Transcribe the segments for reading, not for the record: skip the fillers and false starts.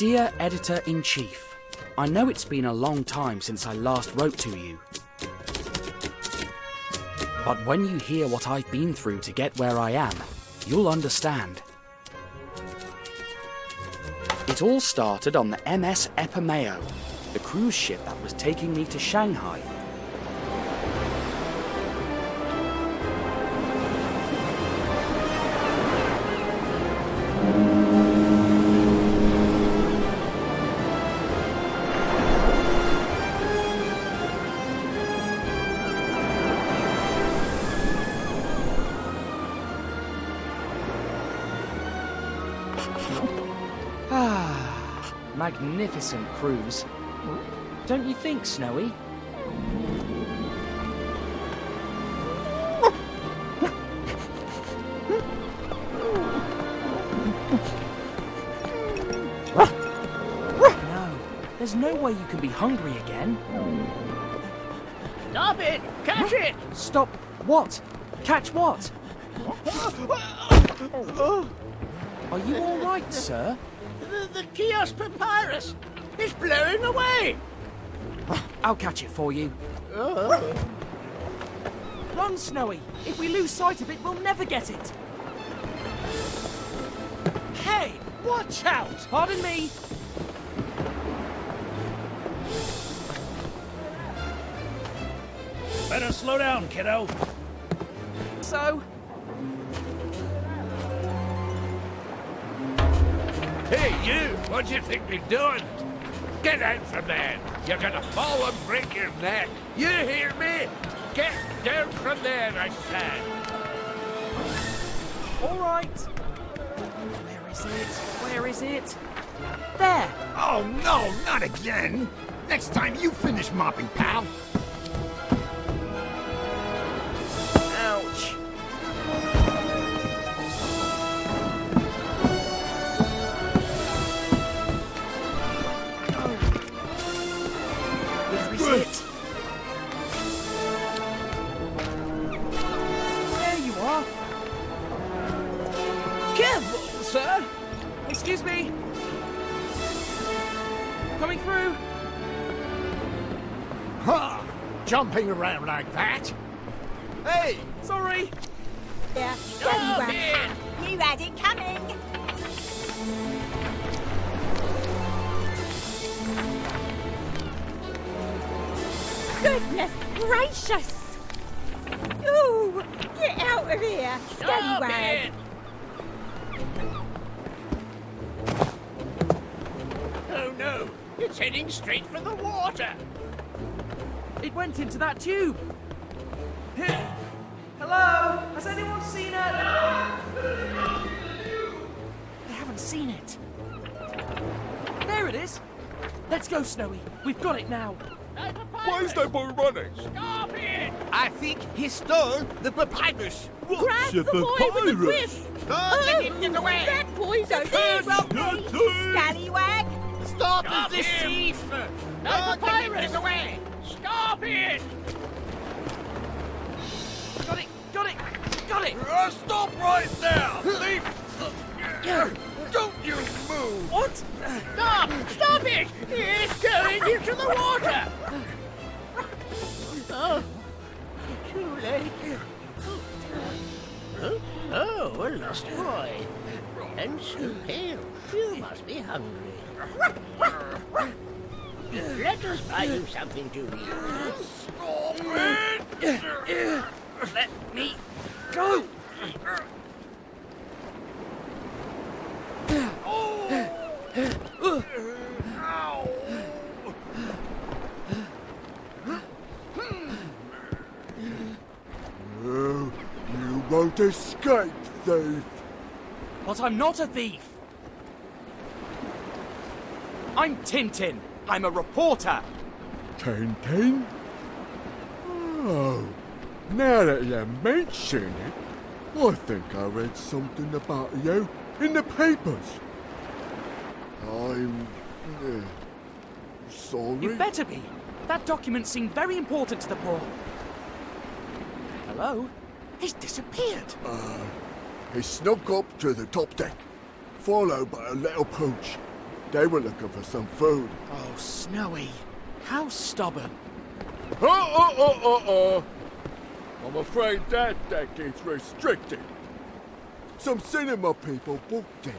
Dear Editor-in-Chief, I know it's been a long time since I last wrote to you. But when you hear what I've been through to get where I am, you'll understand. It all started on the MS Epimeo, the cruise ship that was taking me to Shanghai. Magnificent cruise. Don't you think, Snowy? No, there's no way you can be hungry again. Stop it! Catch it! Stop what? Catch what? Are you all right, sir? The kiosk papyrus! It's blowing away! I'll catch it for you. Run, Snowy! If we lose sight of it, we'll never get it! Hey! Watch out! Pardon me! Better slow down, kiddo. So? Hey, you! What do you think you're doing? Get out from there! You're gonna fall and break your neck! You hear me? Get down from there, I said! All right. Where is it? Where is it? There! Oh, no, not again! Next time you finish mopping, pal! Ouch! Where is it? There you are! Careful, sir! Excuse me! Coming through! Huh! Jumping around like that? Hey! Sorry! Yeah, Stop steady it! one. You had it coming. Goodness gracious! Ooh, get out of here, steady Stop wag. it! Oh no! It's heading straight for the water! It went into that tube! Hello? Has anyone seen it? They haven't seen it. There it is! Let's go, Snowy. We've got it now. Why is that boy running? Stop it! I think he stole the papyrus! Grab the boy with the whip. Don't let him get away! That boy's a very well paid, scallywag. Stop Stop this him! thief! No Don't let him papyrus! get away! Stop it! Got it! Got it! Got it! Stop right there! Thief! Don't you move! What? Stop! Stop it! It's going into the water! Oh, too late. Oh, a lost boy. And so pale. You must be hungry. Let us buy you something to eat. Stop it! Let me go! You won't escape, thief! But I'm not a thief! I'm Tintin! I'm a reporter! Tintin? Oh, now that you mention it, I think I read something about you in the papers. I'm... sorry? You better be! That document seemed very important to the poor. Hello? He's disappeared! He snuck up to the top deck, followed by a little pooch. They were looking for some food. Oh, Snowy. How stubborn. I'm afraid that deck is restricted. Some cinema people booked it.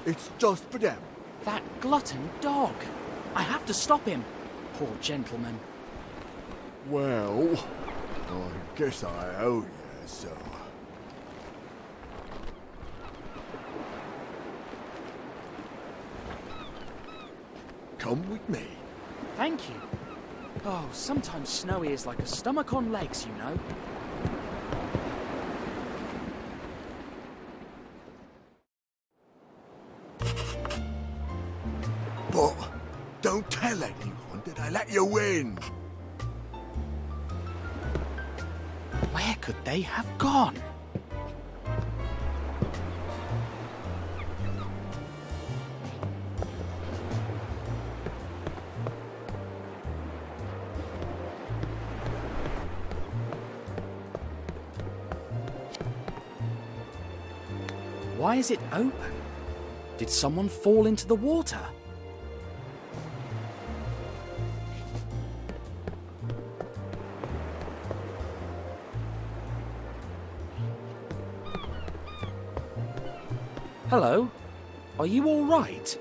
It's just for them. That glutton dog. I have to stop him. Poor gentleman. Well, I guess I owe you, so... Come with me. Thank you. Oh, sometimes Snowy is like a stomach on legs, you know. But don't tell anyone that I let you in. Where could they have gone? Why is it open? Did someone fall into the water? Hello? Are you all right?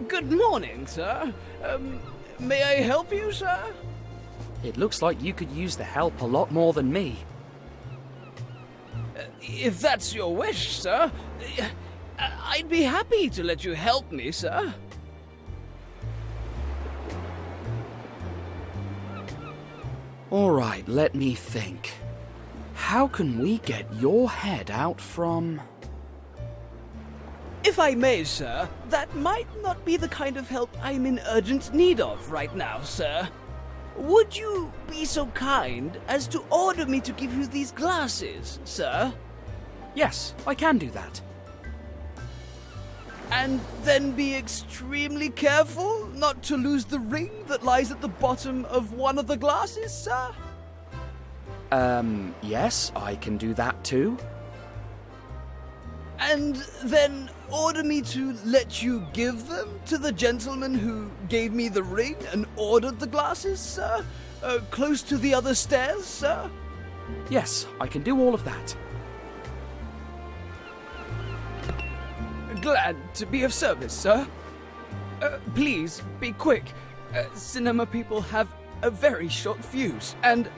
Good morning, sir. May I help you, sir? It looks like you could use the help a lot more than me. If that's your wish, sir, I'd be happy to let you help me, sir. All right, let me think. How can we get your head out from... If I may, sir, that might not be the kind of help I'm in urgent need of right now, sir. Would you be so kind as to order me to give you these glasses, sir? Yes, I can do that. And then be extremely careful not to lose the ring that lies at the bottom of one of the glasses, sir? Yes, I can do that too. And then order me to let you give them to the gentleman who gave me the ring and ordered the glasses, sir? Close to the other stairs, sir? Yes, I can do all of that. Glad to be of service, sir. Please, be quick. Cinema people have a very short fuse, and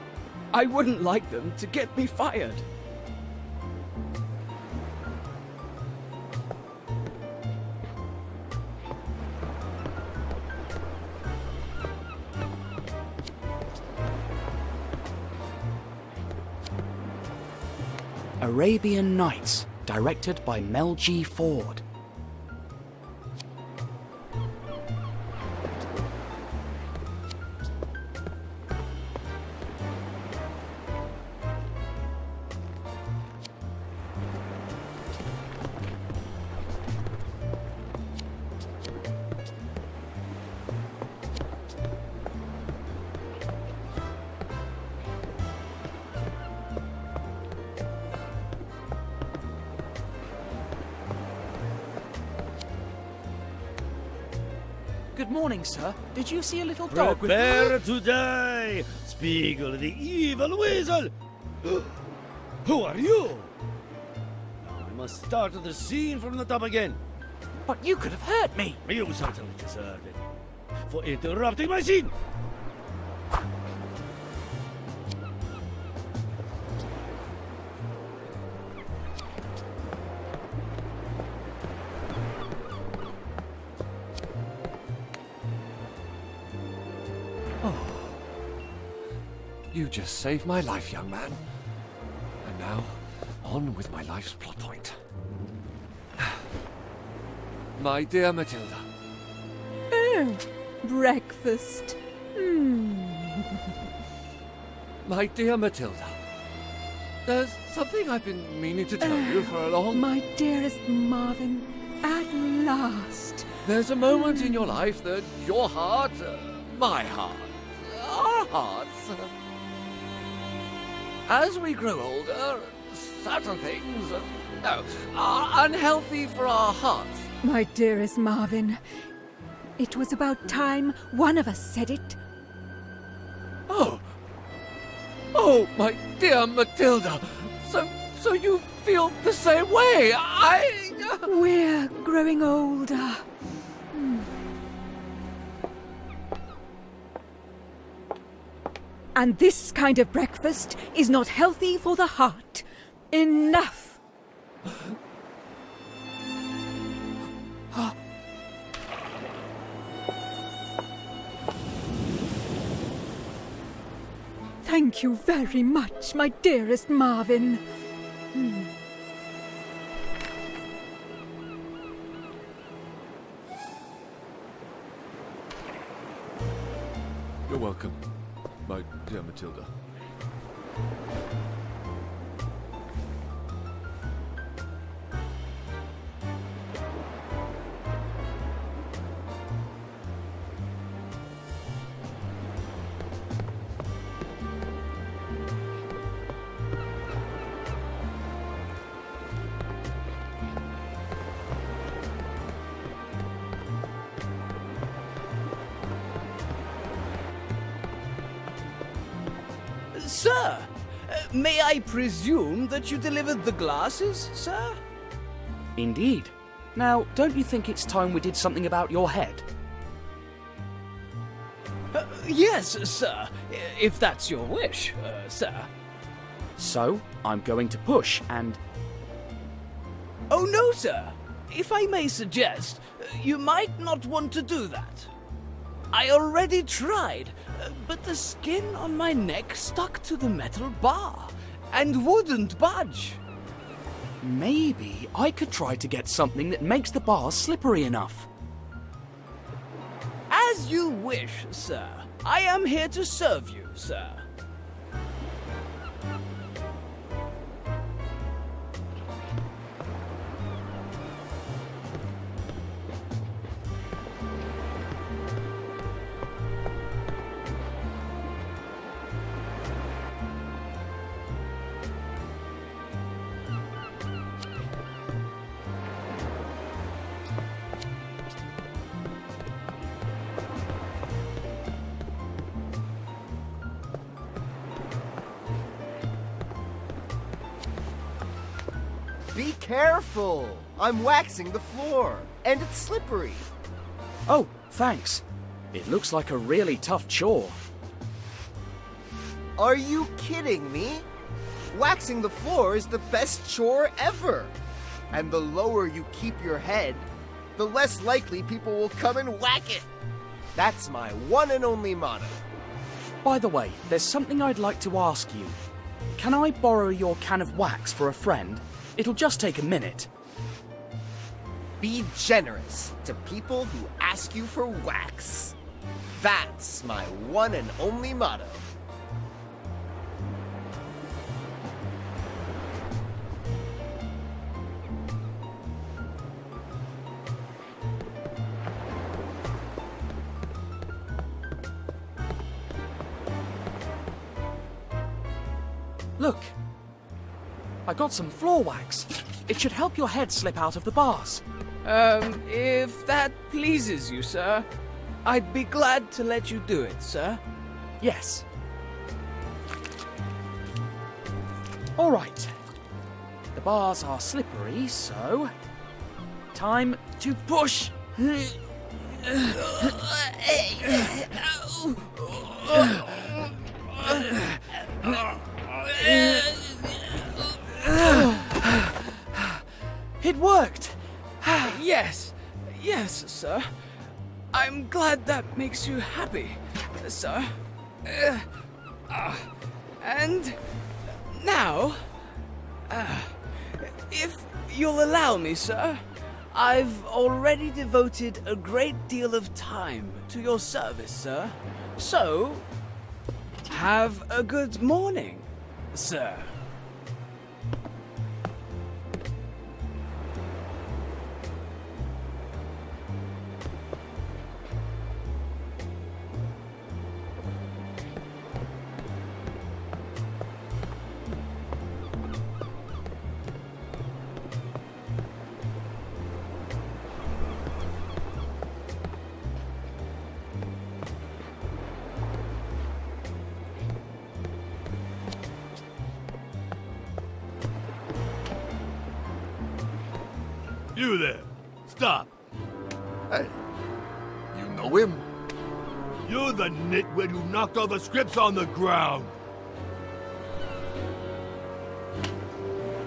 I wouldn't like them to get me fired. Arabian Nights, directed by Mel G. Ford. Good morning, sir. Did you see a little dog with... Prepare to die, Spiegel the evil weasel! Who are you? Now I must start the scene from the top again. But you could have hurt me. You certainly deserve it for interrupting my scene. You just saved my life, young man. And now, on with my life's plot point. My dear Matilda. Oh, breakfast. My dear Matilda. There's something I've been meaning to tell you for a long... My dearest Marvin, at last. There's a moment in your life that your heart, my heart, our hearts... As we grow older, certain things are unhealthy for our hearts. My dearest Marvin, it was about time one of us said it. Oh! Oh, my dear Matilda! So you feel the same way? We're growing older. And this kind of breakfast is not healthy for the heart. Enough! Thank you very much, my dearest Marvin. You're welcome, my dear Matilda. Sir, may I presume that you delivered the glasses, sir? Indeed. Now, don't you think it's time we did something about your head? Yes, sir, if that's your wish, sir. So, I'm going to push and... Oh, no, sir. If I may suggest, you might not want to do that. I already tried, but the skin on my neck stuck to the metal bar and wouldn't budge. Maybe I could try to get something that makes the bar slippery enough. As you wish, sir. I am here to serve you, sir. Be careful! I'm waxing the floor, and it's slippery. Oh, thanks. It looks like a really tough chore. Are you kidding me? Waxing the floor is the best chore ever. And the lower you keep your head, the less likely people will come and whack it. That's my one and only motto. By the way, there's something I'd like to ask you. Can I borrow your can of wax for a friend? It'll just take a minute. Be generous to people who ask you for wax. That's my one and only motto. Look. I got some floor wax. It should help your head slip out of the bars. If that pleases you, sir, I'd be glad to let you do it, sir. Yes. All right. The bars are slippery, so... time to push. It worked! Yes, sir. I'm glad that makes you happy, sir. And now, if you'll allow me, sir, I've already devoted a great deal of time to your service, sir. So, have a good morning, sir. You there. Stop. Hey, you know him? You're the nitwit who knocked all the scripts on the ground.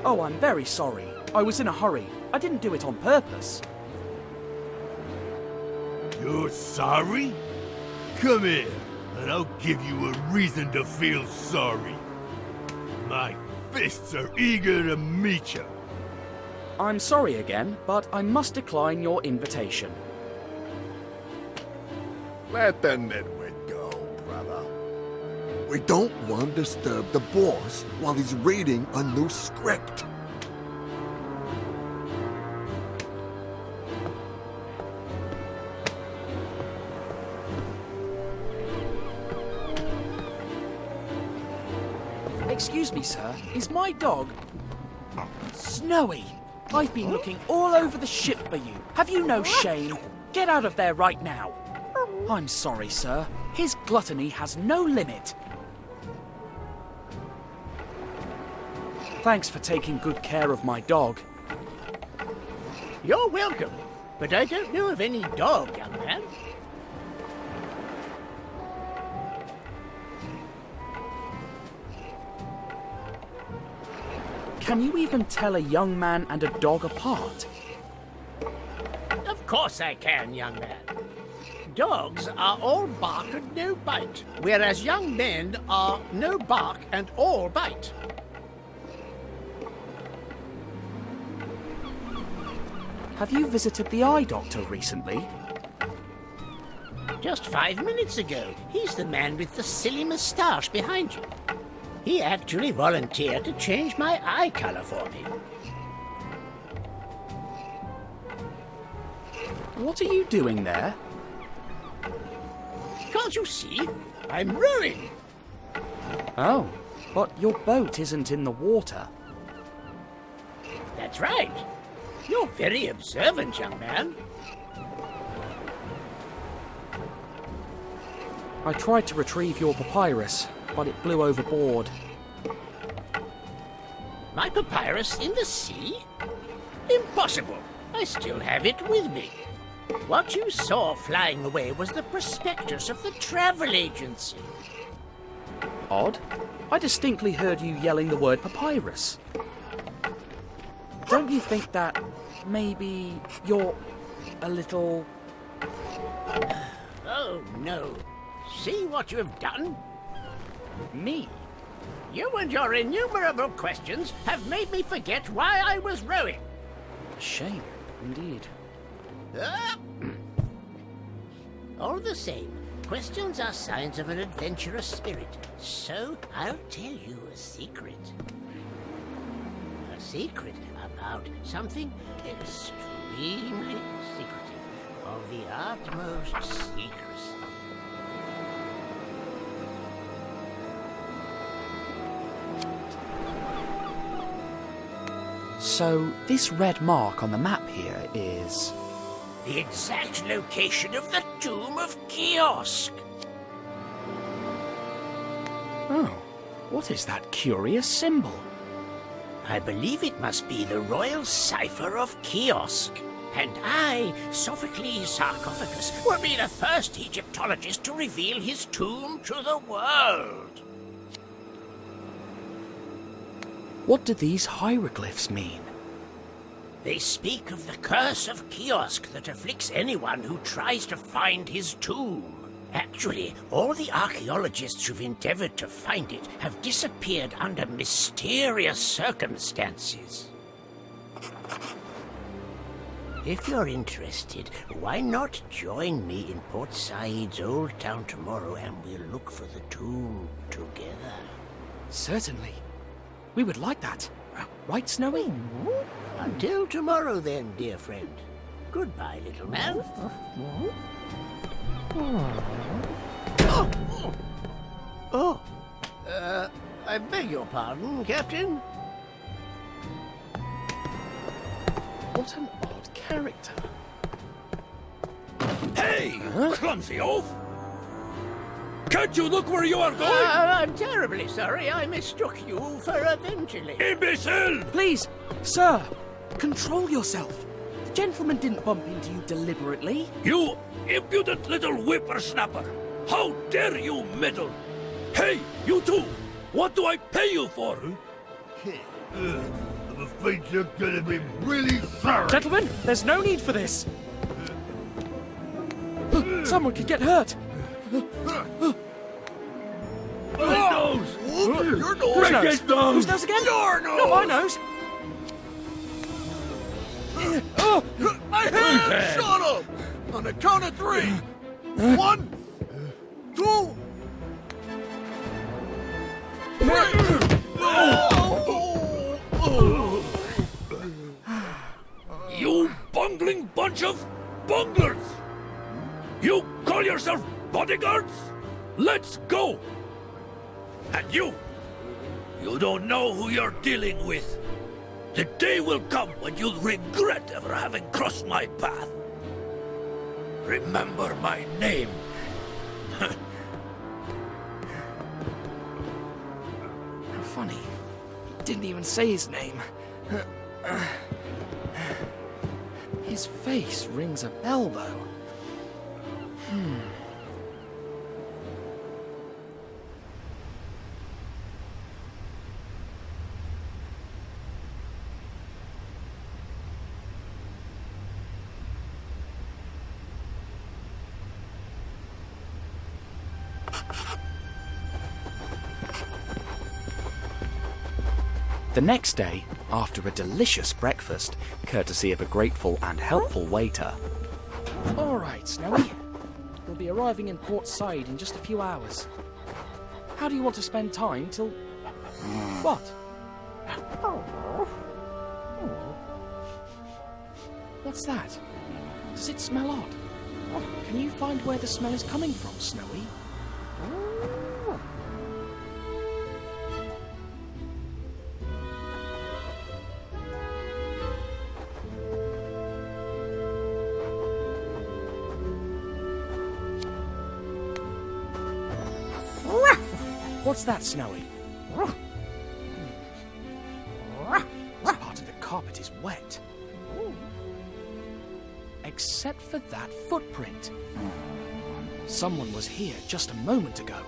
Oh, I'm very sorry. I was in a hurry. I didn't do it on purpose. You're sorry? Come here, and I'll give you a reason to feel sorry. My fists are eager to meet you. I'm sorry again, but I must decline your invitation. Let the nitwit go, brother. We don't want to disturb the boss while he's reading a new script. Excuse me, sir. Is my dog... Snowy? I've been looking all over the ship for you. Have you no shame? Get out of there right now. I'm sorry, sir. His gluttony has no limit. Thanks for taking good care of my dog. You're welcome, but I don't know of any dog, young man. Can you even tell a young man and a dog apart? Of course I can, young man. Dogs are all bark and no bite, whereas young men are no bark and all bite. Have you visited the eye doctor recently? Just 5 minutes ago. He's the man with the silly moustache behind you. He actually volunteered to change my eye color for me. What are you doing there? Can't you see? I'm rowing. Oh, but your boat isn't in the water. That's right. You're very observant, young man. I tried to retrieve your papyrus, but it blew overboard. My papyrus in the sea? Impossible. I still have it with me. What you saw flying away was the prospectus of the travel agency. Odd. I distinctly heard you yelling the word papyrus. Don't you think that maybe you're a little... Oh, no. See what you have done? Me? You and your innumerable questions have made me forget why I was rowing. A shame, indeed. All the same, questions are signs of an adventurous spirit. So I'll tell you a secret. A secret about something extremely secretive, of the utmost secrecy. So, this red mark on the map here is... The exact location of the tomb of Kiosk. Oh, what is that curious symbol? I believe it must be the royal cipher of Kiosk. And I, Sophocles Sarcophagus, will be the first Egyptologist to reveal his tomb to the world. What do these hieroglyphs mean? They speak of the curse of Kiosk that afflicts anyone who tries to find his tomb. Actually, all the archaeologists who've endeavored to find it have disappeared under mysterious circumstances. If you're interested, why not join me in Port Said's old town tomorrow and we'll look for the tomb together? Certainly. We would like that. Right, Snowy? Until tomorrow then, dear friend. Goodbye, little man. I beg your pardon, Captain. What an odd character. Hey, clumsy oaf! Can't you look where you are going? I'm terribly sorry I mistook you for a Ventilate. Imbecile! Please, sir, control yourself. The gentleman didn't bump into you deliberately. You impudent little whippersnapper! How dare you meddle! Hey, you two! What do I pay you for? I'm afraid you're gonna be really sorry. Gentlemen, there's no need for this. Someone could get hurt. My nose! Your nose! Whose nose? Whose nose again? Your nose! Not my nose. My hand! Shut up! On the count of 3. 1, 2, 3. You bungling bunch of bunglers! You call yourself bodyguards? Let's go! And you don't know who you're dealing with. The day will come when you'll regret ever having crossed my path. Remember my name. How funny. He didn't even say his name. His face rings a bell, though. The next day, after a delicious breakfast, courtesy of a grateful and helpful waiter. All right, Snowy. We'll be arriving in Port Said in just a few hours. How do you want to spend time till... What? What's that? Does it smell odd? Can you find where the smell is coming from, Snowy? What's that, Snowy? This part of the carpet is wet. Except for that footprint. Someone was here just a moment ago.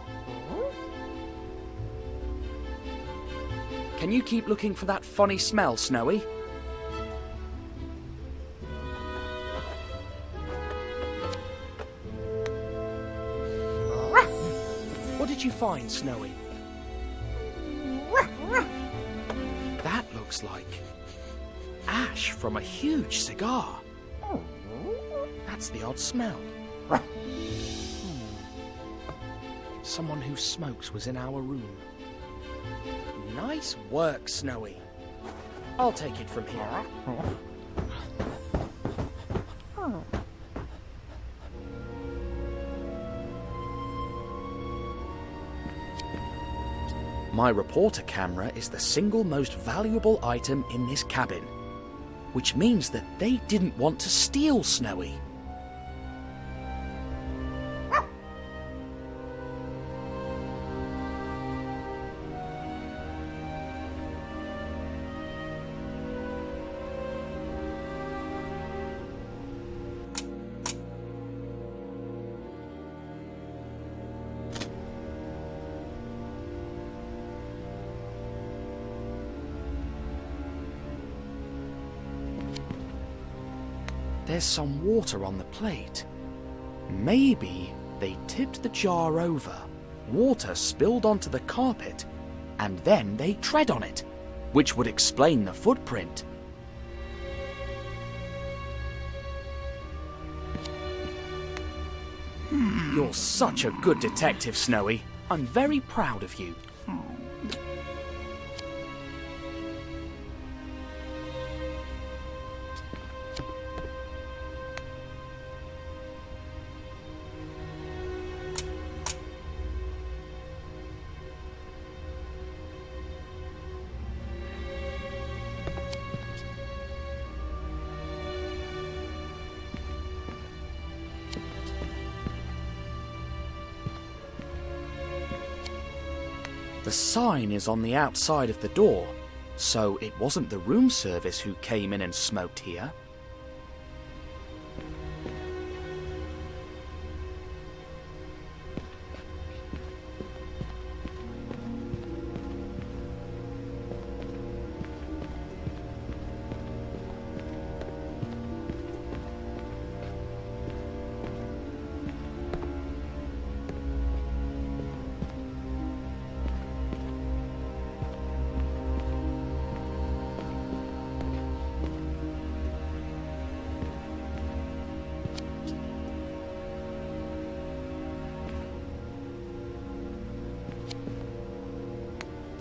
Can you keep looking for that funny smell, Snowy? What did you find, Snowy? That looks like ash from a huge cigar. That's the odd smell. Someone who smokes was in our room. Nice work, Snowy. I'll take it from here. My reporter camera is the single most valuable item in this cabin, which means that they didn't want to steal Snowy. There's some water on the plate. Maybe they tipped the jar over, water spilled onto the carpet, and then they tread on it, which would explain the footprint. You're such a good detective, Snowy. I'm very proud of you. The sign is on the outside of the door, so it wasn't the room service who came in and smoked here.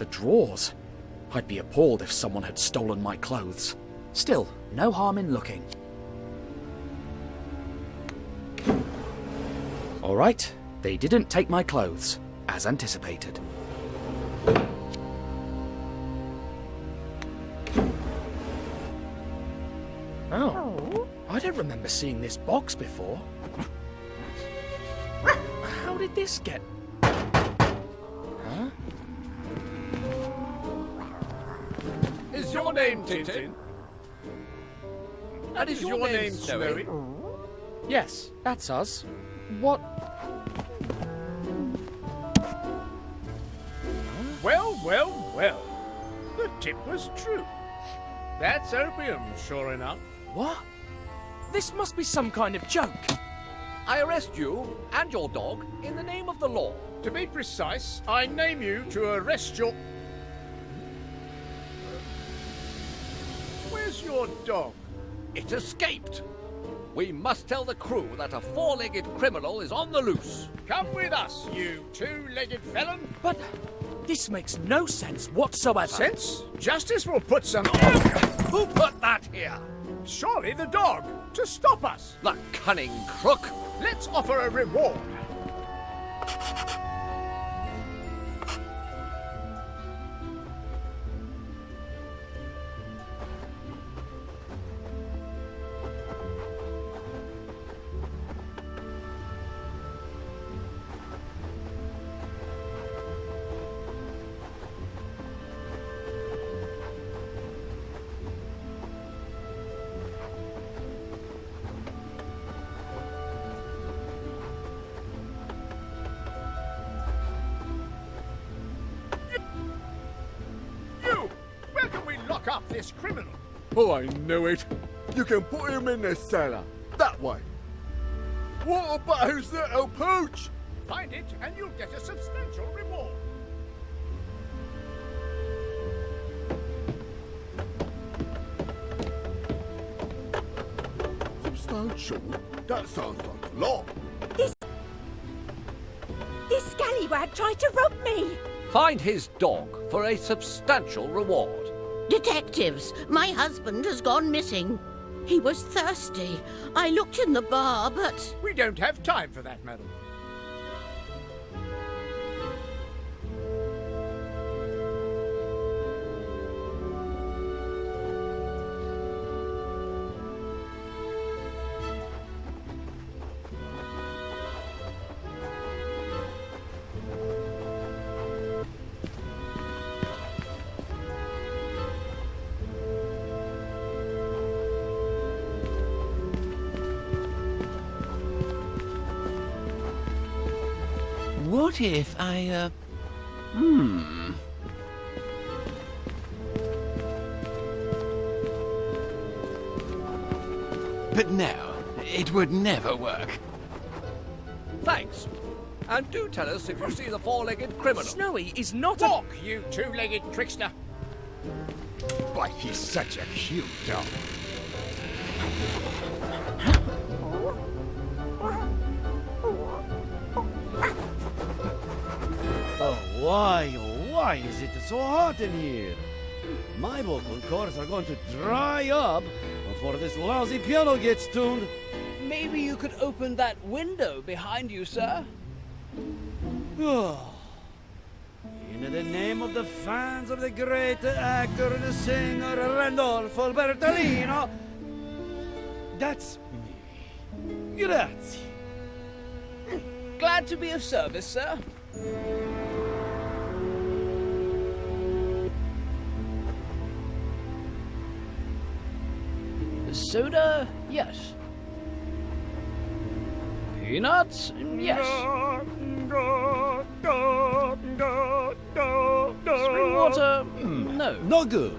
The drawers. I'd be appalled if someone had stolen my clothes. Still, no harm in looking. All right, they didn't take my clothes, as anticipated. Oh, I don't remember seeing this box before. How did this get... Huh? Is your name Tintin? And is your name Snowy? Yes, that's us. What? Well, well, well. The tip was true. That's opium, sure enough. What? This must be some kind of joke. I arrest you and your dog in the name of the law. To be precise, I name you to arrest your... Where's your dog? It escaped. We must tell the crew that a four-legged criminal is on the loose. Come with us, you two-legged felon. But this makes no sense whatsoever. Sense? Justice will put some... Who put that here? Surely the dog, to stop us. The cunning crook. Let's offer a reward. Up this criminal. Oh, I knew it. You can put him in the cellar. That way. What about his little pooch? Find it and you'll get a substantial reward. Substantial? That sounds like a lot. This scallywag tried to rob me. Find his dog for a substantial reward. Detectives, my husband has gone missing. He was thirsty. I looked in the bar, but... We don't have time for that, madam. What if I, But no, it would never work. Thanks. And do tell us if you see the four-legged criminal. Snowy is not Walk, you two-legged trickster. But he's such a cute dog. Why is it so hot in here? My vocal cords are going to dry up before this lousy piano gets tuned. Maybe you could open that window behind you, sir? In the name of the fans of the great actor and singer Randolfo Bertolino, that's me. Grazie. Glad to be of service, sir. Soda, yes. Peanuts, yes. Spring water, no. No good.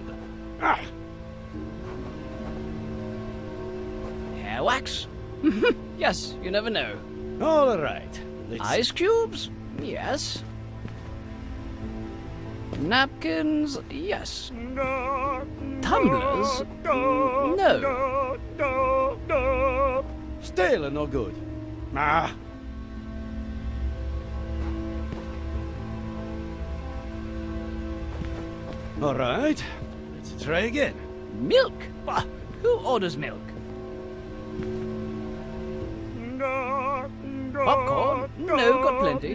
Hair wax? Yes, you never know. All right. Ice cubes? Yes. Napkins? Yes. Tumblers? No. Still no good. All right, let's try again. Milk? Bah, who orders milk? Popcorn? No, got plenty.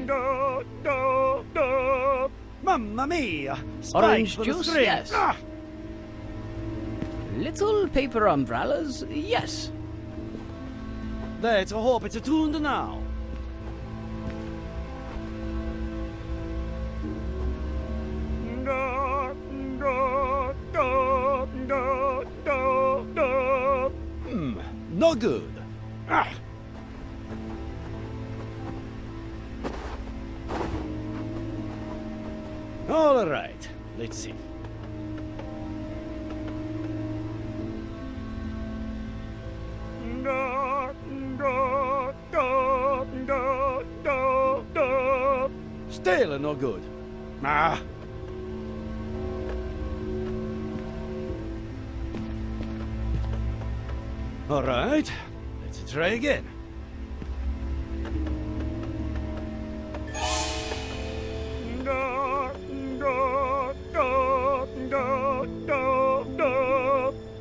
Mamma mia! Orange for the juice? string. Yes. Ah! Little paper umbrellas? Yes. Let's hope it's tuned now. No good. Ah. All right, let's see. Still no good. Ah. All right, let's try again.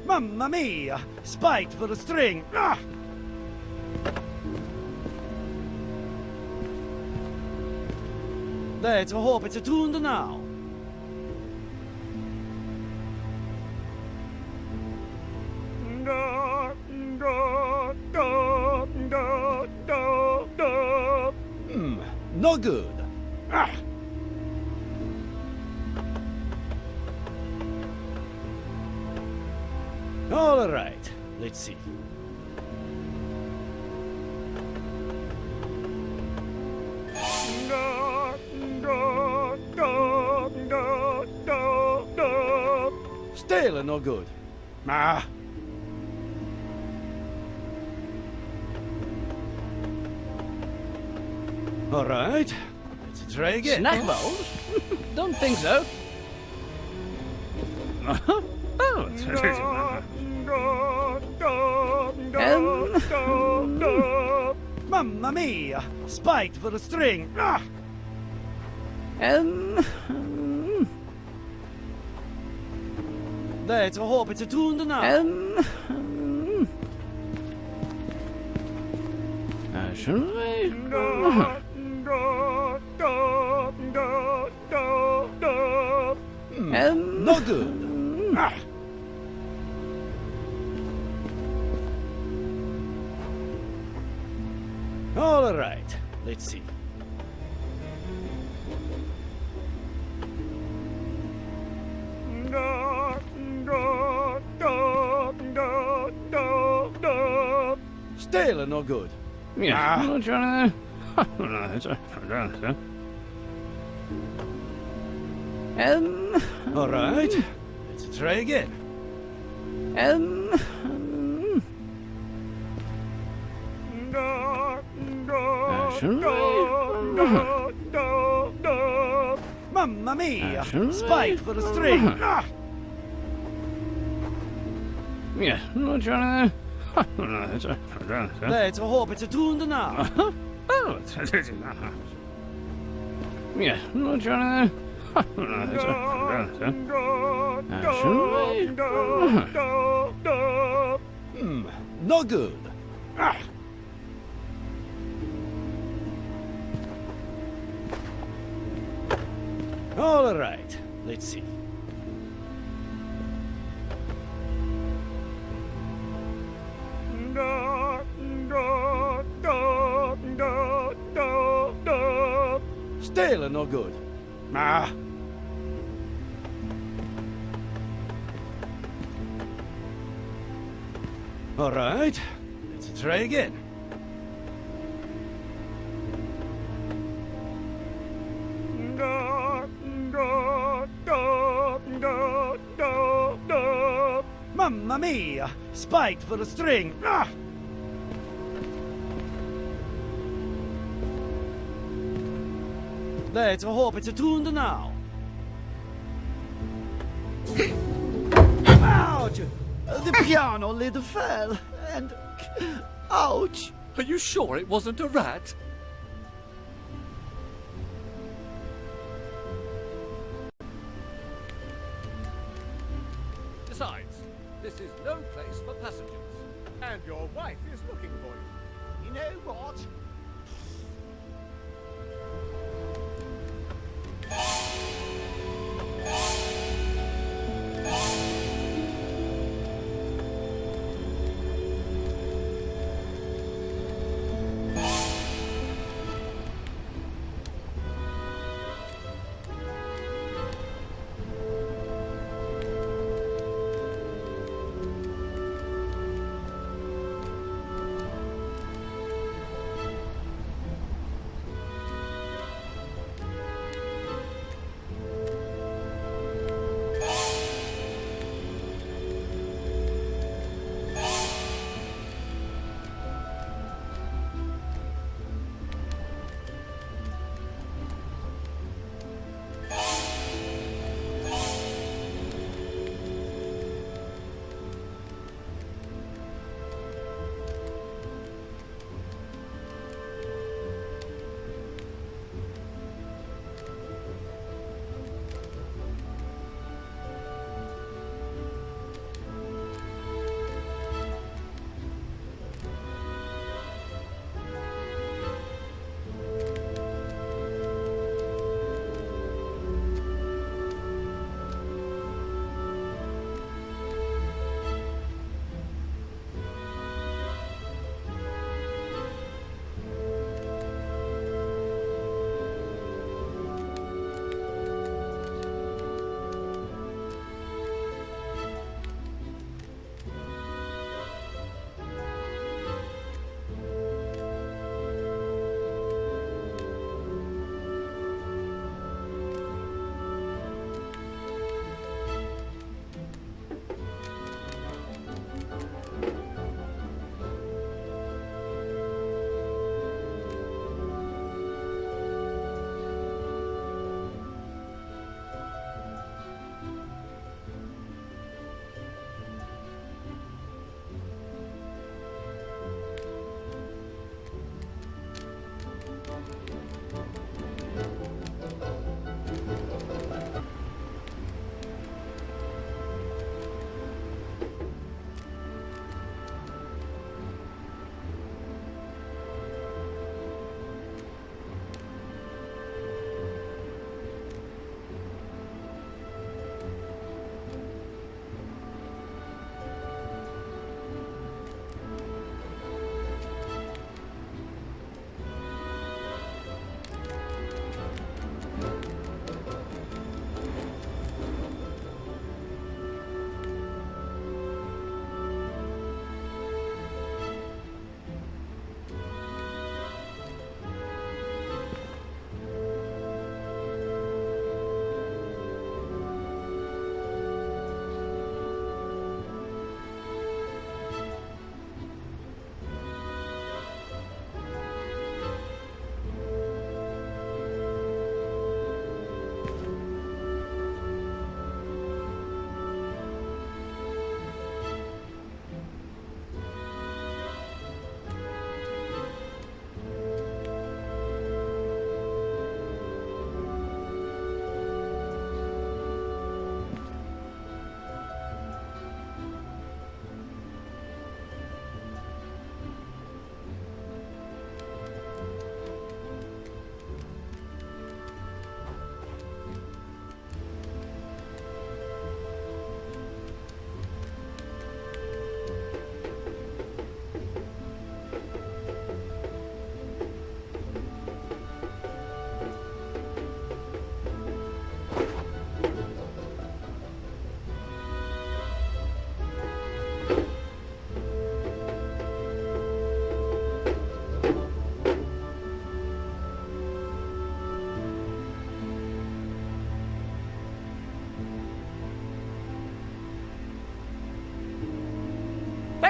Mamma mia! Spiked for the string. Ah! Let's hope it's tuned now. No good. Ah! All right, let's see. Still no good. Ah. All right, let's try again. Snack bowls? Don't think so. Mamma mia! Spiked for the string. Ah! Let's hope it's tuned now. Shouldn't we? No good. Ah! All right, let's see. Still no good. Yeah. Ah. All right, let's try again. Mamma mia! Spiked for the string. Ah! Yeah, not trying Let's hope it's tuned now. Yeah, not trying No good. Ah! All right, let's see. Still no good. Ah. All right, let's try again. Mamma mia! Spiked for the string. Ah! Let's hope it's tuned now. Ouch! The piano lid fell, and... Ouch! Are you sure it wasn't a rat? is looking for you. You know what?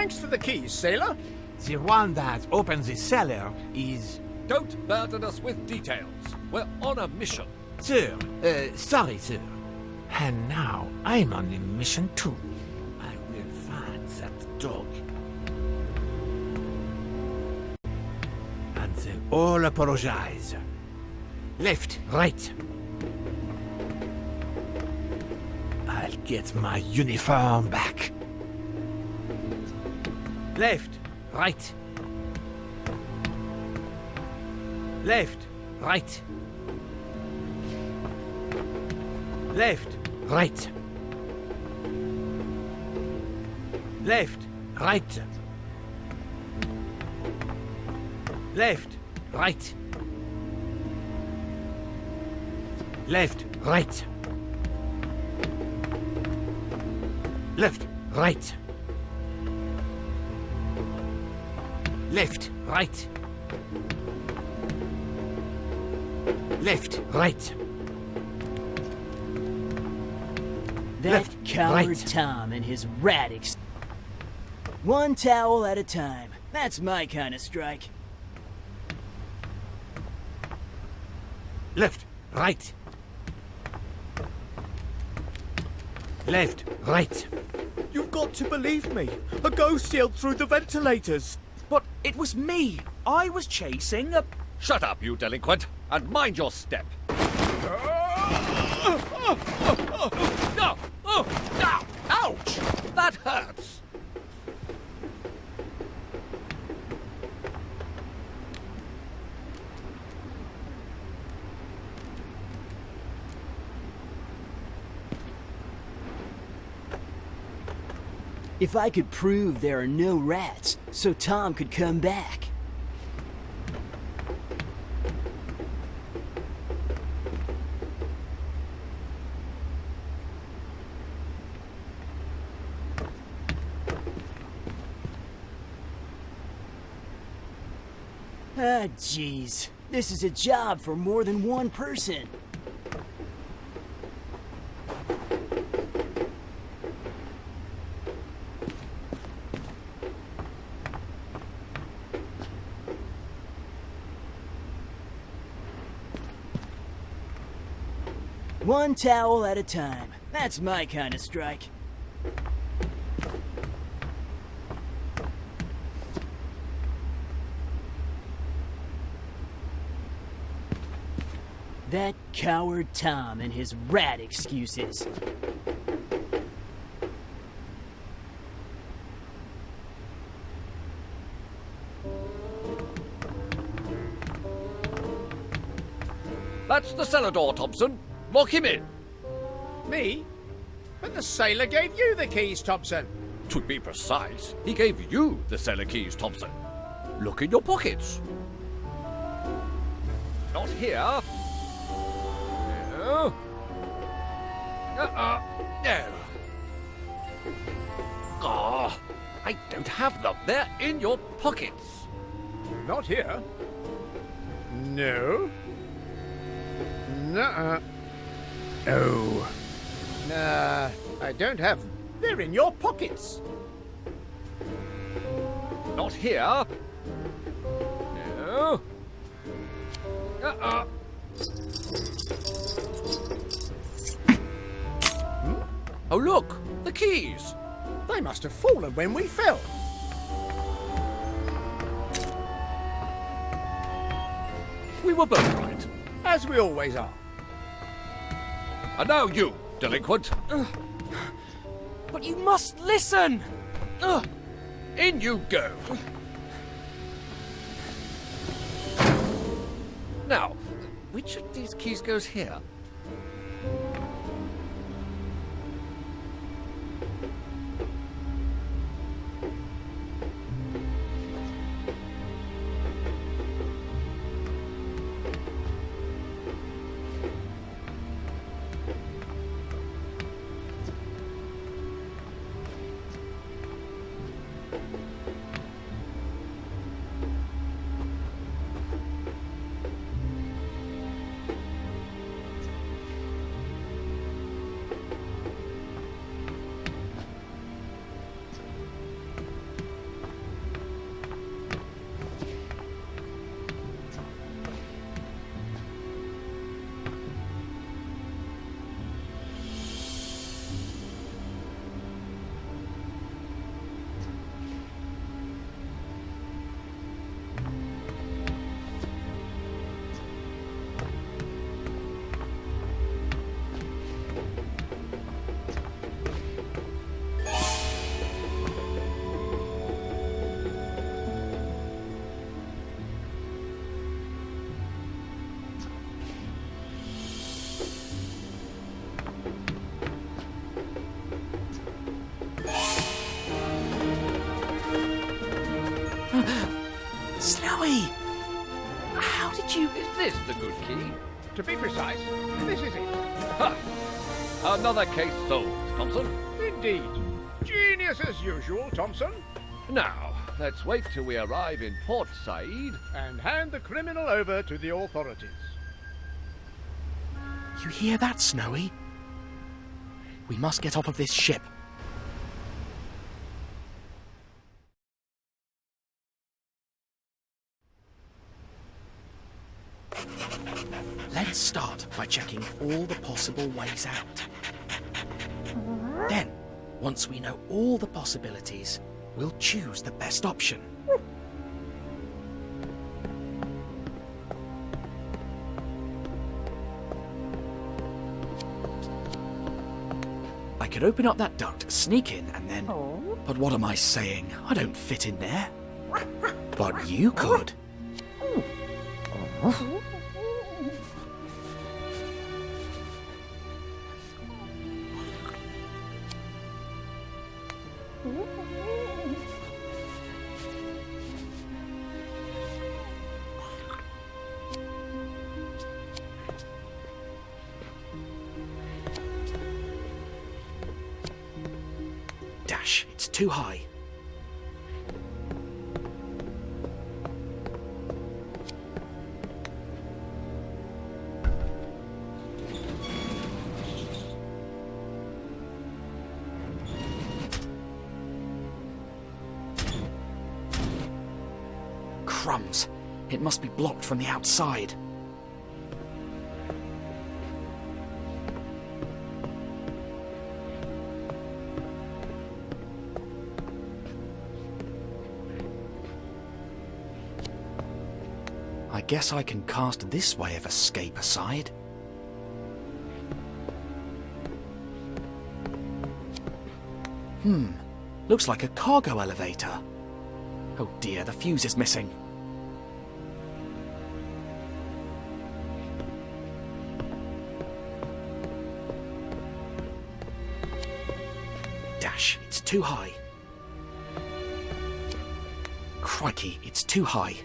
Thanks for the keys, sailor. The one that opens the cellar is... Don't burden us with details. We're on a mission. Sir, sorry, sir. And now I'm on a mission too. I will find that dog. And they all apologize. Left, right. I'll get my uniform back. Left, right. Left, right. Left, right. Left, right. Left, right. Left, right. Left, right. Left, right. Left, right. That Left, coward right. Tom and his radix. One towel at a time. That's my kind of strike. Left, right. Left, right. You've got to believe me. A ghost yelled through the ventilators. But it was me. I was chasing a... Shut up, you delinquent, and mind your step. No! Oh! Ow! Ouch! That hurts! If I could prove there are no rats, so Tom could come back. Ah, jeez. This is a job for more than one person. One towel at a time. That's my kind of strike. That coward Tom and his rat excuses. That's the cellar door, Thompson. Lock him in. Me? But the sailor gave you the keys, Thompson. To be precise, he gave you the cellar keys, Thompson. Look in your pockets. Not here. No. No. Oh, I don't have them. They're in your pockets. Not here. No. Nuh-uh. Oh. Nah, I don't have them. They're in your pockets. Not here. No. Oh, look! The keys! They must have fallen when we fell. We were both right. As we always are. And now you, delinquent. But you must listen! In you go. Now, which of these keys goes here? Snowy! How did you... Is this the good key? To be precise, this is it. Ha! Another case solved, Thompson. Indeed. Genius as usual, Thompson. Now, let's wait till we arrive in Port Said. And hand the criminal over to the authorities. You hear that, Snowy? We must get off of this ship. Let's start by checking all the possible ways out. Then, once we know all the possibilities, we'll choose the best option. I could open up that duct, sneak in, and then... But what am I saying? I don't fit in there. But you could. Dash, it's too high. Crumbs. It must be blocked from the outside. I guess I can cast this way of escape aside. Looks like a cargo elevator. Oh dear, the fuse is missing. Dash, it's too high. Crikey, it's too high.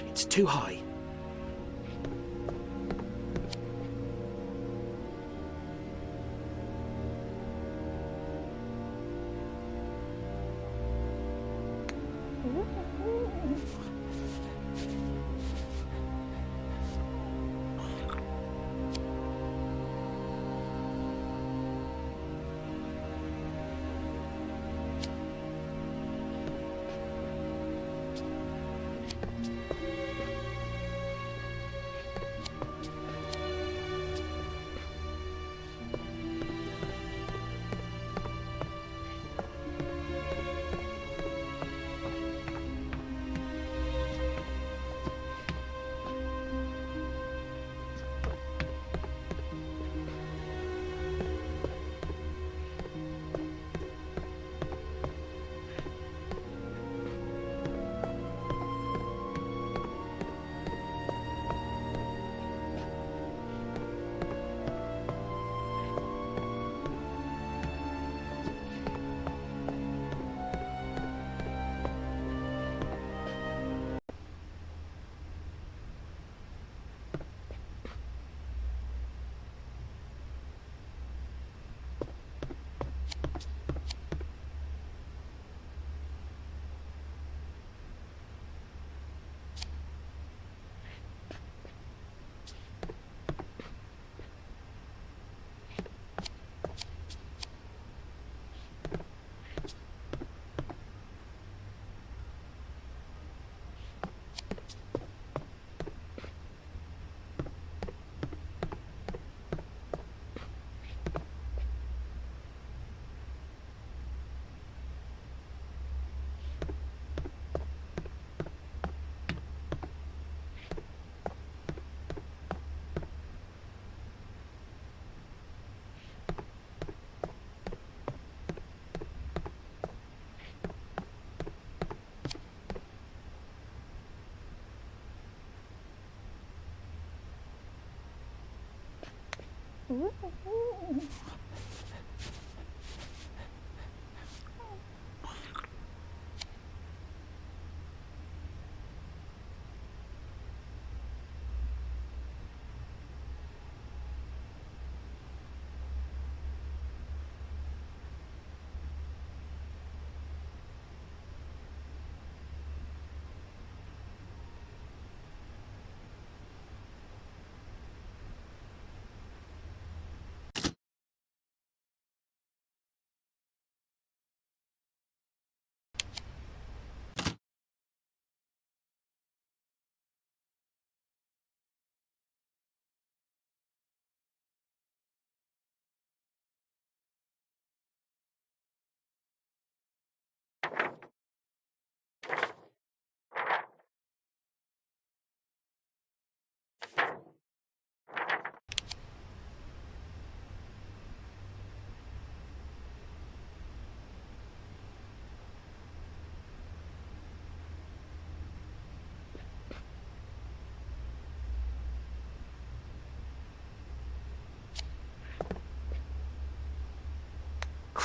It's too high.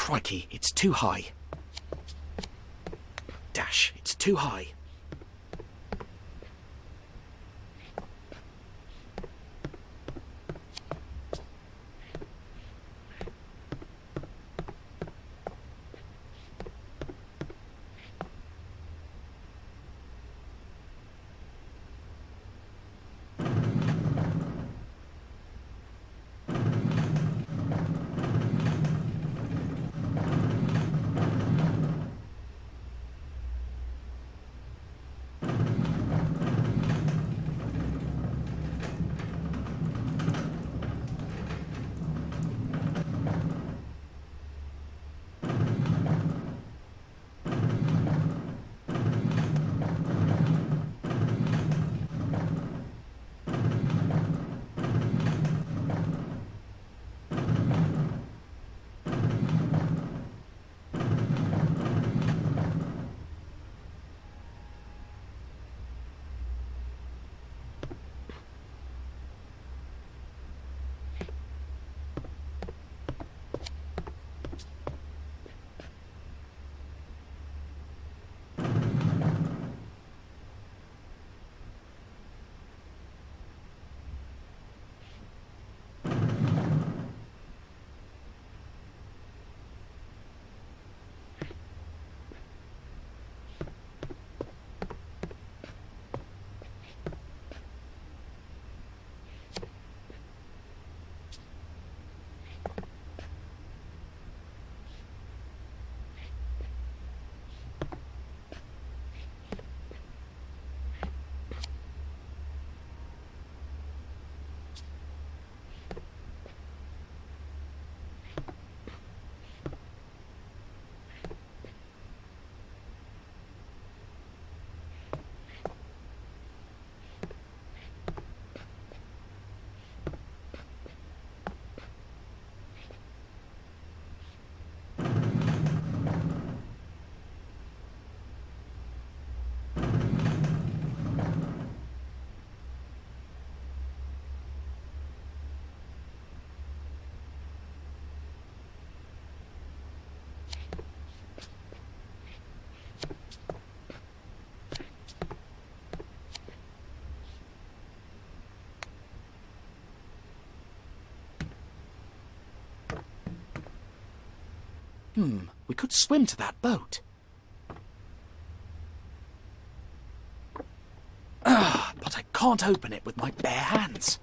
Crikey, it's too high. Dash, it's too high. We could swim to that boat. But I can't open it with my bare hands.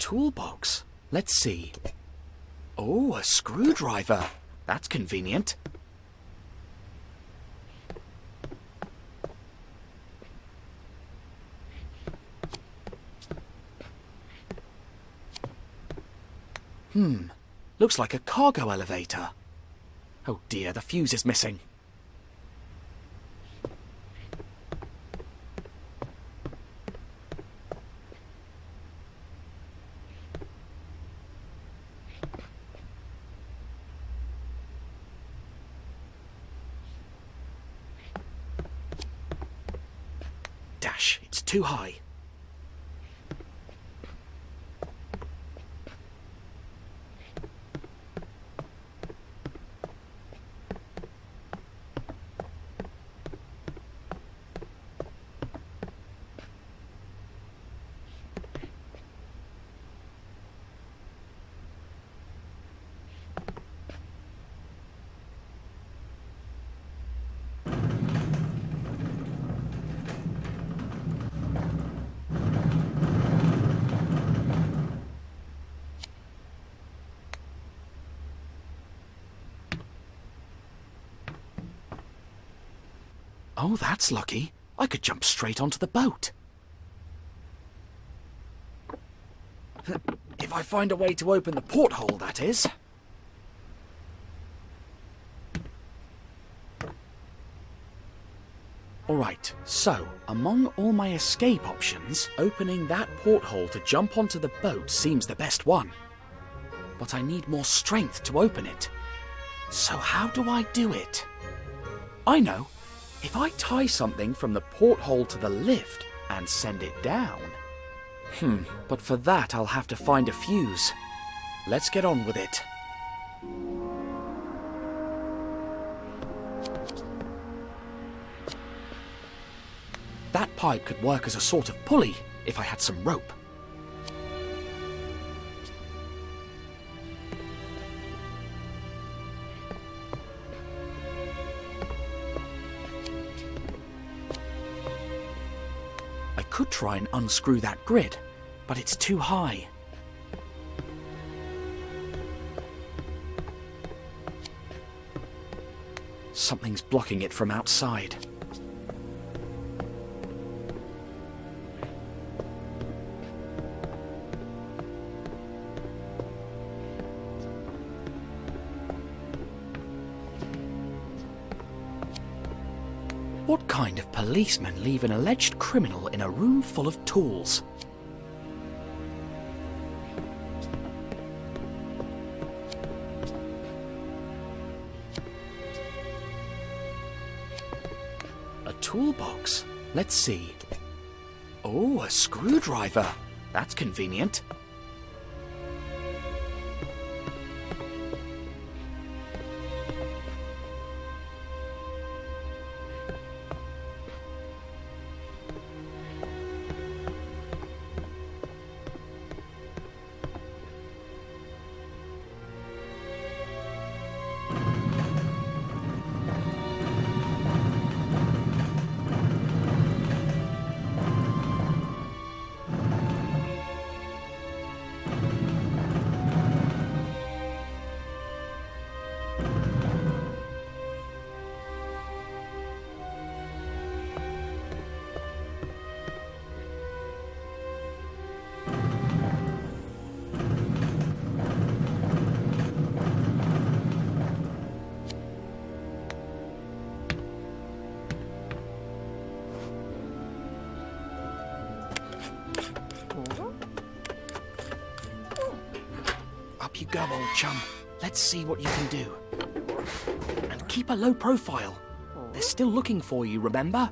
toolbox. Let's see. Oh, a screwdriver. That's convenient. Looks like a cargo elevator. Oh dear, the fuse is missing. Dash, it's too high. Oh, that's lucky. I could jump straight onto the boat. If I find a way to open the porthole, that is. Alright, so, among all my escape options, opening that porthole to jump onto the boat seems the best one. But I need more strength to open it. So how do I do it? I know! If I tie something from the porthole to the lift and send it down... but for that I'll have to find a fuse. Let's get on with it. That pipe could work as a sort of pulley if I had some rope. I could try and unscrew that grid, but it's too high. Something's blocking it from outside. What kind of policemen leave an alleged criminal in a room full of tools? A toolbox? Let's see. Oh, a screwdriver. That's convenient. Up you go, old chum. Let's see what you can do. And keep a low profile. They're still looking for you, remember?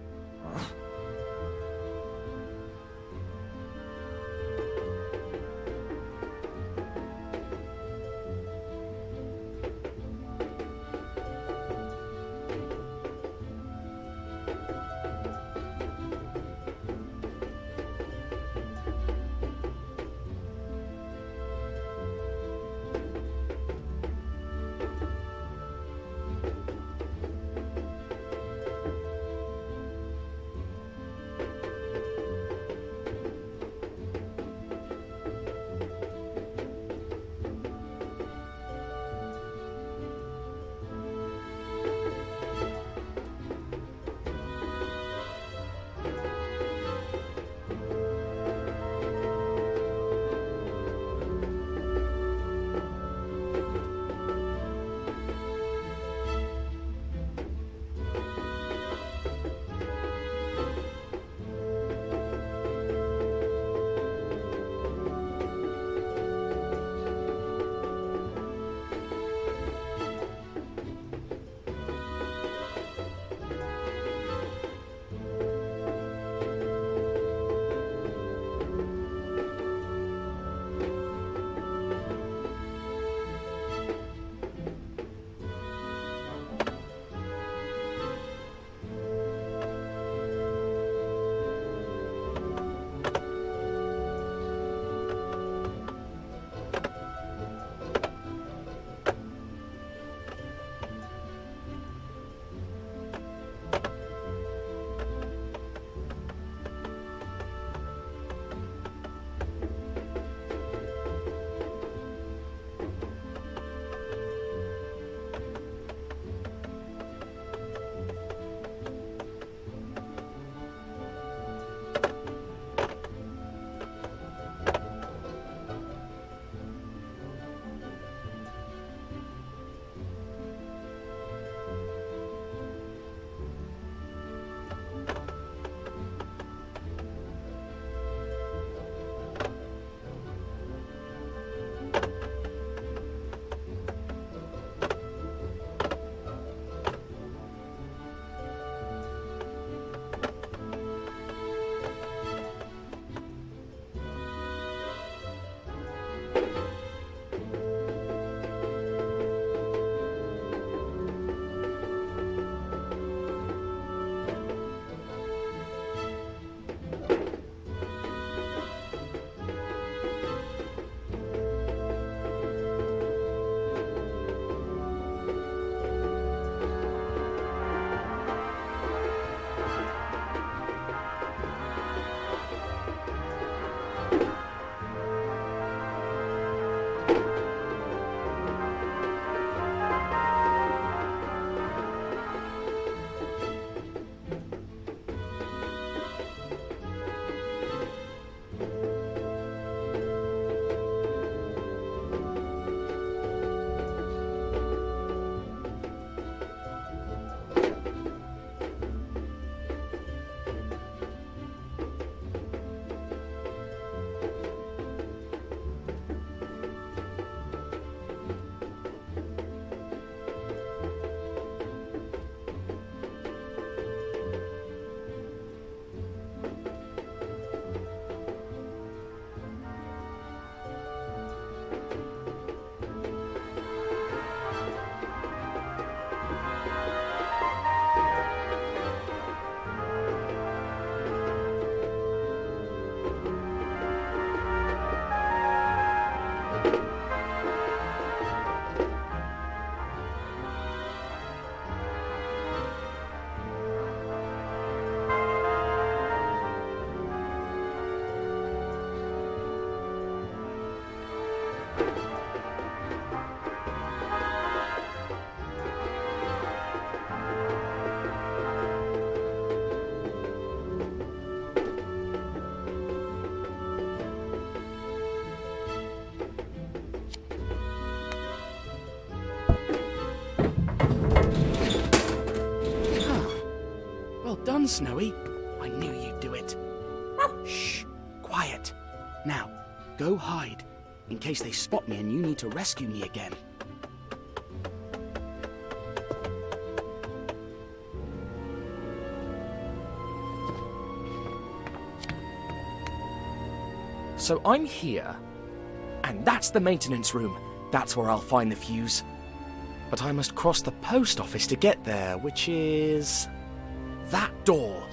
done, Snowy. I knew you'd do it. Shh, quiet. Now, go hide, in case they spot me and you need to rescue me again. So I'm here, and that's the maintenance room. That's where I'll find the fuse. But I must cross the post office to get there, which is that door.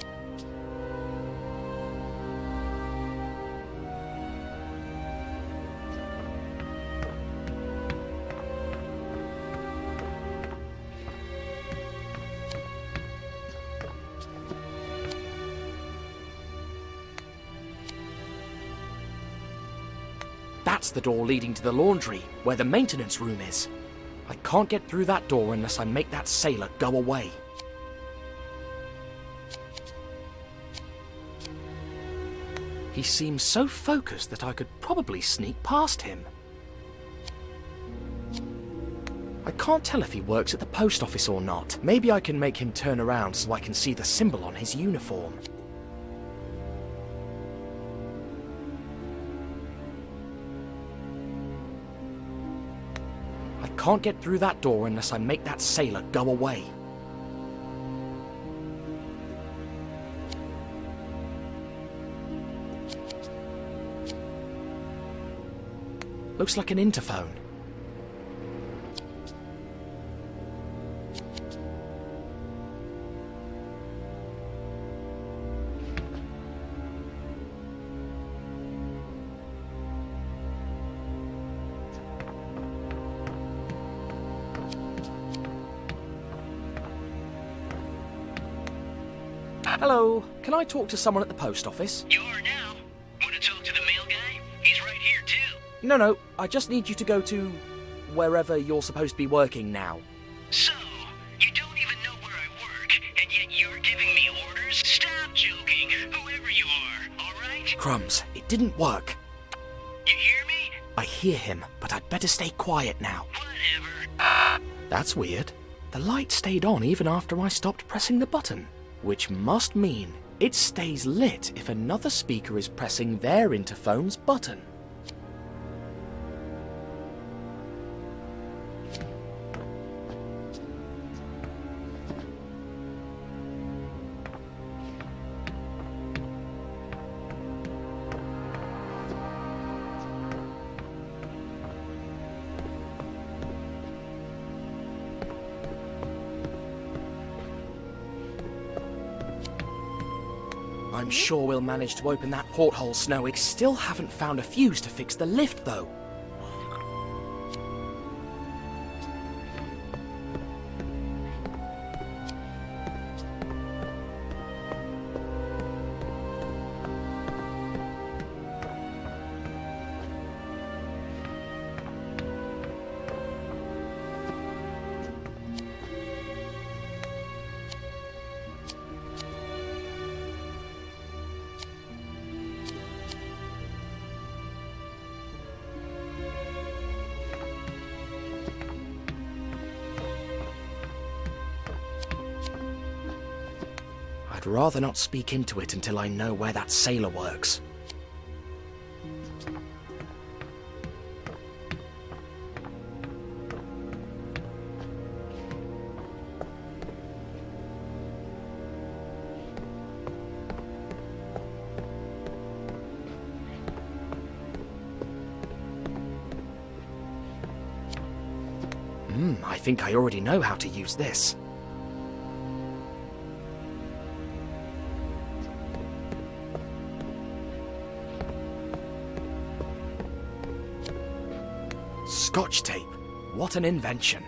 That's the door leading to the laundry, where the maintenance room is. I can't get through that door unless I make that sailor go away. He seems so focused that I could probably sneak past him. I can't tell if he works at the post office or not. Maybe I can make him turn around so I can see the symbol on his uniform. I can't get through that door unless I make that sailor go away. Looks like an interphone. Hello, can I talk to someone at the post office? You are now. Want to talk to the mail guy? He's right here, too. No, I just need you to go to wherever you're supposed to be working now. So, you don't even know where I work, and yet you're giving me orders? Stop joking, whoever you are, alright? Crumbs, it didn't work. You hear me? I hear him, but I'd better stay quiet now. Whatever. That's weird. The light stayed on even after I stopped pressing the button. Which must mean it stays lit if another speaker is pressing their interphone's button. I'm sure we'll manage to open that porthole, Snowy. Still haven't found a fuse to fix the lift, though. I'd rather not speak into it until I know where that sailor works. I think I already know how to use this. Scotch tape. What an invention.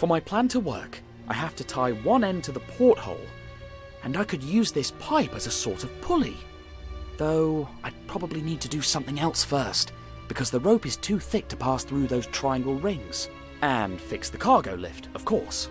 For my plan to work, I have to tie one end to the porthole, and I could use this pipe as a sort of pulley. Though I'd probably need to do something else first, because the rope is too thick to pass through those triangle rings. And fix the cargo lift, of course.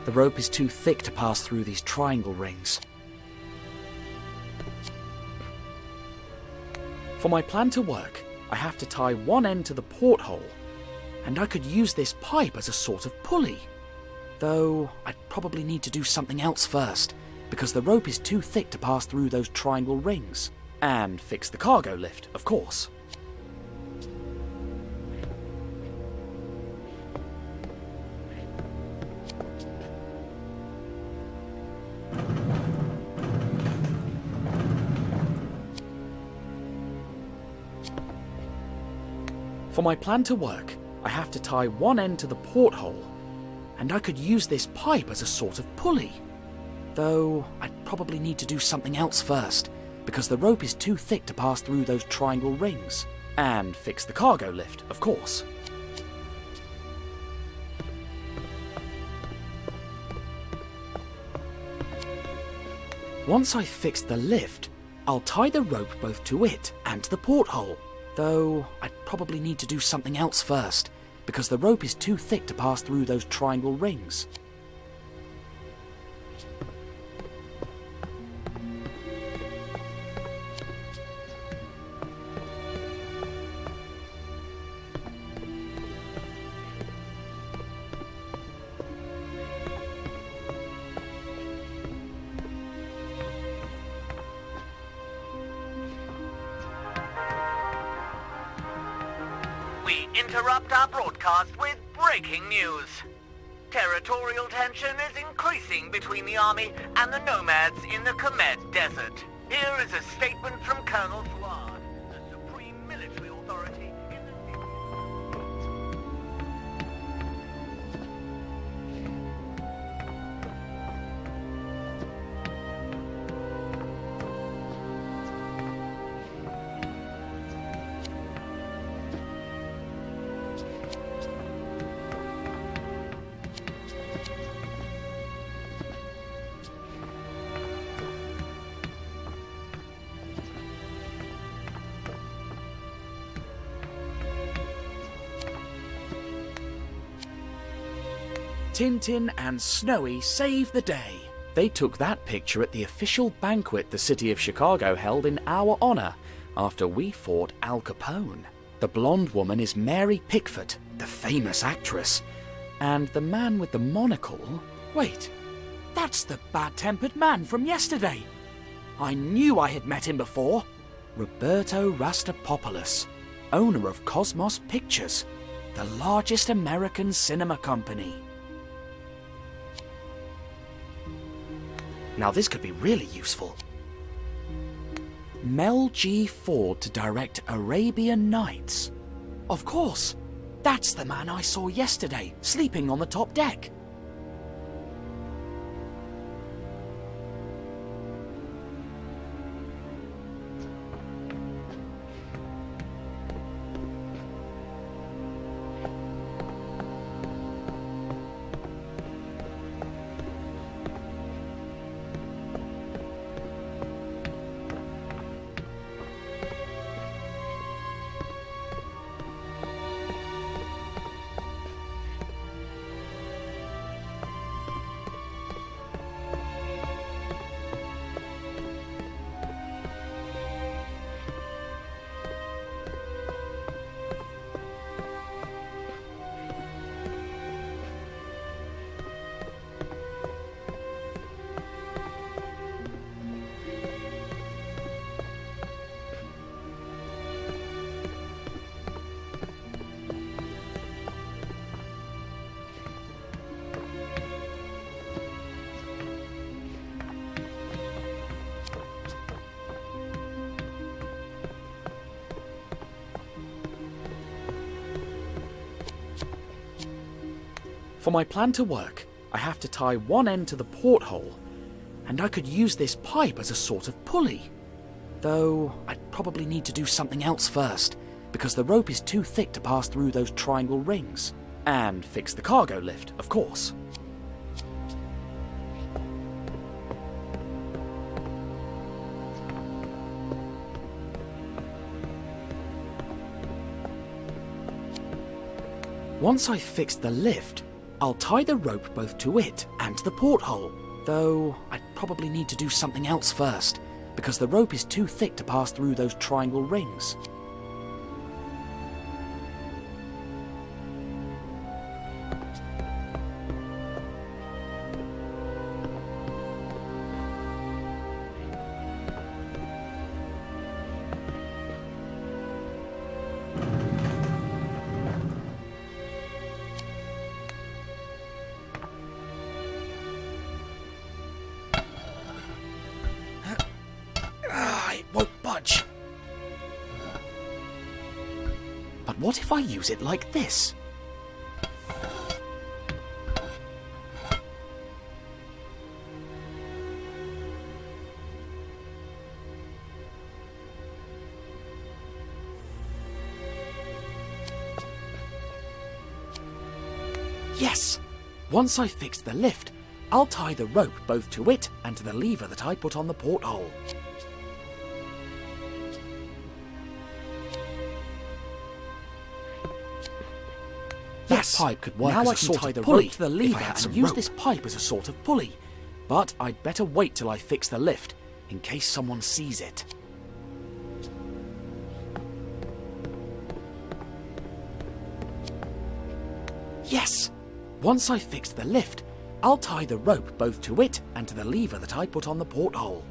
The rope is too thick to pass through these triangle rings. For my plan to work, I have to tie one end to the porthole, and I could use this pipe as a sort of pulley. Though I'd probably need to do something else first, because the rope is too thick to pass through those triangle rings. And fix the cargo lift, of course. For my plan to work, I have to tie one end to the porthole, and I could use this pipe as a sort of pulley. Though I'd probably need to do something else first, because the rope is too thick to pass through those triangle rings. And fix the cargo lift, of course. Once I've fixed the lift, I'll tie the rope both to it and to the porthole. Though I'd probably need to do something else first, because the rope is too thick to pass through those triangle rings. We interrupt our broadcast with breaking news. Territorial tension is increasing between the army and the nomads in the Kemet Desert. Here is a statement from Colonel Fuad, the supreme military authority in the... Tintin and Snowy saved the day. They took that picture at the official banquet the city of Chicago held in our honor after we fought Al Capone. The blonde woman is Mary Pickford, the famous actress. And the man with the monocle... Wait, that's the bad-tempered man from yesterday. I knew I had met him before. Roberto Rastapopoulos, owner of Cosmos Pictures, the largest American cinema company. Now this could be really useful. Mel G. Ford to direct Arabian Nights. Of course, that's the man I saw yesterday, sleeping on the top deck. For my plan to work, I have to tie one end to the porthole, and I could use this pipe as a sort of pulley. Though, I'd probably need to do something else first, because the rope is too thick to pass through those triangle rings. And fix the cargo lift, of course. Once I've fixed the lift, I'll tie the rope both to it and to the porthole. Though, I'd probably need to do something else first, because the rope is too thick to pass through those triangle rings. It won't budge. But what if I use it like this? Yes! Once I've fixed the lift, I'll tie the rope both to it and to the lever that I put on the porthole. That pipe could work as a sort of pulley to the lever and use this pipe as a sort of pulley. But I'd better wait till I fix the lift, in case someone sees it. Yes! Once I've fixed the lift, I'll tie the rope both to it and to the lever that I put on the porthole.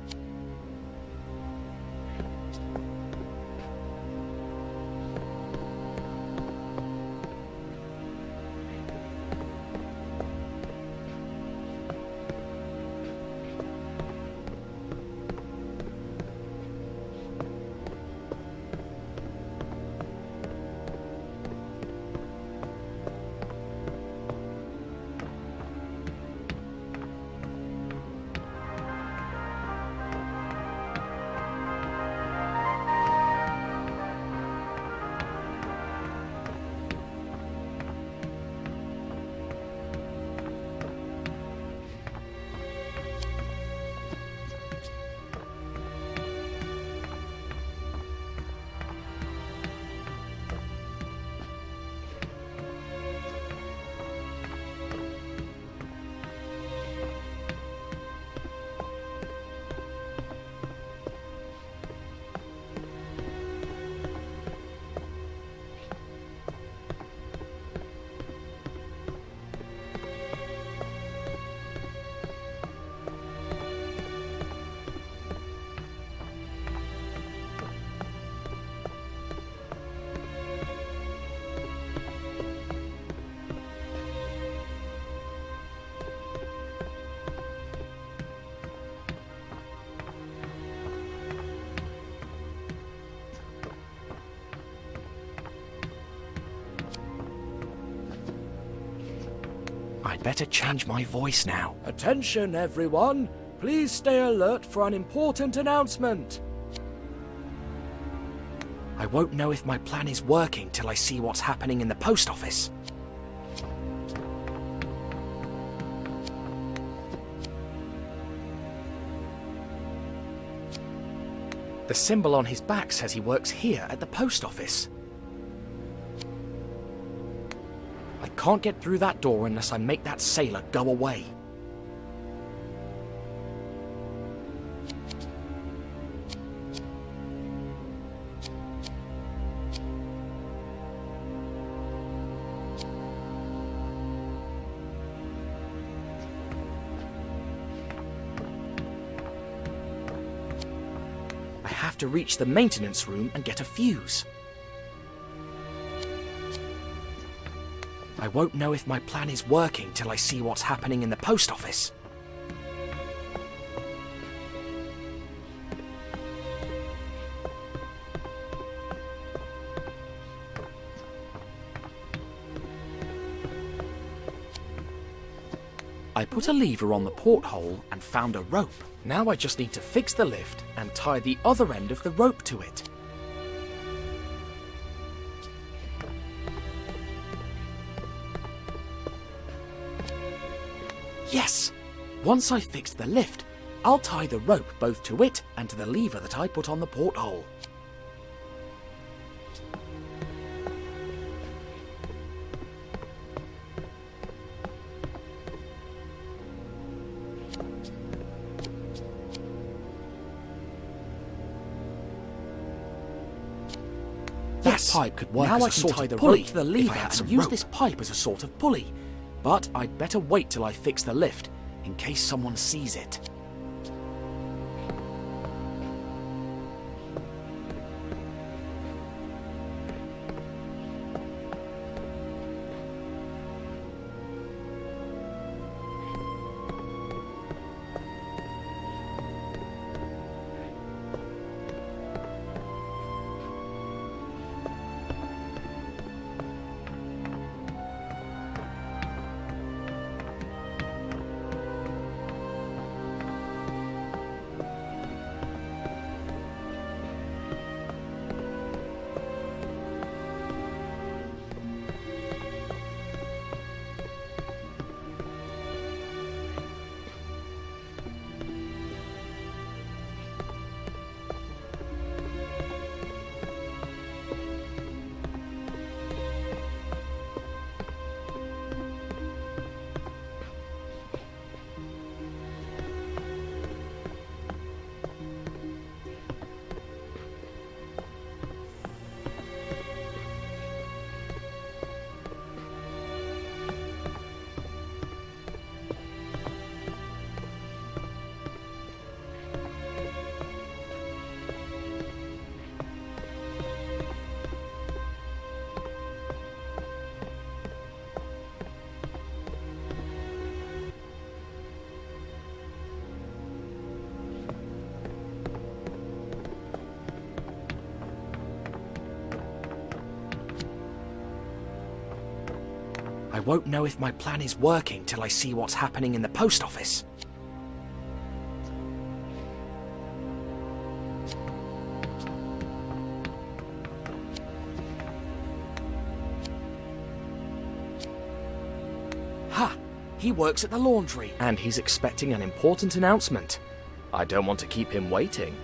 I'd better change my voice now. Attention, everyone! Please stay alert for an important announcement. I won't know if my plan is working till I see what's happening in the post office. The symbol on his back says he works here at the post office. I can't get through that door unless I make that sailor go away. I have to reach the maintenance room and get a fuse. I won't know if my plan is working till I see what's happening in the post office. I put a lever on the porthole and found a rope. Now I just need to fix the lift and tie the other end of the rope to it. Yes! Once I've fixed the lift, I'll tie the rope both to it and to the lever that I put on the porthole. This pipe could work as a sort of pulley to the lever and use this pipe as a sort of pulley. But I'd better wait till I fix the lift, in case someone sees it. I won't know if my plan is working till I see what's happening in the post office. Ha! He works at the laundry, and he's expecting an important announcement. I don't want to keep him waiting.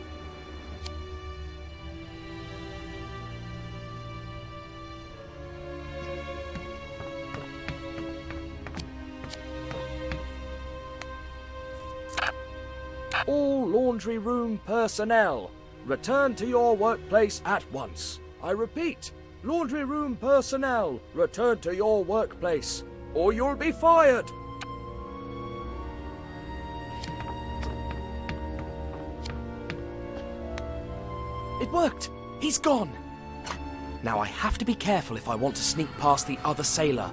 All laundry room personnel, return to your workplace at once. I repeat, laundry room personnel, return to your workplace, or you'll be fired. It worked! He's gone! Now I have to be careful if I want to sneak past the other sailor.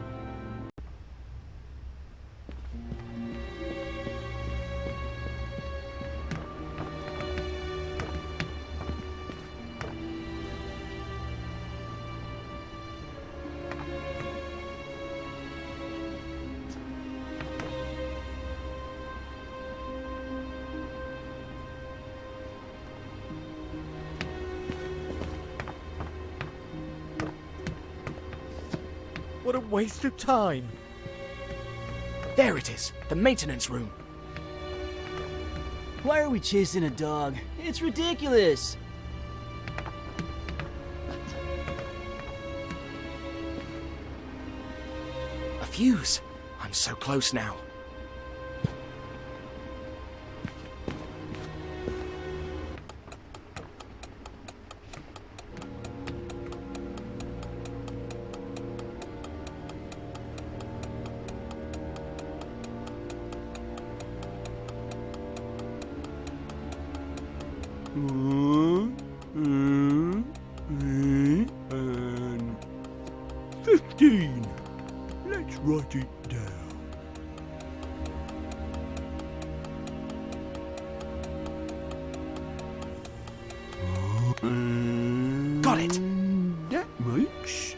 What a waste of time. There it is, the maintenance room. Why are we chasing a dog? It's ridiculous. A fuse. I'm so close now. And 15. Let's write it down. Got it! That makes...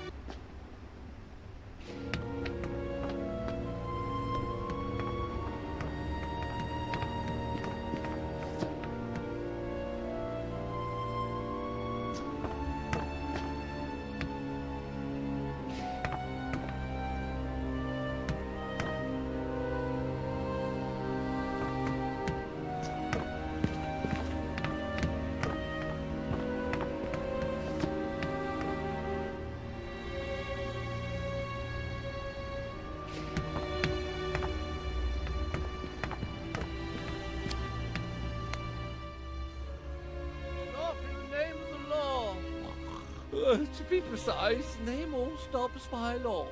To be precise, name all stops by law.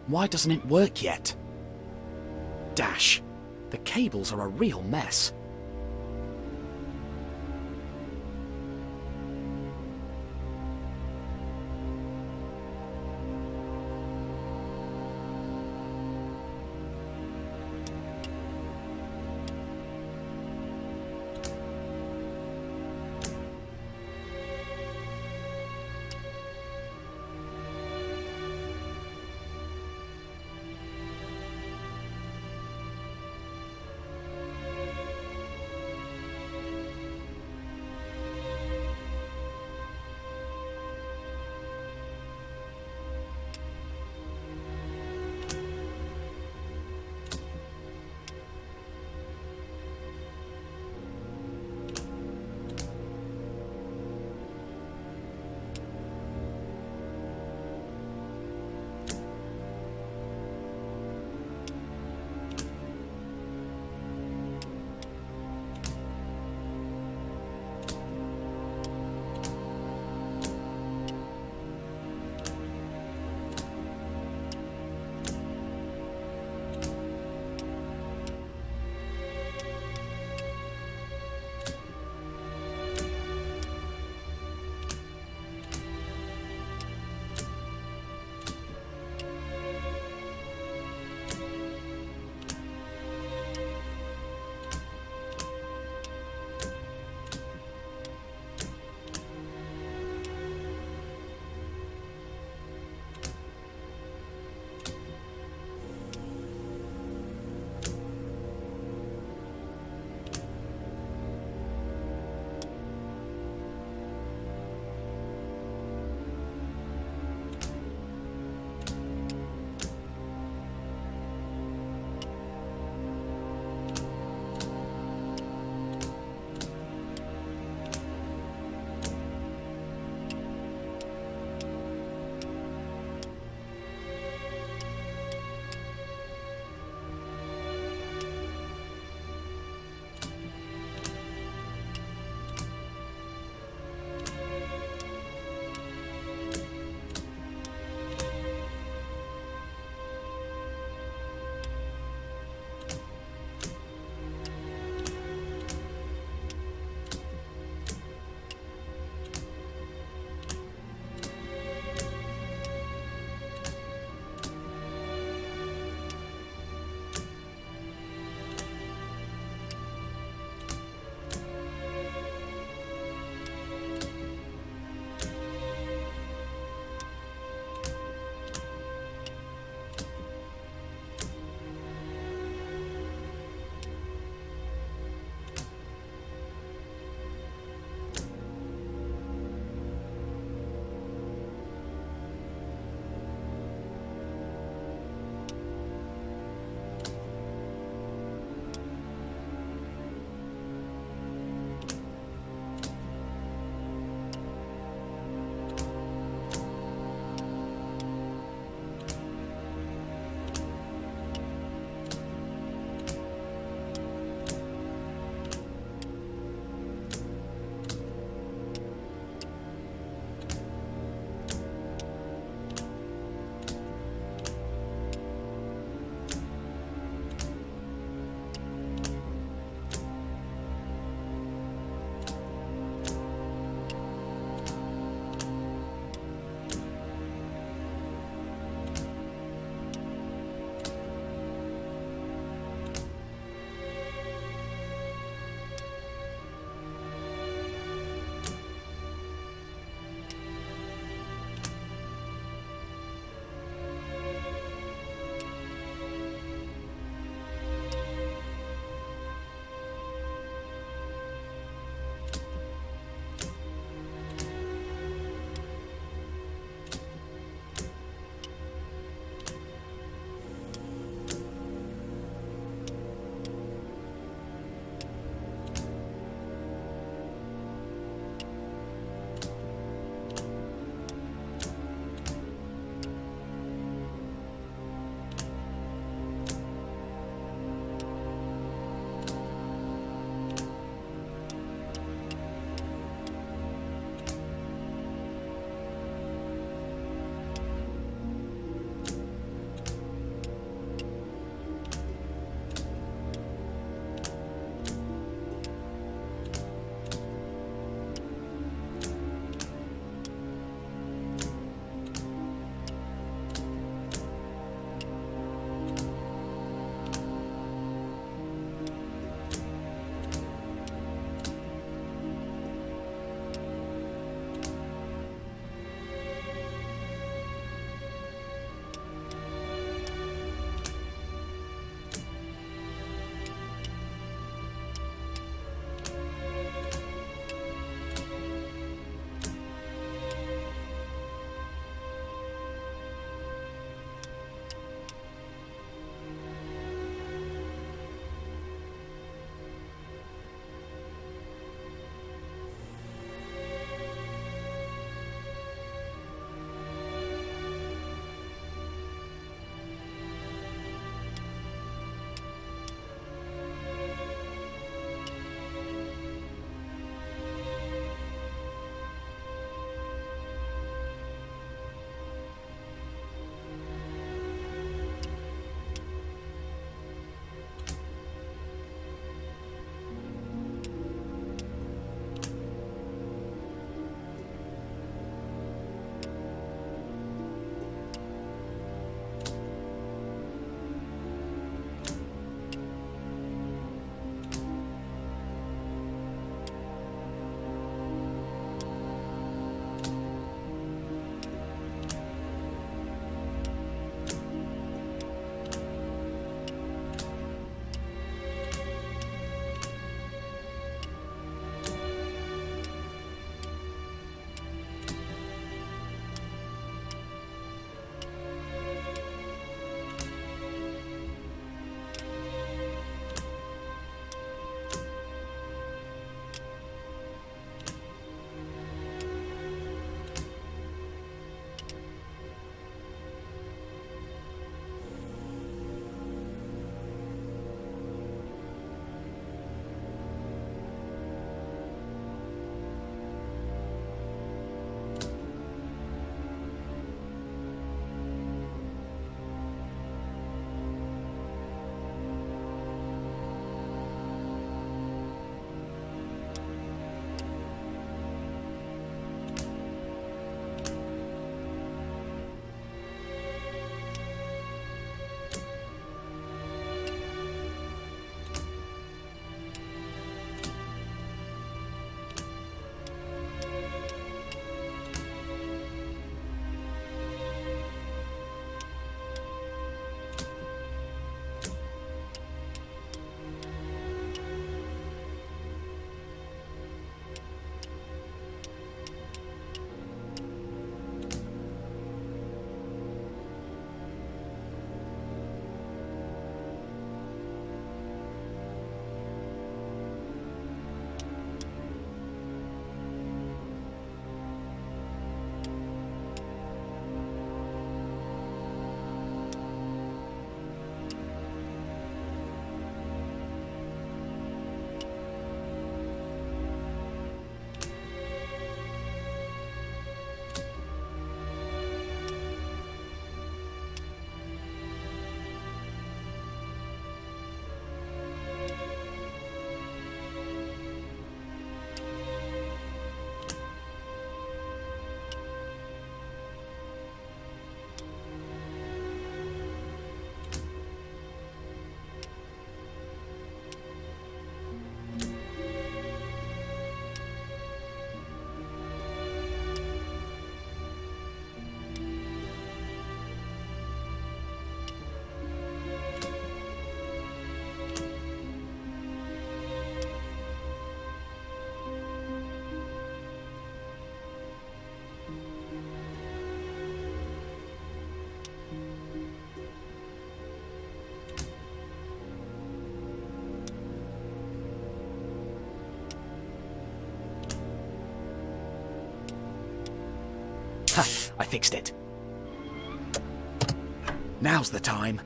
Why doesn't it work yet? Dash. The cables are a real mess. Ha! I fixed it. Now's the time.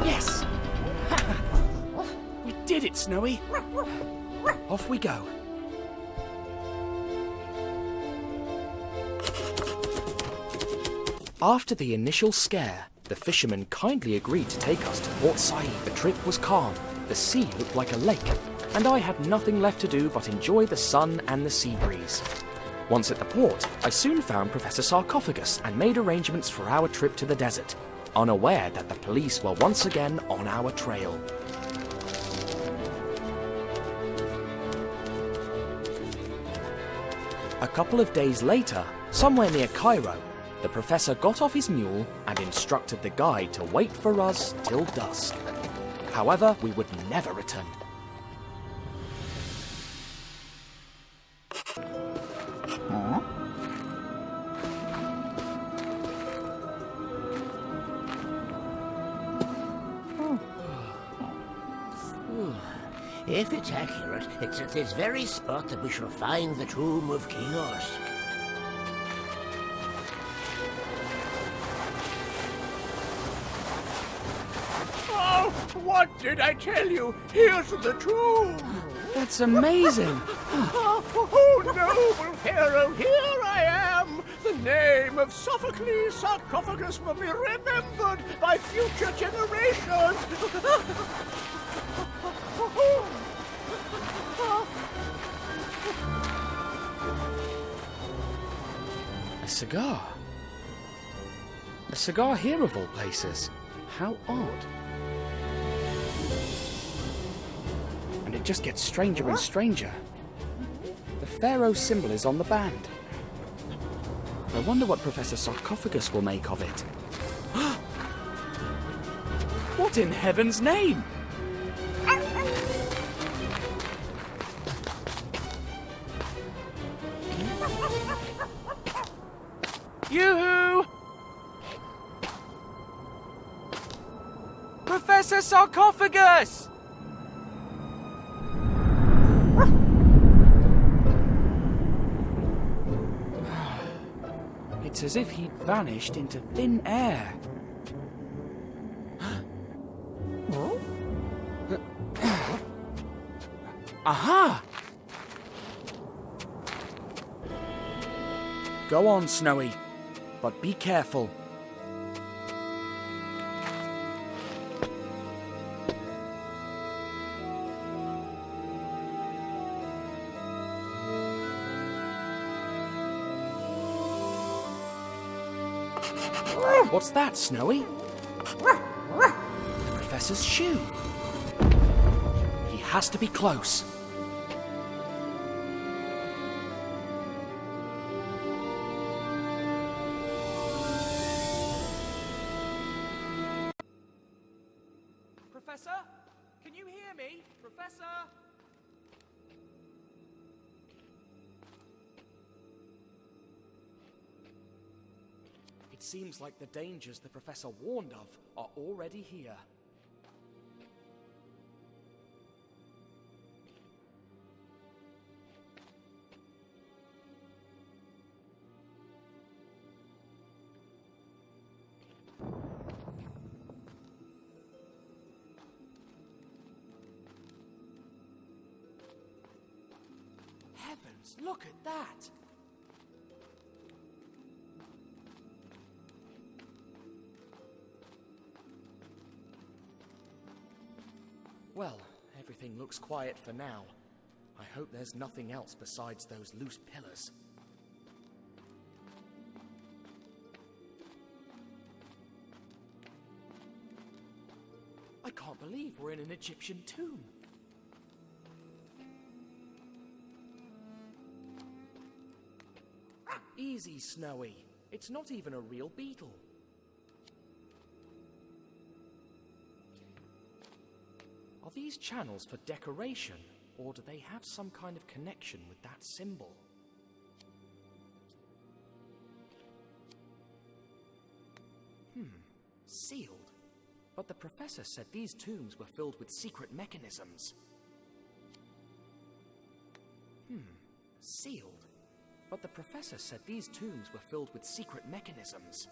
Yes! We did it, Snowy! Off we go. After the initial scare, the fishermen kindly agreed to take us to Port Said. The trip was calm, the sea looked like a lake, and I had nothing left to do but enjoy the sun and the sea breeze. Once at the port, I soon found Professor Sarcophagus and made arrangements for our trip to the desert, unaware that the police were once again on our trail. A couple of days later, somewhere near Cairo, the professor got off his mule and instructed the guide to wait for us till dusk. However, we would never return. If it's accurate, it's at this very spot that we shall find the tomb of Kiosk. Oh, what did I tell you? Here's the tomb! That's amazing! Oh, noble Pharaoh, here I am! The name of Sophocles Sarcophagus will be remembered by future generations! A cigar. A cigar here of all places. How odd. And it just gets stranger and stranger. The Pharaoh symbol is on the band. I wonder what Professor Sarcophagus will make of it. What in heaven's name? Yoo-hoo! Professor Sarcophagus! It's as if he'd vanished into thin air. Aha! Go on, Snowy, but be careful. What's that, Snowy? The Professor's shoe. He has to be close. Professor? Can you hear me? Professor? It seems like the dangers the Professor warned of are already here. Heavens, look at that! Well, everything looks quiet for now. I hope there's nothing else besides those loose pillars. I can't believe we're in an Egyptian tomb. Easy, Snowy. It's not even a real beetle. Are these channels for decoration, or do they have some kind of connection with that symbol? Sealed. But the professor said these tombs were filled with secret mechanisms. Sealed. But the professor said these tombs were filled with secret mechanisms.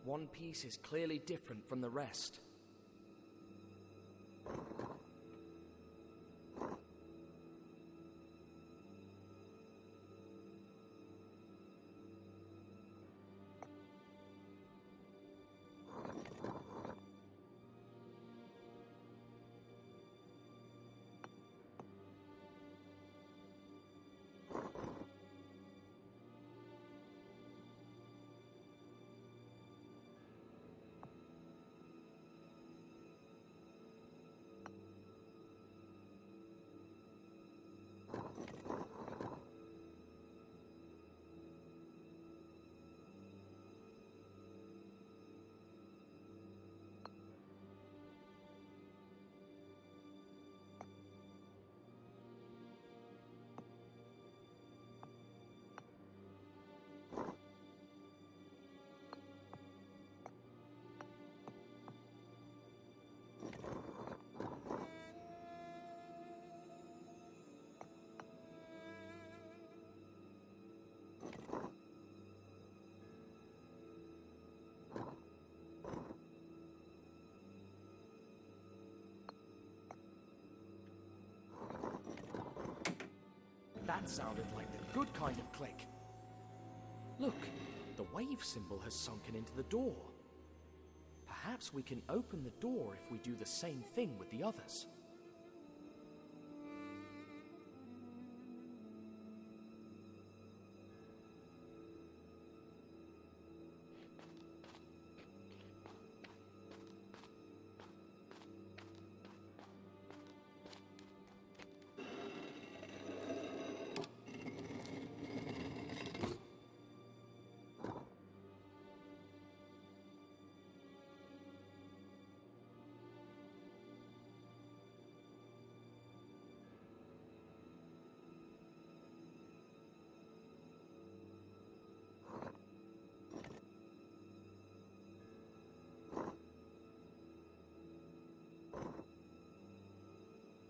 One piece is clearly different from the rest. That sounded like the good kind of click. Look, the wave symbol has sunken into the door. Perhaps we can open the door if we do the same thing with the others.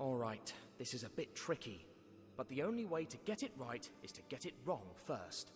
Alright, this is a bit tricky, but the only way to get it right is to get it wrong first.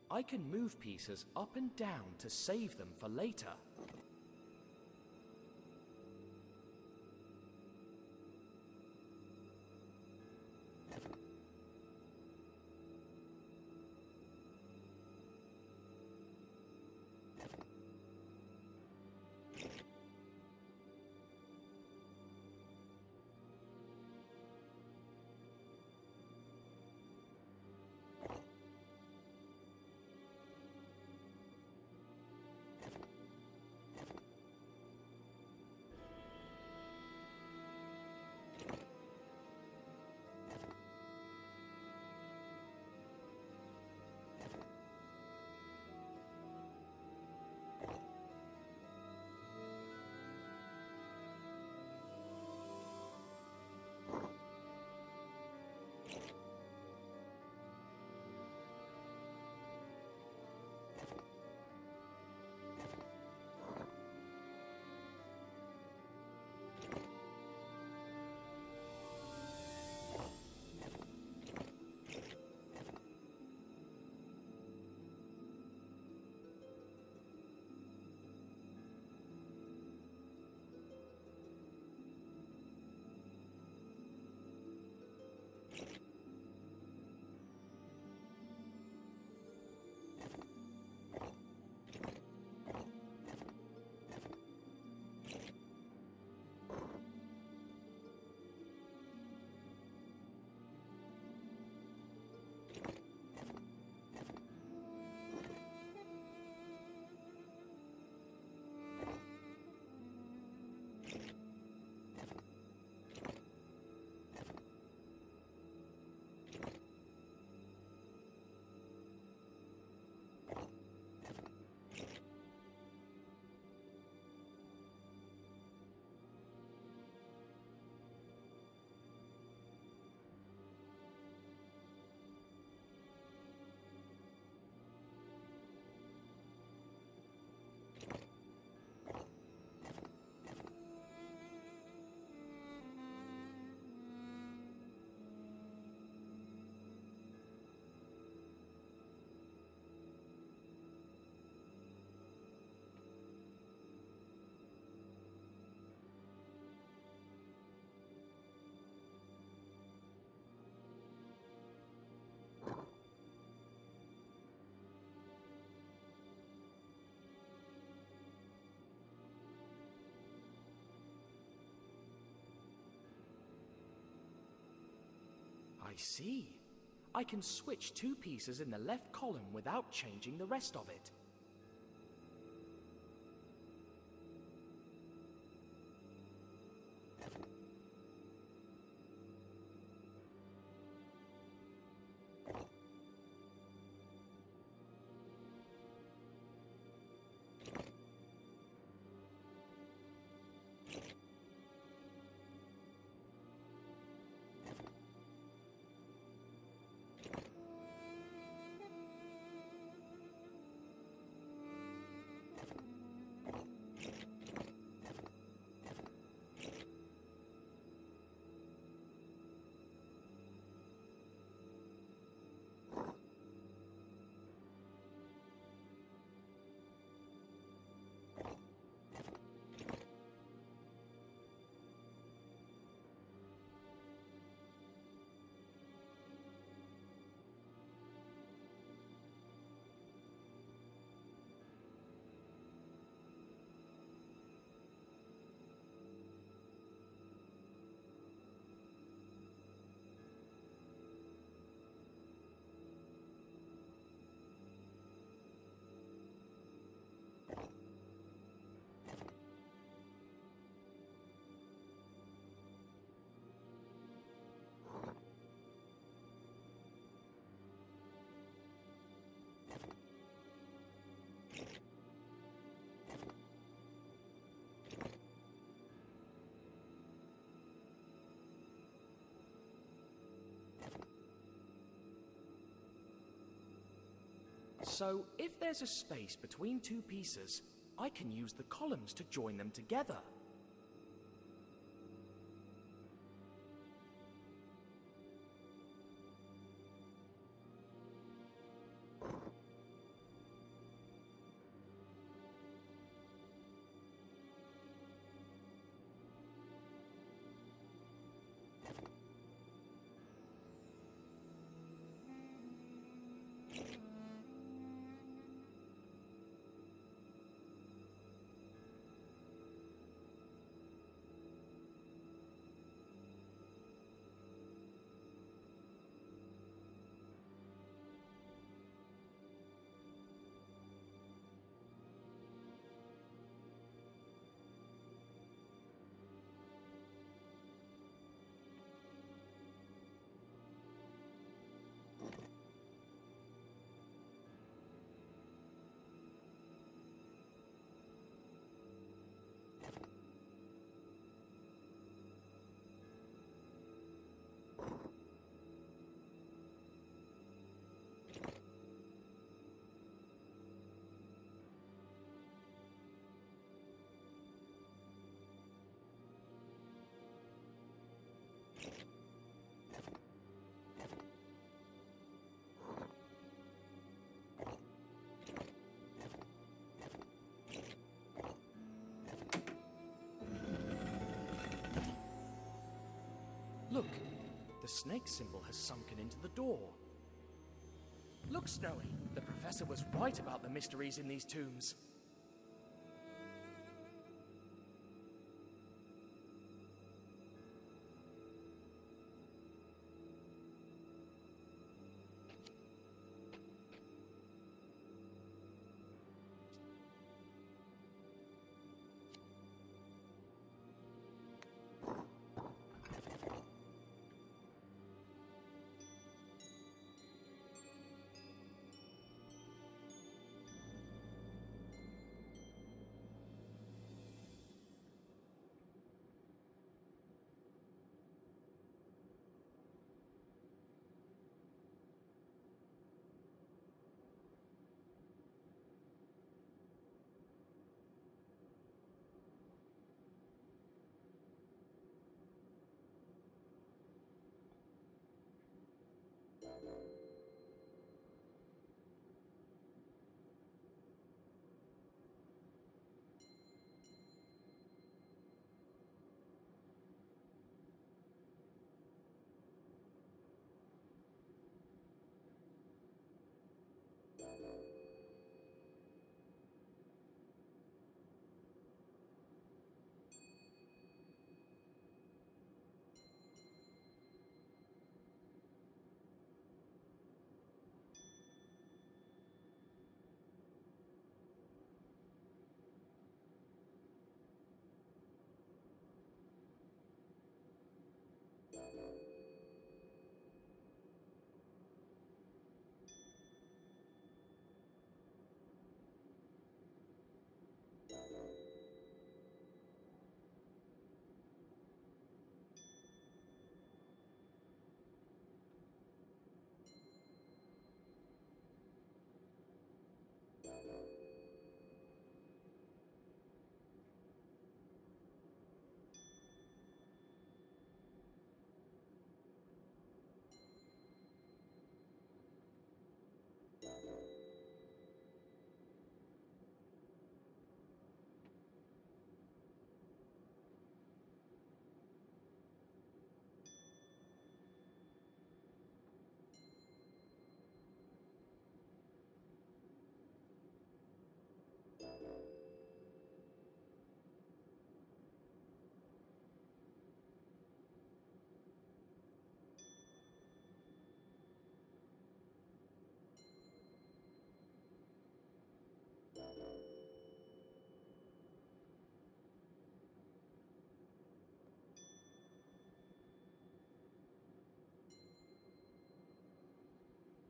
I can move pieces up and down to save them for later. see. I can switch 2 pieces in the left column without changing the rest of it. So, if there's a space between 2 pieces, I can use the columns to join them together. Look, the snake symbol has sunken into the door. Look, Snowy, the professor was right about the mysteries in these tombs.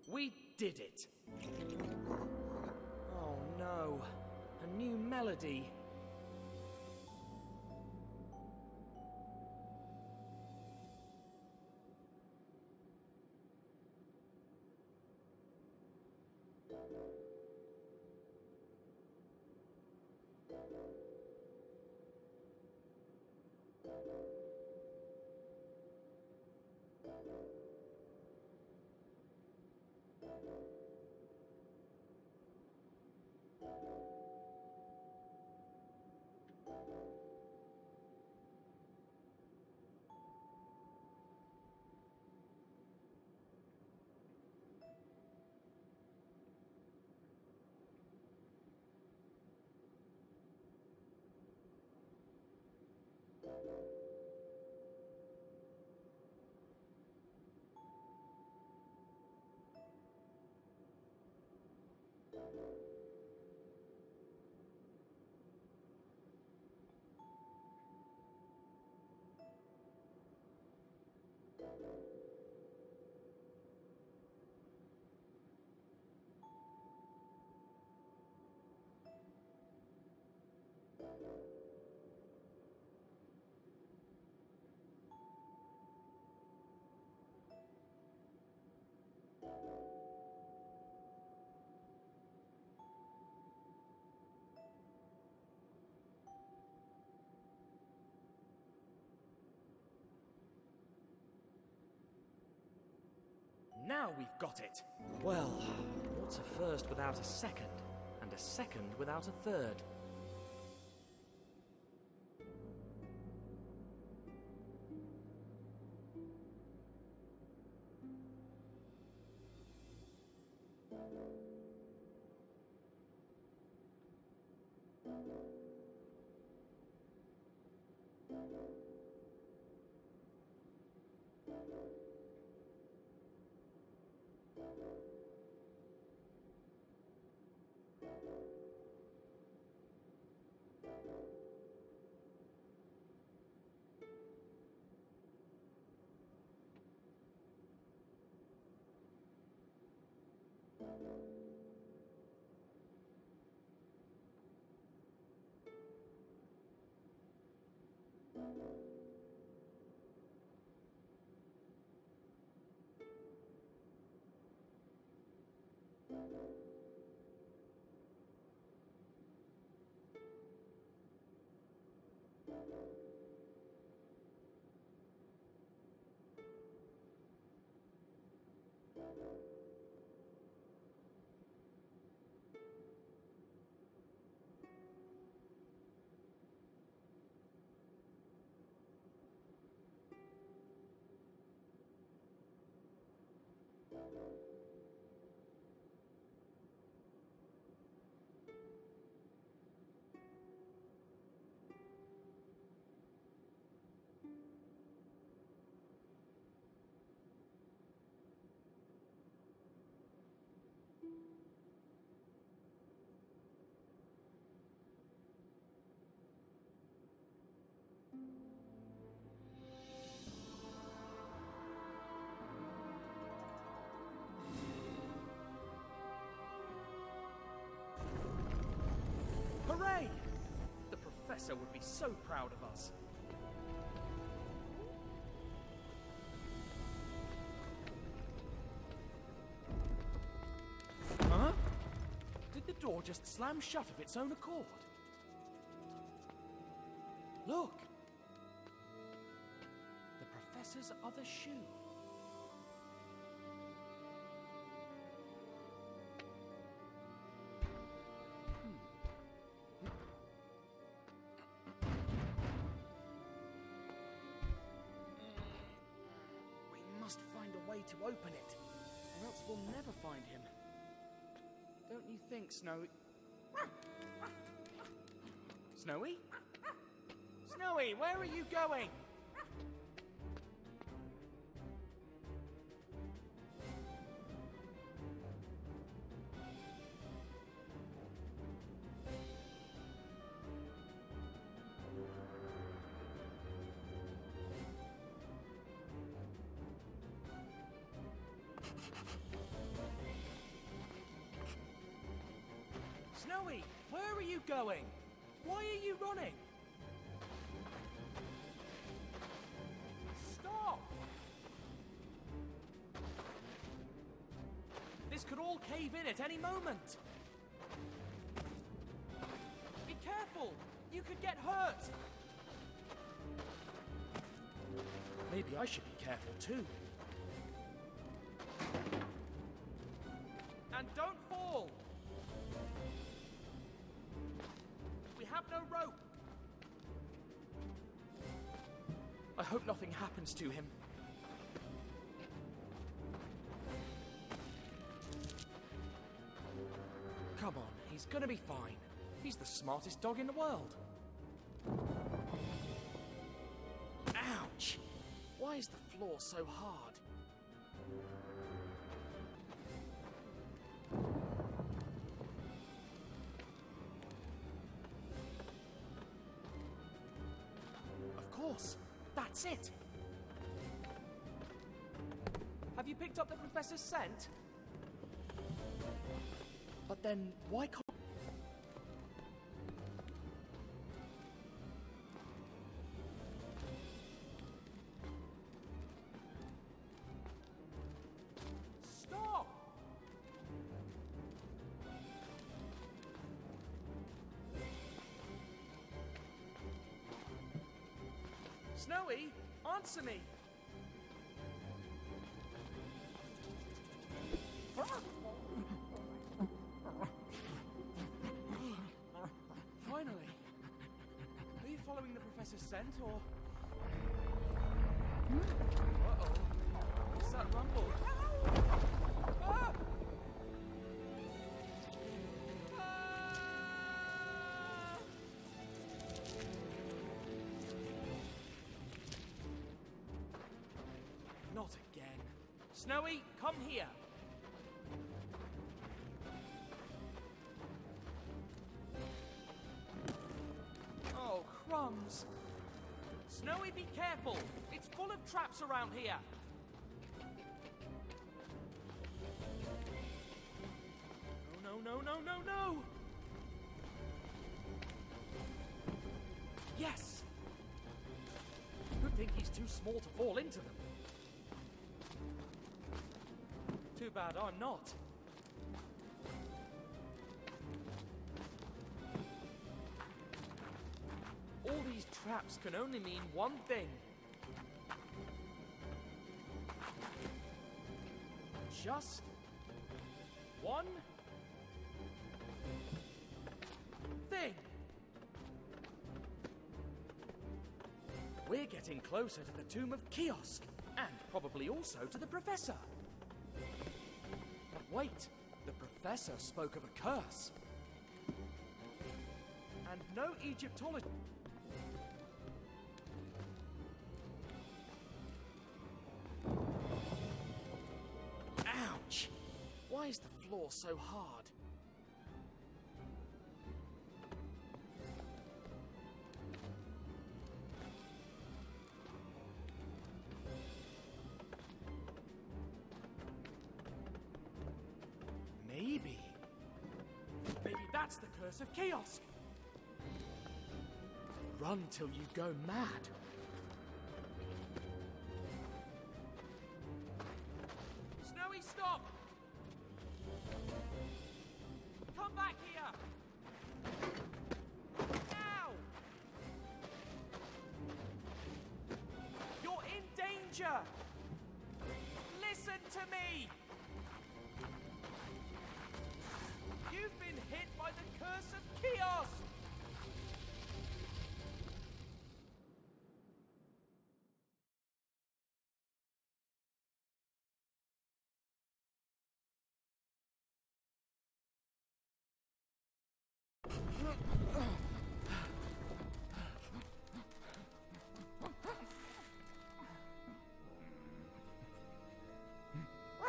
We did it! Oh no, a new melody. Now we've got it! Well, what's a first without a second? And a second without a third? Hooray! The Professor would be so proud of us. Huh? Did the door just slam shut of its own accord? Look! The Professor's other shoe. Must find a way to open it, or else we'll never find him. Don't you think, Snowy? Snowy? Snowy, where are you going? Where are you going? Why are you running? Stop! This could all cave in at any moment. Be careful! You could get hurt! Maybe I should be careful too. And don't fall! We have no rope! I hope nothing happens to him. Come on, he's gonna be fine. He's the smartest dog in the world. Ouch! Why is the floor so hard? Of course, that's it. Have you picked up the professor's scent? But then, why can't... Stop! Snowy, answer me! Finally. Are you following the professor's scent, or... Uh-oh. What's that rumble? Ah! Ah! Not again. Snowy, come here. Oh, crumbs. Snowy, be careful. It's full of traps around here. No, no, no, no, no! Yes! Good thing he's too small to fall into them. Too bad I'm not. All these traps can only mean one thing. Just one thing. We're getting closer to the tomb of Kiosk, and probably also to the professor. But wait, the professor spoke of a curse. And no Egyptologist... Ouch! Why is the floor so hard? Maybe that's the curse of Kiosk. Run till you go mad. Snowy, stop! Come back here! Now! You're in danger! Listen to me! You've been hit by the curse of Kiosk!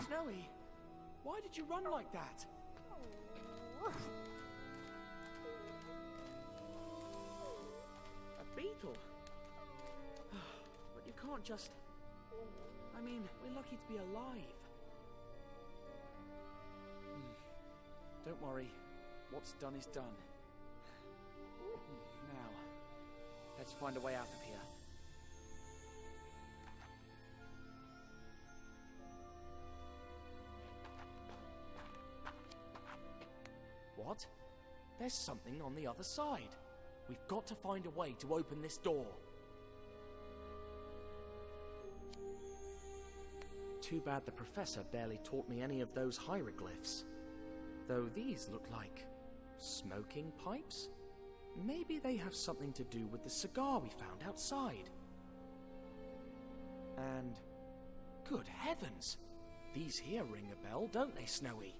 Snowy, why did you run like that? A beetle? But you can't just... I mean, we're lucky to be alive. Don't worry. What's done is done. find a way out of here. What? There's something on the other side. We've got to find a way to open this door. Too bad the professor barely taught me any of those hieroglyphs. Though these look like smoking pipes? Maybe they have something to do with the cigar we found outside. And good heavens! These here ring a bell, don't they, Snowy?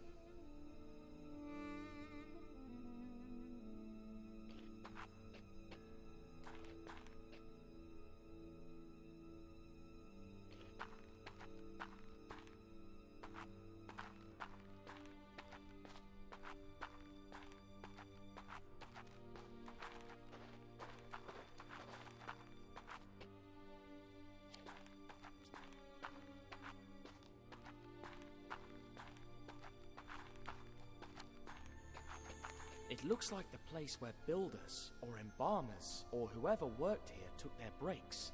It looks like the place where builders, or embalmers, or whoever worked here took their breaks.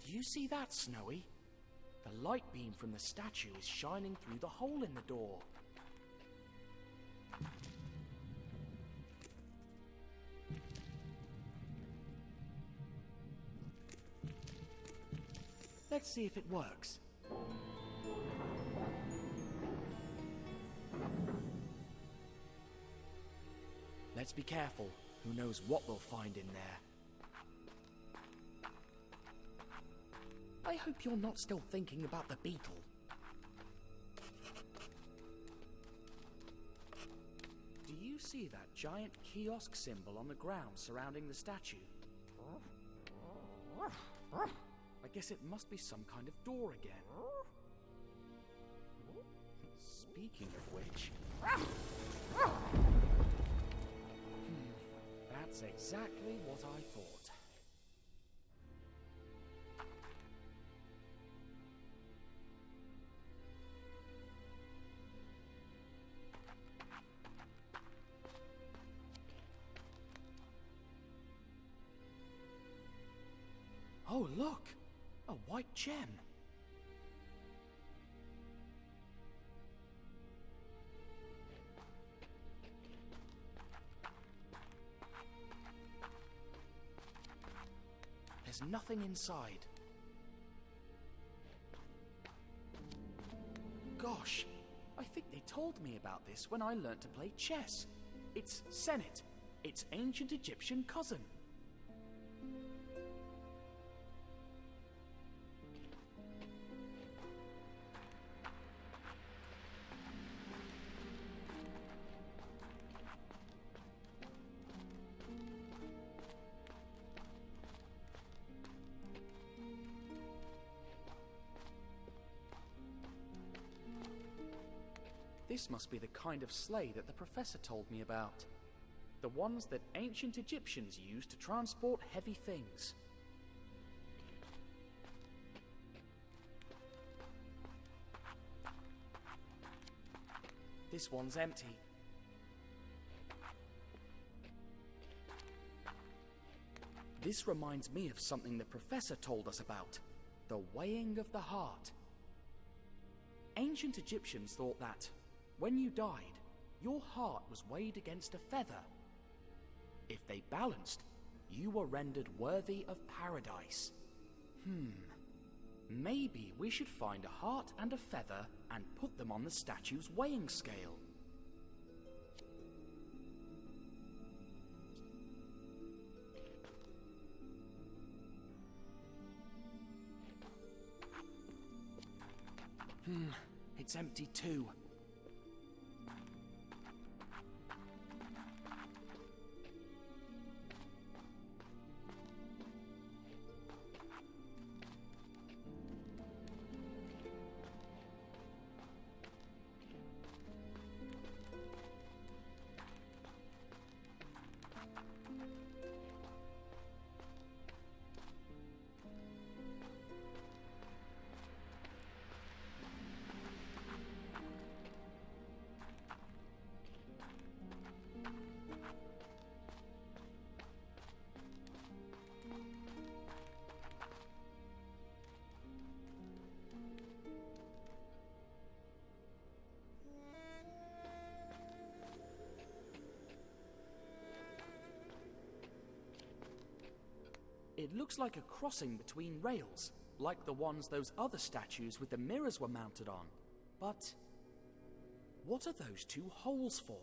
Do you see that, Snowy? The light beam from the statue is shining through the hole in the door. Let's see if it works. Let's be careful. Who knows what we'll find in there. I hope you're not still thinking about the beetle. Do you see that giant kiosk symbol on the ground surrounding the statue? I guess it must be some kind of door again. Speaking of which... That's exactly what I thought. Oh, look! A white gem! There's nothing inside. Gosh, I think they told me about this when I learnt to play chess. It's Senet, its ancient Egyptian cousin. This must be the kind of sleigh that the professor told me about. The ones that ancient Egyptians used to transport heavy things. This one's empty. This reminds me of something the professor told us about. The weighing of the heart. Ancient Egyptians thought that when you died, your heart was weighed against a feather. If they balanced, you were rendered worthy of paradise. Maybe we should find a heart and a feather and put them on the statue's weighing scale. It's empty too. It looks like a crossing between rails, like the ones those other statues with the mirrors were mounted on. But what are those two holes for?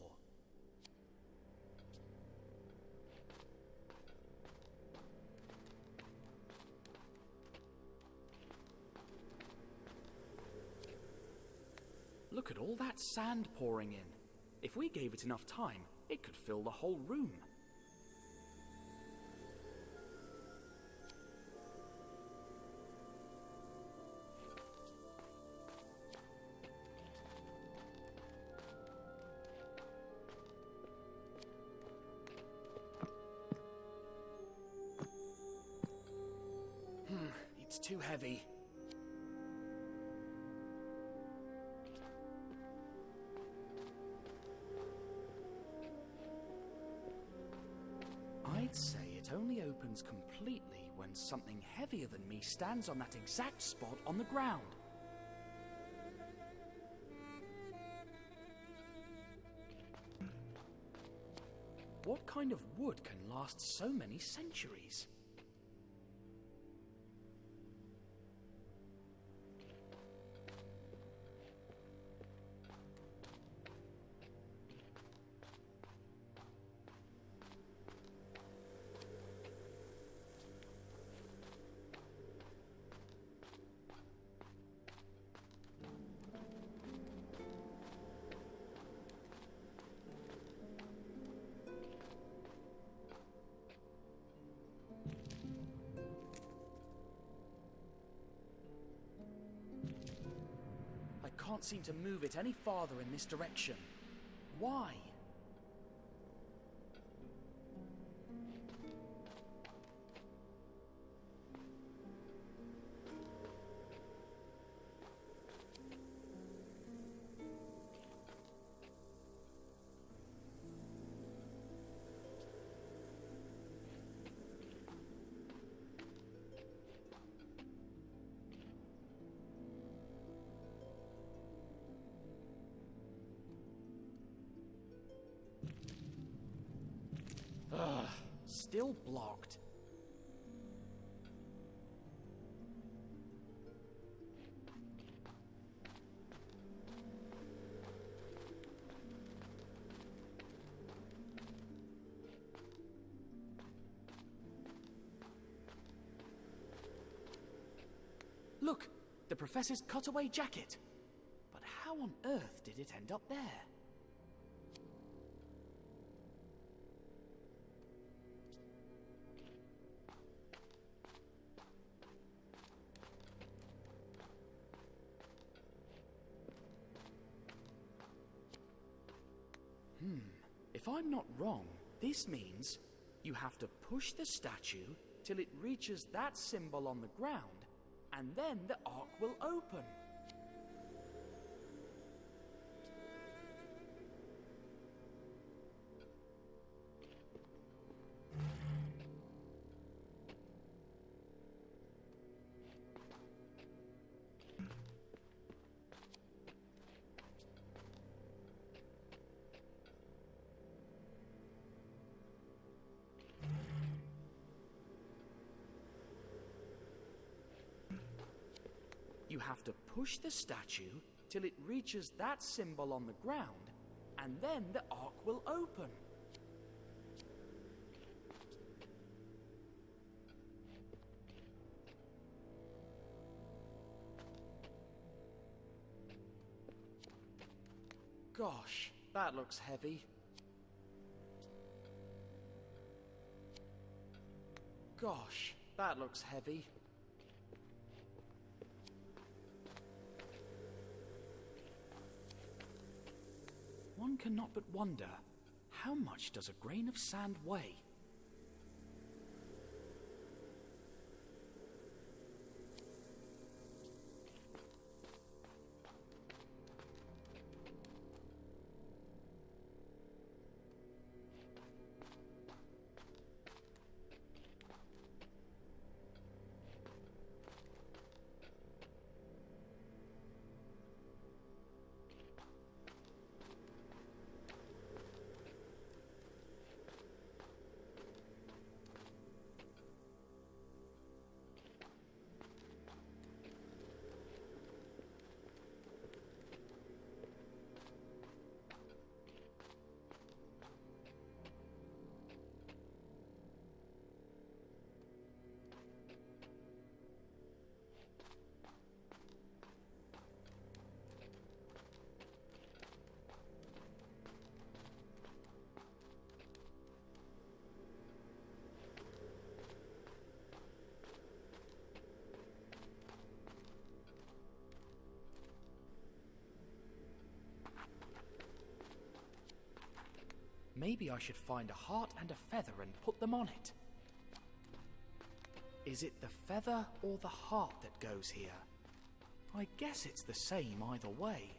Look at all that sand pouring in. If we gave it enough time, it could fill the whole room. It's too heavy. opens completely when something heavier than me stands on that exact spot on the ground. What kind of wood can last so many centuries? I can't seem to move it any farther in this direction. Why? Ugh, still blocked. Look, the professor's cutaway jacket. But how on earth did it end up there? If I'm not wrong, this means you have to push the statue till it reaches that symbol on the ground, and then the ark will open. You have to push the statue till it reaches that symbol on the ground, and then the ark will open. Gosh, that looks heavy. Gosh, that looks heavy. One cannot but wonder, how much does a grain of sand weigh? Maybe I should find a heart and a feather and put them on it. Is it the feather or the heart that goes here? I guess it's the same either way.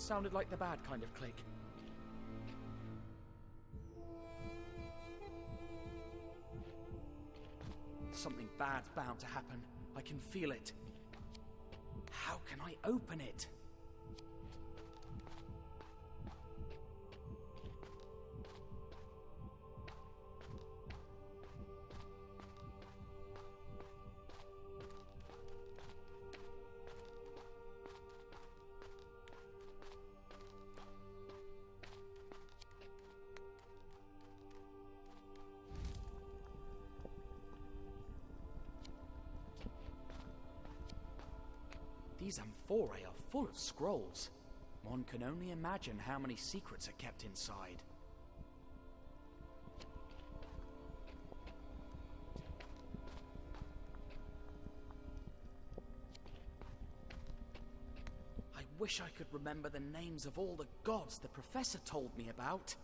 That sounded like the bad kind of click. Something bad's bound to happen. I can feel it. How can I open it? These amphorae are full of scrolls. One can only imagine how many secrets are kept inside. I wish I could remember the names of all the gods the professor told me about.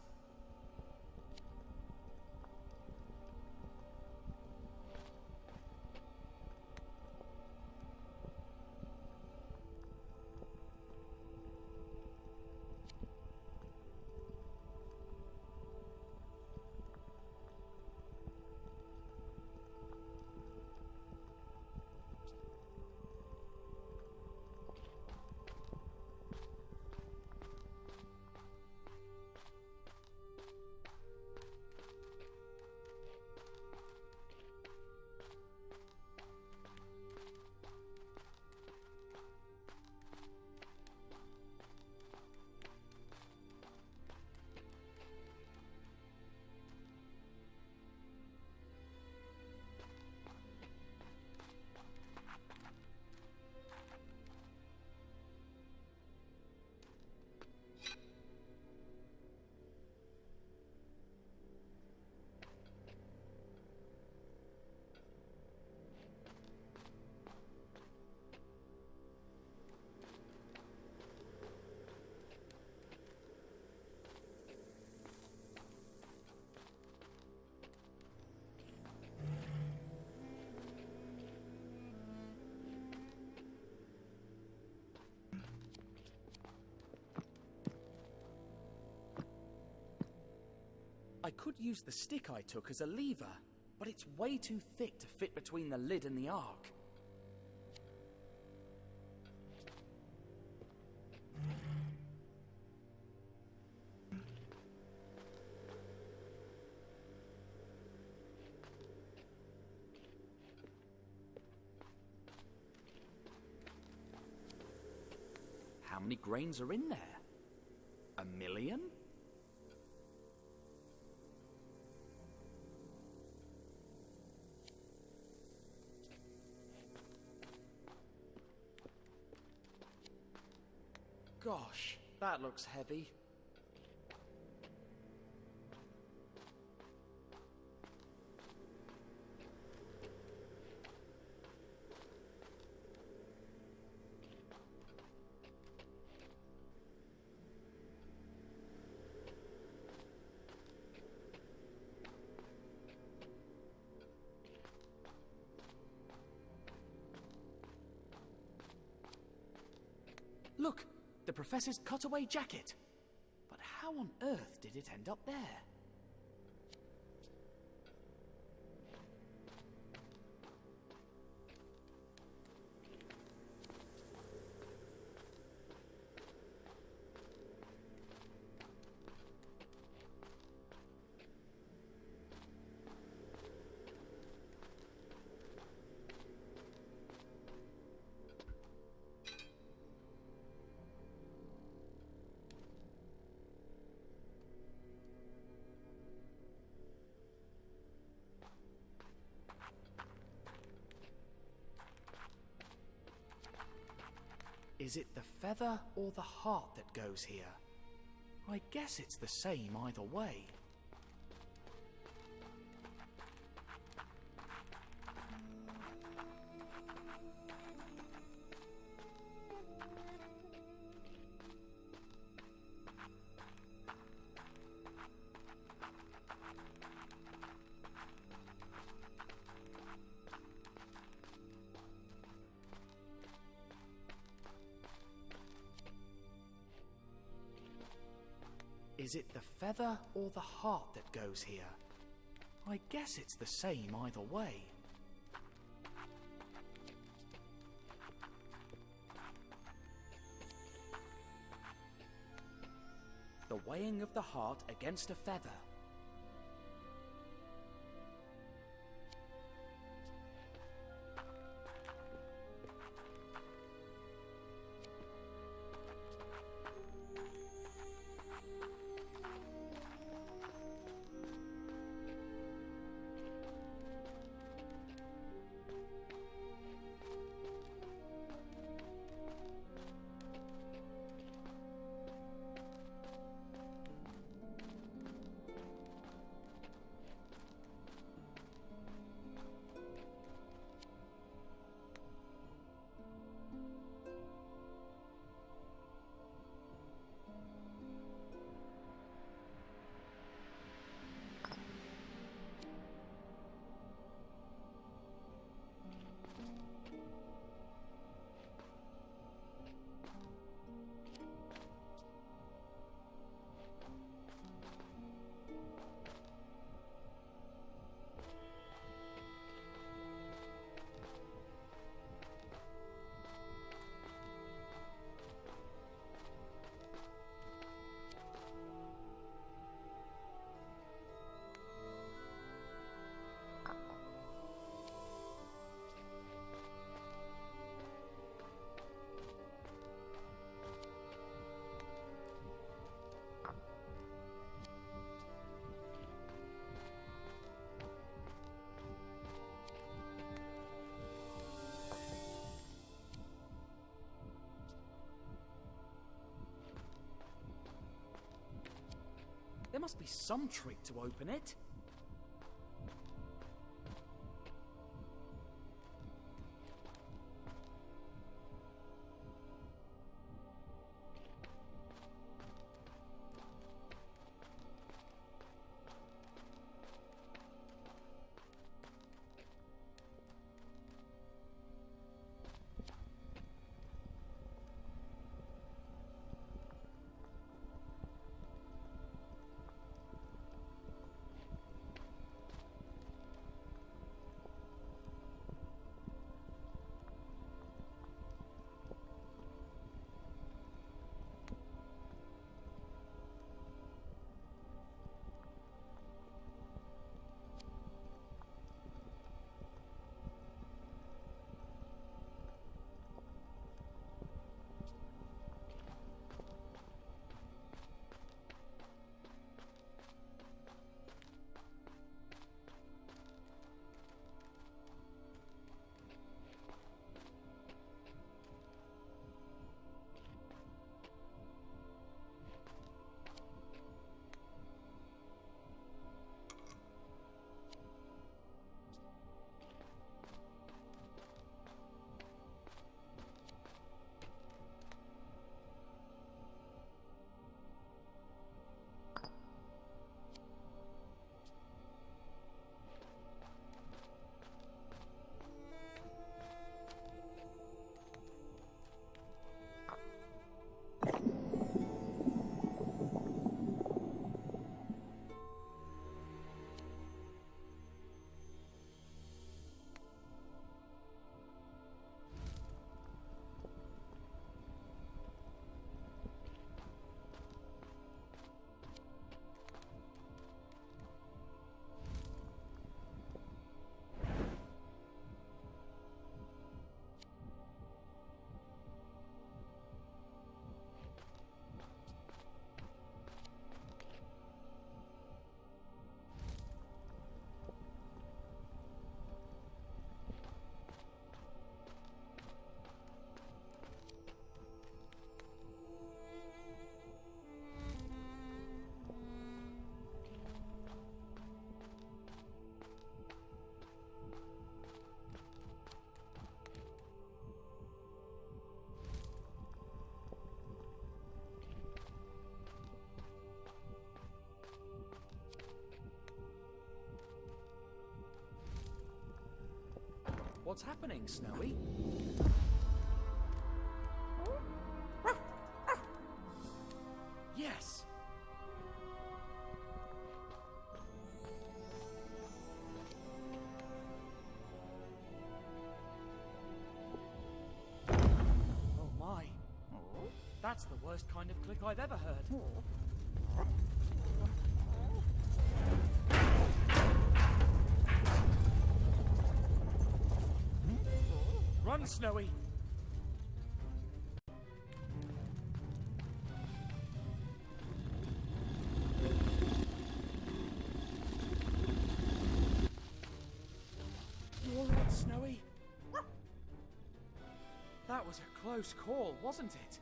I could use the stick I took as a lever, but it's way too thick to fit between the lid and the arc. How many grains are in there? 1,000,000? Gosh, that looks heavy. Look! The professor's cutaway jacket! But how on earth did it end up there? Is it the feather or the heart that goes here? I guess it's the same either way. Is it the feather or the heart that goes here? I guess it's the same either way. The weighing of the heart against a feather. There must be some trick to open it. What's happening, Snowy? Yes! That's the worst kind of click I've ever heard. Run, Snowy! You all right, Snowy? That was a close call, wasn't it?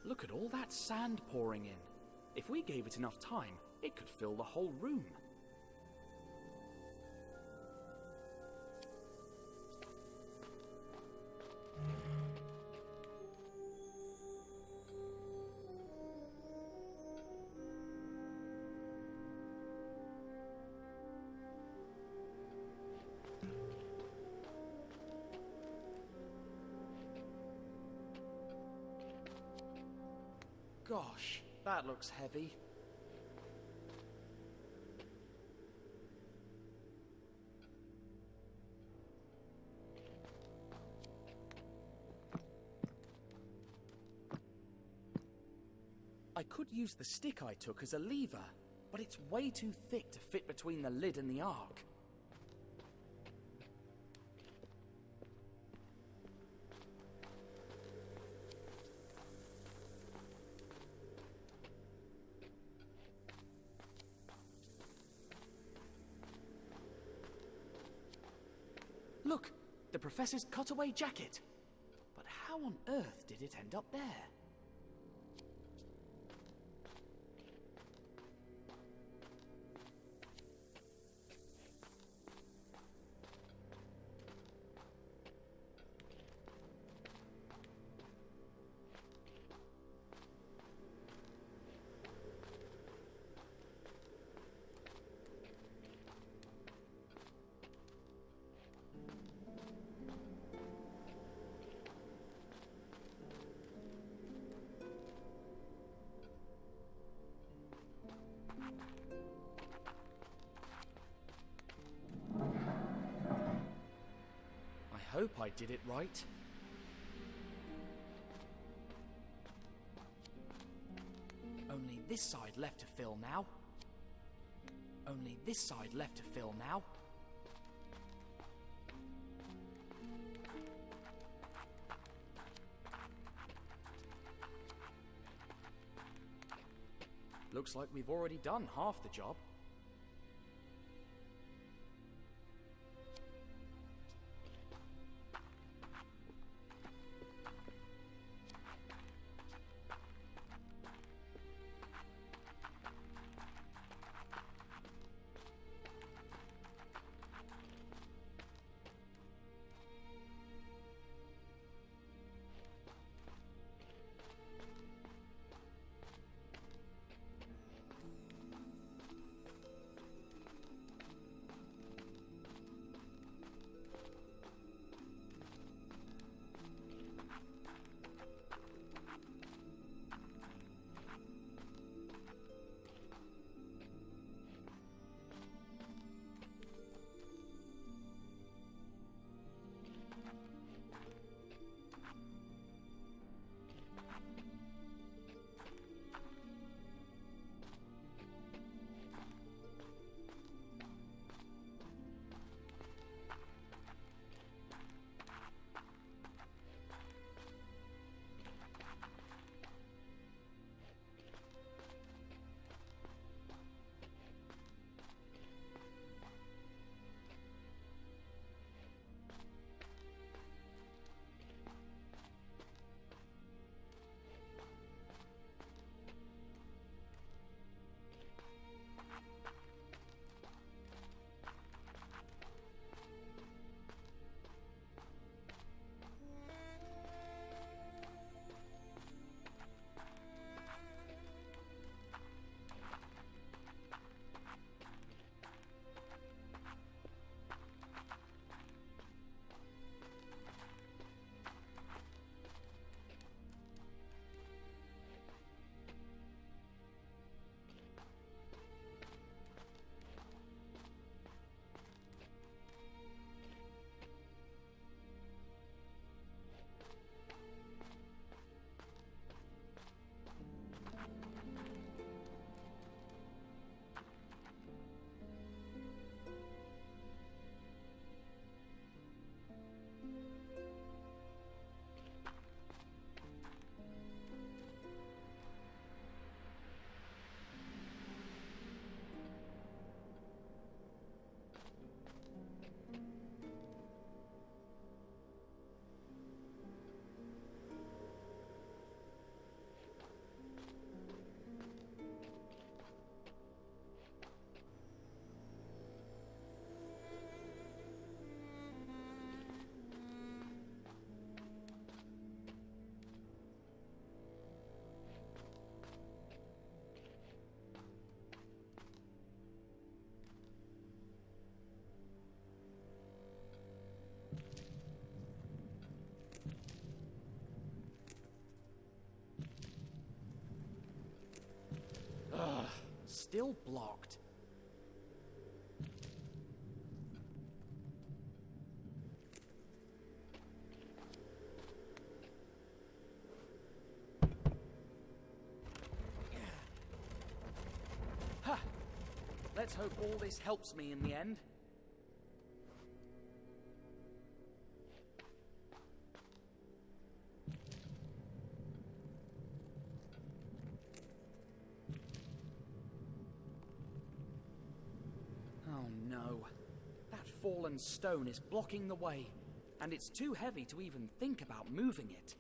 Look at all that sand pouring in. If we gave it enough time, it could fill the whole room. Gosh, that looks heavy. I could use the stick I took as a lever, but it's way too thick to fit between the lid and the ark. Look, the professor's cutaway jacket. But how on earth did it end up there? I hope I did it right. Only this side left to fill now. Only this side left to fill now. Looks like we've already done half the job. still blocked. Ha! Let's hope all this helps me in the end. Oh no. That fallen stone is blocking the way, and it's too heavy to even think about moving it.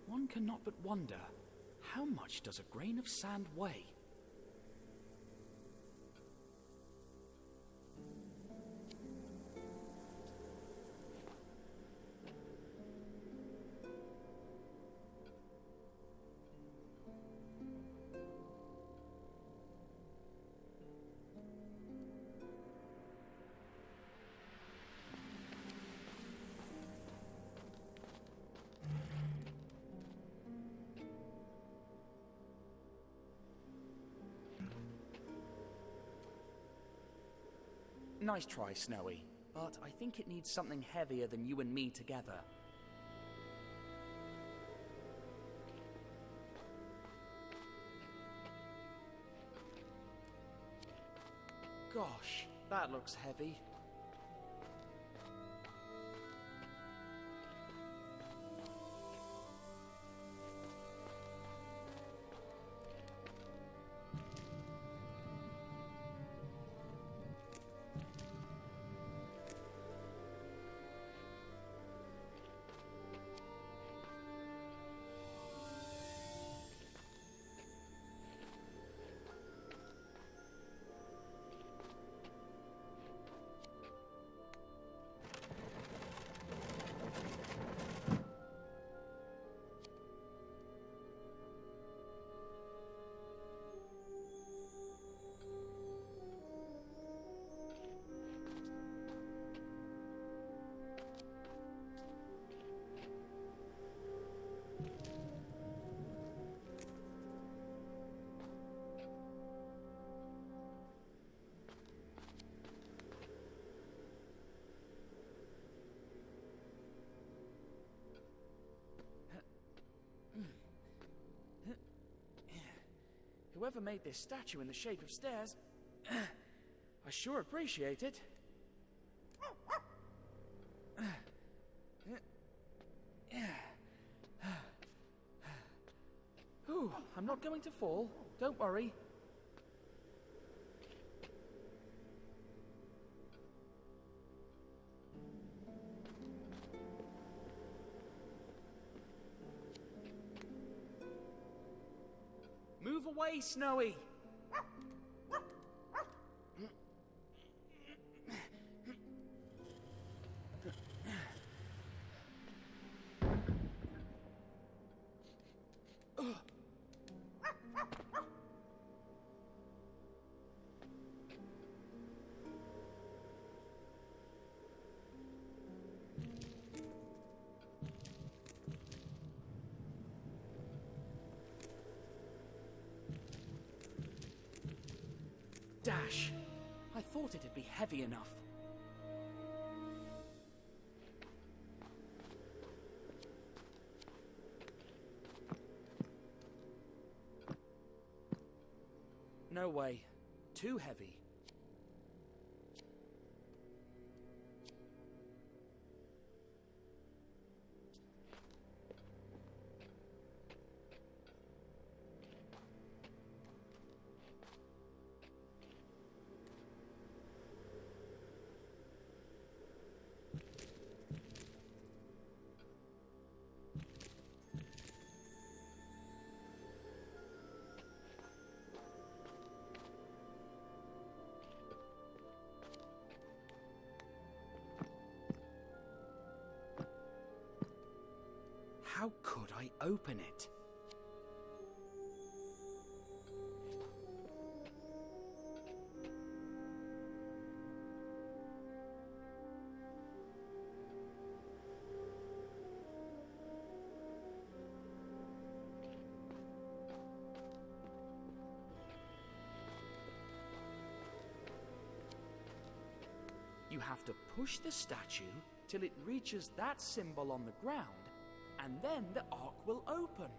One cannot but wonder, how much does a grain of sand weigh? Nice try, Snowy, but I think it needs something heavier than you and me together. Gosh, that looks heavy. Whoever made this statue in the shape of stairs, I sure appreciate it. Ooh, I'm not going to fall. Don't worry. Move away, Snowy! Dash! I thought it'd be heavy enough. No way. Too heavy. How could I open it? You have to push the statue till it reaches that symbol on the ground, and then the ark will open.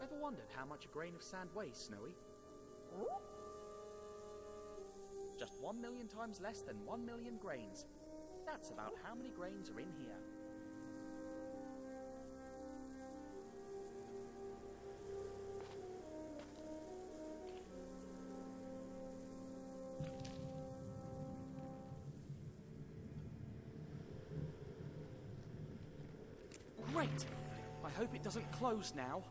Ever wondered how much a grain of sand weighs, Snowy? Just 1 million times less than 1 million grains. That's about how many grains are in here. Great! I hope it doesn't close now.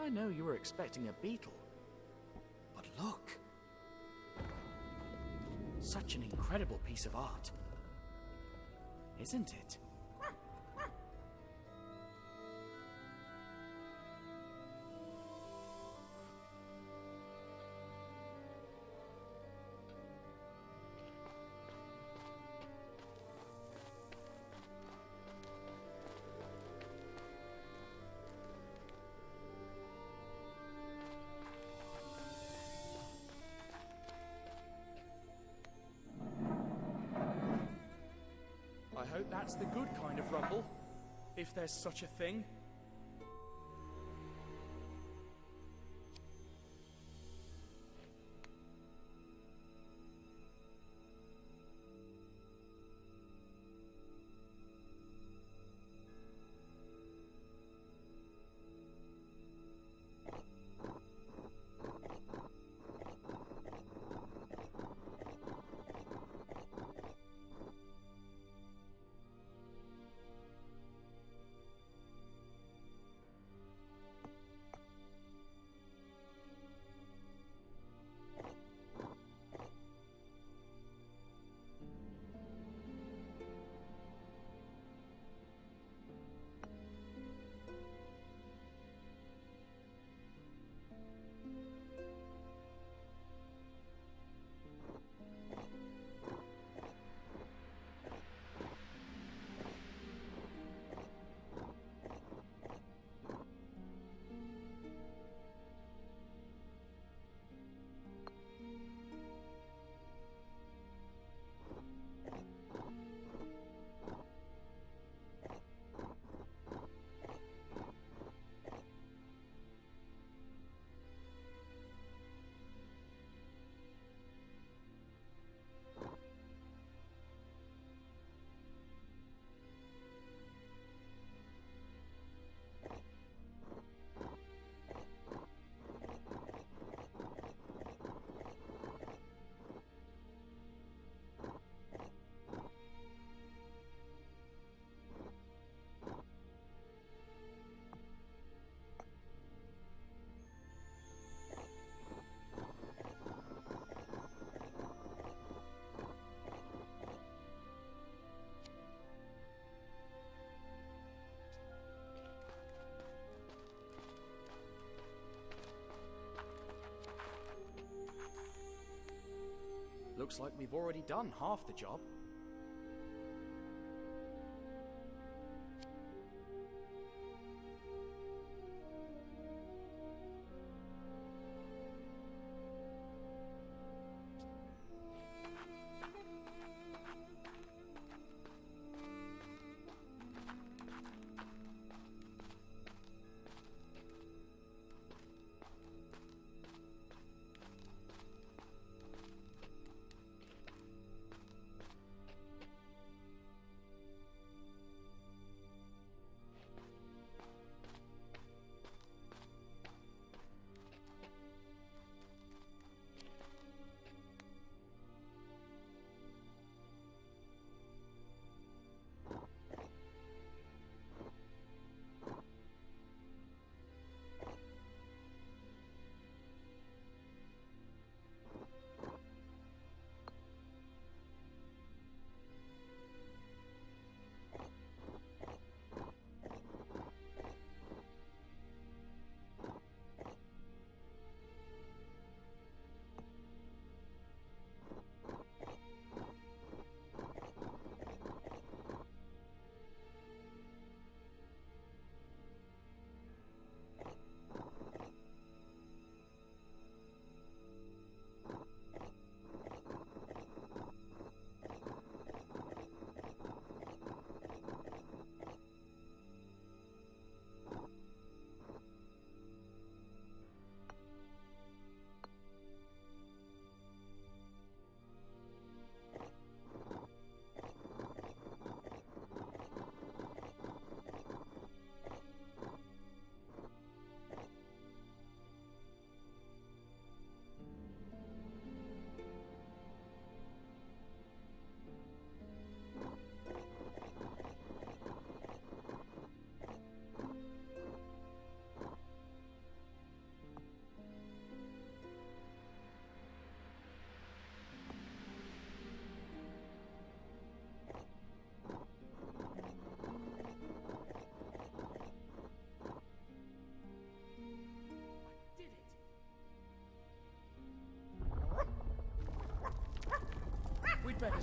I know you were expecting a beetle. But look! Such an incredible piece of art. Isn't it? I hope that's the good kind of rumble, if there's such a thing. Looks like we've already done half the job.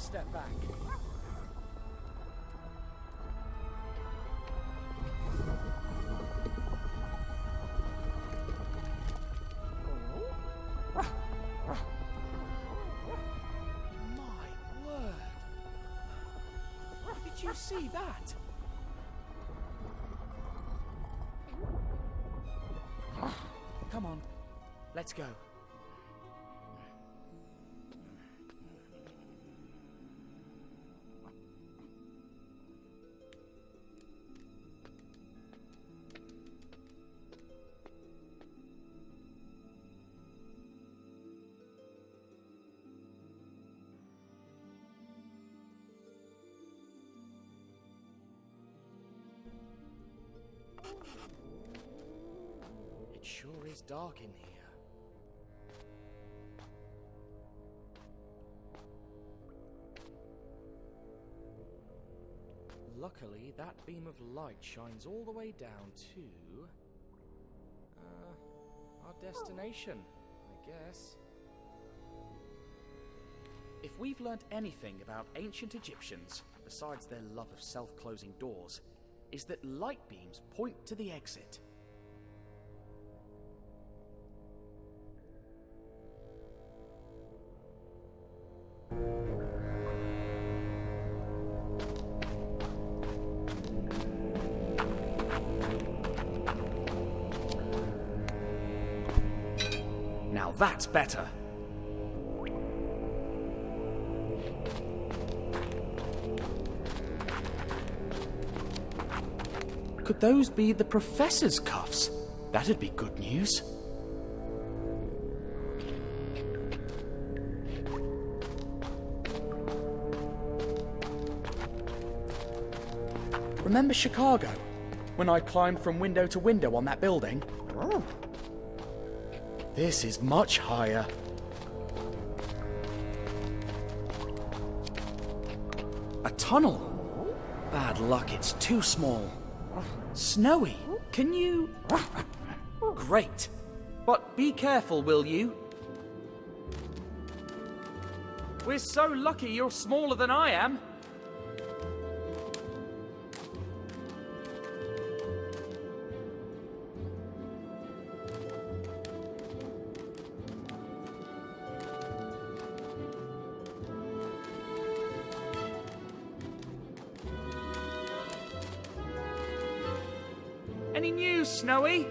step back. My word! Did you see that? Come on, let's go. It sure is dark in here. Luckily, that beam of light shines all the way down to our destination, I guess. If we've learnt anything about ancient Egyptians, besides their love of self-closing doors, is that light beams point to the exit. Now that's better. Could those be the Professor's cuffs? That'd be good news. Remember Chicago? When I climbed from window to window on that building? This is much higher. A tunnel? Bad luck, it's too small. Snowy, can you... Great. But be careful, will you? We're so lucky you're smaller than I am. Any news, Snowy?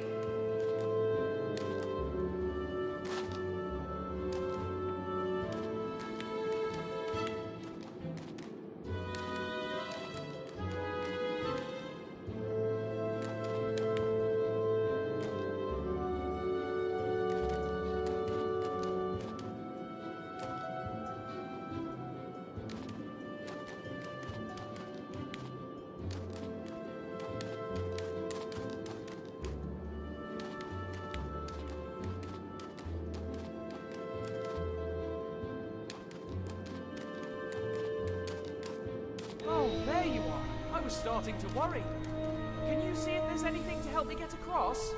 Oh, there you are. I was starting to worry. Can you see if there's anything to help me get across?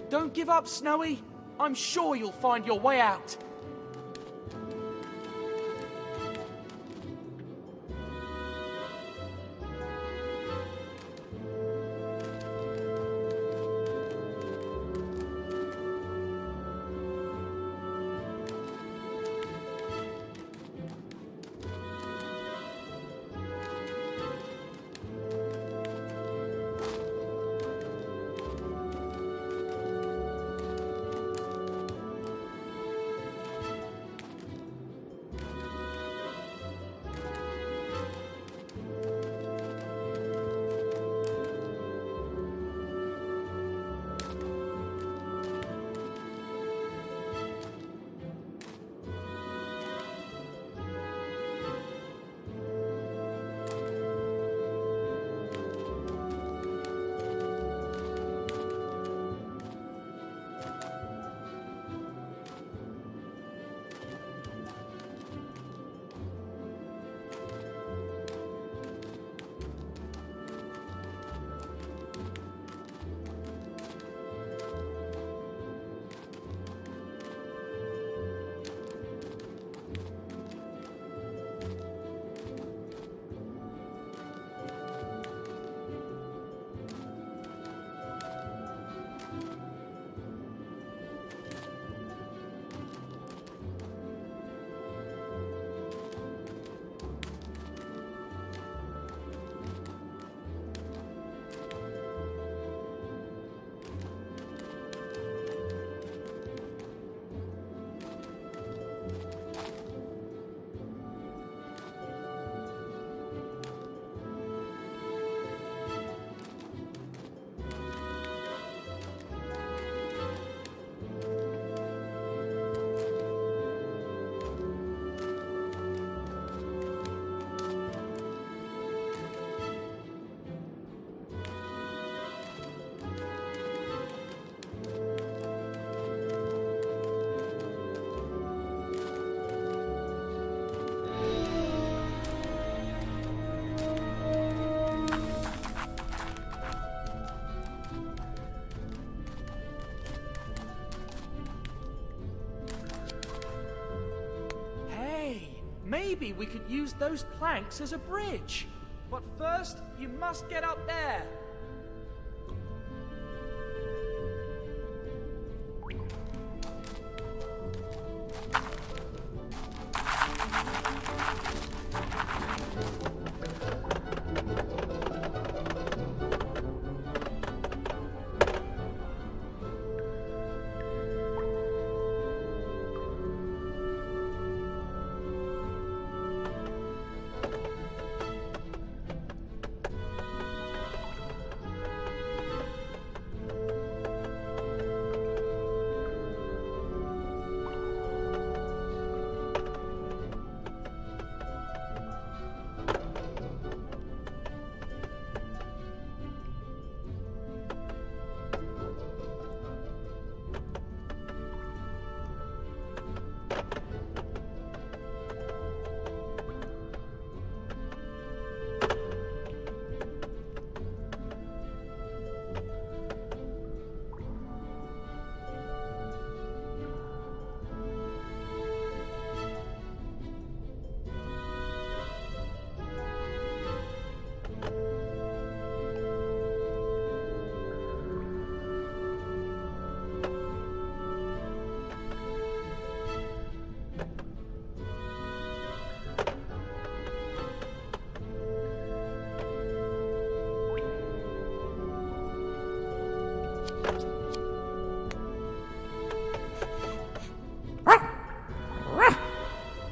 Don't give up, Snowy. I'm sure you'll find your way out. Maybe we could use those planks as a bridge. But first, you must get up there.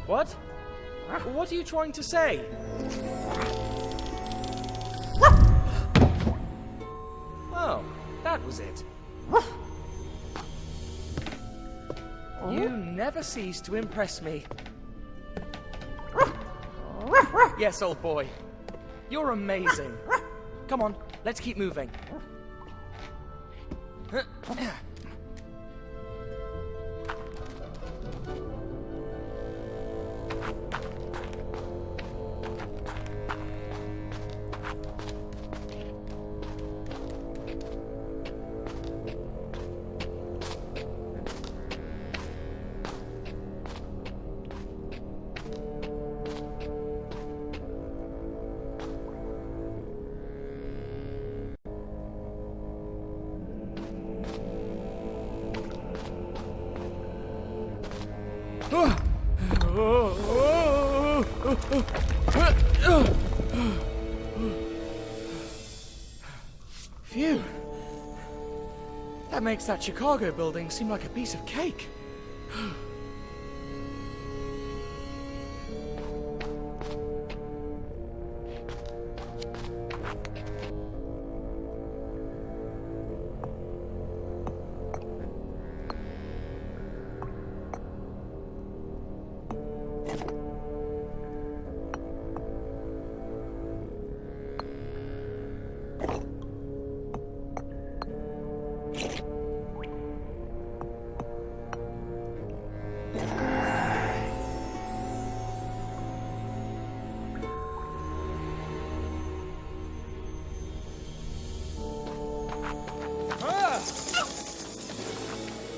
What? What are you trying to say? Oh, that was it. You never cease to impress me. Yes, old boy. You're amazing. Come on, let's keep moving. Phew. That makes that Chicago building seem like a piece of cake.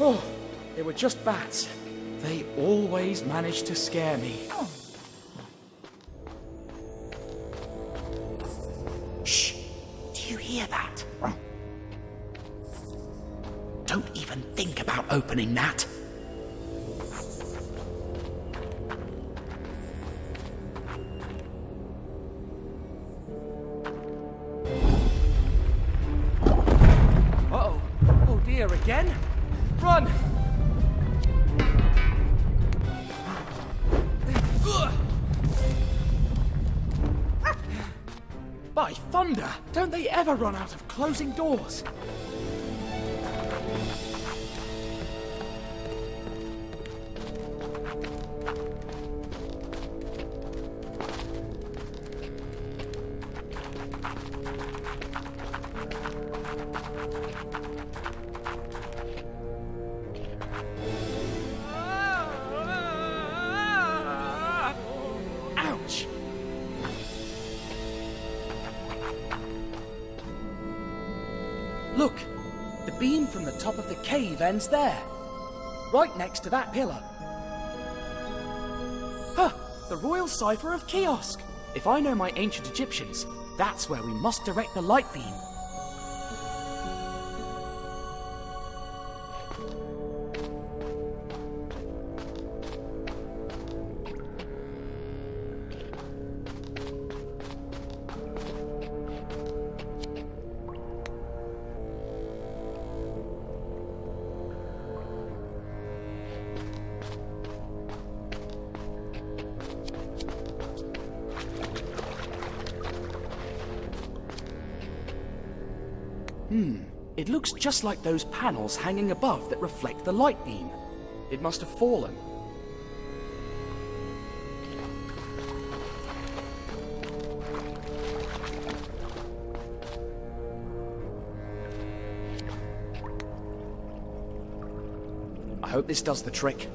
Oh, they were just bats. They always managed to scare me. Shh! Do you hear that? Don't even think about opening that. Uh-oh. Oh dear, again? Run! By thunder! Don't they ever run out of closing doors? Ouch! Look! The beam from the top of the cave ends there. Right next to that pillar. Huh! The Royal Cipher of Kiosk! If I know my ancient Egyptians, that's where we must direct the light beam. It looks just like those panels hanging above that reflect the light beam. It must have fallen. I hope this does the trick.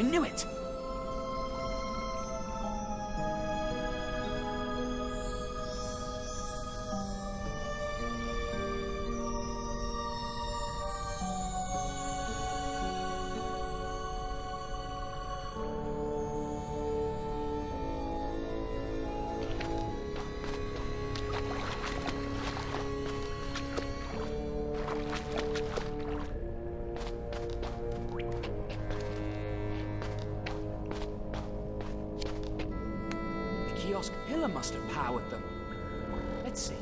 I knew it! Kiosk pillar must have powered them. Let's see.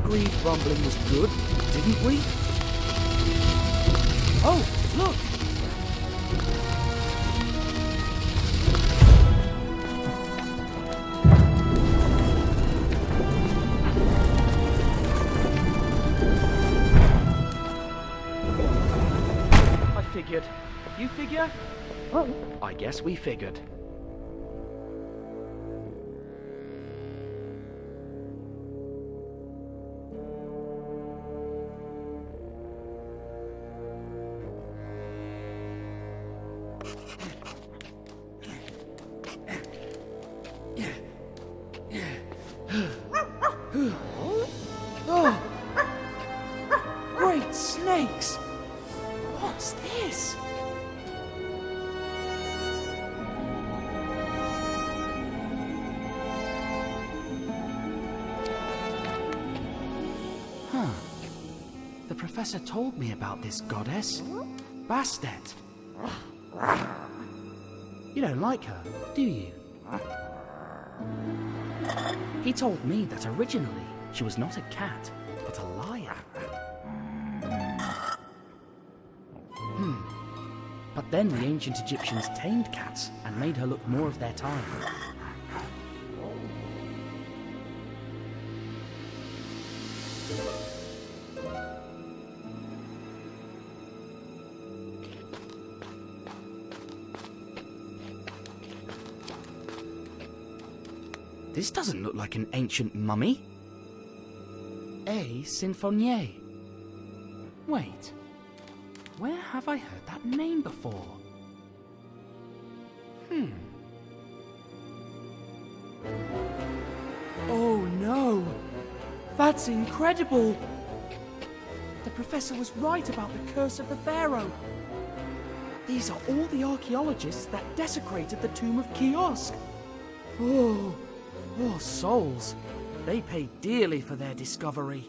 Agreed rumbling was good, didn't we? Oh, look! I figured. You figure? Oh, I guess we figured. Oh! Great snakes! What's this? Huh. The professor told me about this goddess. Bastet. You don't like her, do you? He told me that originally she was not a cat, but a lion. But then the ancient Egyptians tamed cats and made her look more of their time. This doesn't look like an ancient mummy. A Sinfonie. Wait. Where have I heard that name before? Oh no! That's incredible! The professor was right about the curse of the Pharaoh. These are all the archaeologists that desecrated the tomb of Kiosk. Oh, poor souls. They paid dearly for their discovery.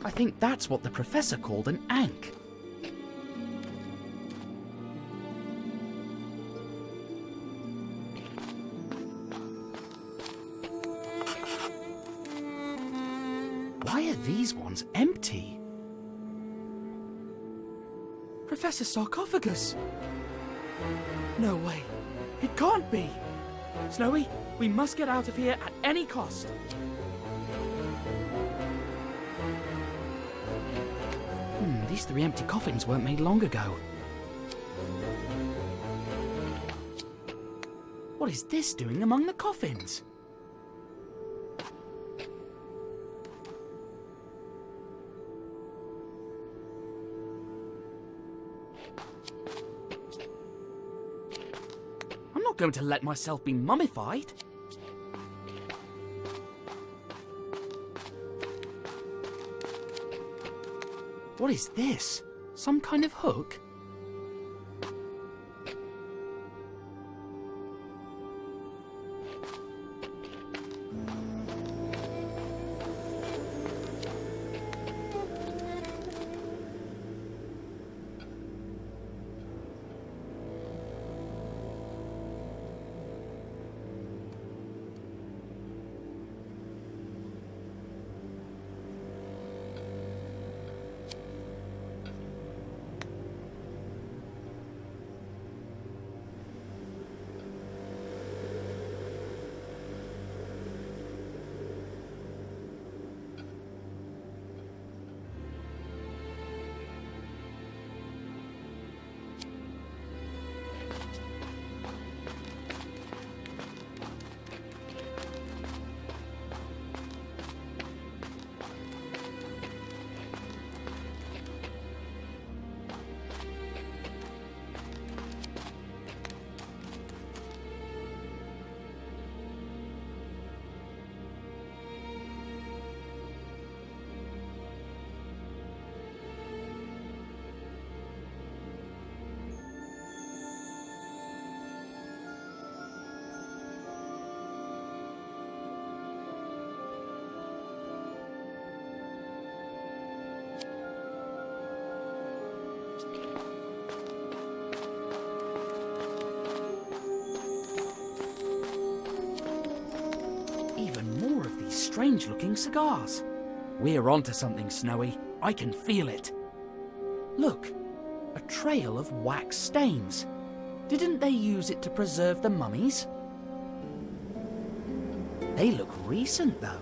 I think that's what the professor called an ankh. Why are these ones empty? Professor Sarcophagus. No way. It can't be. Snowy, we must get out of here at any cost. These 3 empty coffins weren't made long ago. What is this doing among the coffins? I'm not going to let myself be mummified. What is this? Some kind of hook? Strange-looking cigars. We're onto something, Snowy. I can feel it. Look, a trail of wax stains. Didn't they use it to preserve the mummies? They look recent, though.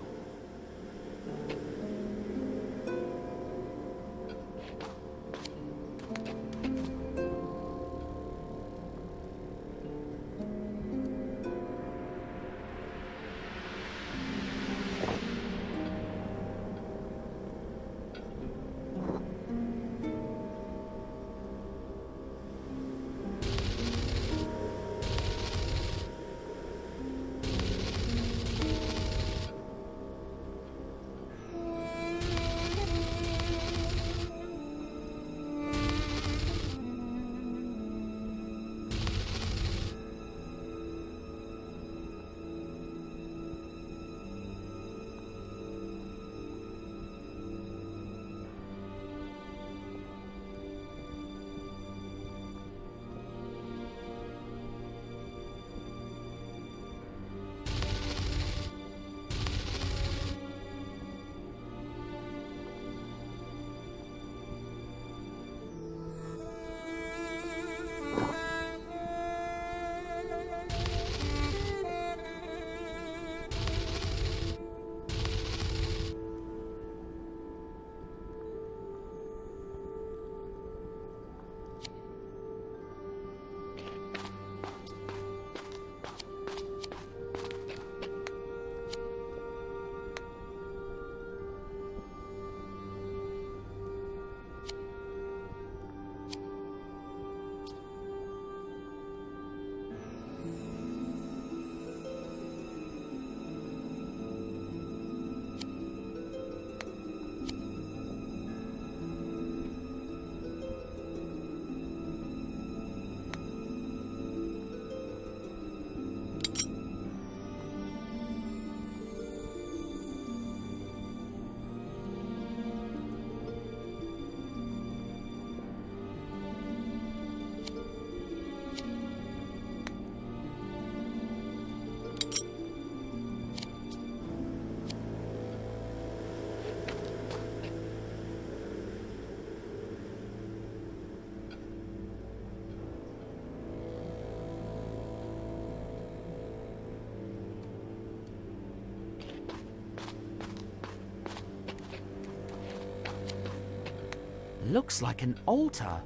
Looks like an altar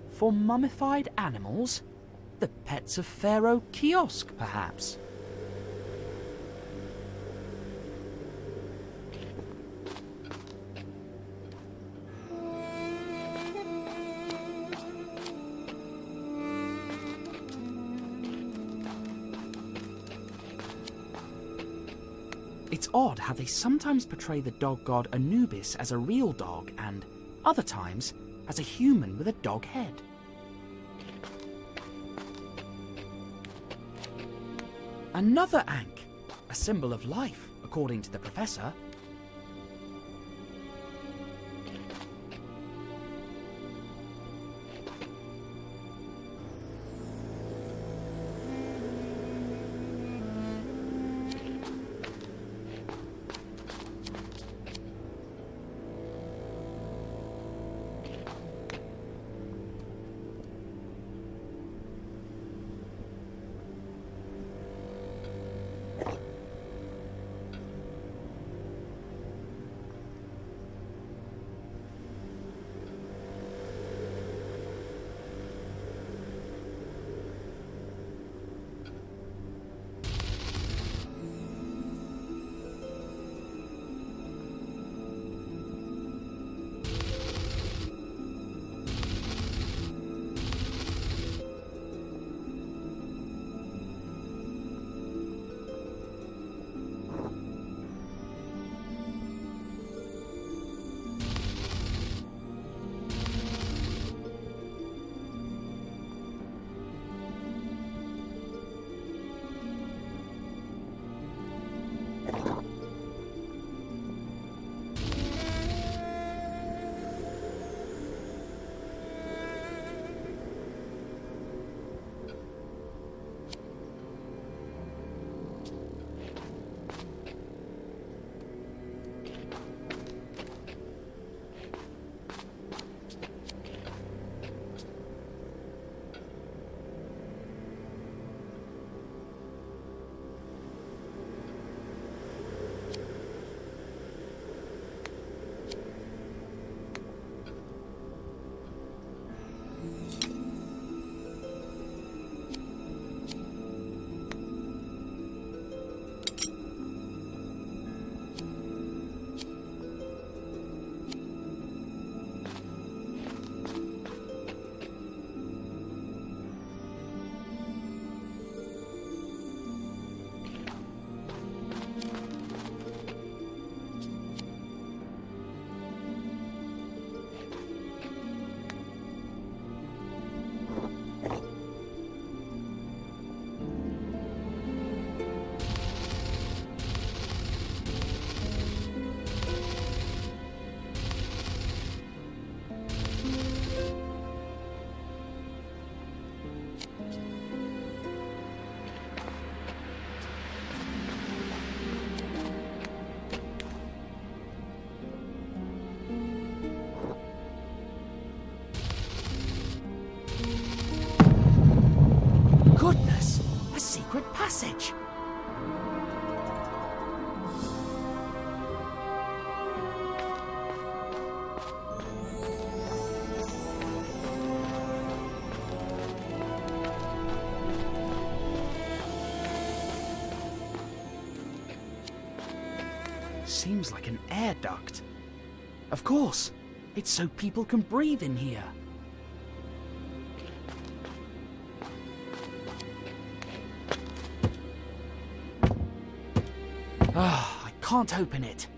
for mummified animals. The pets of Pharaoh kiosk, perhaps. It's odd how they sometimes portray the dog god Anubis as a real dog and, other times, as a human with a dog head. Another ankh, a symbol of life, according to the professor. Goodness! A secret passage! Seems like an air duct. Of course! It's so people can breathe in here. Ah, I can't open it.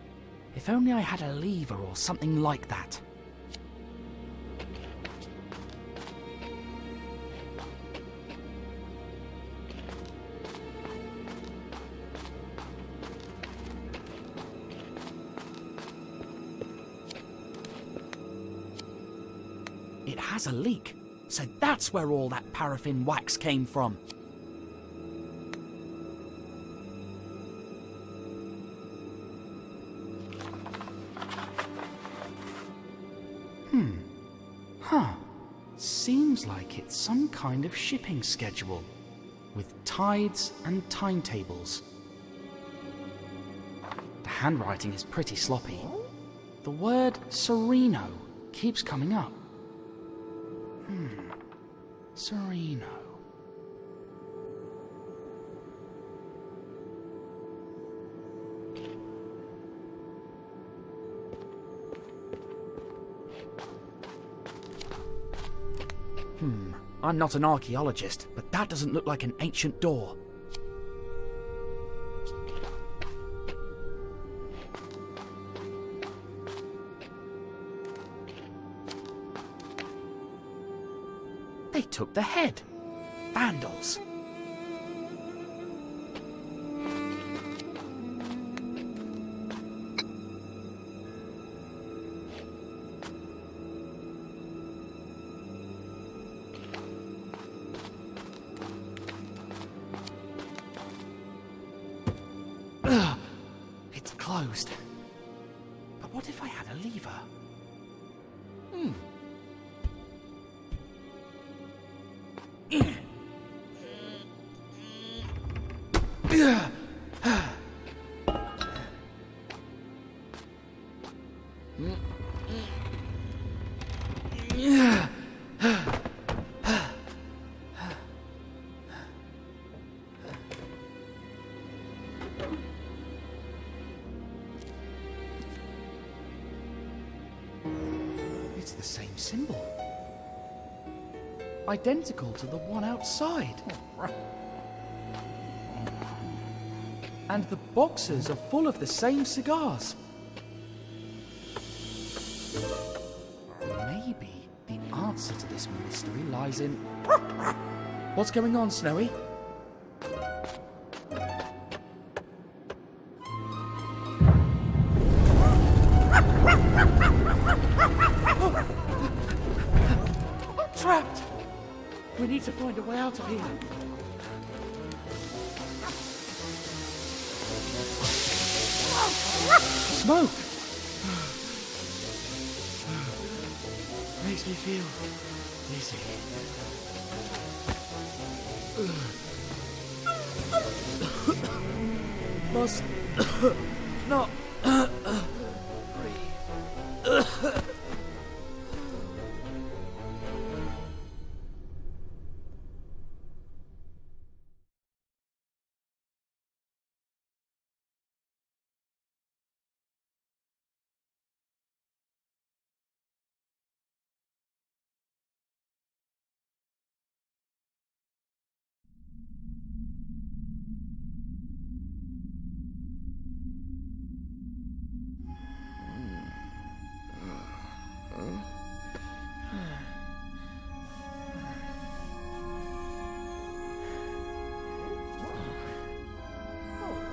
If only I had a lever or something like that. It has a leak, so that's where all that paraffin wax came from. Seems like it's some kind of shipping schedule, with tides and timetables. The handwriting is pretty sloppy. The word Sereno keeps coming up. Sereno. I'm not an archaeologist, but that doesn't look like an ancient door. They took the head. Vandals. Ugh, it's closed. But what if I had a lever? It's the same symbol. Identical to the one outside. And the boxes are full of the same cigars. Maybe the answer to this mystery lies in... What's going on, Snowy? Trapped! We need to find a way out of here. Smoke! Makes me feel dizzy. Must not breathe.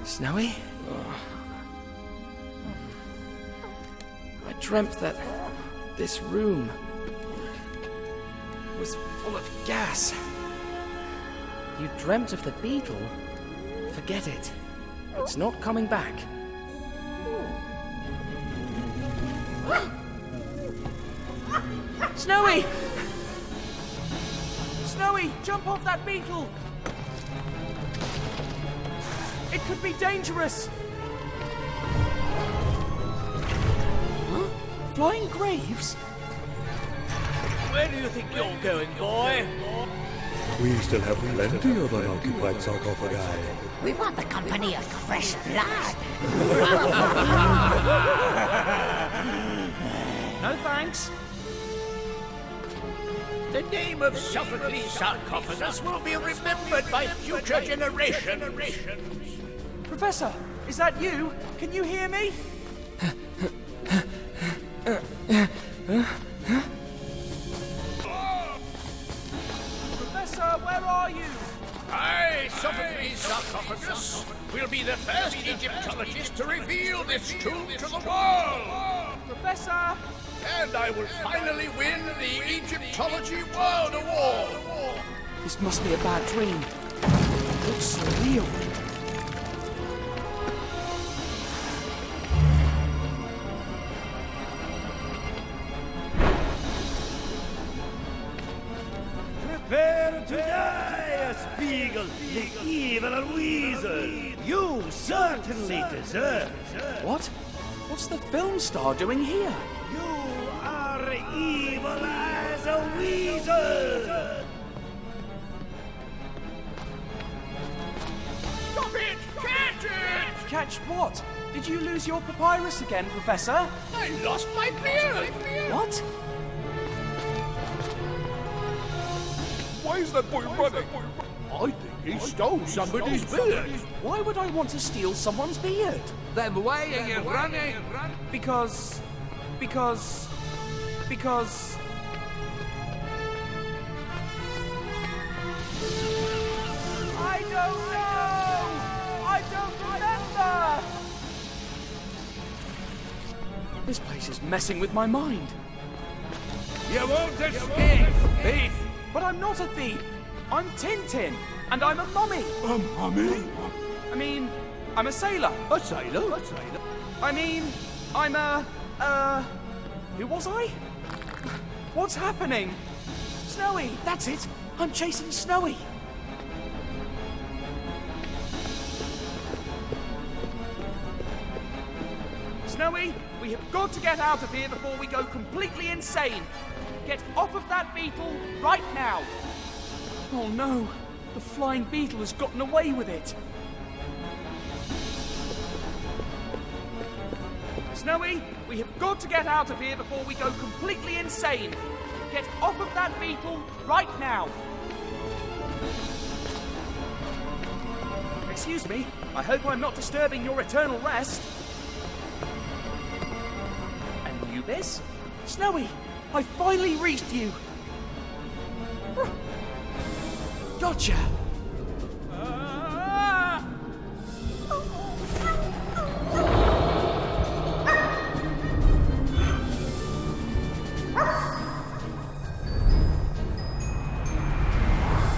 Snowy? I dreamt that this room was full of gas. You dreamt of the beetle? Forget it. It's not coming back. Snowy! Snowy, jump off that beetle! It could be dangerous! Huh? Flying graves? Where do you think you're going, boy? We still have plenty of unoccupied sarcophagi. We want the company of fresh blood. No thanks. The name of Sophocles' sarcophagus will be remembered by future generations. Professor, is that you? Can you hear me? Professor, where are you? I, Sophocles' sarcophagus, will be the first Egyptologist to reveal this tomb to the world. Professor! And I will finally win the Egyptology World Award. This must be a bad dream. It looks so real. Prepare to die, Spiegel, the evil weasel. You certainly deserve. What? What's the film star doing here? You are evil as a weasel! Stop it! Catch it! Catch what? Did you lose your papyrus again, Professor? I lost my beard! What? Why is that boy running? I think he stole somebody's beard. Why would I want to steal someone's beard? Then why are you running? Because... I don't know! I don't remember! This place is messing with my mind. You won't escape, thief! But I'm not a thief! I'm Tintin, and I'm a mummy! A mummy? I mean, I'm a sailor. A sailor? A sailor? I mean, I'm a... Who was I? What's happening? Snowy, that's it! I'm chasing Snowy! Snowy, we have got to get out of here before we go completely insane! Get off of that beetle right now! Oh no, the flying beetle has gotten away with it! Snowy, we have got to get out of here before we go completely insane! Get off of that beetle right now! Excuse me, I hope I'm not disturbing your eternal rest. And you, Miss? Snowy, I finally reached you! Gotcha!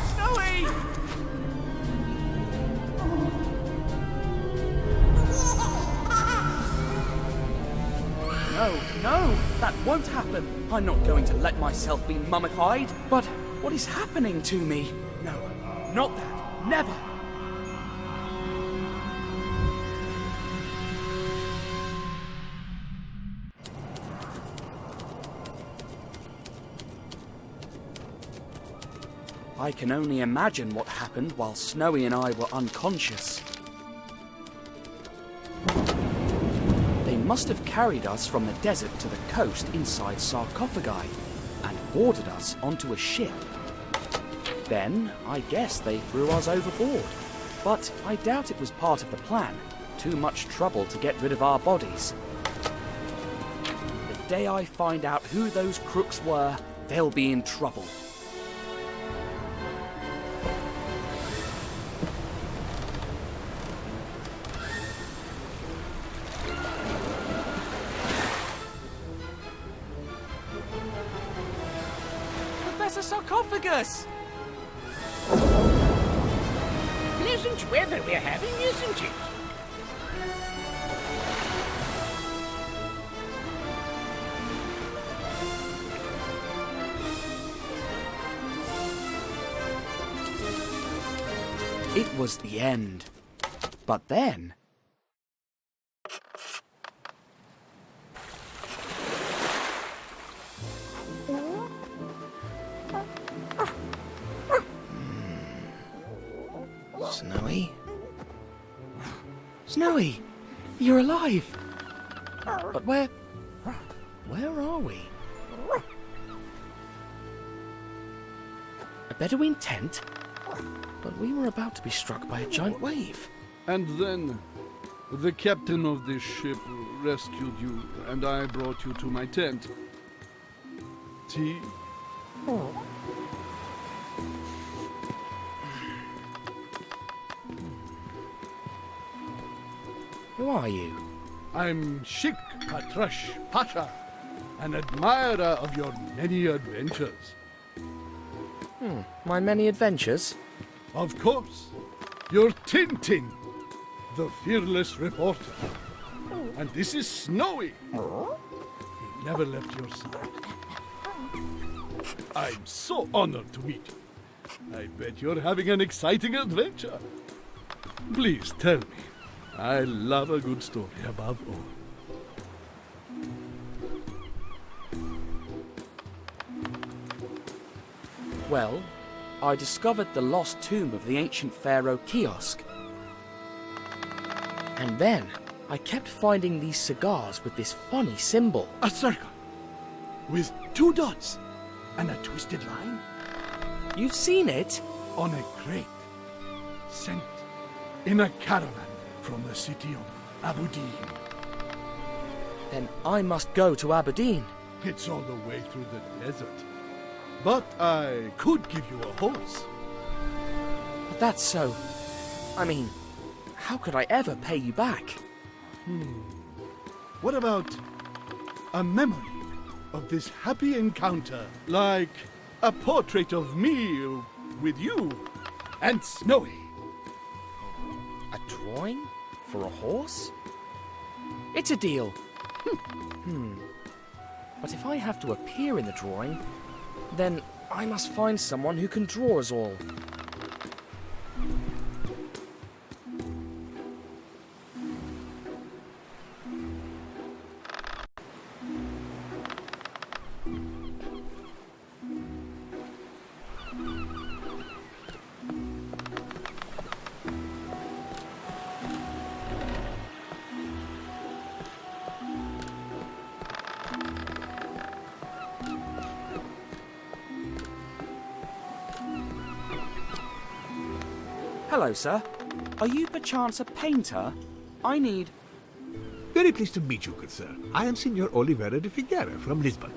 Snowy! No, that won't happen. I'm not going to let myself be mummified. But what is happening to me? No, not that. Never. I can only imagine what happened while Snowy and I were unconscious. They must have carried us from the desert to the coast inside sarcophagi and boarded us onto a ship. Then, I guess they threw us overboard. But I doubt it was part of the plan. Too much trouble to get rid of our bodies. The day I find out who those crooks were, they'll be in trouble. Professor Sarcophagus! Pleasant weather we're having, isn't it? It was the end. But then... Snowy? Snowy! You're alive! But where are we? A Bedouin tent? But we were about to be struck by a giant wave. And then, the captain of this ship rescued you, and I brought you to my tent. Tea? Who are you? I'm Sheikh Patrash Pasha, an admirer of your many adventures. My many adventures? Of course. You're Tintin, the fearless reporter. And this is Snowy. He never left your side. I'm so honored to meet you. I bet you're having an exciting adventure. Please tell me. I love a good story above all. Well, I discovered the lost tomb of the ancient pharaoh Kiosk. And then I kept finding these cigars with this funny symbol. A circle with 2 dots and a twisted line. You've seen it? On a crate, sent in a caravan from the city of Aberdeen. Then I must go to Aberdeen. It's all the way through the desert. But I could give you a horse. But that's so... I mean, how could I ever pay you back? What about a memory of this happy encounter? Like a portrait of me with you and Snowy. A drawing? For a horse? It's a deal. But if I have to appear in the drawing, then I must find someone who can draw us all. Hello, sir. Are you perchance a painter? I need... Very pleased to meet you, good sir. I am Signor Oliveira de Figueira from Lisbon.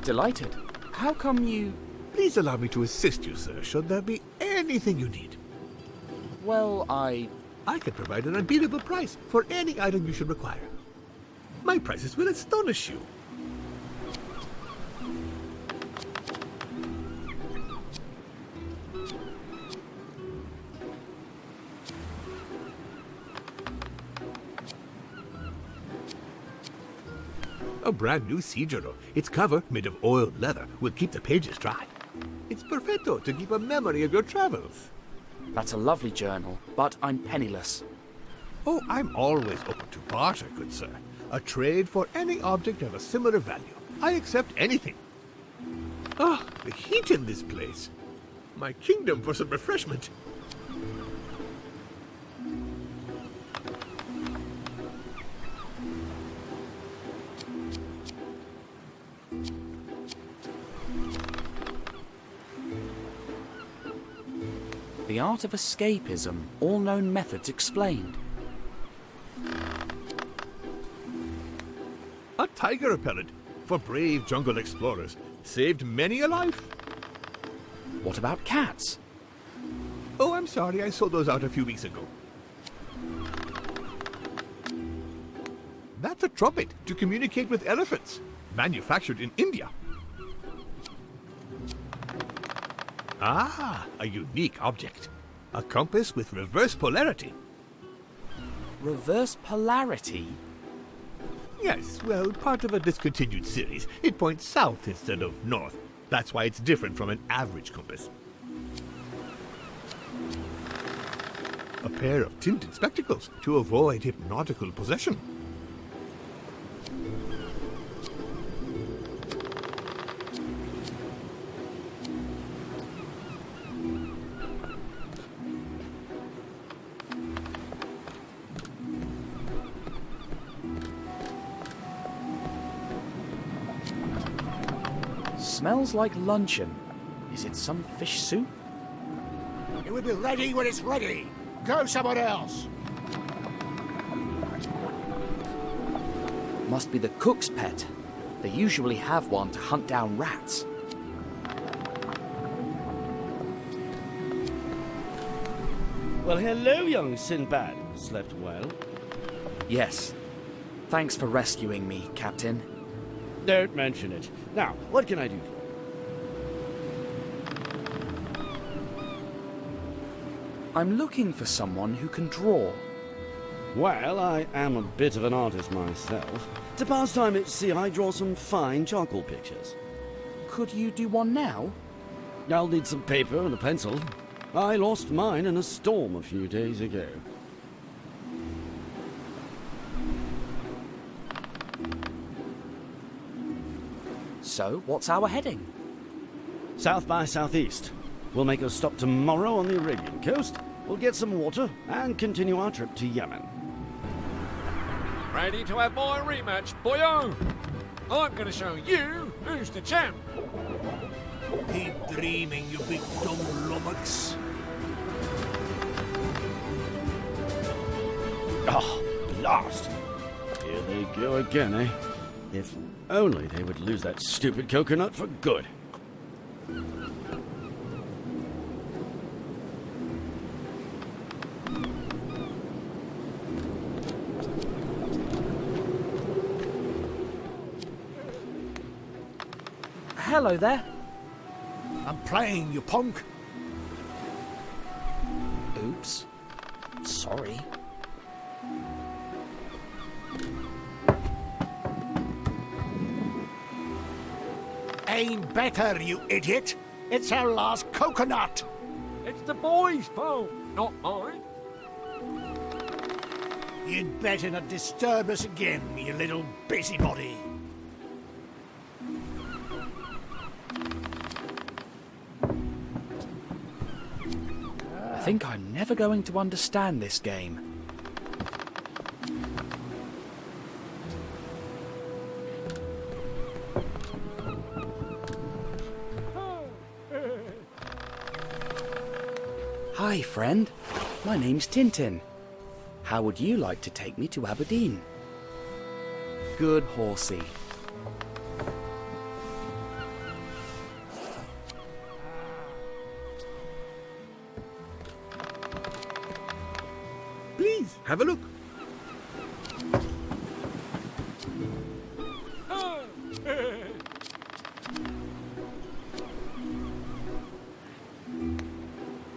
Delighted. How come you... Please allow me to assist you, sir, should there be anything you need. Well, I can provide an unbeatable price for any item you should require. My prices will astonish you. A brand new Cigaro. Its cover, made of oiled leather, will keep the pages dry. It's perfecto to keep a memory of your travels. That's a lovely journal, but I'm penniless. Oh, I'm always open to barter, good sir. A trade for any object of a similar value. I accept anything. Ah, the heat in this place. My kingdom for some refreshment. The art of escapism, all known methods explained. A tiger repellent for brave jungle explorers. Saved many a life. What about cats? Oh, I'm sorry, I sold those out a few weeks ago. That's a trumpet to communicate with elephants. Manufactured in India. Ah, a unique object. A compass with reverse polarity. Reverse polarity? Yes, well, part of a discontinued series. It points south instead of north. That's why it's different from an average compass. A pair of tinted spectacles to avoid hypnotical possession. Smells like luncheon. Is it some fish soup? It will be ready when it's ready. Go someone else. Must be the cook's pet. They usually have one to hunt down rats. Well, hello, young Sinbad. Slept well? Yes. Thanks for rescuing me, Captain. Don't mention it. Now, what can I do for you? I'm looking for someone who can draw. Well, I am a bit of an artist myself. To pass time at sea, I draw some fine charcoal pictures. Could you do one now? I'll need some paper and a pencil. I lost mine in a storm a few days ago. So, what's our heading? South by southeast. We'll make a stop tomorrow on the Arabian coast. We'll get some water and continue our trip to Yemen. Ready to have my rematch, boyo? I'm going to show you who's the champ. Keep dreaming, you big dumb lummox. Oh, blast! Here they go again, eh? If only they would lose that stupid coconut for good. Hello there. I'm playing, you punk. Oops. Sorry. Aim better, you idiot. It's our last coconut. It's the boys' fault, not mine. You'd better not disturb us again, you little busybody. I think I'm never going to understand this game. Hi, friend. My name's Tintin. How would you like to take me to Aberdeen? Good horsey. Please, have a look.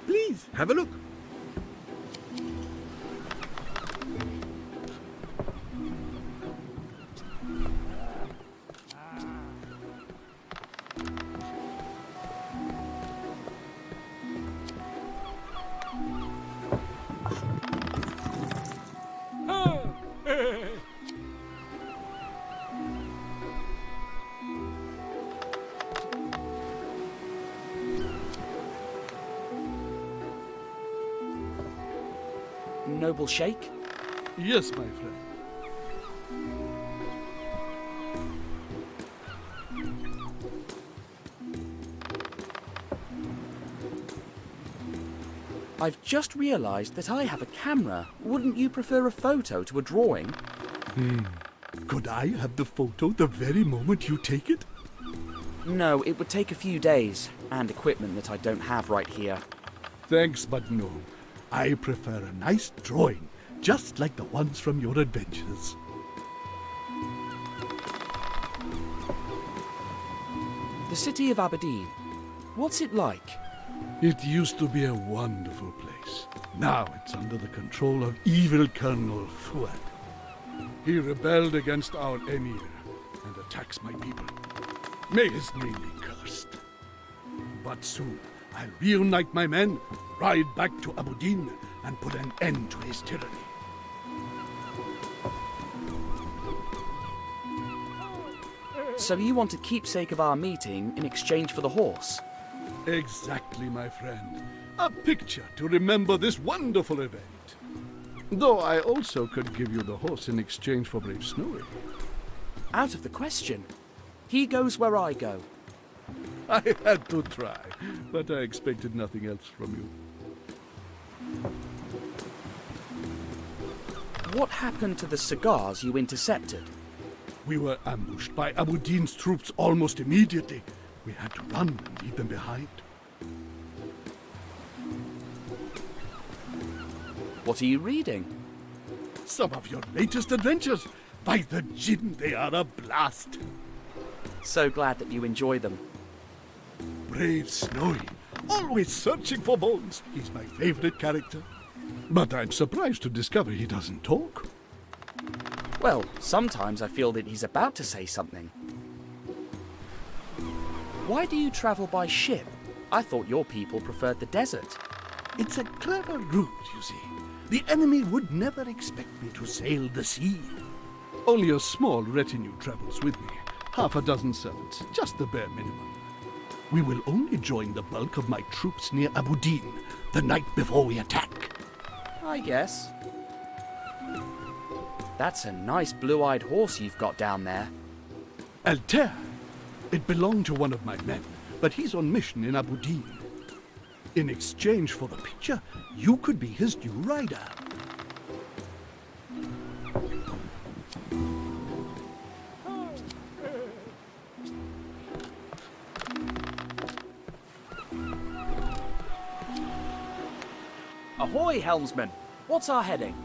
Please, have a look. Noble Sheikh? Yes, my friend. I've just realised that I have a camera. Wouldn't you prefer a photo to a drawing? Could I have the photo the very moment you take it? No, it would take a few days, and equipment that I don't have right here. Thanks, but no. I prefer a nice drawing, just like the ones from your adventures. The city of Aberdeen. What's it like? It used to be a wonderful place. Now it's under the control of evil Colonel Fuad. He rebelled against our emir and attacks my people. May his name be cursed. But soon I'll reunite my men, ride back to Aberdeen, and put an end to his tyranny. So you want a keepsake of our meeting in exchange for the horse? Exactly, my friend. A picture to remember this wonderful event. Though I also could give you the horse in exchange for brave Snowy. Out of the question. He goes where I go. I had to try, but I expected nothing else from you. What happened to the cigars you intercepted? We were ambushed by Aberdeen's troops almost immediately. We had to run and leave them behind. What are you reading? Some of your latest adventures. By the Jinn, they are a blast. So glad that you enjoy them. Brave Snowy, always searching for bones. He's my favorite character. But I'm surprised to discover he doesn't talk. Well, sometimes I feel that he's about to say something. Why do you travel by ship? I thought your people preferred the desert. It's a clever route, you see. The enemy would never expect me to sail the sea. Only a small retinue travels with me. Half a dozen servants, just the bare minimum. We will only join the bulk of my troops near Abu Din the night before we attack. I guess. That's a nice blue-eyed horse you've got down there. Altair. It belonged to one of my men, but he's on mission in Abu Din. In exchange for the picture, you could be his new rider. Ahoy, helmsman! What's our heading?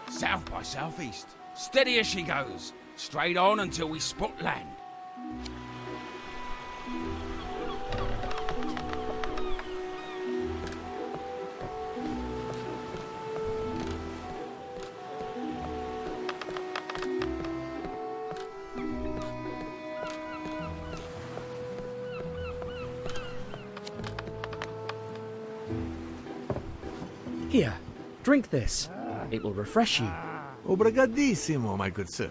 South by southeast. Steady as she goes. Straight on until we spot land. Here, drink this. It will refresh you. Obrigadissimo, my good sir.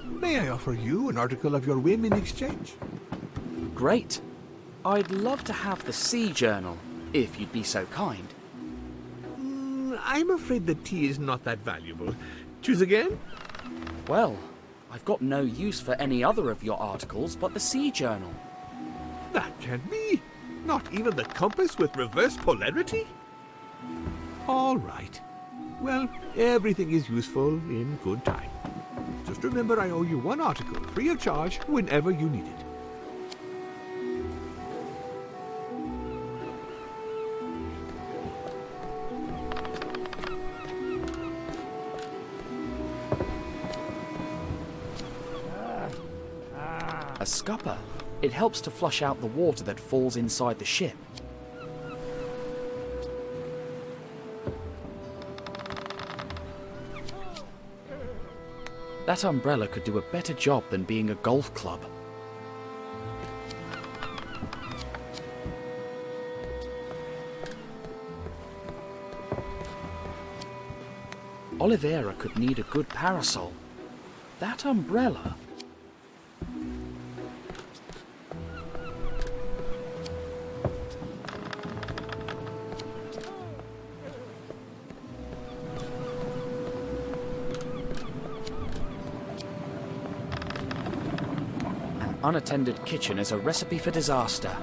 May I offer you an article of your whim in exchange? Great. I'd love to have the Sea Journal, if you'd be so kind. I'm afraid the tea is not that valuable. Choose again? Well, I've got no use for any other of your articles but the Sea Journal. That can't be. Not even the compass with reverse polarity? All right. Well, everything is useful in good time. Just remember I owe you one article, free of charge, whenever you need it. A scupper. It helps to flush out the water that falls inside the ship. That umbrella could do a better job than being a golf club. Oliveira could need a good parasol. That umbrella... Unattended kitchen is a recipe for disaster.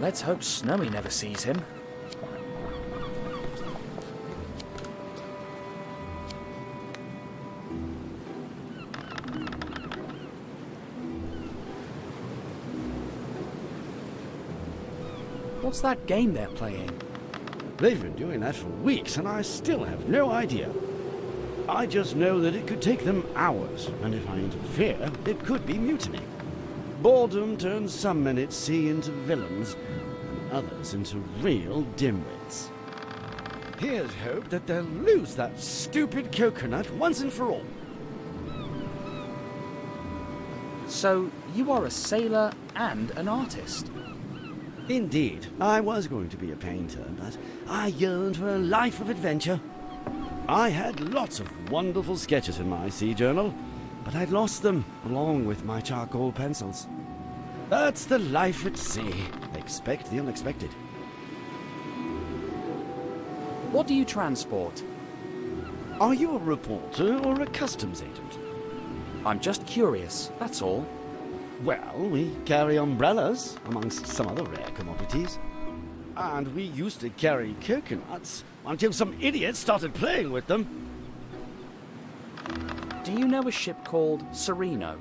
Let's hope Snowy never sees him. What's that game they're playing? They've been doing that for weeks, and I still have no idea. I just know that it could take them hours, and if I interfere, it could be mutiny. Boredom turns some men at sea into villains, and others into real dimwits. Here's hope that they'll lose that stupid coconut once and for all. So, you are a sailor and an artist? Indeed. I was going to be a painter, but I yearned for a life of adventure. I had lots of wonderful sketches in my sea journal, but I'd lost them, along with my charcoal pencils. That's the life at sea. Expect the unexpected. What do you transport? Are you a reporter or a customs agent? I'm just curious, that's all. Well, we carry umbrellas, amongst some other rare commodities. And we used to carry coconuts, until some idiot started playing with them. Do you know a ship called Sereno?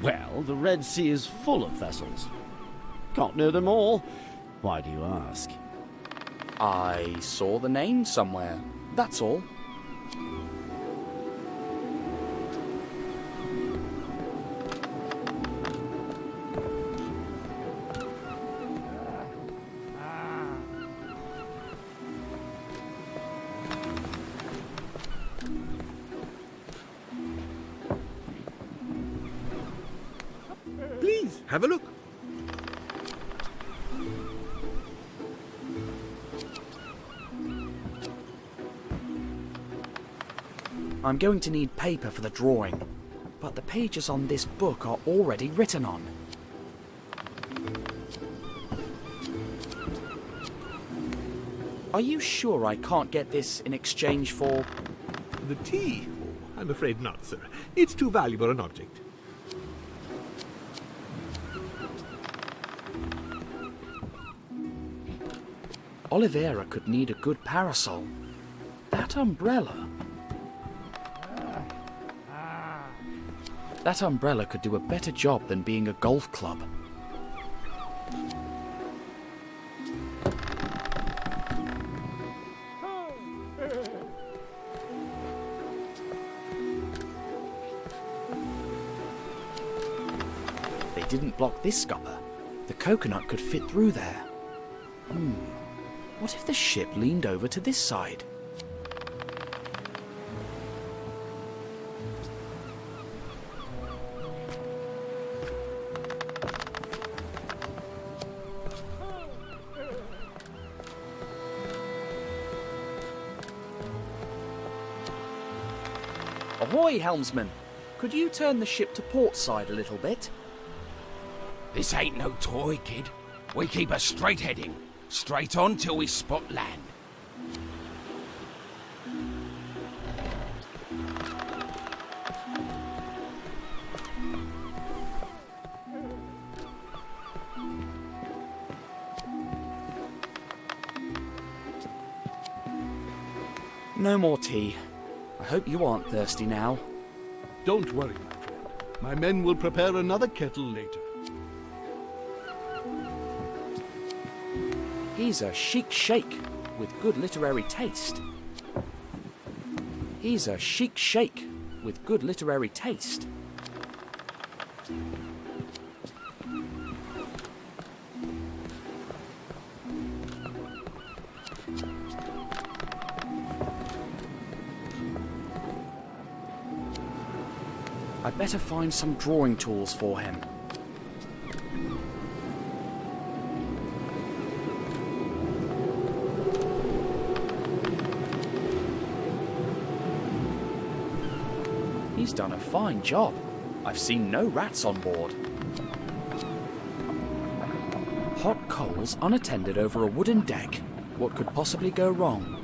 Well, the Red Sea is full of vessels. Can't know them all. Why do you ask? I saw the name somewhere, that's all. Please, have a look. I'm going to need paper for the drawing, but the pages on this book are already written on. Are you sure I can't get this in exchange for... The tea? Oh, I'm afraid not, sir. It's too valuable an object. Oliveira could need a good parasol. That umbrella... That umbrella could do a better job than being a golf club. They didn't block this scupper. The coconut could fit through there. What if the ship leaned over to this side? Ahoy, helmsman! Could you turn the ship to port side a little bit? This ain't no toy, kid. We keep a straight heading. Straight on till we spot land. No more tea. I hope you aren't thirsty now. Don't worry, my friend. My men will prepare another kettle later. He's a chic shake with good literary taste. He's a chic shake with good literary taste. I'd better find some drawing tools for him. He's done a fine job. I've seen no rats on board. Hot coals unattended over a wooden deck. What could possibly go wrong?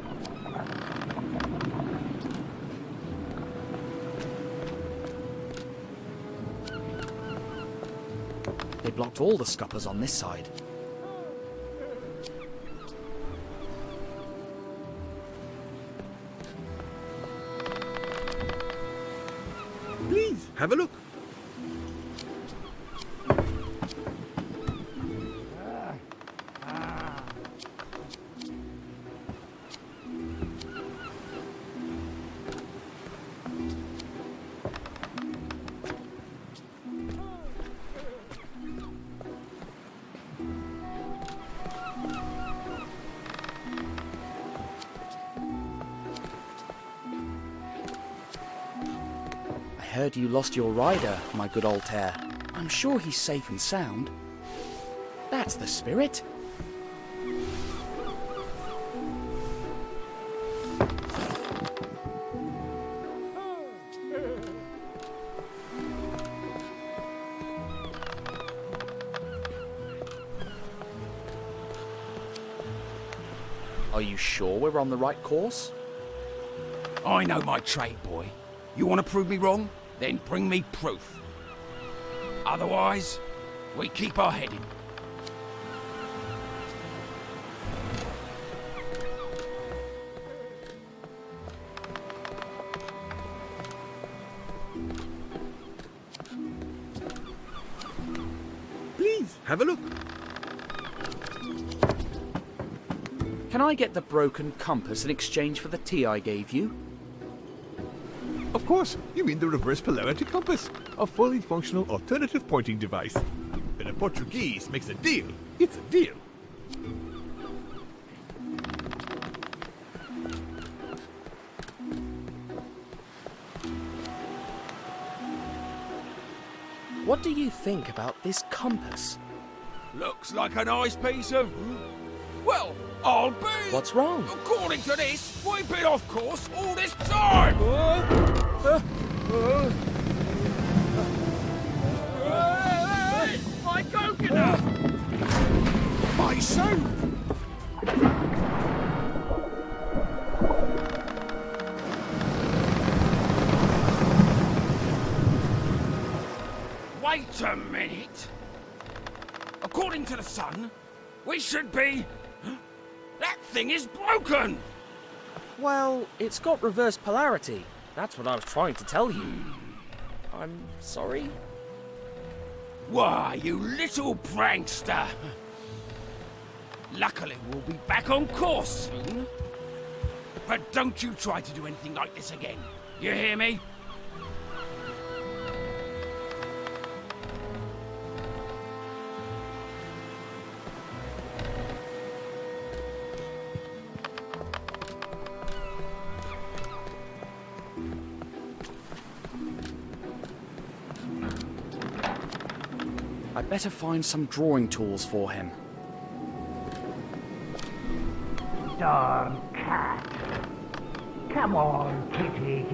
They blocked all the scuppers on this side. Please, have a look. I heard you lost your rider, my good old Tear. I'm sure he's safe and sound. That's the spirit. Are you sure we're on the right course? I know my trade, boy. You want to prove me wrong? Then bring me proof. Otherwise, we keep our heading. Please, have a look. Can I get the broken compass in exchange for the tea I gave you? Of course, you mean the reverse polarity compass, a fully functional alternative pointing device. When a Portuguese makes a deal, it's a deal. What do you think about this compass? Looks like a nice piece of Well, I'll be... What's wrong? According to this, we've been off course all this time! Hey, my coconut! My soup! Wait a minute. According to the sun, we should be... That thing is broken! Well, it's got reverse polarity. That's what I was trying to tell you. I'm sorry. Why, you little prankster! Luckily, we'll be back on course soon. But don't you try to do anything like this again. You hear me? I'd better find some drawing tools for him. Darn cat. Come on, kitty.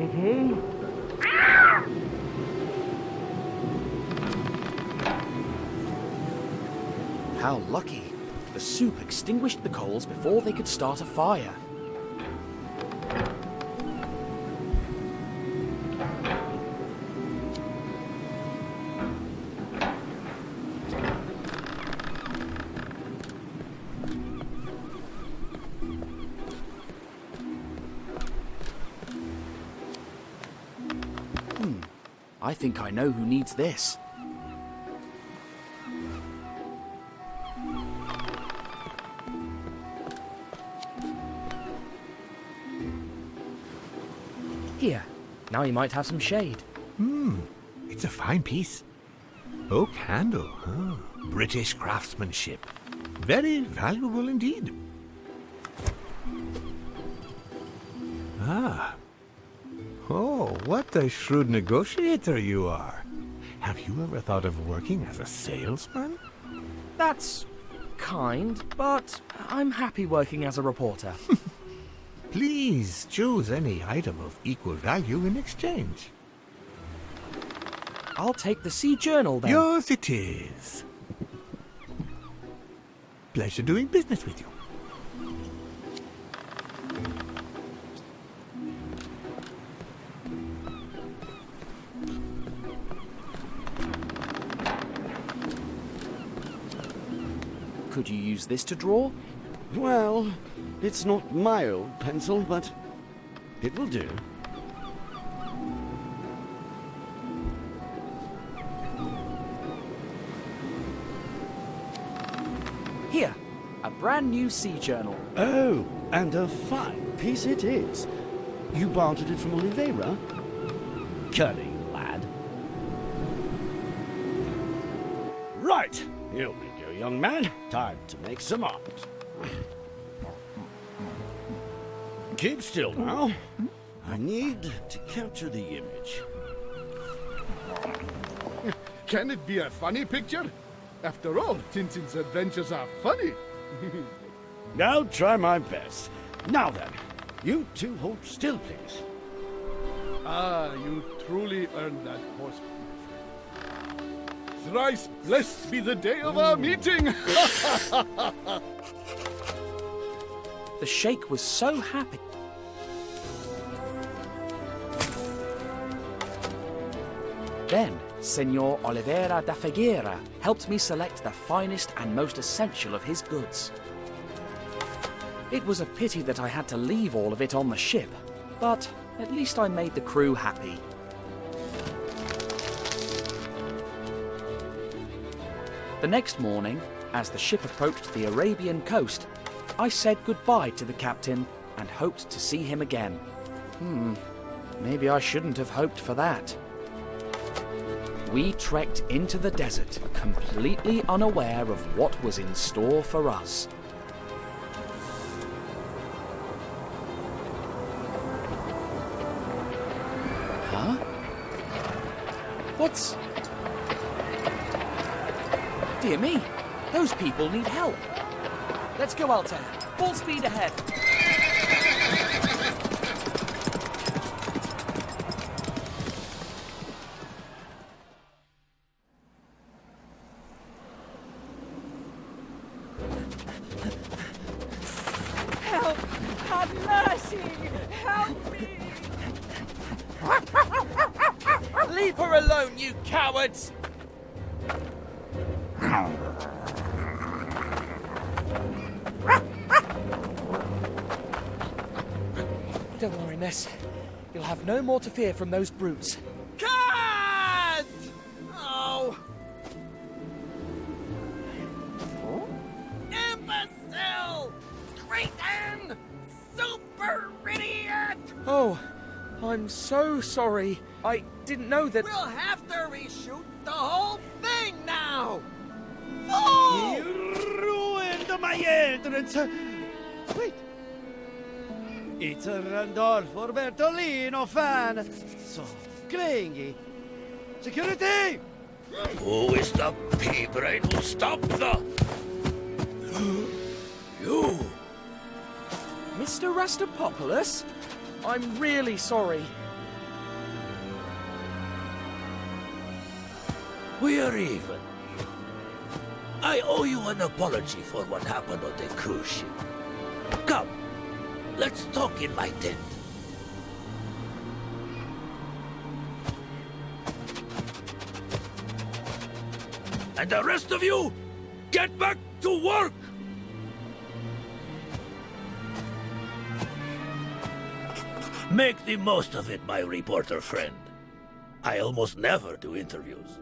How lucky. The soup extinguished the coals before they could start a fire. I think I know who needs this. Here. Now you might have some shade. It's a fine piece. Oak handle, huh? British craftsmanship. Very valuable indeed. Ah. Oh, what a shrewd negotiator you are. Have you ever thought of working as a salesman? That's kind, but I'm happy working as a reporter. Please choose any item of equal value in exchange. I'll take the Sea Journal then. Yours it is. Pleasure doing business with you. Could you use this to draw? Well, it's not my old pencil, but it will do. Here, a brand new Sea Journal. Oh, and a fine piece it is. You bartered it from Oliveira? Cunning lad. Right, here we go, young man. Time to make some art. Keep still now. I need to capture the image. Can it be a funny picture? After all, Tintin's adventures are funny. I'll try my best. Now then, you two hold still, please. Ah, you truly earned that horse. Thrice blessed be the day of our meeting! The Sheikh was so happy. Then, Senor Oliveira da Figueira helped me select the finest and most essential of his goods. It was a pity that I had to leave all of it on the ship, but at least I made the crew happy. The next morning, as the ship approached the Arabian coast, I said goodbye to the captain and hoped to see him again. Maybe I shouldn't have hoped for that. We trekked into the desert, completely unaware of what was in store for us. Huh? What's... Dear me, those people need help. Let's go, Altair. Full speed ahead. Help! Have mercy! Help me! Leave her alone, you cowards! Don't worry, miss. You'll have no more to fear from those brutes. Cut! Oh! Imbecile! Cretin! Super idiot! Oh, I'm so sorry. I didn't know that... We'll have to reshoot the whole thing now! Oh! You ruined my entrance! Wait. It's a Randolfo Bertolino fan! So clingy! Security! Who is the pea-brain who stopped the... You! Mr. Rastapopoulos? I'm really sorry. We are even. I owe you an apology for what happened on the cruise ship. Come, let's talk in my tent. And the rest of you, get back to work! Make the most of it, my reporter friend. I almost never do interviews.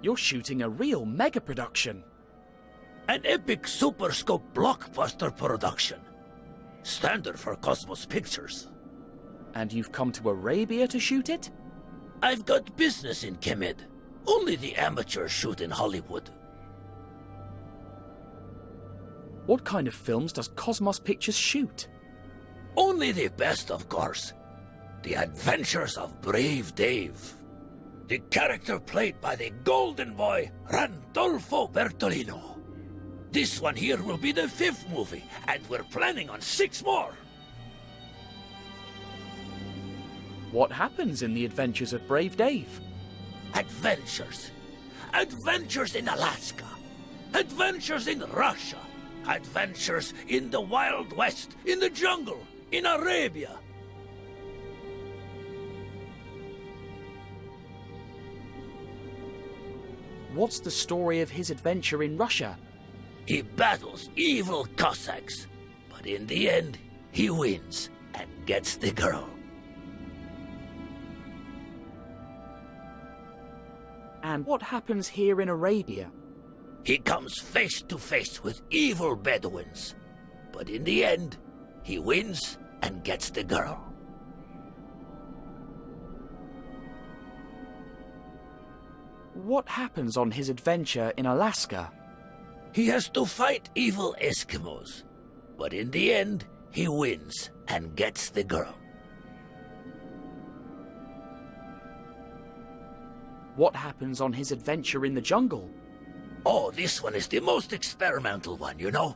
You're shooting a real mega production. An epic Super Scope blockbuster production. Standard for Cosmos Pictures. And you've come to Arabia to shoot it? I've got business in Kemed. Only the amateurs shoot in Hollywood. What kind of films does Cosmos Pictures shoot? Only the best, of course. The Adventures of Brave Dave. The character played by the golden boy, Randolfo Bertolino. This one here will be the 5th movie, and we're planning on 6 more. What happens in the Adventures of Brave Dave? Adventures. Adventures in Alaska. Adventures in Russia. Adventures in the Wild West, in the jungle, in Arabia. What's the story of his adventure in Russia? He battles evil Cossacks, but in the end, he wins and gets the girl. And what happens here in Arabia? He comes face to face with evil Bedouins, but in the end, he wins and gets the girl. What happens on his adventure in Alaska? He has to fight evil Eskimos, but in the end, he wins and gets the girl. What happens on his adventure in the jungle? Oh, this one is the most experimental one, you know.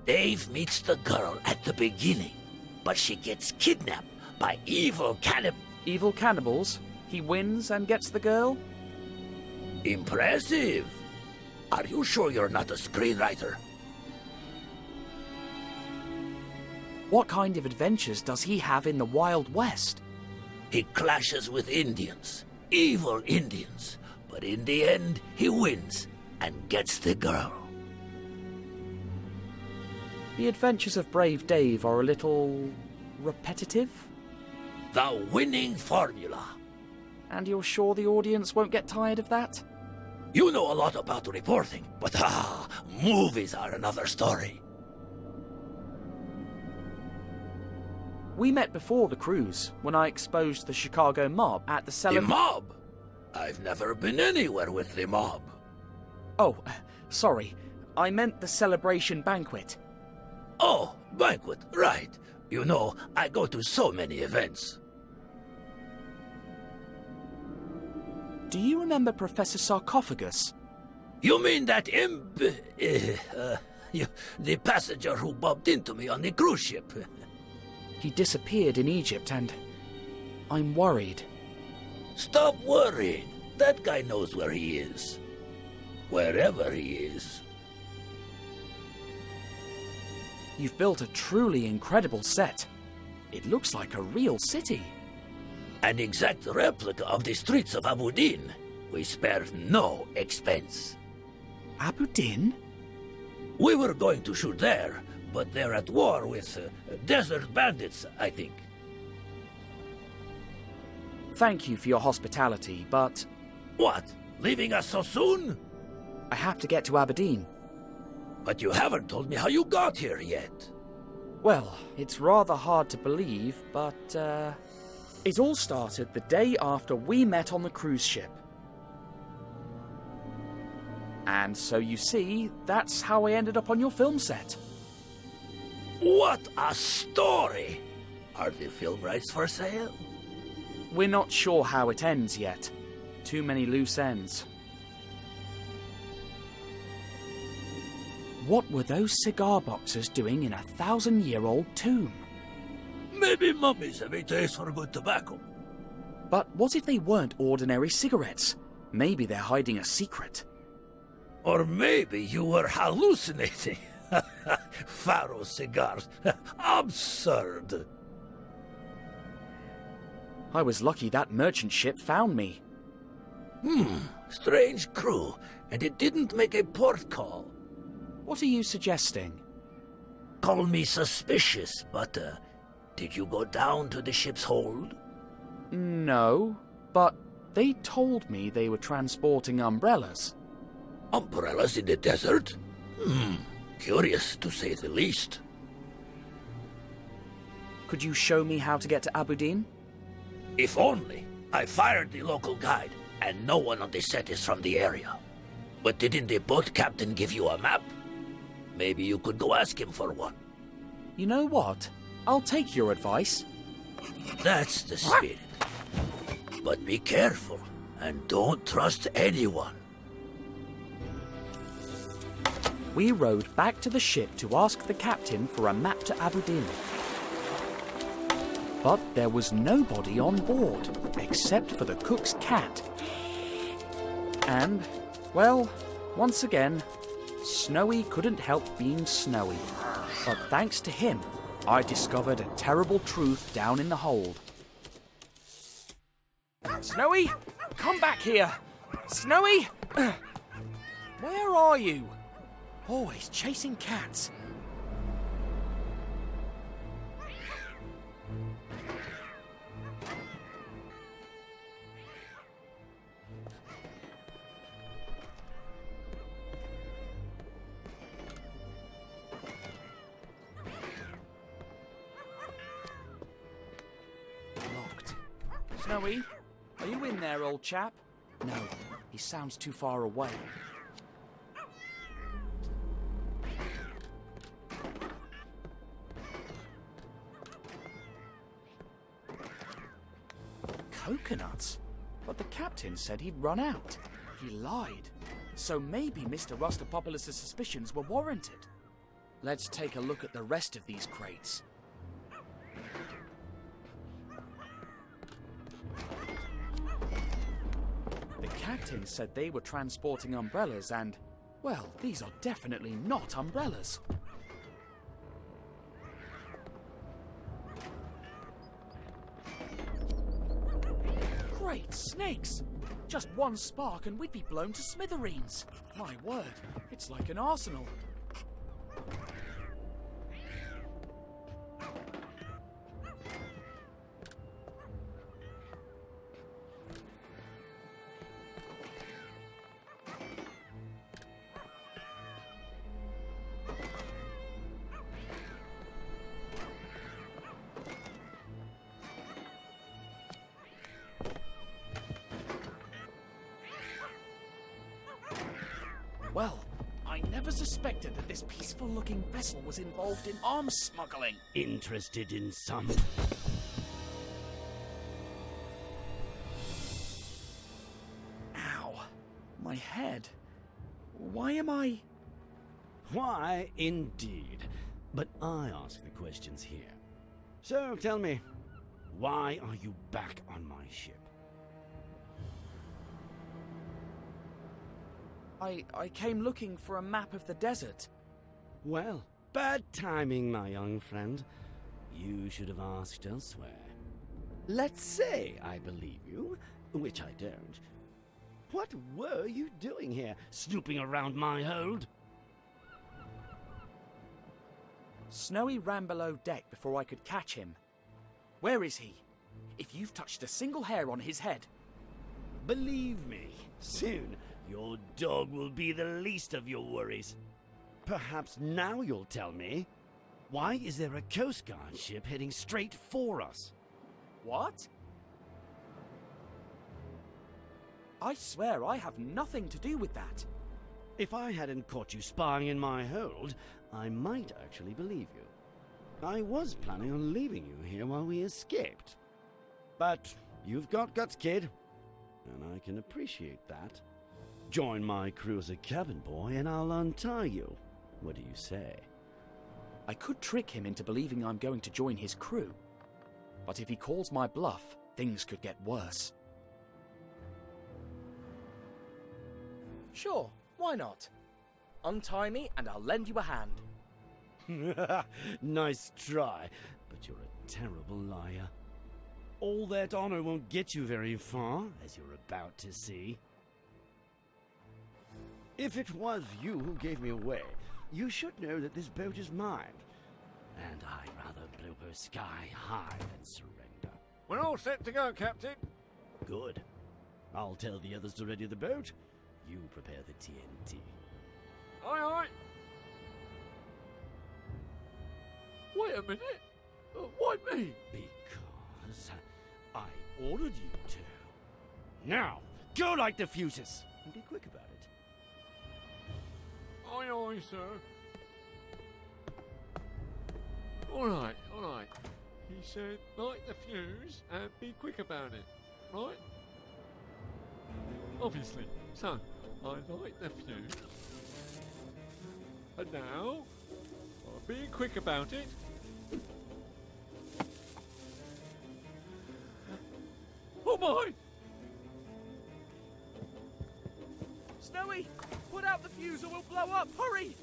Dave meets the girl at the beginning, but she gets kidnapped by evil cannibals. Evil cannibals? He wins and gets the girl? Impressive. Are you sure you're not a screenwriter? What kind of adventures does he have in the Wild West? He clashes with Indians, evil Indians, but in the end, he wins and gets the girl. The Adventures of Brave Dave are a little... repetitive? The winning formula. And you're sure the audience won't get tired of that? You know a lot about reporting, but movies are another story. We met before the cruise, when I exposed the Chicago mob at the The mob? I've never been anywhere with the mob. Oh, sorry. I meant the celebration banquet. Oh, banquet, right. You know, I go to so many events. Do you remember Professor Sarcophagus? You mean that the passenger who bumped into me on the cruise ship? He disappeared in Egypt and I'm worried. Stop worrying. That guy knows where he is. Wherever he is. You've built a truly incredible set. It looks like a real city. An exact replica of the streets of Abu Din. We spared no expense. Abu Din? We were going to shoot there, but they're at war with desert bandits, I think. Thank you for your hospitality, but... What? Leaving us so soon? I have to get to Aberdeen. But you haven't told me how you got here yet. Well, it's rather hard to believe, but, it all started the day after we met on the cruise ship. And so you see, that's how I ended up on your film set. What a story! Are the film rights for sale? We're not sure how it ends yet. Too many loose ends. What were those cigar boxes doing in a 1,000-year-old tomb? Maybe mummies have a taste for good tobacco. But what if they weren't ordinary cigarettes? Maybe they're hiding a secret. Or maybe you were hallucinating. Pharaoh cigars. Absurd. I was lucky that merchant ship found me. Strange crew, and it didn't make a port call. What are you suggesting? Call me suspicious, but did you go down to the ship's hold? No, but they told me they were transporting umbrellas. Umbrellas in the desert? Curious to say the least. Could you show me how to get to Abu Din? If only. I fired the local guide, and no one on the set is from the area. But didn't the boat captain give you a map? Maybe you could go ask him for one. You know what? I'll take your advice. That's the spirit. But be careful, and don't trust anyone. We rowed back to the ship to ask the captain for a map to Abu Din. But there was nobody on board, except for the cook's cat. And, well, once again, Snowy couldn't help being snowy. But thanks to him, I discovered a terrible truth down in the hold. Snowy, come back here! Snowy! Where are you? Always chasing cats. Locked. Snowy, are you in there, old chap? No, he sounds too far away. Coconuts? But the captain said he'd run out. He lied. So maybe Mr. Rustopopoulos' suspicions were warranted. Let's take a look at the rest of these crates. The captain said they were transporting umbrellas and, well, these are definitely not umbrellas. Great snakes! Just one spark and we'd be blown to smithereens. My word, it's like an arsenal. Well, I never suspected that this peaceful-looking vessel was involved in arms smuggling. Interested in some? Ow. My head. Why am I... Why, indeed. But I ask the questions here. So tell me, why are you back on my ship? I came looking for a map of the desert. Well, bad timing, my young friend. You should have asked elsewhere. Let's say I believe you, which I don't. What were you doing here, snooping around my hold? Snowy ran below deck before I could catch him. Where is he? If you've touched a single hair on his head... Believe me, soon your dog will be the least of your worries. Perhaps now you'll tell me, why is there a Coast Guard ship heading straight for us? What? I swear I have nothing to do with that. If I hadn't caught you spying in my hold, I might actually believe you. I was planning on leaving you here while we escaped. But you've got guts, kid, and I can appreciate that. Join my crew as a cabin boy and I'll untie you. What do you say? I could trick him into believing I'm going to join his crew. But if he calls my bluff, things could get worse. Sure, why not? Untie me and I'll lend you a hand. Nice try, but you're a terrible liar. All that honor won't get you very far, as you're about to see. If it was you who gave me away, you should know that this boat is mine. And I'd rather blow her sky high than surrender. We're all set to go, Captain. Good. I'll tell the others to ready the boat. You prepare the TNT. Aye, aye. Wait a minute. Why me? Because I ordered you to. Now, go light the fuses. And be quick about it. Aye, aye, sir. All right. He said, light the fuse and be quick about it, right? Obviously. So, I light the fuse. And now, I'm being quick about it. Oh my! Snowy, put out the fuse or we'll blow up. Hurry!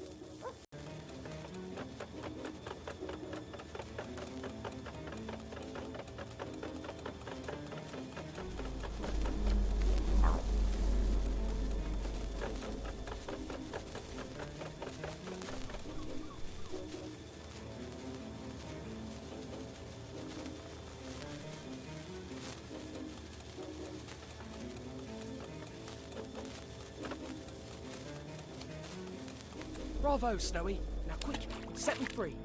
Bravo, Snowy. Now quick, set them free.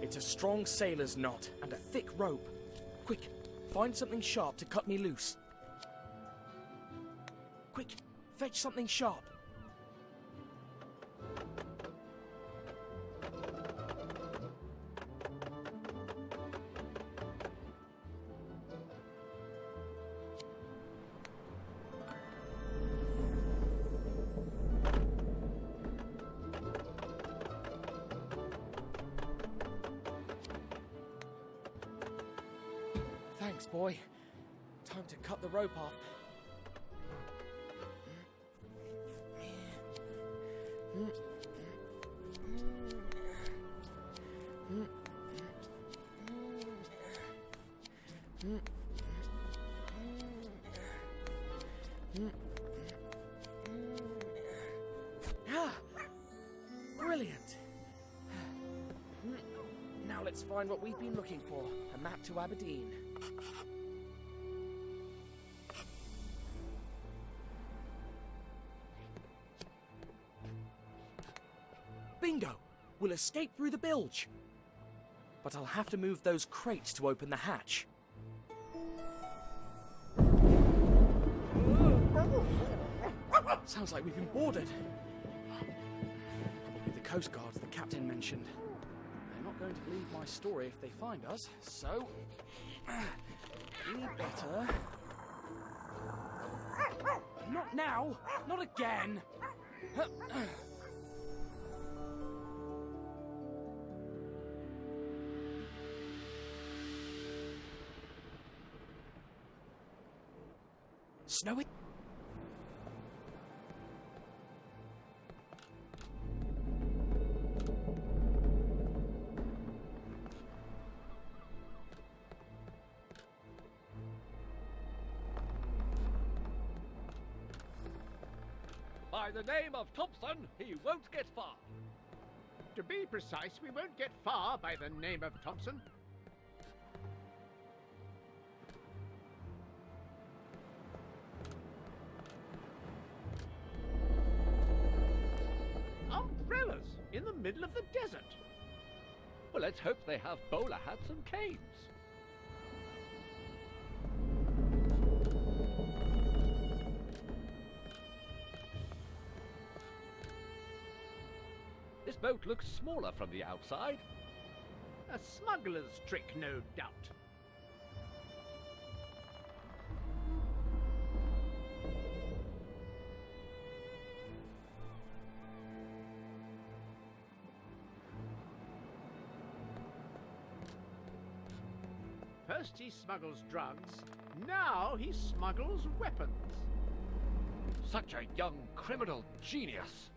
It's a strong sailor's knot and a thick rope. Quick, find something sharp to cut me loose. Quick, fetch something sharp. Thanks, boy. Time to cut the rope off. Ah, brilliant. Now let's find what we've been looking for. A map to Aberdeen. Bingo! We'll escape through the bilge. But I'll have to move those crates to open the hatch. Sounds like we've been boarded. Probably the Coast Guards the captain mentioned. They're not going to believe my story if they find us, so... Any better? Not now! Not again! Snowy? By the name of Thompson, he won't get far. To be precise, we won't get far by the name of Thompson. Umbrellas in the middle of the desert. Well, let's hope they have bowler hats and canes. This boat looks smaller from the outside. A smuggler's trick, no doubt. First he smuggles drugs, now he smuggles weapons. Such a young criminal genius.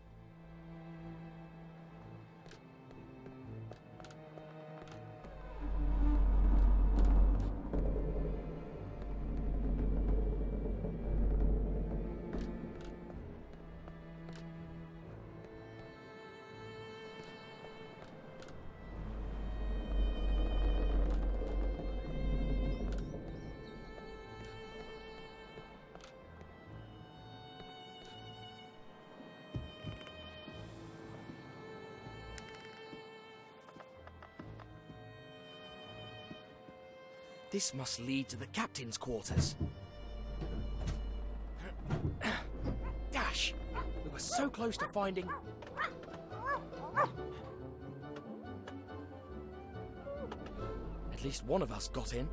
This must lead to the captain's quarters. Dash! We were so close to finding... At least one of us got in.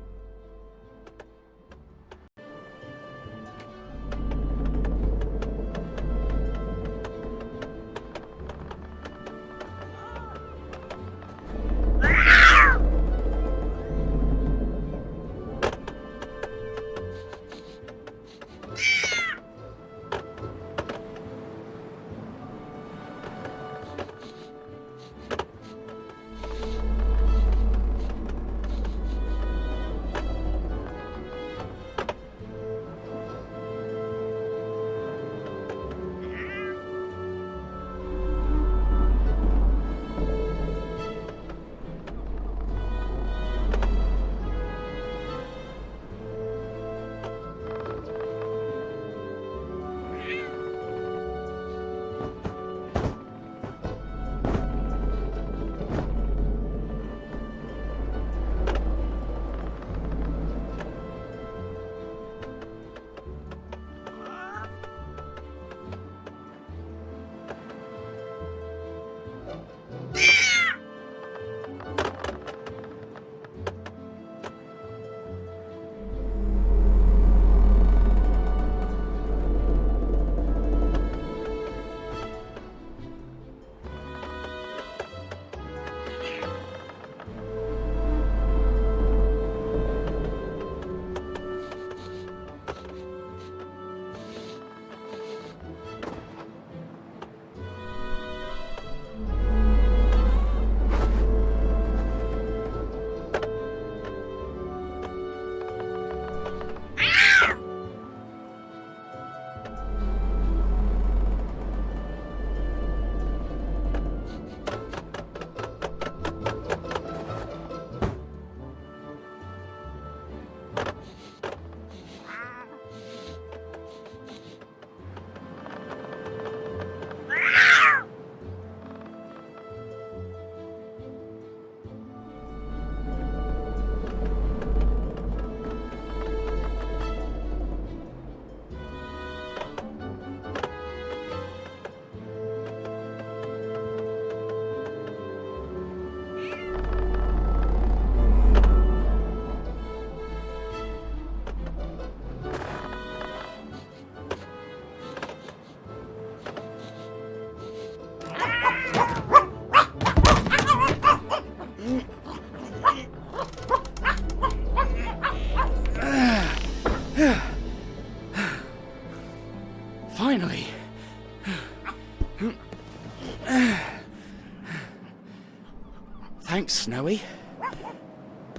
Thanks, Snowy.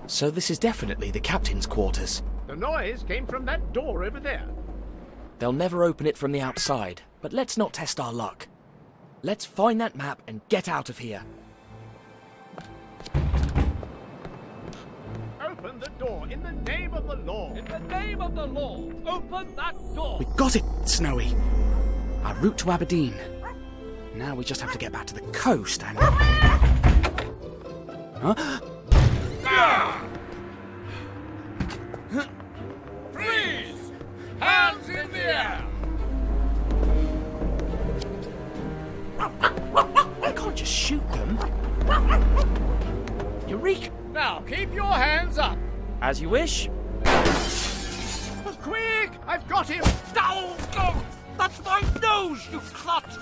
So this is definitely the captain's quarters. The noise came from that door over there. They'll never open it from the outside, but let's not test our luck. Let's find that map and get out of here. Open the door in the name of the law. In the name of the law, open that door. We got it, Snowy. Our route to Aberdeen. Now we just have to get back to the coast and... Huh? Freeze! Hands in the air! I can't just shoot them. Eureka! Now keep your hands up. As you wish. Quick! I've got him! Down! Oh, that's my nose, you clot!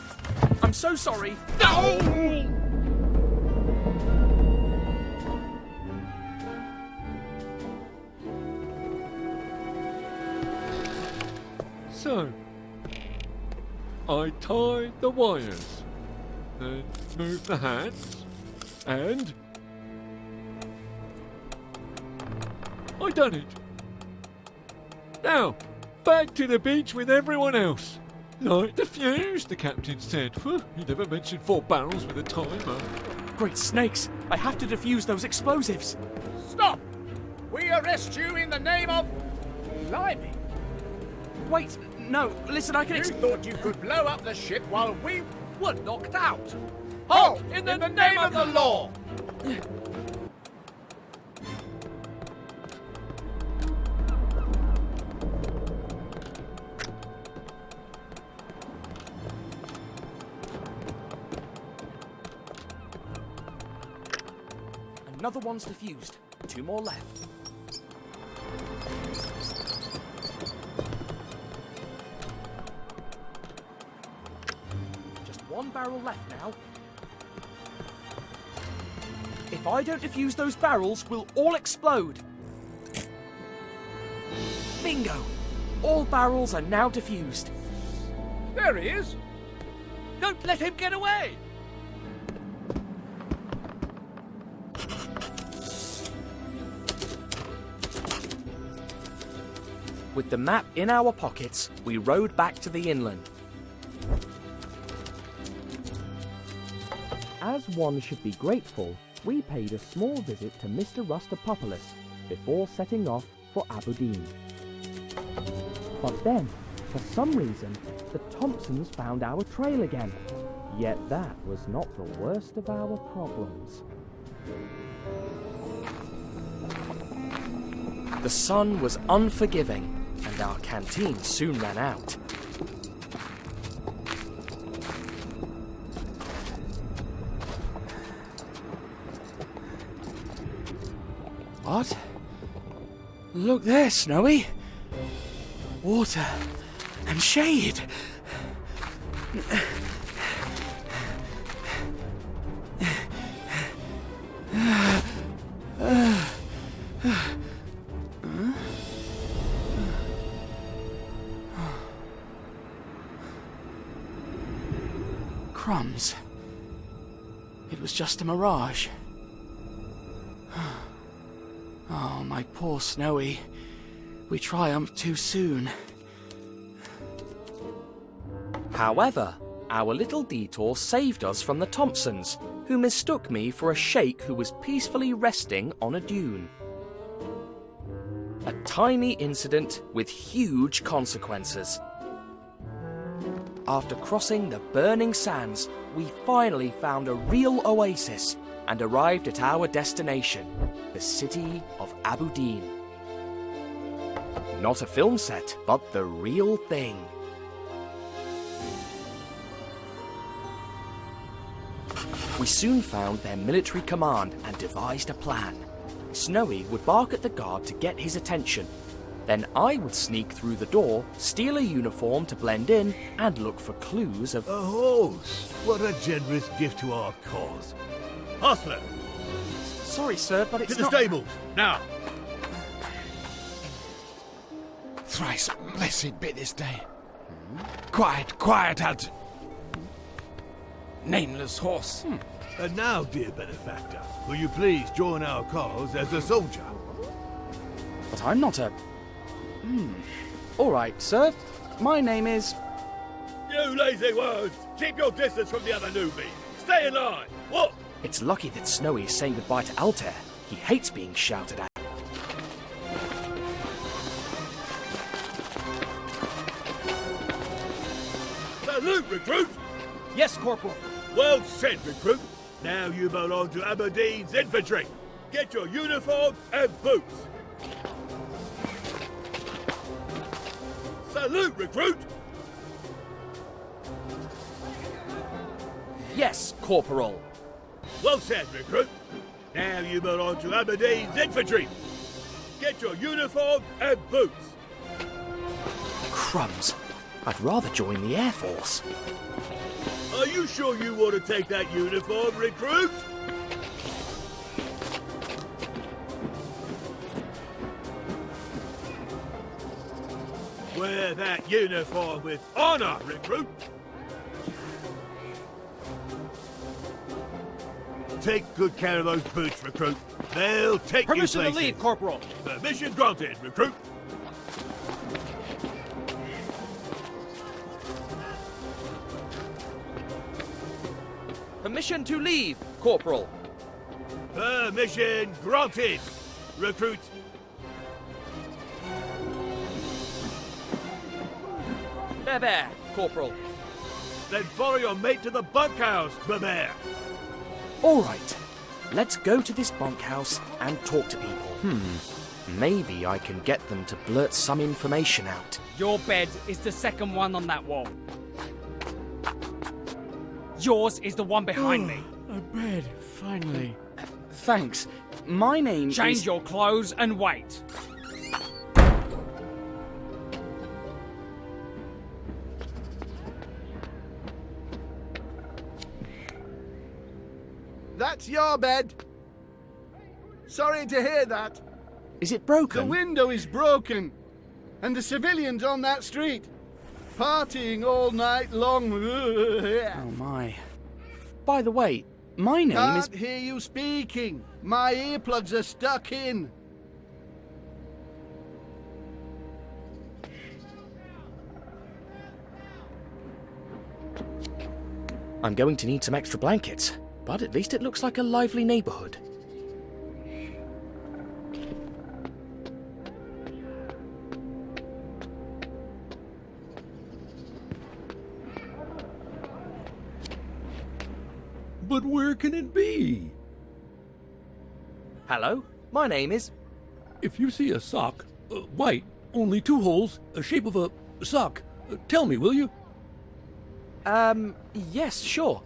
I'm so sorry. Down! So, I tied the wires, then moved the hands, and I done it. Now, back to the beach with everyone else. Light the fuse, the captain said. He never mentioned 4 barrels with a timer. Great snakes! I have to defuse those explosives. Stop! We arrest you in the name of... Blimey! Wait, no, listen, I can... You thought you could blow up the ship while we were knocked out. Halt! In the name of the law! Another one's defused. 2 more left. Just 1 barrel left now. If I don't defuse those barrels, we'll all explode. Bingo! All barrels are now defused. There he is. Don't let him get away. With the map in our pockets, we rowed back to the inland. As one should be grateful, we paid a small visit to Mr. Rustopopoulos before setting off for Aberdeen. But then, for some reason, the Thompsons found our trail again. Yet that was not the worst of our problems. The sun was unforgiving, and our canteen soon ran out. What? Look there, Snowy. Water and shade. Crumbs. It was just a mirage. Oh, my poor Snowy. We triumphed too soon. However, our little detour saved us from the Thompsons, who mistook me for a sheikh who was peacefully resting on a dune. A tiny incident with huge consequences. After crossing the burning sands, we finally found a real oasis and arrived at our destination, the city of Aberdeen. Not a film set, but the real thing. We soon found their military command and devised a plan. Snowy would bark at the guard to get his attention. Then I would sneak through the door, steal a uniform to blend in, and look for clues of... A horse! What a generous gift to our cause. Hostler! Sorry, sir, but it's to the not... stables, now! Thrice blessed be this day. Quiet, quiet, Hudson. nameless horse. And now, dear benefactor, will you please join our cause as a soldier? But I'm not a... All right, sir. My name is... You lazy words! Keep your distance from the other newbie! Stay in line! What? It's lucky that Snowy is saying goodbye to Altair. He hates being shouted at. Salute, recruit! Yes, Corporal. Well said, recruit. Now you belong to Aberdeen's infantry. Get your uniform and boots. Salute, recruit! Yes, Corporal. Well said, recruit. Now you belong to Aberdeen's infantry. Get your uniform and boots. Crumbs. I'd rather join the Air Force. Are you sure you want to take that uniform, recruit? Wear that uniform with honor, recruit. Take good care of those boots, recruit. They'll take you places. Permission to leave, Corporal. Permission granted, recruit. Permission to leave, Corporal. Permission granted, recruit. There, Corporal. Then follow your mate to the bunkhouse, Bear. All right. Let's go to this bunkhouse and talk to people. Maybe I can get them to blurt some information out. Your bed is the second one on that wall. Yours is the one behind me. A bed, finally. Thanks. My name is... Change your clothes and wait. That's your bed. Sorry to hear that. Is it broken? The window is broken. And the civilians on that street, partying all night long. Oh my. By the way, my name is... Can't hear you speaking. My earplugs are stuck in. I'm going to need some extra blankets, but at least it looks like a lively neighborhood. But where can it be? Hello, my name is... If you see a sock, white, only 2 holes, a shape of a sock, tell me, will you? Yes, sure.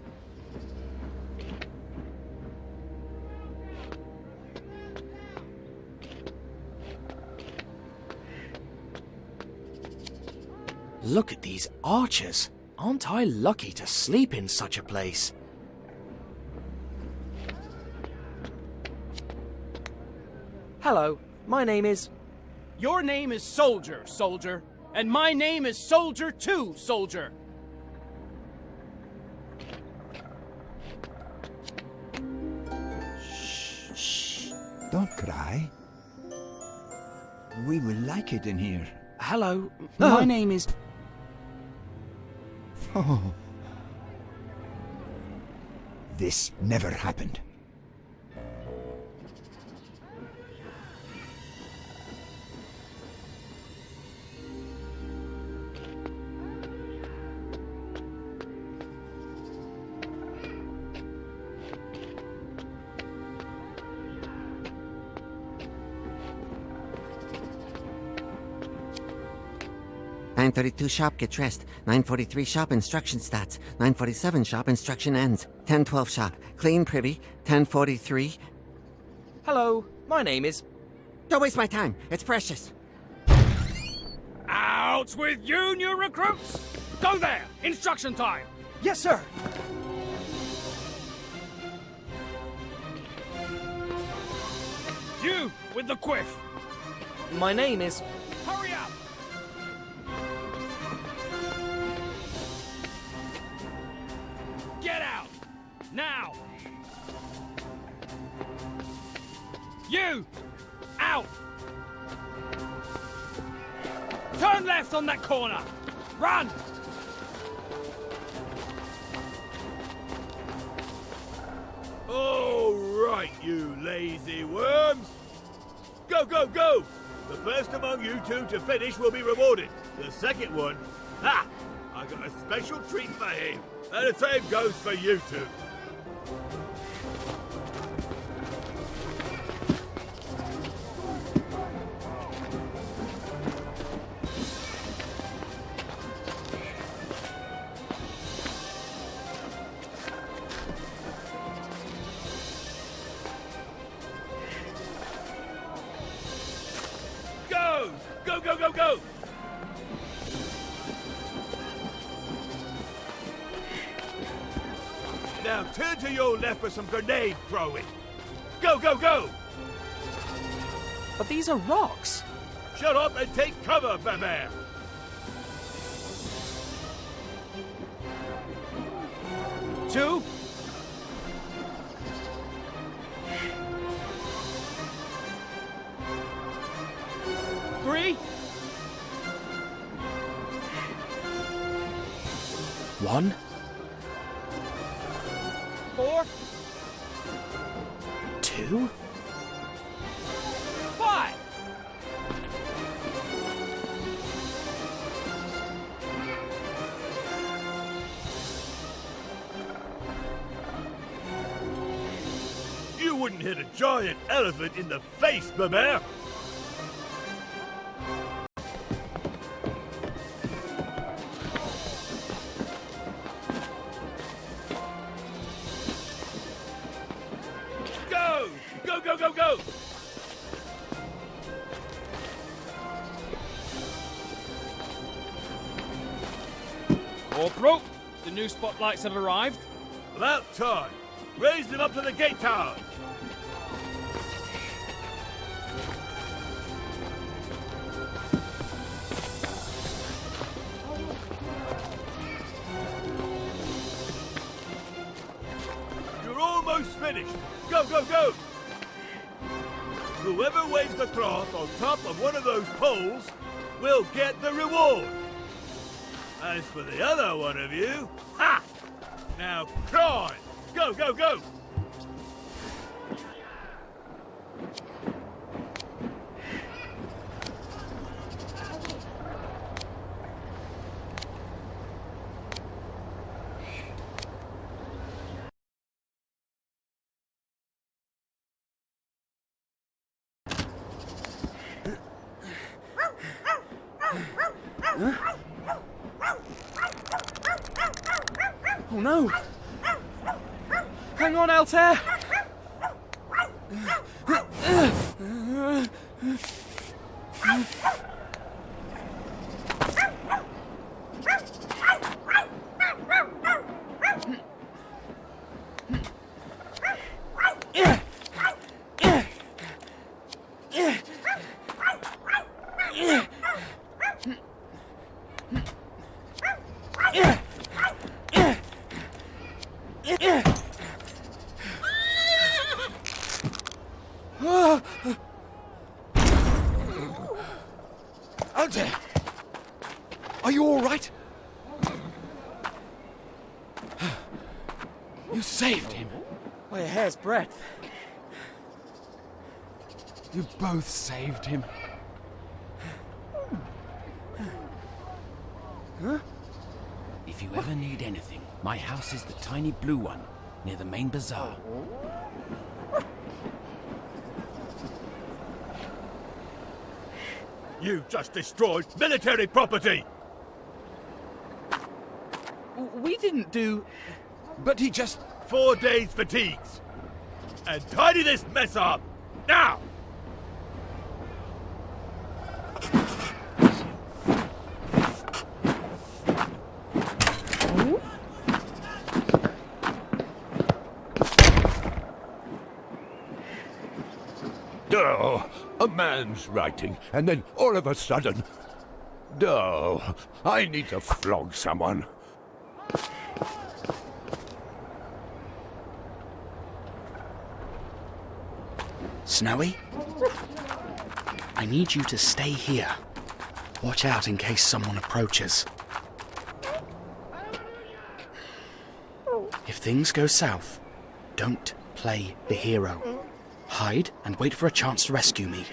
Look at these archers. Aren't I lucky to sleep in such a place? Hello, my name is... Your name is Soldier, Soldier. And my name is Soldier 2, Soldier. Shh. Don't cry. We will like it in here. Hello, my name is... Oh. This never happened. .932 shop, get dressed. 9:43 shop, instruction starts. 9:47 shop, instruction ends. 10:12 shop, clean privy. 10:43. Hello, my name is... Don't waste my time, it's precious. Out with you, new recruits! Go there! Instruction time! Yes, sir! You with the quiff! My name is... Hurry up! Get out! Now! You! Out! Turn left on that corner! Run! All right, you lazy worms. Go, go, go! The first among you two to finish will be rewarded. The second one, ha! I got a special treat for him. And the same goes for you two. Go! Go, go, go, go! Now turn to your left for some grenade throwing. Go, go, go! But these are rocks. Shut up and take cover, Pharaoh! Two. Three. One. Four. Two. Five. You wouldn't hit a giant elephant in the face, Pharaoh! Go! Go, go, go, go! Corporal, the new spotlights have arrived. About time. Raise them up to the gate tower. You're almost finished. Go, go, go! Whoever waves the cloth on top of one of those poles will get the reward. As for the other one of you, ha! Now climb! Go, go, go! Oh no! Hang on, Altair! Altair! Are you all right? You saved him. By a hair's breadth. You both saved him. Huh? If you ever need anything, my house is the tiny blue one near the main bazaar. You just destroyed military property! We didn't do... But he just... 4 days fatigues. And tidy this mess up! Now! Oh, a man's writing, and then all of a sudden... Oh, I need to flog someone. Snowy? I need you to stay here. Watch out in case someone approaches. If things go south, don't play the hero. Hide and wait for a chance to rescue me.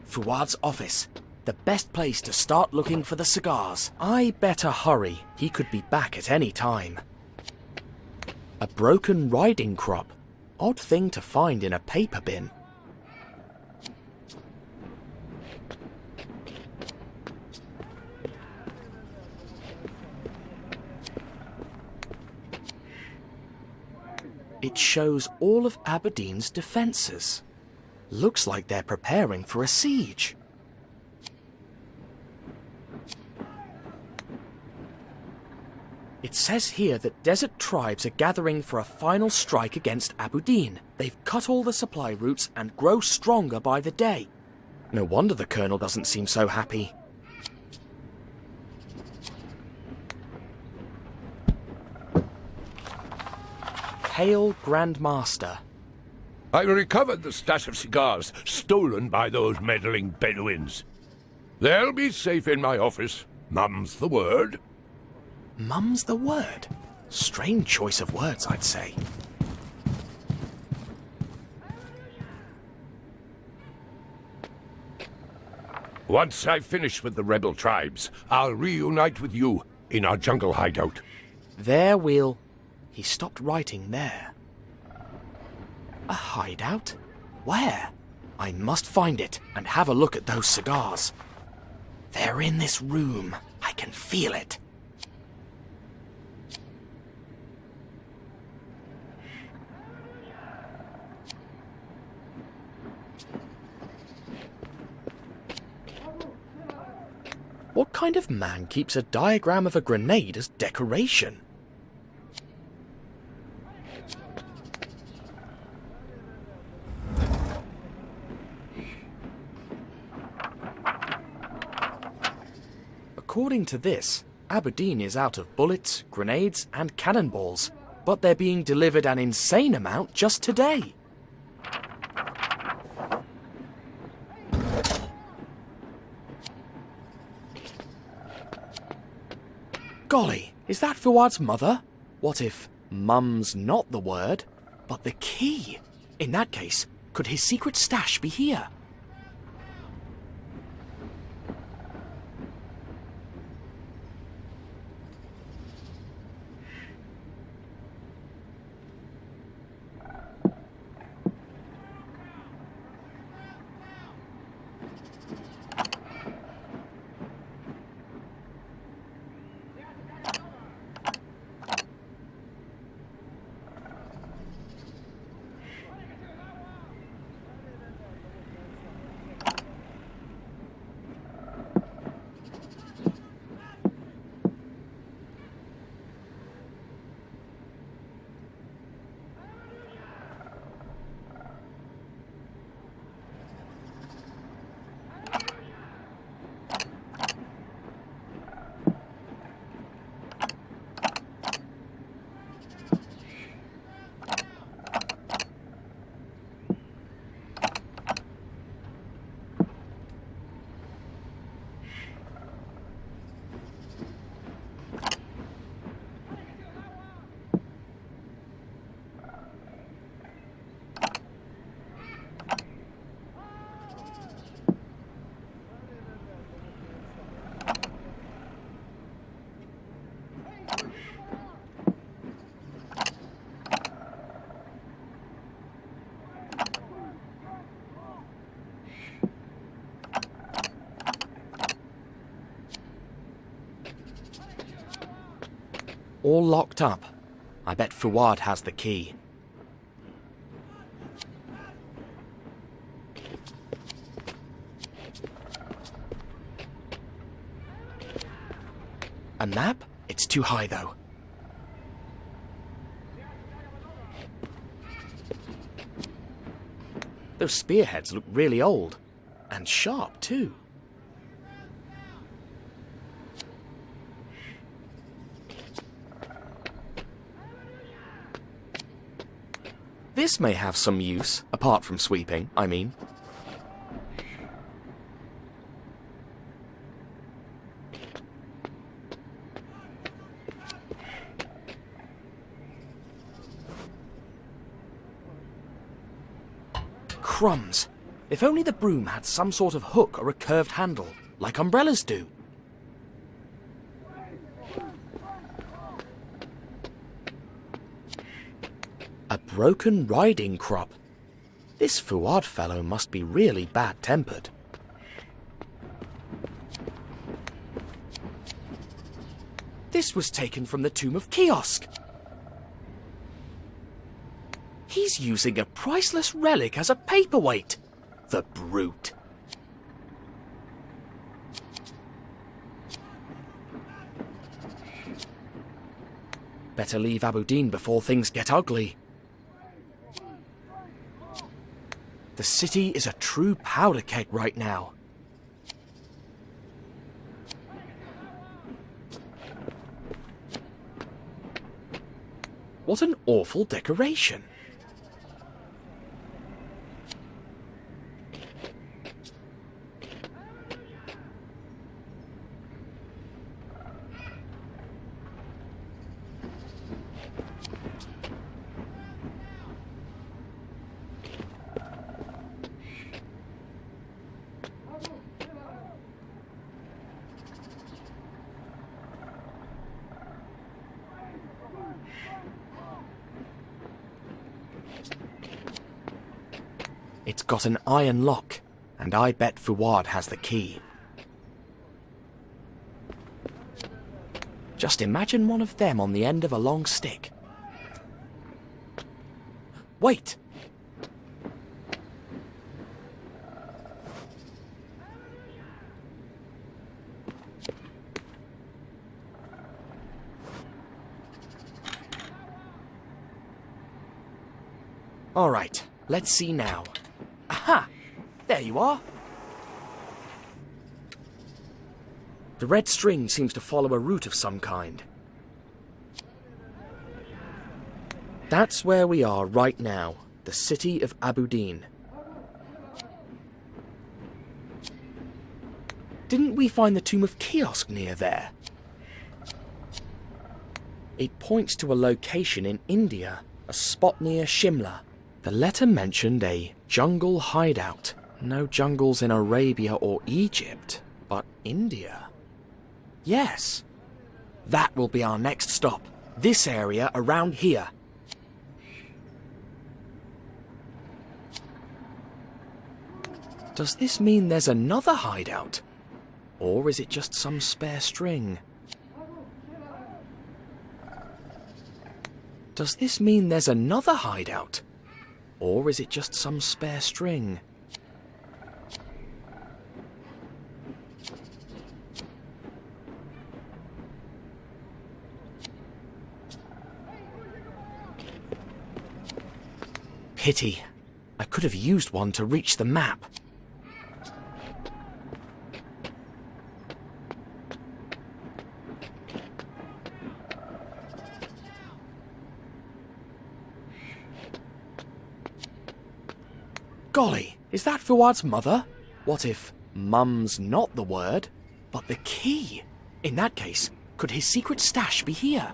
Fuad's office. The best place to start looking for the cigars. I better hurry. He could be back at any time. A broken riding crop. Odd thing to find in a paper bin. It shows all of Aberdeen's defences. Looks like they're preparing for a siege. It says here that desert tribes are gathering for a final strike against Aberdeen. They've cut all the supply routes and grow stronger by the day. No wonder the colonel doesn't seem so happy. Hail, Grand Master. I recovered the stash of cigars stolen by those meddling Bedouins. They'll be safe in my office. Mum's the word. Mum's the word? Strange choice of words, I'd say. Once I finish with the rebel tribes, I'll reunite with you in our jungle hideout. There we'll... He stopped writing there. A hideout? Where? I must find it and have a look at those cigars. They're in this room. I can feel it. What kind of man keeps a diagram of a grenade as decoration? According to this, Aberdeen is out of bullets, grenades, and cannonballs, but they're being delivered an insane amount just today. Golly, is that Fuad's mother? What if mum's not the word, but the key? In that case, could his secret stash be here? All locked up. I bet Fuad has the key. A map? It's too high, though. Those spearheads look really old. And sharp, too. This may have some use, apart from sweeping, I mean. Crumbs! If only the broom had some sort of hook or a curved handle, like umbrellas do. A broken riding crop. This Fuad fellow must be really bad-tempered. This was taken from the tomb of Kiosk. He's using a priceless relic as a paperweight. The brute. Better leave Abudin before things get ugly. The city is a true powder keg right now. What an awful decoration. It's got an iron lock, and I bet Fuad has the key. Just imagine one of them on the end of a long stick. Wait! All right, let's see now. Aha! There you are. The red string seems to follow a route of some kind. That's where we are right now, the city of Abudin. Didn't we find the tomb of Kiosk near there? It points to a location in India, a spot near Shimla. The letter mentioned a jungle hideout. No jungles in Arabia or Egypt, but India. Yes. That will be our next stop. This area around here. Does this mean there's another hideout? Or is it just some spare string? Does this mean there's another hideout? Or is it just some spare string? Pity. I could have used one to reach the map. Golly, is that Fuad's mother? What if mum's not the word, but the key? In that case, could his secret stash be here?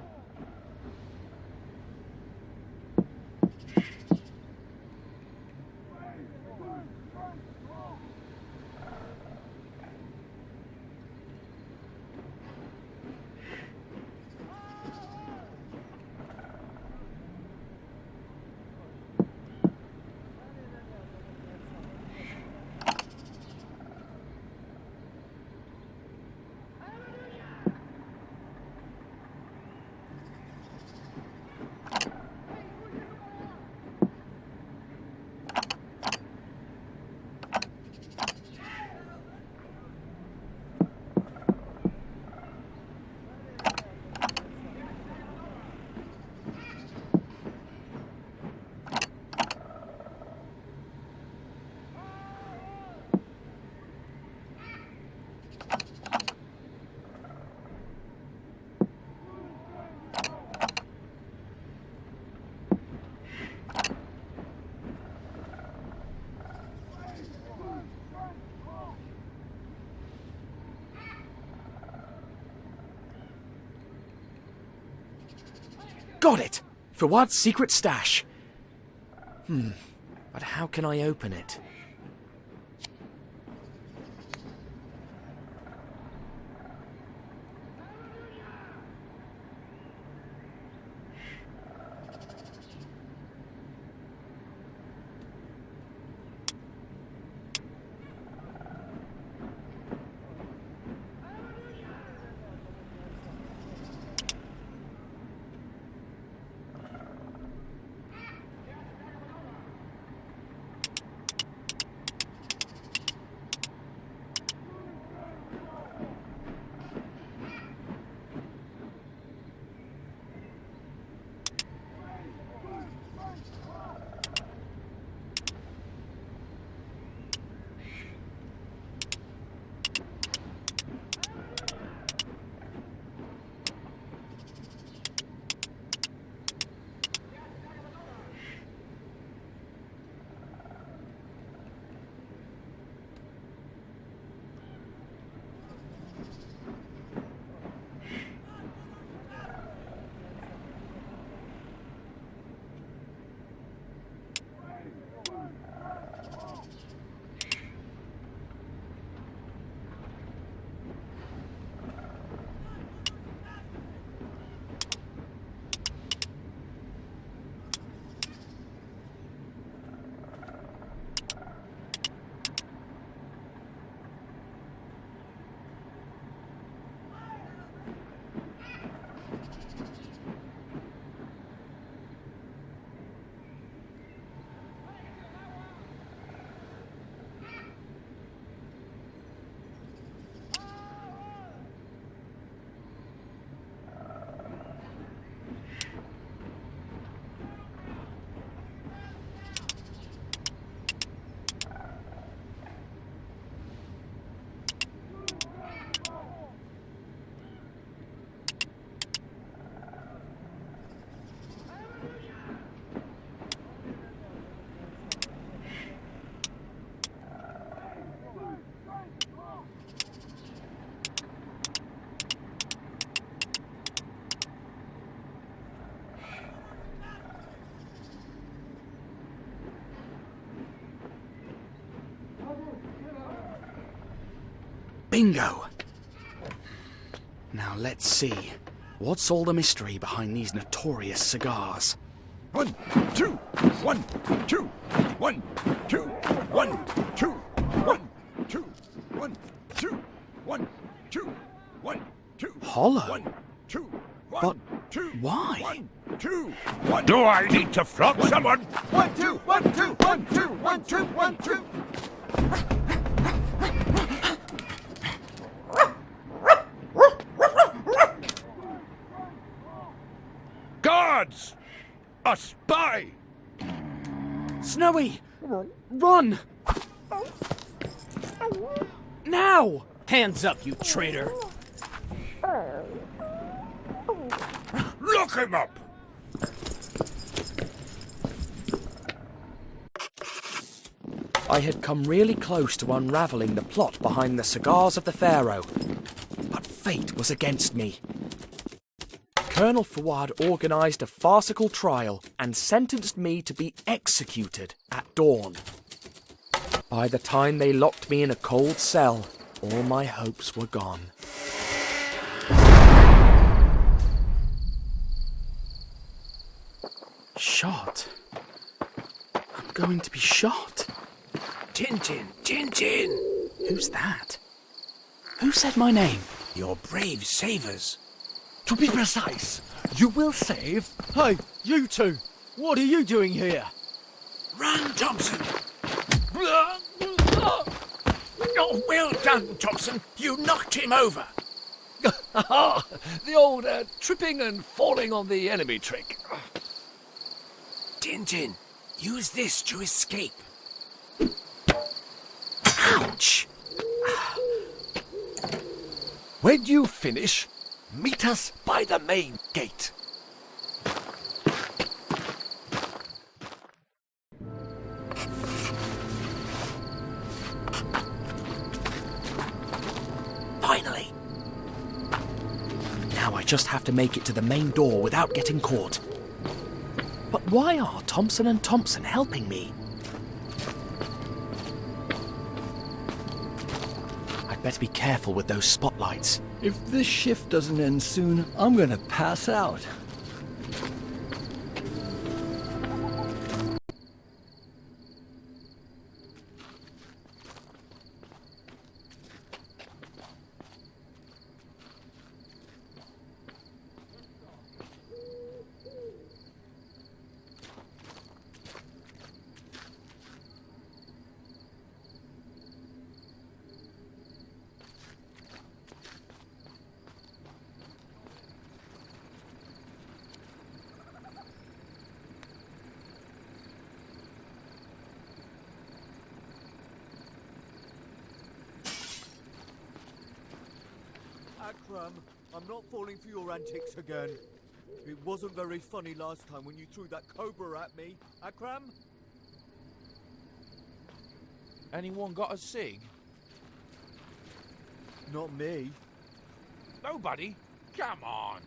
Got it! Fuad's secret stash. But how can I open it? Bingo! Now let's see. What's all the mystery behind these notorious cigars? 1, 2, 1, 2, 1, 2, 1, 2, 1, 2, 1, 2, 1, 2, 1, 2. Hollow? 1, 2, 1, But 2. why? 1, 2, 1. Do I need to flog someone? 1, 2, 1, 2, 1, 2, 1, 2, 1, 2. Guards! A spy! Snowy! Run! Now! Hands up, you traitor! Look him up! I had come really close to unravelling the plot behind the cigars of the Pharaoh, but fate was against me. Colonel Fuad organised a farcical trial and sentenced me to be executed at dawn. By the time they locked me in a cold cell, all my hopes were gone. Shot? I'm going to be shot. Tintin! Tintin! Who's that? Who said my name? Your brave savers. To be precise, you will save... Hey, you two! What are you doing here? Run, Thompson! Oh, well done, Thompson. You knocked him over. The old tripping and falling on the enemy trick. Tintin, use this to escape. Ouch! When you finish, meet us by the main gate. Finally. Now Now I just have to make it to the main door without getting caught. But why are Thompson and Thompson helping me? I'd better be careful with those spotlights. If this shift doesn't end soon, I'm gonna pass out. Akram, I'm not falling for your antics again. It wasn't very funny last time when you threw that cobra at me. Akram? Anyone got a cig? Not me. Nobody? Come on.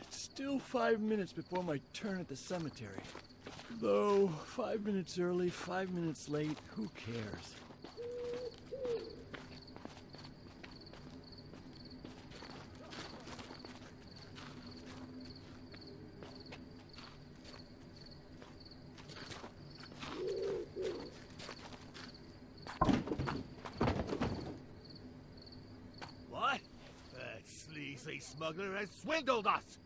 It's still 5 minutes before my turn at the cemetery. Though, 5 minutes early, 5 minutes late, who cares? What? That sleazy smuggler has swindled us!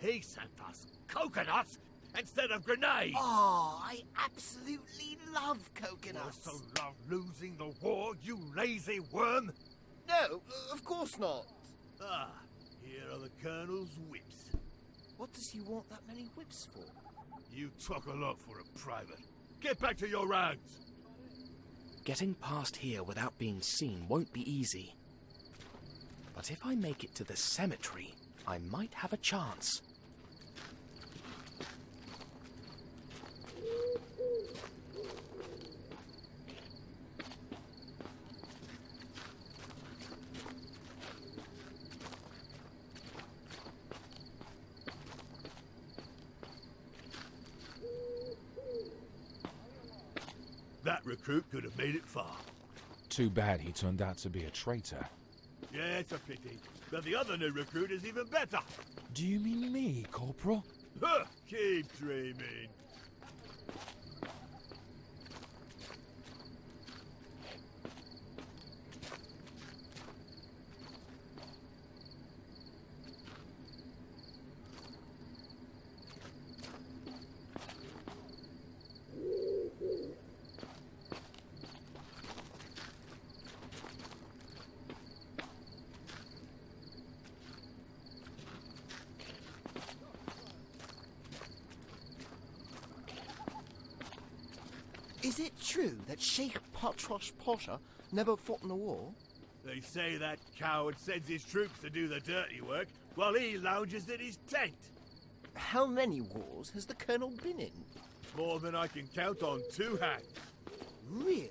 He sent us coconuts instead of grenades! Oh, I absolutely love coconuts. You also love losing the war, you lazy worm? No, of course not. Ah, here are the Colonel's whips. What does he want that many whips for? You talk a lot for a private. Get back to your rounds! Getting past here without being seen won't be easy. But if I make it to the cemetery, I might have a chance. That recruit could have made it far. Too bad he turned out to be a traitor. Yeah, it's a pity. But the other new recruit is even better. Do you mean me, Corporal? Huh, keep dreaming. Is it true that Sheikh Patrosh Pasha never fought in a war? They say that coward sends his troops to do the dirty work while he lounges in his tent. How many wars has the Colonel been in? More than I can count on two hands. Really?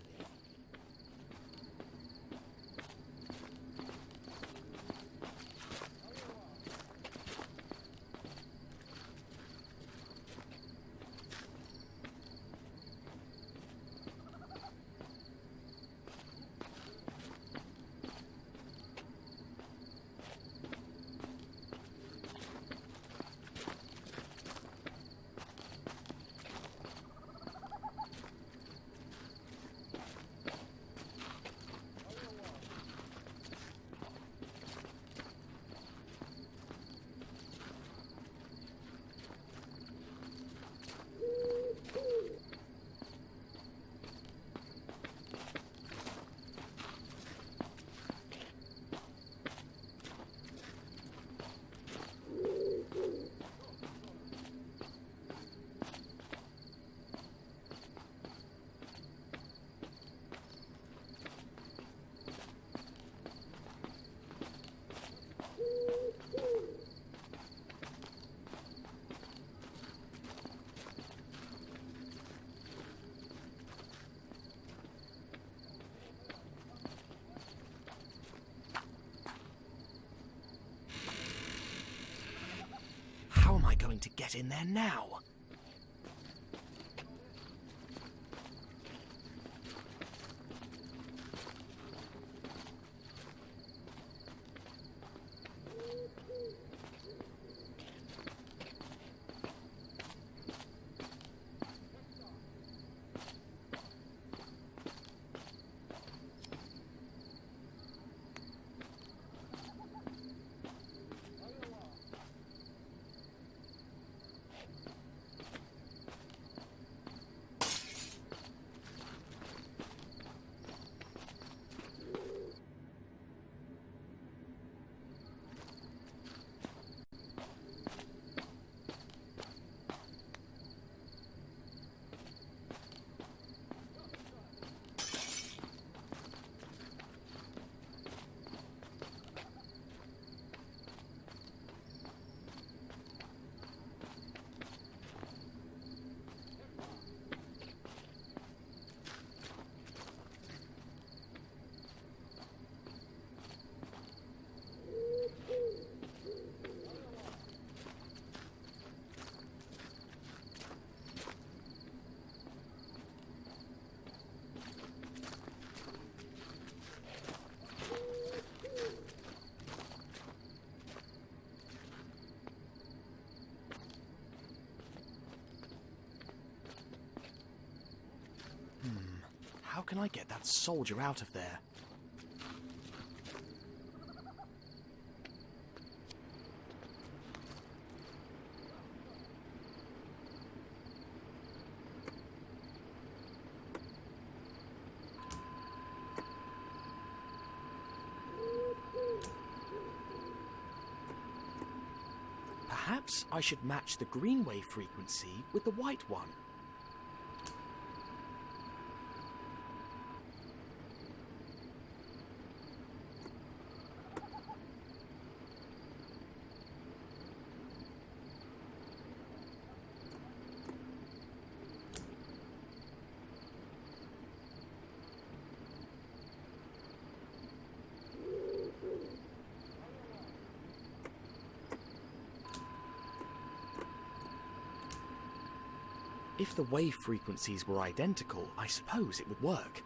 trying to get in there now? How can I get that soldier out of there? Perhaps I should match the green wave frequency with the white one. If the wave frequencies were identical, I suppose it would work.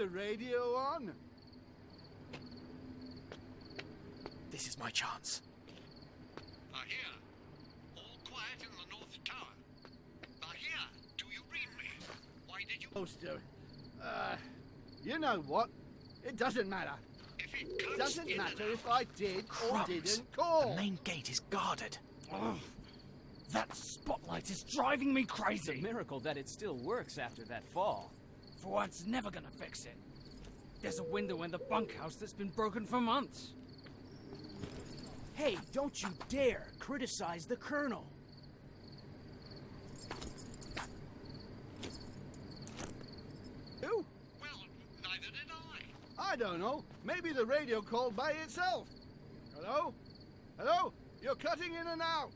the radio on? This is my chance. Here. All quiet in the North Tower. Here. Do you read me? Why did you... Poster. You know what? It doesn't matter. It doesn't matter if I did or didn't call. The main gate is guarded. That spotlight is driving me crazy! It's a miracle that it still works after that fall. For what's never gonna fix it. There's a window in the bunkhouse that's been broken for months. Hey, don't you dare criticize the Colonel. Who? Well, neither did I. I don't know. Maybe the radio called by itself. Hello? Hello? You're cutting in and out.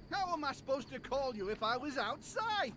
How am I supposed to call you if I was outside?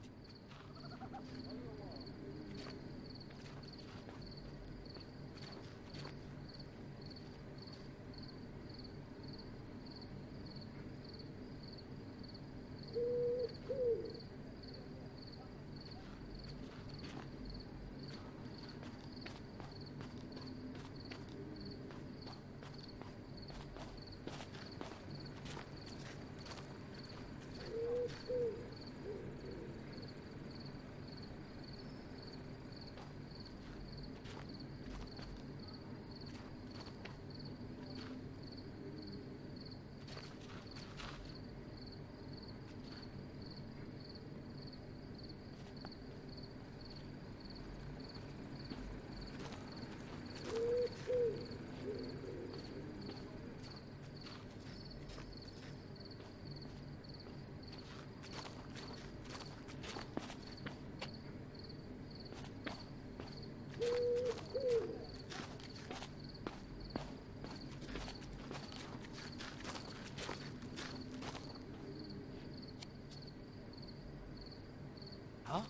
Huh?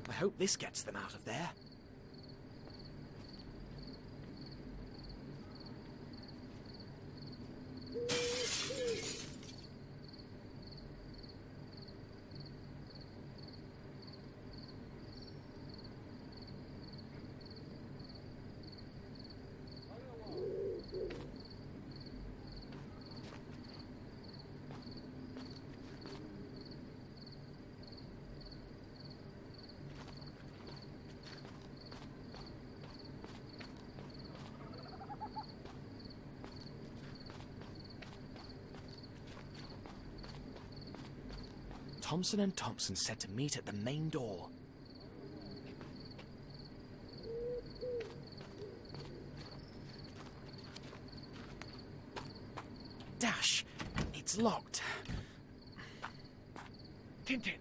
I hope this gets them out of there. Thompson and Thompson said to meet at the main door. Dash! It's locked. Tintin,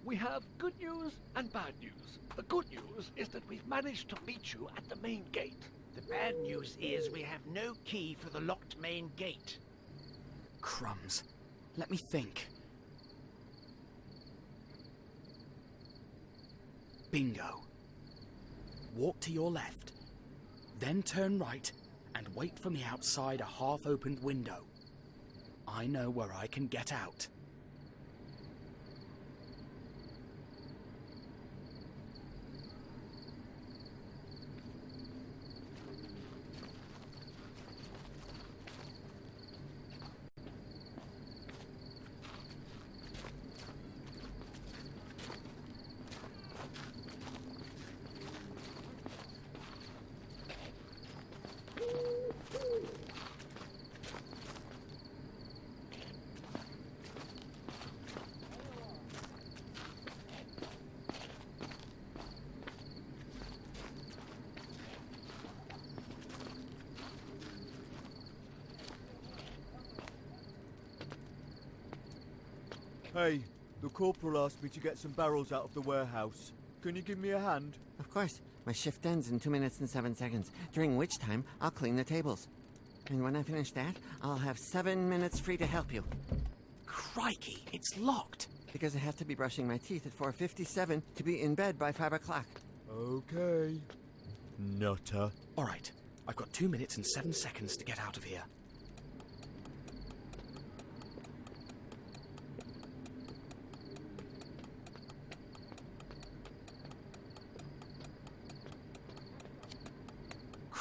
we have good news and bad news. The good news is that we've managed to meet you at the main gate. The bad news is we have no key for the locked main gate. Crumbs. Let me think. Bingo. Walk to your left, then turn right and wait for me outside a half-opened window. I know where I can get out. Hey, the corporal asked me to get some barrels out of the warehouse. Can you give me a hand? Of course. My shift ends in 2 minutes and 7 seconds, during which time I'll clean the tables. And when I finish that, I'll have 7 minutes free to help you. Crikey, it's locked. Because I have to be brushing my teeth at 4:57 to be in bed by 5 o'clock. Okay. Nutter. All right, I've got 2 minutes and 7 seconds to get out of here.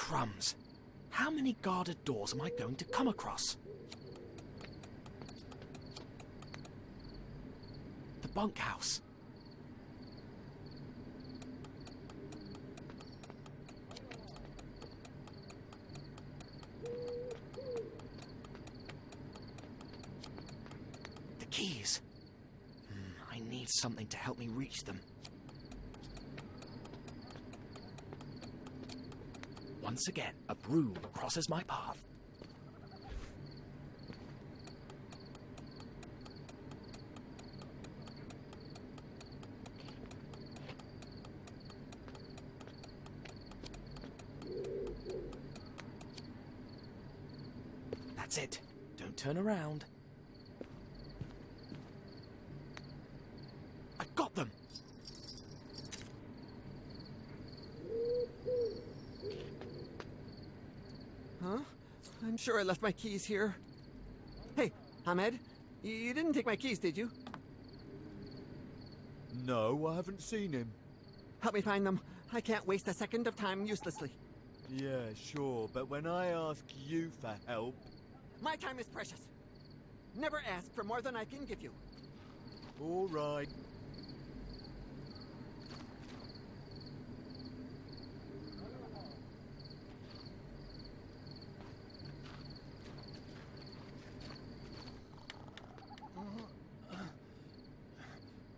Crumbs. How many guarded doors am I going to come across? The bunkhouse. The keys. I need something to help me reach them. Once again, a broom crosses my path. That's it. Don't turn around. I got them! Huh? I'm sure I left my keys here. Hey, Ahmed, you didn't take my keys, did you? No, I haven't seen him. Help me find them. I can't waste a second of time uselessly. Yeah, sure, but when I ask you for help... My time is precious. Never ask for more than I can give you. All right.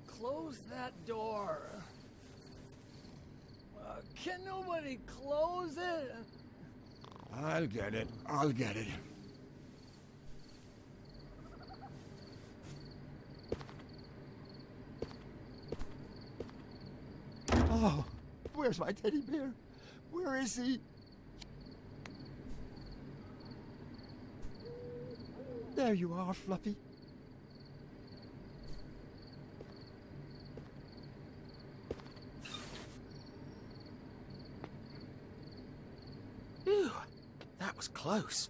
Close that door. Can nobody close it? I'll get it. I'll get it. Oh, where's my teddy bear? Where is he? There you are, Fluffy. Phew, that was close.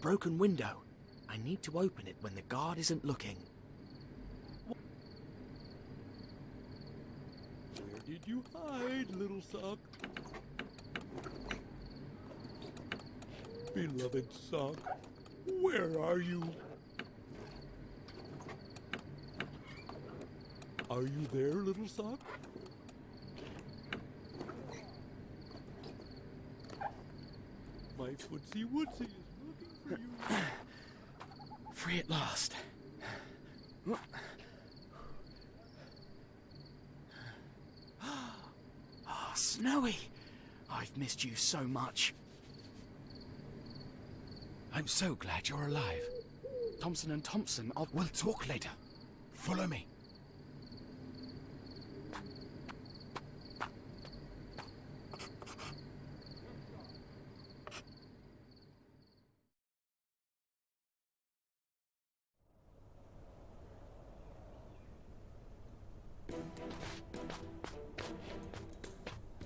Broken window. I need to open it when the guard isn't looking. Where did you hide, little sock? Beloved sock, where are you? Are you there, little sock? My footsie wootsy is looking for you. Free at last. Oh, Snowy! I've missed you so much. I'm so glad you're alive. Thompson and Thompson, We'll talk later. Follow me.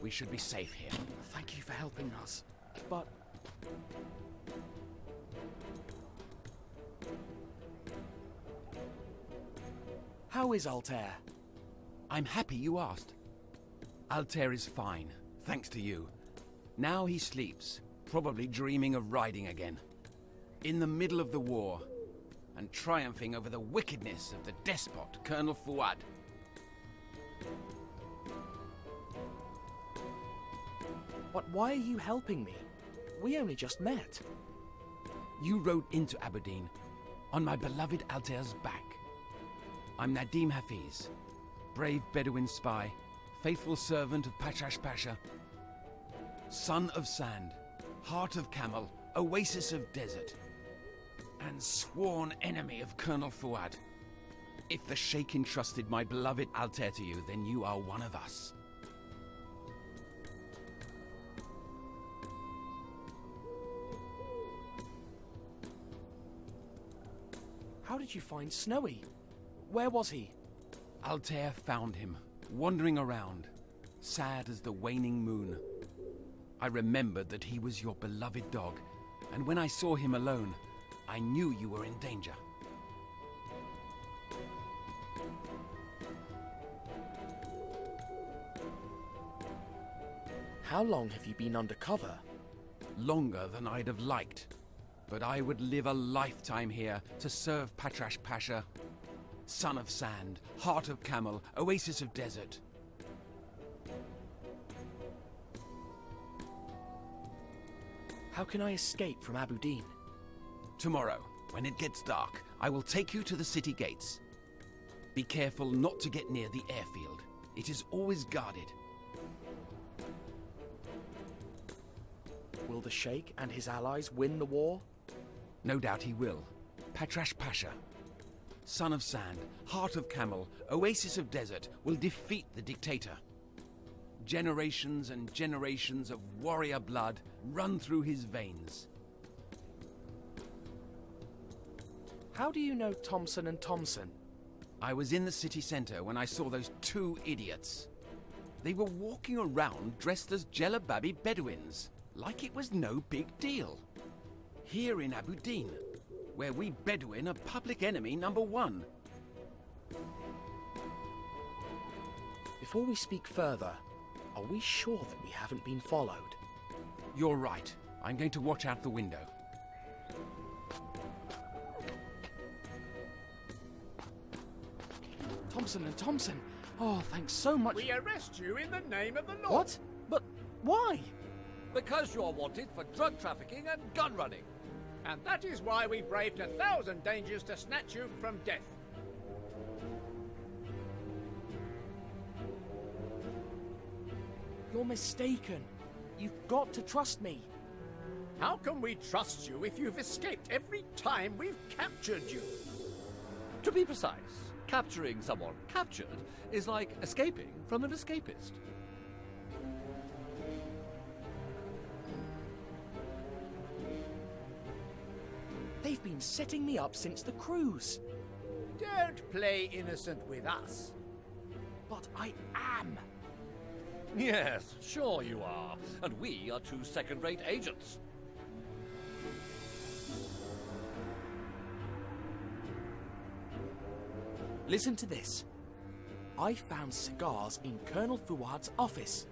We should be safe here. Thank you for helping us. But... how is Altair? I'm happy you asked. Altair is fine, thanks to you. Now he sleeps, probably dreaming of riding again. In the middle of the war, and triumphing over the wickedness of the despot, Colonel Fuad. But why are you helping me? We only just met. You rode into Aberdeen on my beloved Altair's back. I'm Nadim Hafiz, brave Bedouin spy, faithful servant of Pashash Pasha, son of sand, heart of camel, oasis of desert, and sworn enemy of Colonel Fuad. If the Sheikh entrusted my beloved Altair to you, then you are one of us. How did you find Snowy? Where was he? Altair found him, wandering around, sad as the waning moon. I remembered that he was your beloved dog, and when I saw him alone, I knew you were in danger. How long have you been undercover? Longer than I'd have liked, but I would live a lifetime here to serve Patrash Pasha, son of sand, heart of camel, oasis of desert. How can I escape from Abu Din? Tomorrow, when it gets dark, I will take you to the city gates. Be careful not to get near the airfield. It is always guarded. Will the Sheikh and his allies win the war? No doubt he will. Patrash Pasha, son of sand, heart of camel, oasis of desert, will defeat the dictator. Generations and generations of warrior blood run through his veins. How do you know Thompson and Thompson? I was in the city center when I saw those two idiots. They were walking around dressed as Jelababi Bedouins, like it was no big deal. Here in Abu Din, where we Bedouin are public enemy number one. Before we speak further, are we sure that we haven't been followed? You're right. I'm going to watch out the window. Thompson and Thompson. Oh, thanks so much. We arrest you in the name of the law. What? But why? Because you're wanted for drug trafficking and gun running. And that is why we braved 1,000 dangers to snatch you from death. You're mistaken. You've got to trust me. How can we trust you if you've escaped every time we've captured you? To be precise, capturing someone captured is like escaping from an escapist. They've been setting me up since the cruise. Don't play innocent with us. But I am. Yes, sure you are. And we are two second-rate agents. Listen to this. I found cigars in Colonel Fuad's office.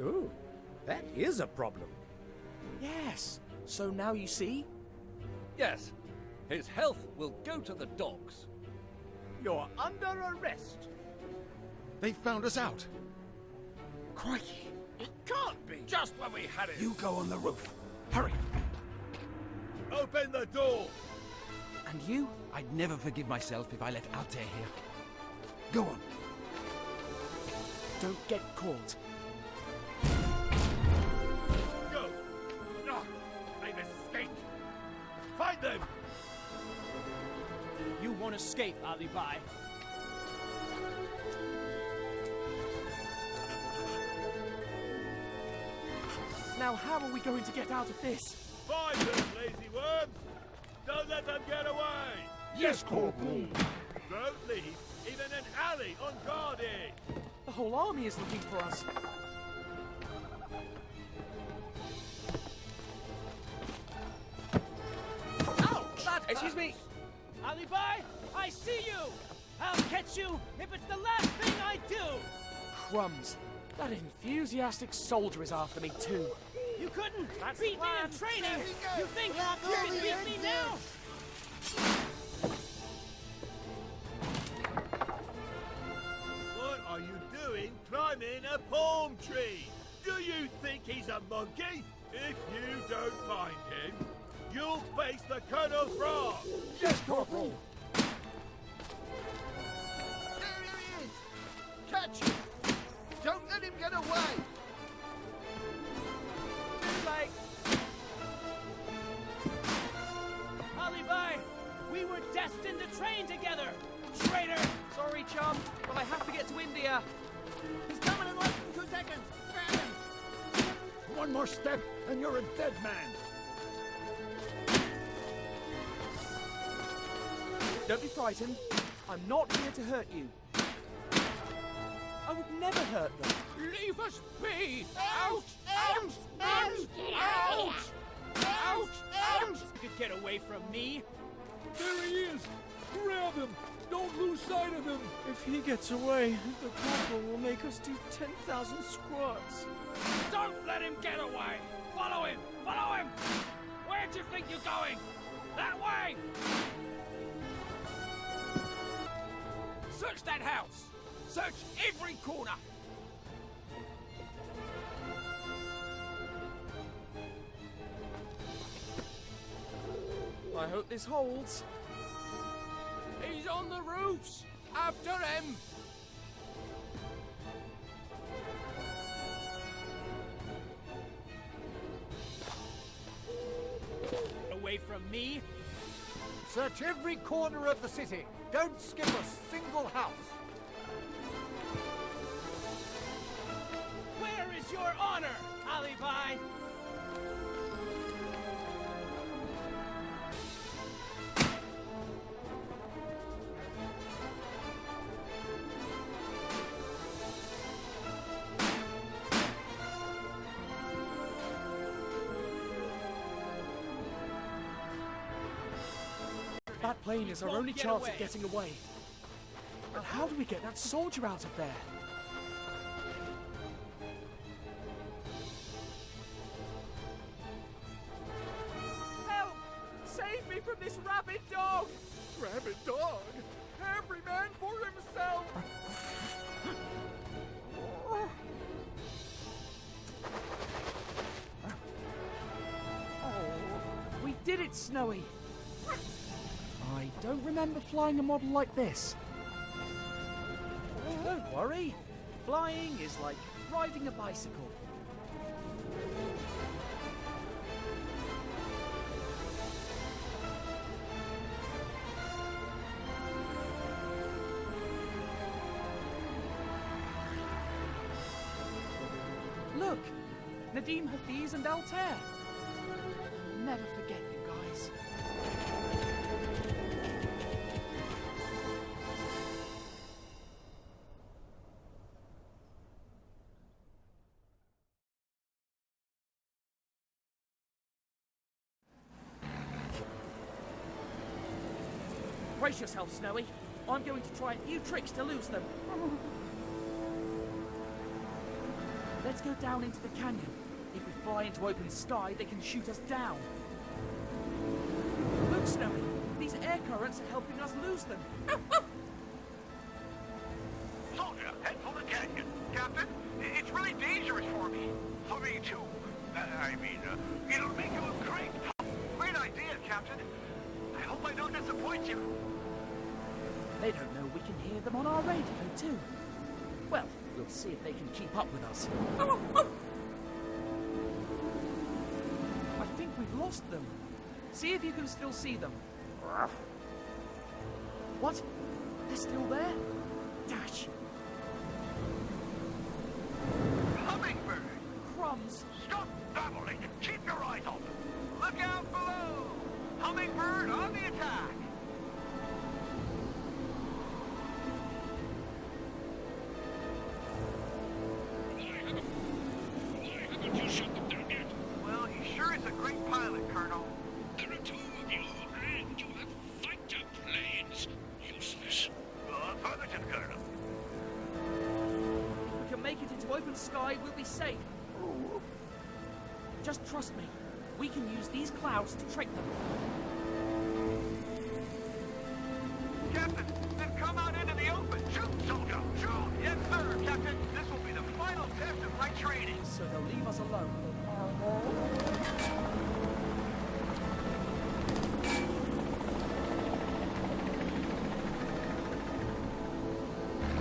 Ooh, that is a problem. Yes. So now you see? Yes. His health will go to the dogs. You're under arrest. They found us out. Crikey. It can't be. Just when we had it. You go on the roof. Hurry. Open the door. And you? I'd never forgive myself if I left Altair here. Go on. Don't get caught. Go. No, they've escaped. Find them. You won't escape, Alibi. Now how are we going to get out of this? Find them, lazy worms. Don't let them get away. Yes, Corporal. Don't leave even an alley unguarded. The whole army is looking for us. Ouch! Excuse me. Alibi, I see you. I'll catch you if it's the last thing I do. Crumbs. That enthusiastic soldier is after me too. You couldn't beat me in training. You think you can beat me now? What are you doing climbing a palm tree? Do you think he's a monkey? If you don't find him, you'll face the Colonel's wrath. Yes, Corporal. There he is! Catch him! Don't let him get away! Too late. Alibi, we were destined to train together. Traitor! Sorry, chum, but I have to get to India. He's coming in less than 2 seconds. Grab him. One more step, and you're a dead man. Don't be frightened. I'm not here to hurt you. I would never hurt them. Leave us be! Out! Out! Out! Out! Out! Out! You could get away from me. There he is! Grab him! Don't lose sight of him! If he gets away, the corporal will make us do 10,000 squats. Don't let him get away! Follow him! Follow him! Where do you think you're going? That way! Search that house! Search every corner! I hope this holds. He's on the roofs! After him! Away from me? Search every corner of the city. Don't skip a single house. Where is your honor, Alibi? That plane is our only chance of getting away. But how do we get that soldier out of there? Help! Save me from this rabid dog! Rabid dog? Every man for himself! We did it, Snowy! I don't remember flying a model like this. Don't worry. Flying is like riding a bicycle. Look! Nadim Hafiz and Altair. Never forget you guys. Brace yourself, Snowy. I'm going to try a few tricks to lose them. Let's go down into the canyon. If we fly into open sky, they can shoot us down. Look, Snowy. These air currents are helping us lose them. Soldier, head for the canyon. Captain, it's really dangerous for me. For me, too. It'll make you a great idea, Captain. I hope I don't disappoint you. They don't know we can hear them on our radio, too. Well, we'll see if they can keep up with us. I think we've lost them. See if you can still see them. What? They're still there? Dash! Hummingbird! Crumbs! Stop babbling and keep your eyes open. Look out below! Hummingbird on the attack! You shot them down yet? Well, he sure is a great pilot, Colonel. There are two of you, and you have fighter planes. Useless. Affirmative, Colonel. If we can make it into open sky, we'll be safe. Just trust me. We can use these clouds to trick them. Captain, then come out into the open. Shoot, soldier, shoot! Yes, sir, Captain. This will be the final test of my training. So they'll leave us alone.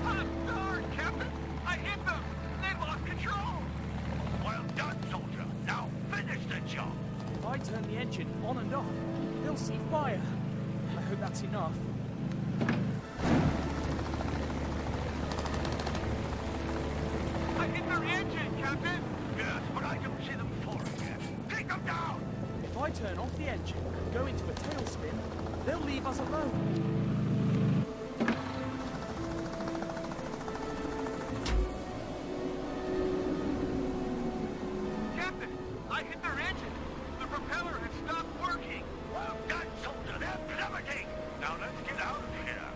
Hot darn, Captain! I hit them! They lost control! Well done, soldier. Now finish the job. If I turn the engine on and off, they'll see fire. I hope that's enough. I hit their engine, Captain! Yes, but I don't see them falling yet. Take them down! If I turn off the engine and go into a tailspin, they'll leave us alone. I hit their engine. The propeller had stopped working. Well done, soldier. They're plummeting. Now let's get out of here.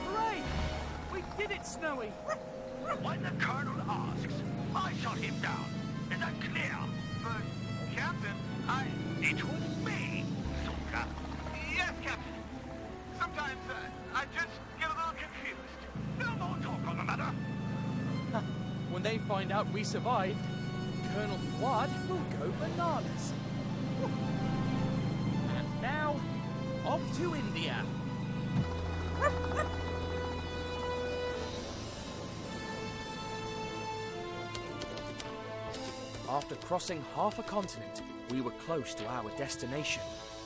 Hooray! We did it, Snowy! When the colonel asks, I shot him down. Is that clear? But, Captain, It was me, soldier. Yes, Captain. Sometimes I just get a little confused. No more talk on the matter. When they find out we survived, Colonel Fuad will go bananas. And now, off to India. After crossing half a continent, we were close to our destination,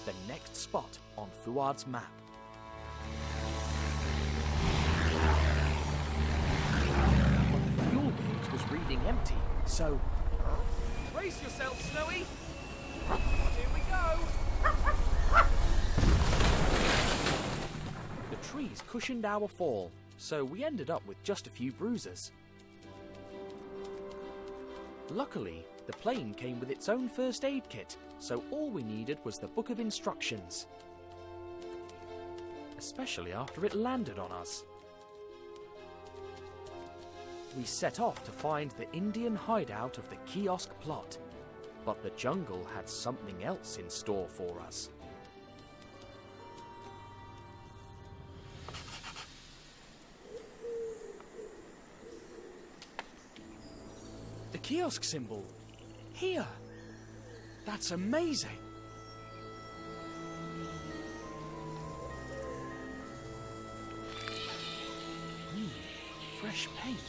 the next spot on Fuad's map. But the fuel gauge was reading empty, so... Brace yourself, Snowy! Here we go! The trees cushioned our fall, so we ended up with just a few bruises. Luckily, the plane came with its own first aid kit, so all we needed was the book of instructions. Especially after it landed on us. We set off to find the Indian hideout of the kiosk plot, but the jungle had something else in store for us. The kiosk symbol. Here. That's amazing. Fresh paint.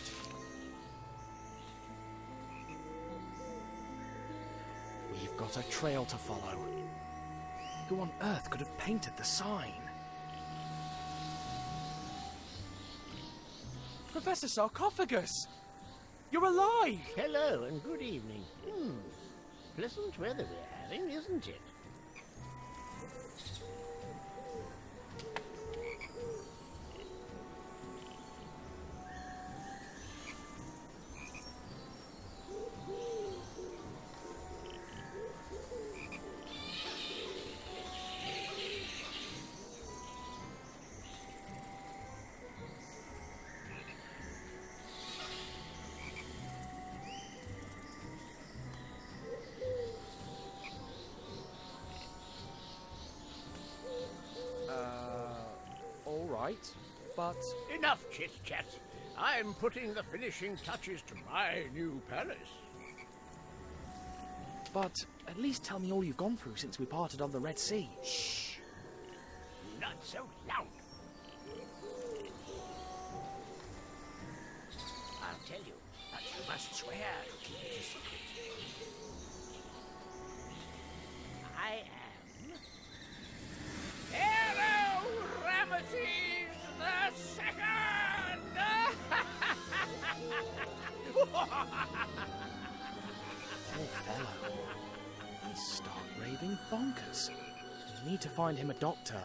We've got a trail to follow. Who on earth could have painted the sign? Professor Sarcophagus! You're alive! Hello and good evening. Pleasant weather we're having, isn't it? Alright, but... Enough chit-chat. I'm putting the finishing touches to my new palace. But at least tell me all you've gone through since we parted on the Red Sea. Shh! Not so loud. I'll tell you, but you must swear to keep it a secret. I am... Pharaoh Ramesses the Second! Poor fellow. He's stark raving bonkers. We need to find him a doctor.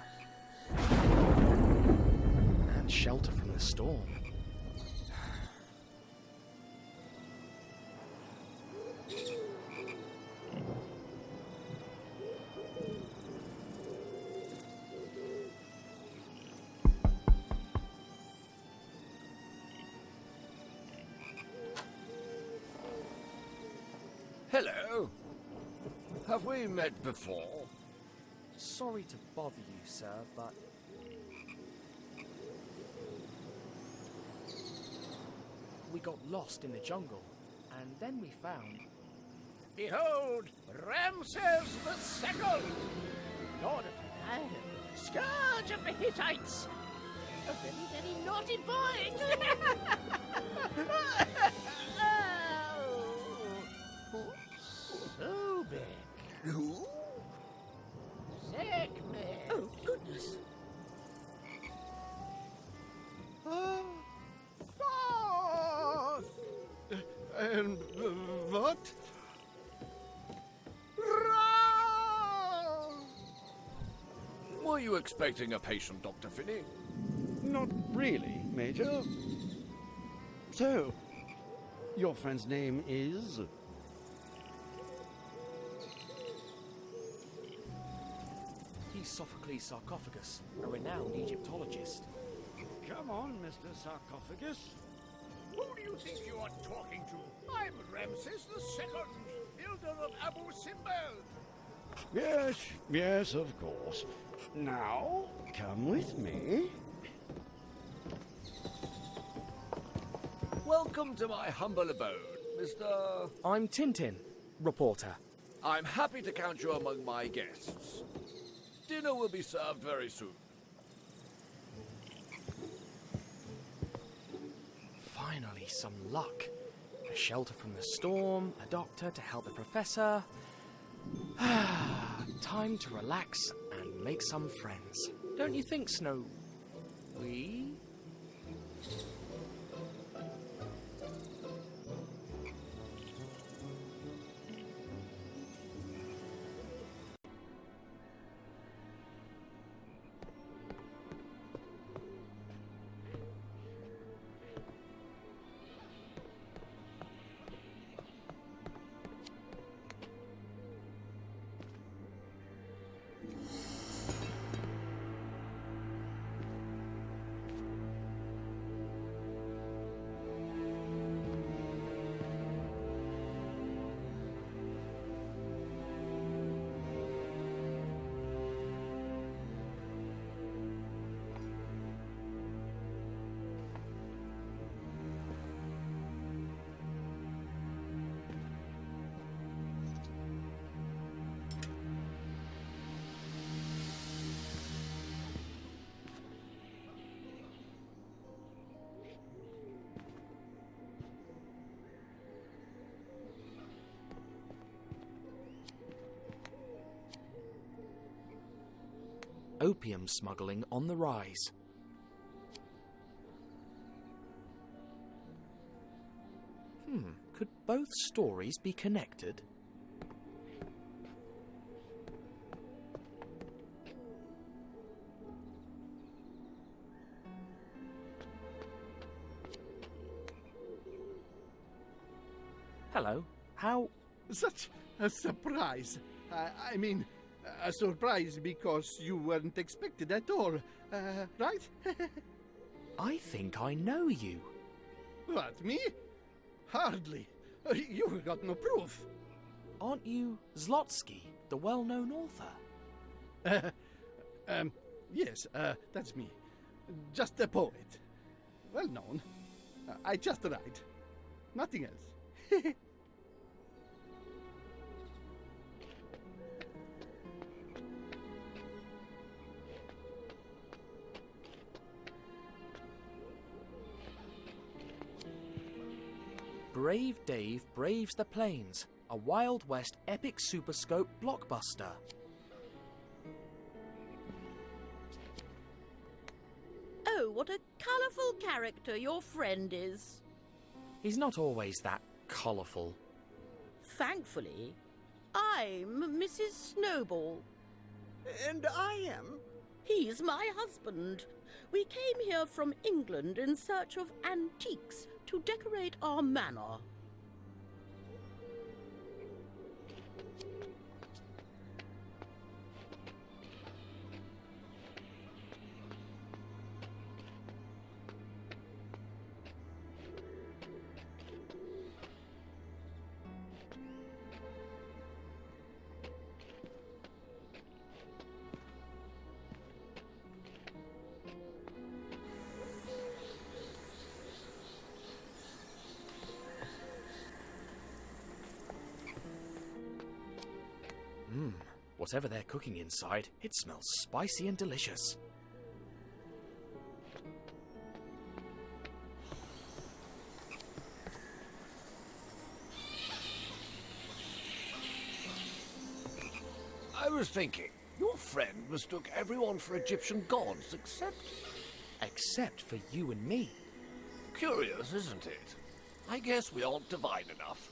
And shelter from the storm. Hello. Have we met before? Sorry to bother you, sir, but... we got lost in the jungle, and then we found... Behold, Ramses the Second, Lord of the Nile, scourge of the Hittites. A very, very naughty boy. So big. Who? Sekhmet. Oh, goodness. And what? Were you expecting a patient, Dr. Finney? Not really, Major. So, Your friend's name is? He's Sophocles Sarcophagus, a renowned Egyptologist. Come on, Mr. Sarcophagus. Who do you think you are talking to? I'm Ramses II, builder of Abu Simbel. Yes, of course. Now, come with me. Welcome to my humble abode, Mr. I'm Tintin, reporter. I'm happy to count you among my guests. Dinner will be served very soon. Finally, some luck. A shelter from the storm, a doctor to help the professor. Time to relax and make some friends. Don't you think, Snowy? Opium smuggling on the rise. Could both stories be connected? Hello. How? Such a surprise. I mean, a surprise because you weren't expected at all, right? I think I know you. What, me? Hardly. You got no proof. Aren't you Zlotsky, the well-known author? Yes, that's me. Just a poet. Well known. I just write. Nothing else. Brave Dave Braves the Plains, a Wild West epic superscope blockbuster. Oh, what a colourful character your friend is. He's not always that colourful. Thankfully, I'm Mrs. Snowball. And I am? He's my husband. We came here from England in search of antiques to decorate our manor. Whatever they're cooking inside, it smells spicy and delicious. I was thinking, your friend mistook everyone for Egyptian gods except... Except for you and me. Curious, isn't it? I guess we aren't divine enough.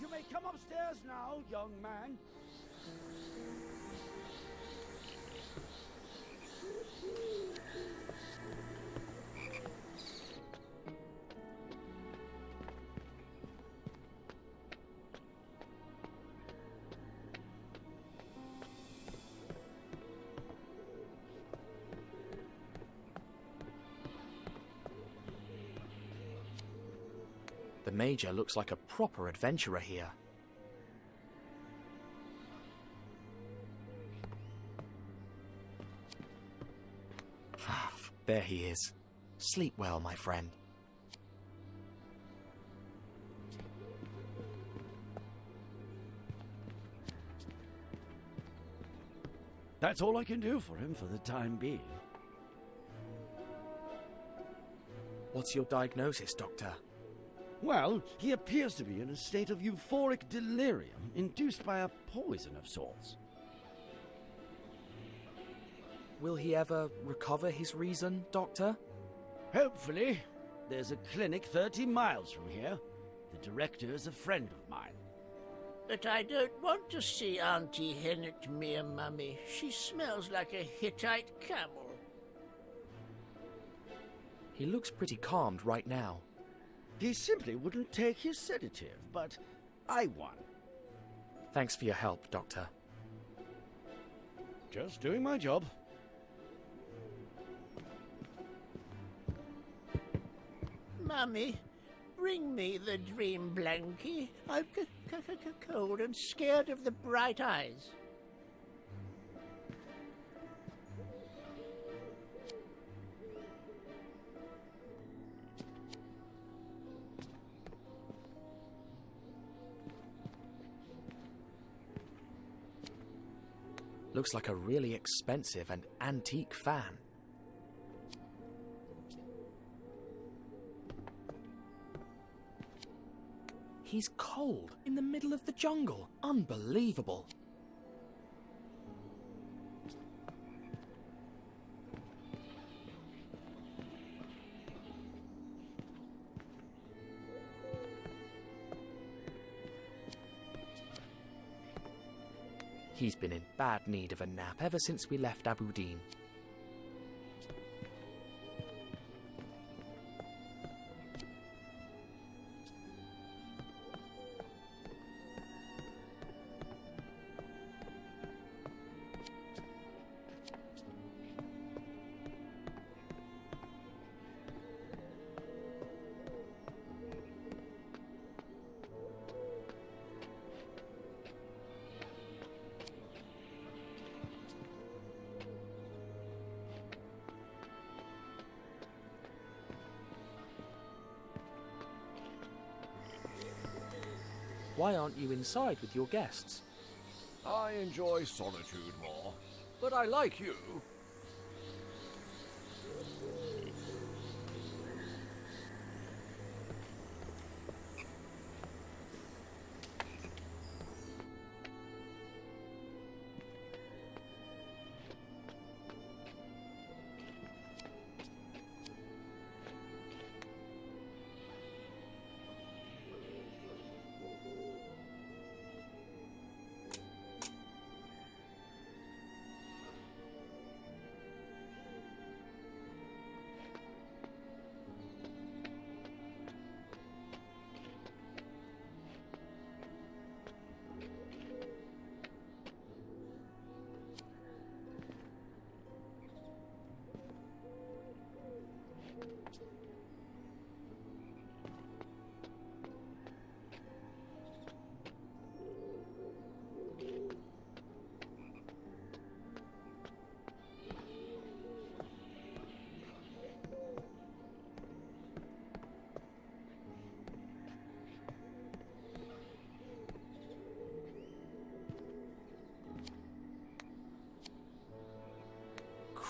You may come upstairs now, young man. The Major looks like a proper adventurer here. There he is. Sleep well, my friend. That's all I can do for him for the time being. What's your diagnosis, Doctor? Well, he appears to be in a state of euphoric delirium induced by a poison of sorts. Will he ever recover his reason, Doctor? Hopefully. There's a clinic 30 miles from here. The director is a friend of mine. But I don't want to see Auntie Hennet mere, Mummy. She smells like a Hittite camel. He looks pretty calmed right now. He simply wouldn't take his sedative, but I won. Thanks for your help, Doctor. Just doing my job. Mummy, bring me the dream blankie. I'm cold and scared of the bright eyes. Looks like a really expensive and antique fan. He's cold in the middle of the jungle. Unbelievable. He's been in bad need of a nap ever since we left Abudin. Why aren't you inside with your guests? I enjoy solitude more, but I like you.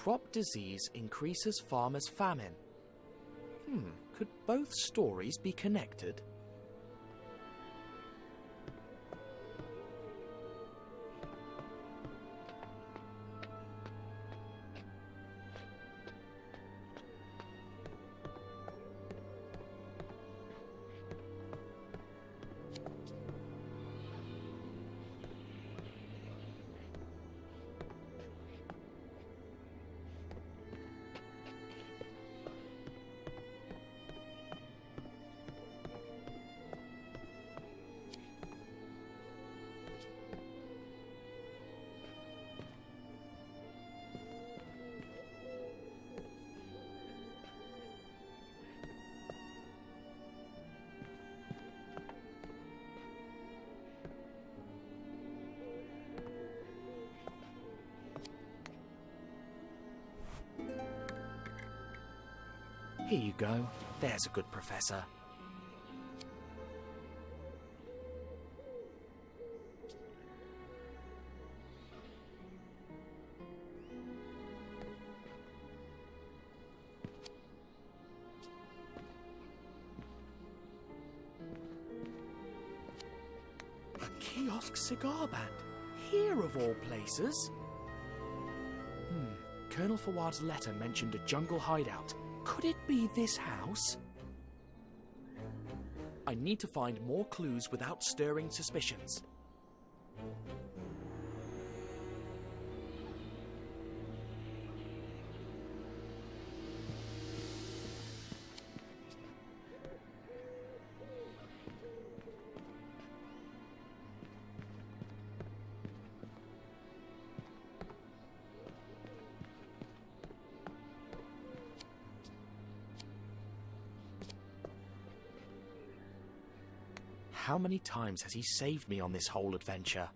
Crop disease increases farmers' famine. Could both stories be connected? Here you go. There's a good professor. A kiosk cigar band. Here of all places. Colonel Fawad's letter mentioned a jungle hideout. Could it be this house? I need to find more clues without stirring suspicions. How many times has he saved me on this whole adventure?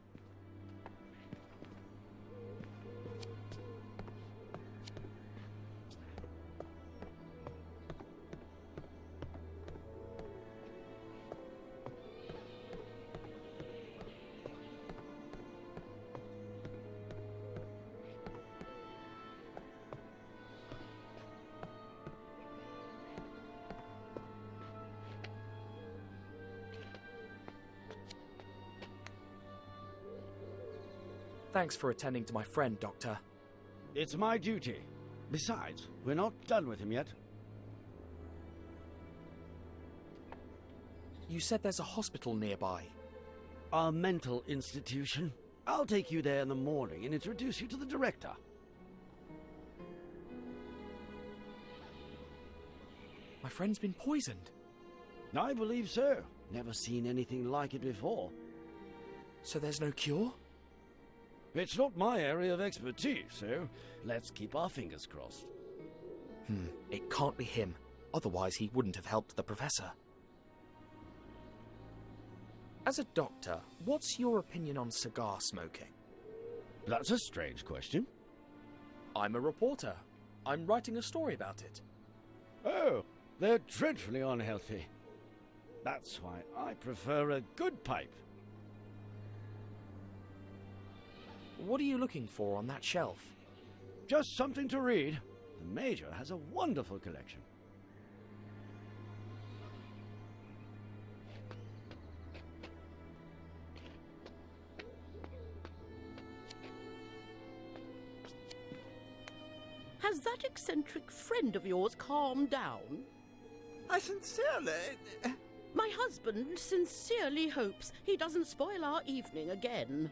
Thanks for attending to my friend, Doctor. It's my duty. Besides, we're not done with him yet. You said there's a hospital nearby. Our mental institution. I'll take you there in the morning and introduce you to the director. My friend's been poisoned. I believe so. Never seen anything like it before. So there's no cure? It's not my area of expertise, so let's keep our fingers crossed. It can't be him. Otherwise he wouldn't have helped the professor. As a doctor, what's your opinion on cigar smoking? That's a strange question. I'm a reporter. I'm writing a story about it. Oh, they're dreadfully unhealthy. That's why I prefer a good pipe. What are you looking for on that shelf? Just something to read. The Major has a wonderful collection. Has that eccentric friend of yours calmed down? I sincerely... My husband sincerely hopes he doesn't spoil our evening again.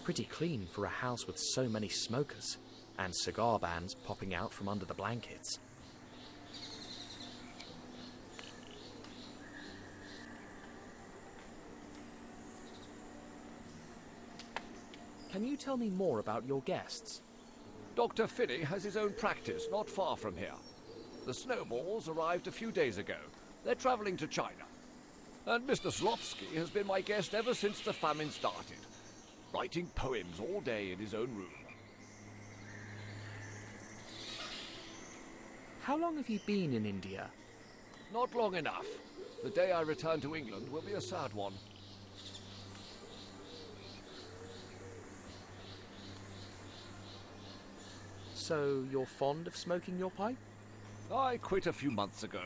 Pretty clean for a house with so many smokers, and cigar bands popping out from under the blankets. Can you tell me more about your guests? Dr. Finney has his own practice not far from here. The Snowballs arrived a few days ago. They're traveling to China. And Mr. Slotsky has been my guest ever since the famine started, writing poems all day in his own room. How long have you been in India? Not long enough. The day I return to England will be a sad one. So you're fond of smoking your pipe? I quit a few months ago,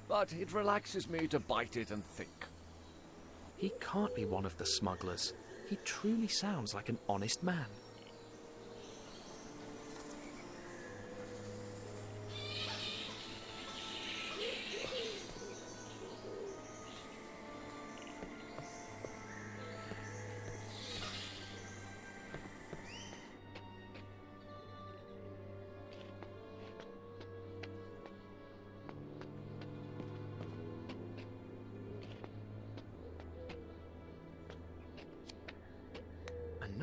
but it relaxes me to bite it and think. He can't be one of the smugglers. He truly sounds like an honest man.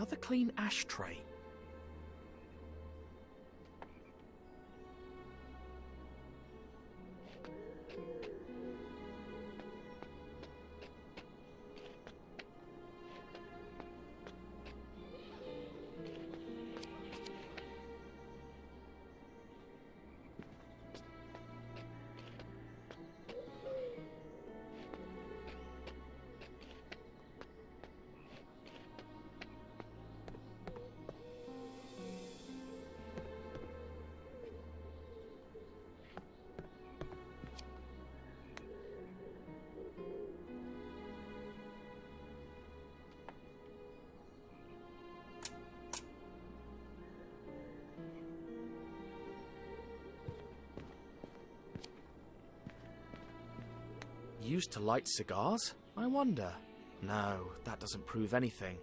Another clean ashtray. Used to light cigars? I wonder. No, that doesn't prove anything.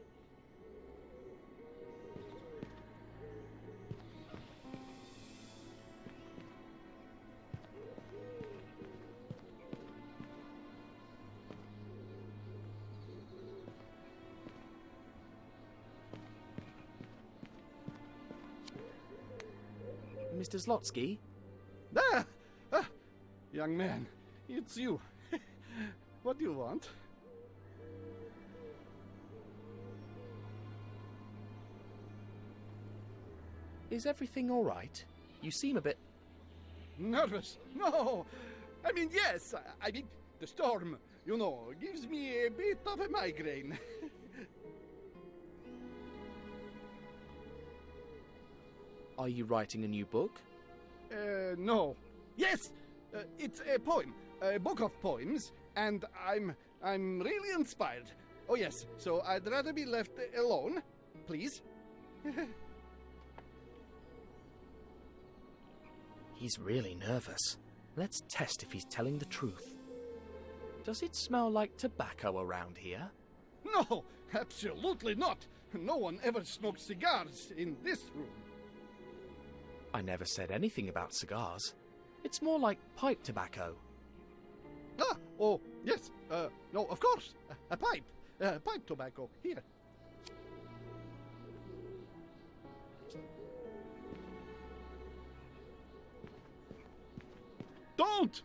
Mr. Zlotsky? Young man, it's you. What do you want? Is everything all right? You seem a bit... Nervous? No! I mean, yes! I mean, the storm, you know, gives me a bit of a migraine. Are you writing a new book? No. Yes! It's a poem. A book of poems, and I'm really inspired. Oh yes, so I'd rather be left alone, please. He's really nervous. Let's test if he's telling the truth. Does it smell like tobacco around here? No, absolutely not. No one ever smokes cigars in this room. I never said anything about cigars. It's more like pipe tobacco. Oh, yes. No, of course. A pipe. Pipe tobacco. Here. Don't!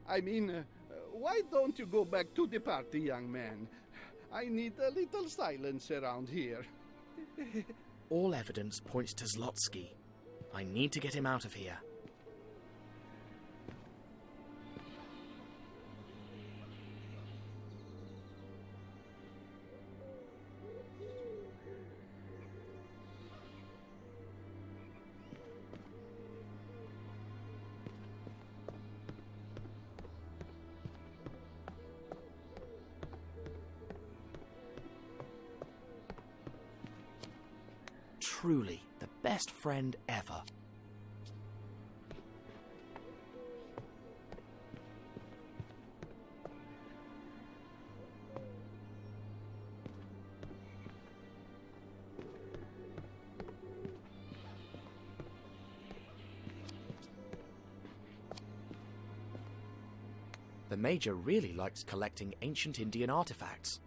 I mean, why don't you go back to the party, young man? I need a little silence around here. All evidence points to Zlotsky. I need to get him out of here. Truly, the best friend ever. The Major really likes collecting ancient Indian artifacts.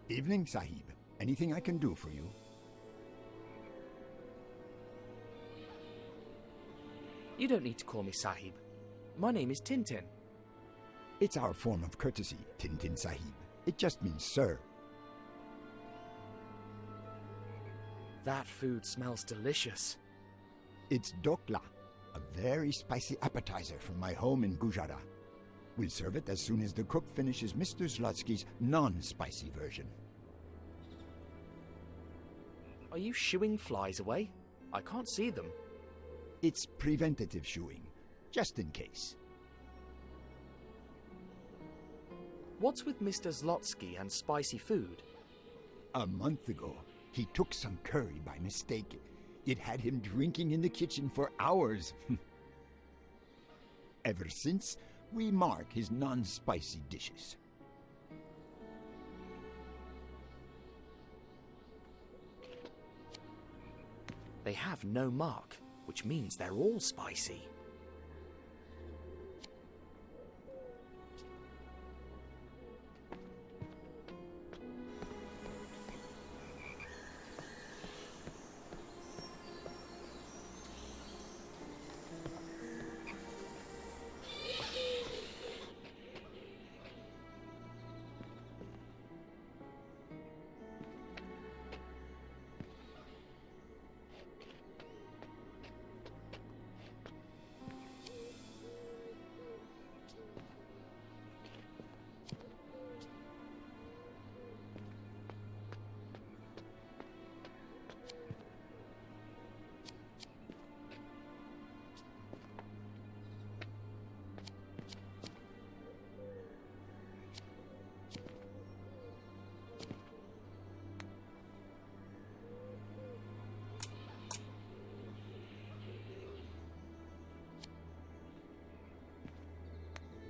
Evening, Sahib. Anything I can do for you? You don't need to call me Sahib. My name is Tintin. It's our form of courtesy, Tintin Sahib. It just means sir. That food smells delicious. It's dokla, a very spicy appetizer from my home in Gujarat. We'll serve it as soon as the cook finishes Mr. Zlotsky's non-spicy version. Are you shooing flies away? I can't see them. It's preventative shooing, just in case. What's with Mr. Zlotsky and spicy food? A month ago, he took some curry by mistake. It had him drinking in the kitchen for hours. Ever since, we mark his non-spicy dishes. They have no mark, which means they're all spicy.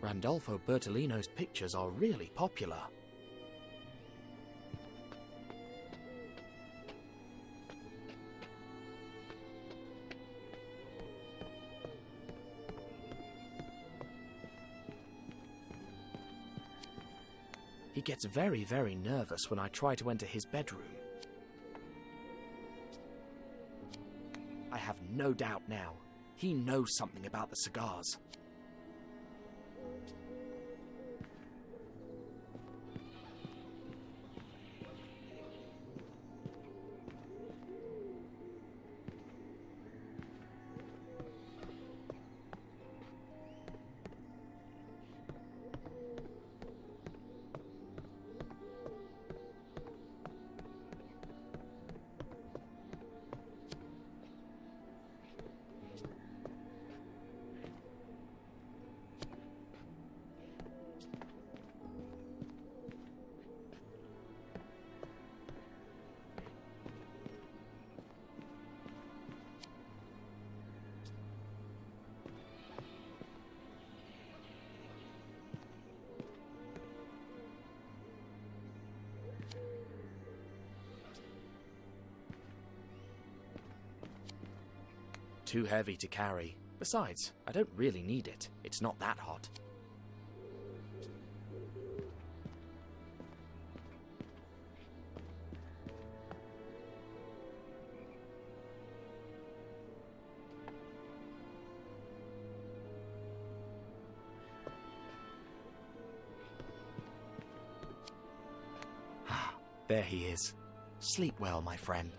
Randolfo Bertolino's pictures are really popular. He gets very, very nervous when I try to enter his bedroom. I have no doubt now. He knows something about the cigars. Too heavy to carry. Besides, I don't really need it. It's not that hot. There he is. Sleep well, my friend.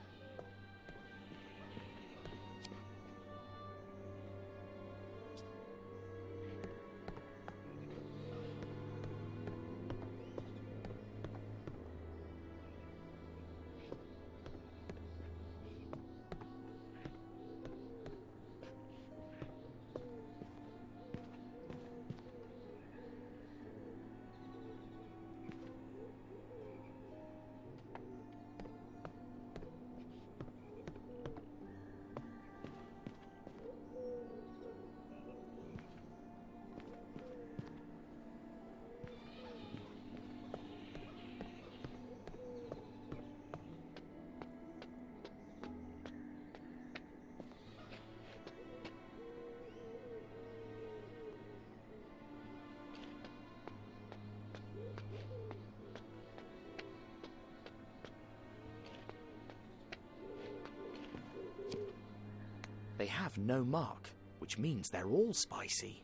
They have no mark, which means they're all spicy.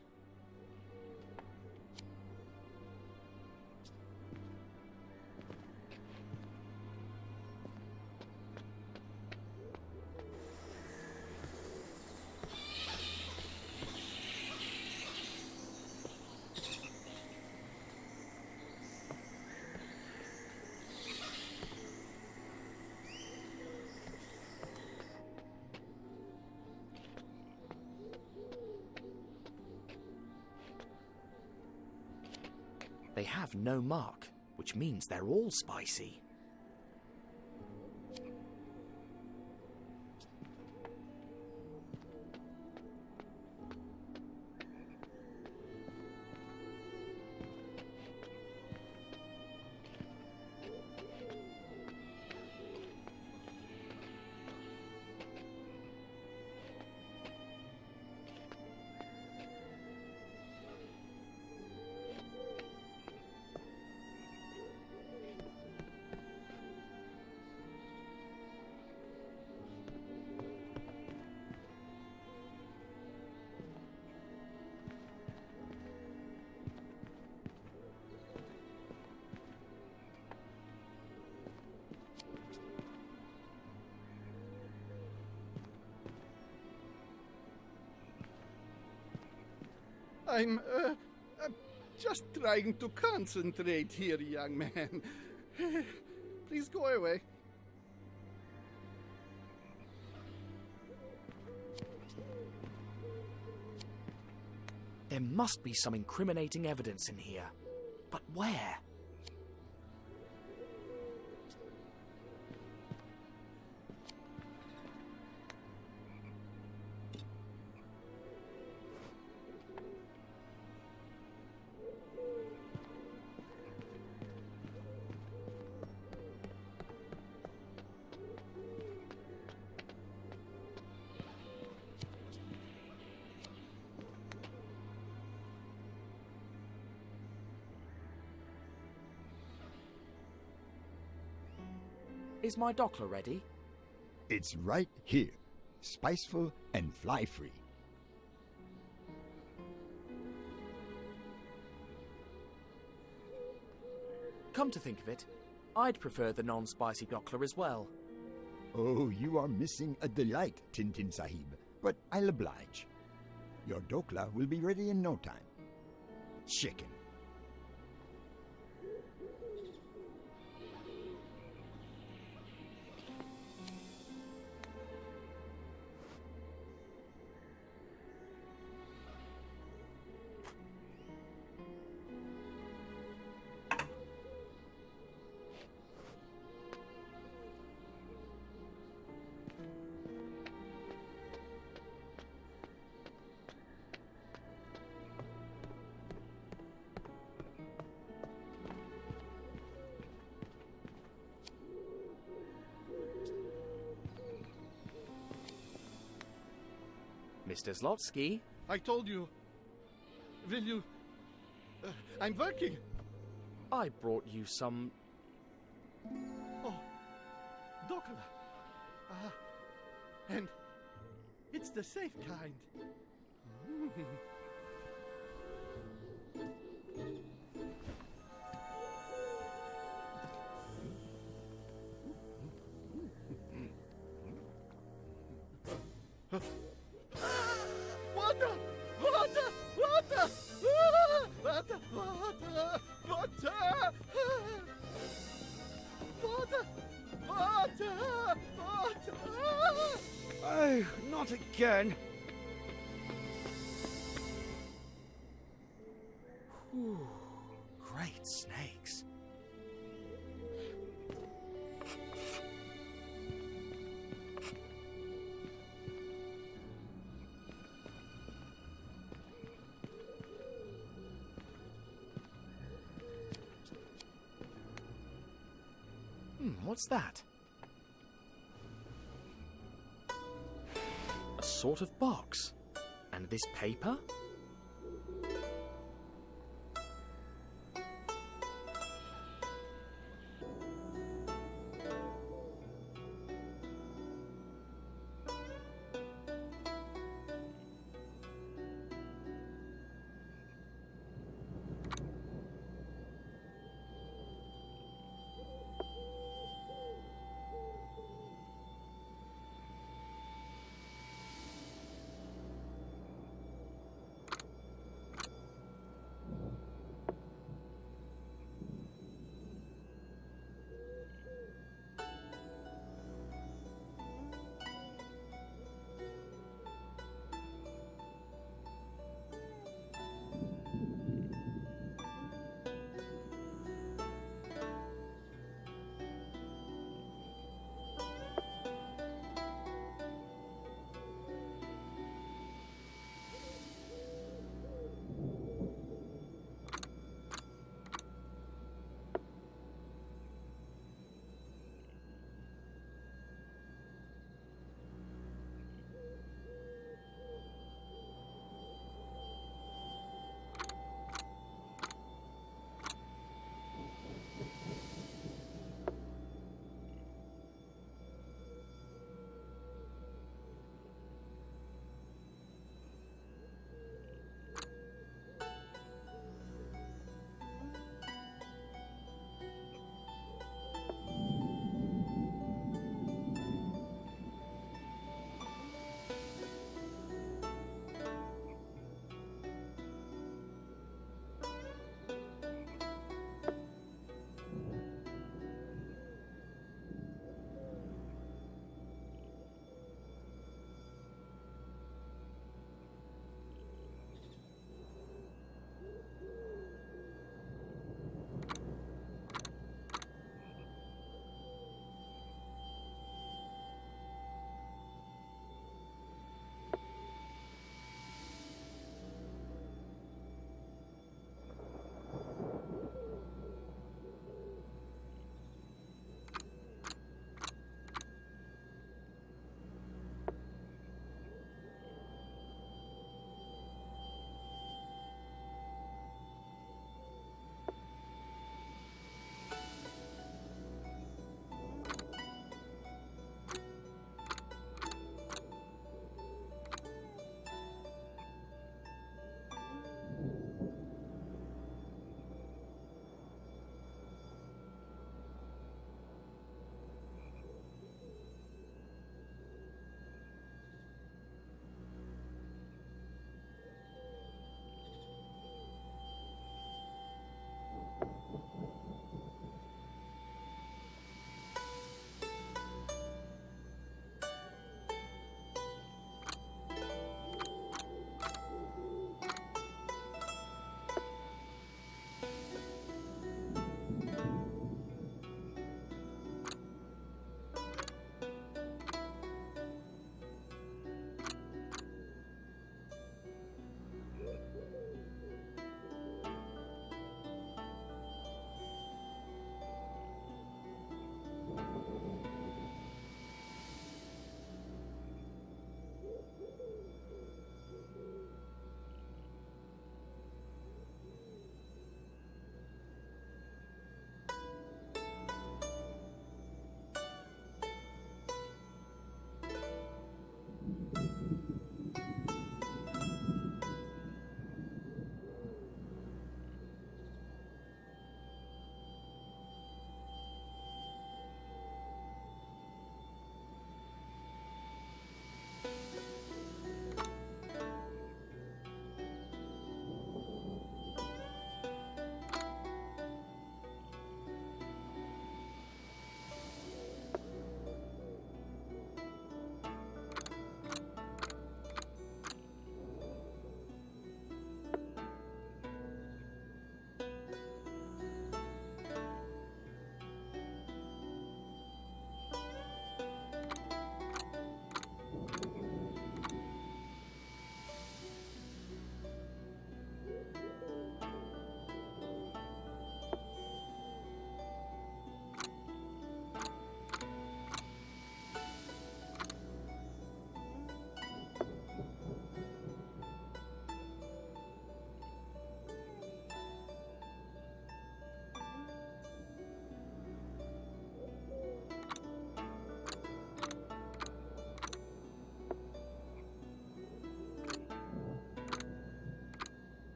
They have no mark, which means they're all spicy. I'm just trying to concentrate here, young man. Please go away. There must be some incriminating evidence in here. But where? Is my Dockler ready? It's right here. Spiceful and fly-free. Come to think of it, I'd prefer the non-spicy Dockler as well. Oh, you are missing a delight, Tintin Sahib, but I'll oblige. Your dokla will be ready in no time. Chicken. Mr. Zlotsky? I told you. Will you... I'm working. I brought you some... Oh, Dokla. And it's the safe kind. Water! Water! Water! Water! Water! Water! Water! Water! Water! Oh, not again. Whew, great snakes. What's that? A sort of box. And this paper?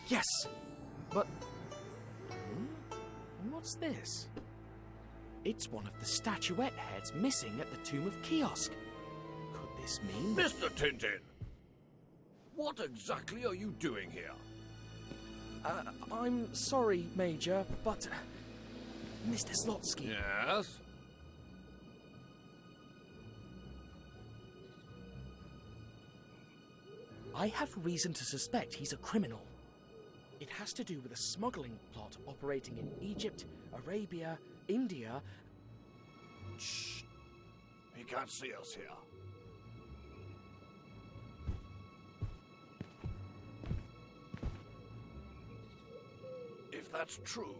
Yes, but... What's this? It's one of the statuette heads missing at the Tomb of Kiosk. Could this mean... Mr. Tintin! What exactly are you doing here? I'm sorry, Major, but... Mr. Slotsky... Yes? I have reason to suspect he's a criminal. It has to do with a smuggling plot operating in Egypt, Arabia, India... Shh! He can't see us here. If that's true,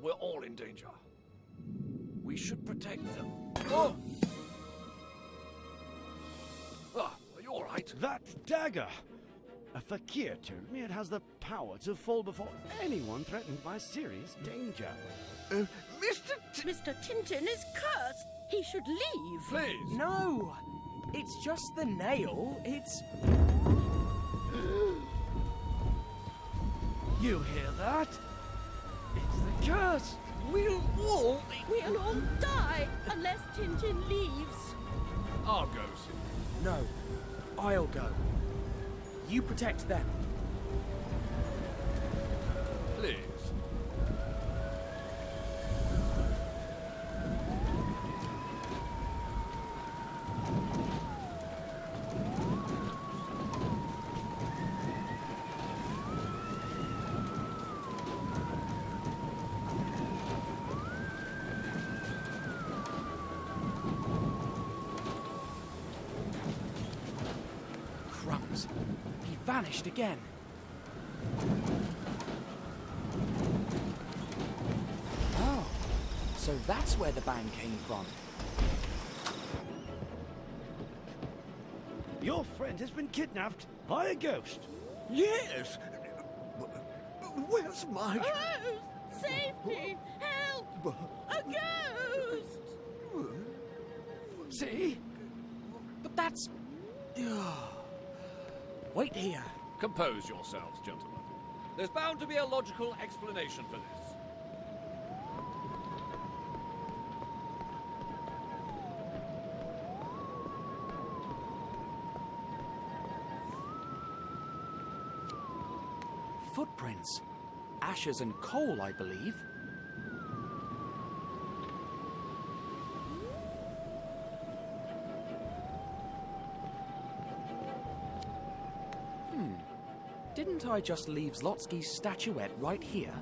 we're all in danger. We should protect them. Oh! Ah, are you all right? That dagger! A fakir told me it has the power to fall before anyone threatened by serious danger. Mr. Tintin is cursed. He should leave. Please! No! It's just the nail. It's... You hear that? It's the curse. We'll all die unless Tintin leaves. I'll go, Sid. No, I'll go. You protect them. Please. Crumbs. He vanished again. Oh, so that's where the bang came from. Your friend has been kidnapped by a ghost. Yes! Where's my... Oh, save me! Help! A ghost! See? But that's... Wait here. Compose yourselves, gentlemen. There's bound to be a logical explanation for this. Footprints. Ashes and coal, I believe. Didn't I just leave Zlotsky's statuette right here?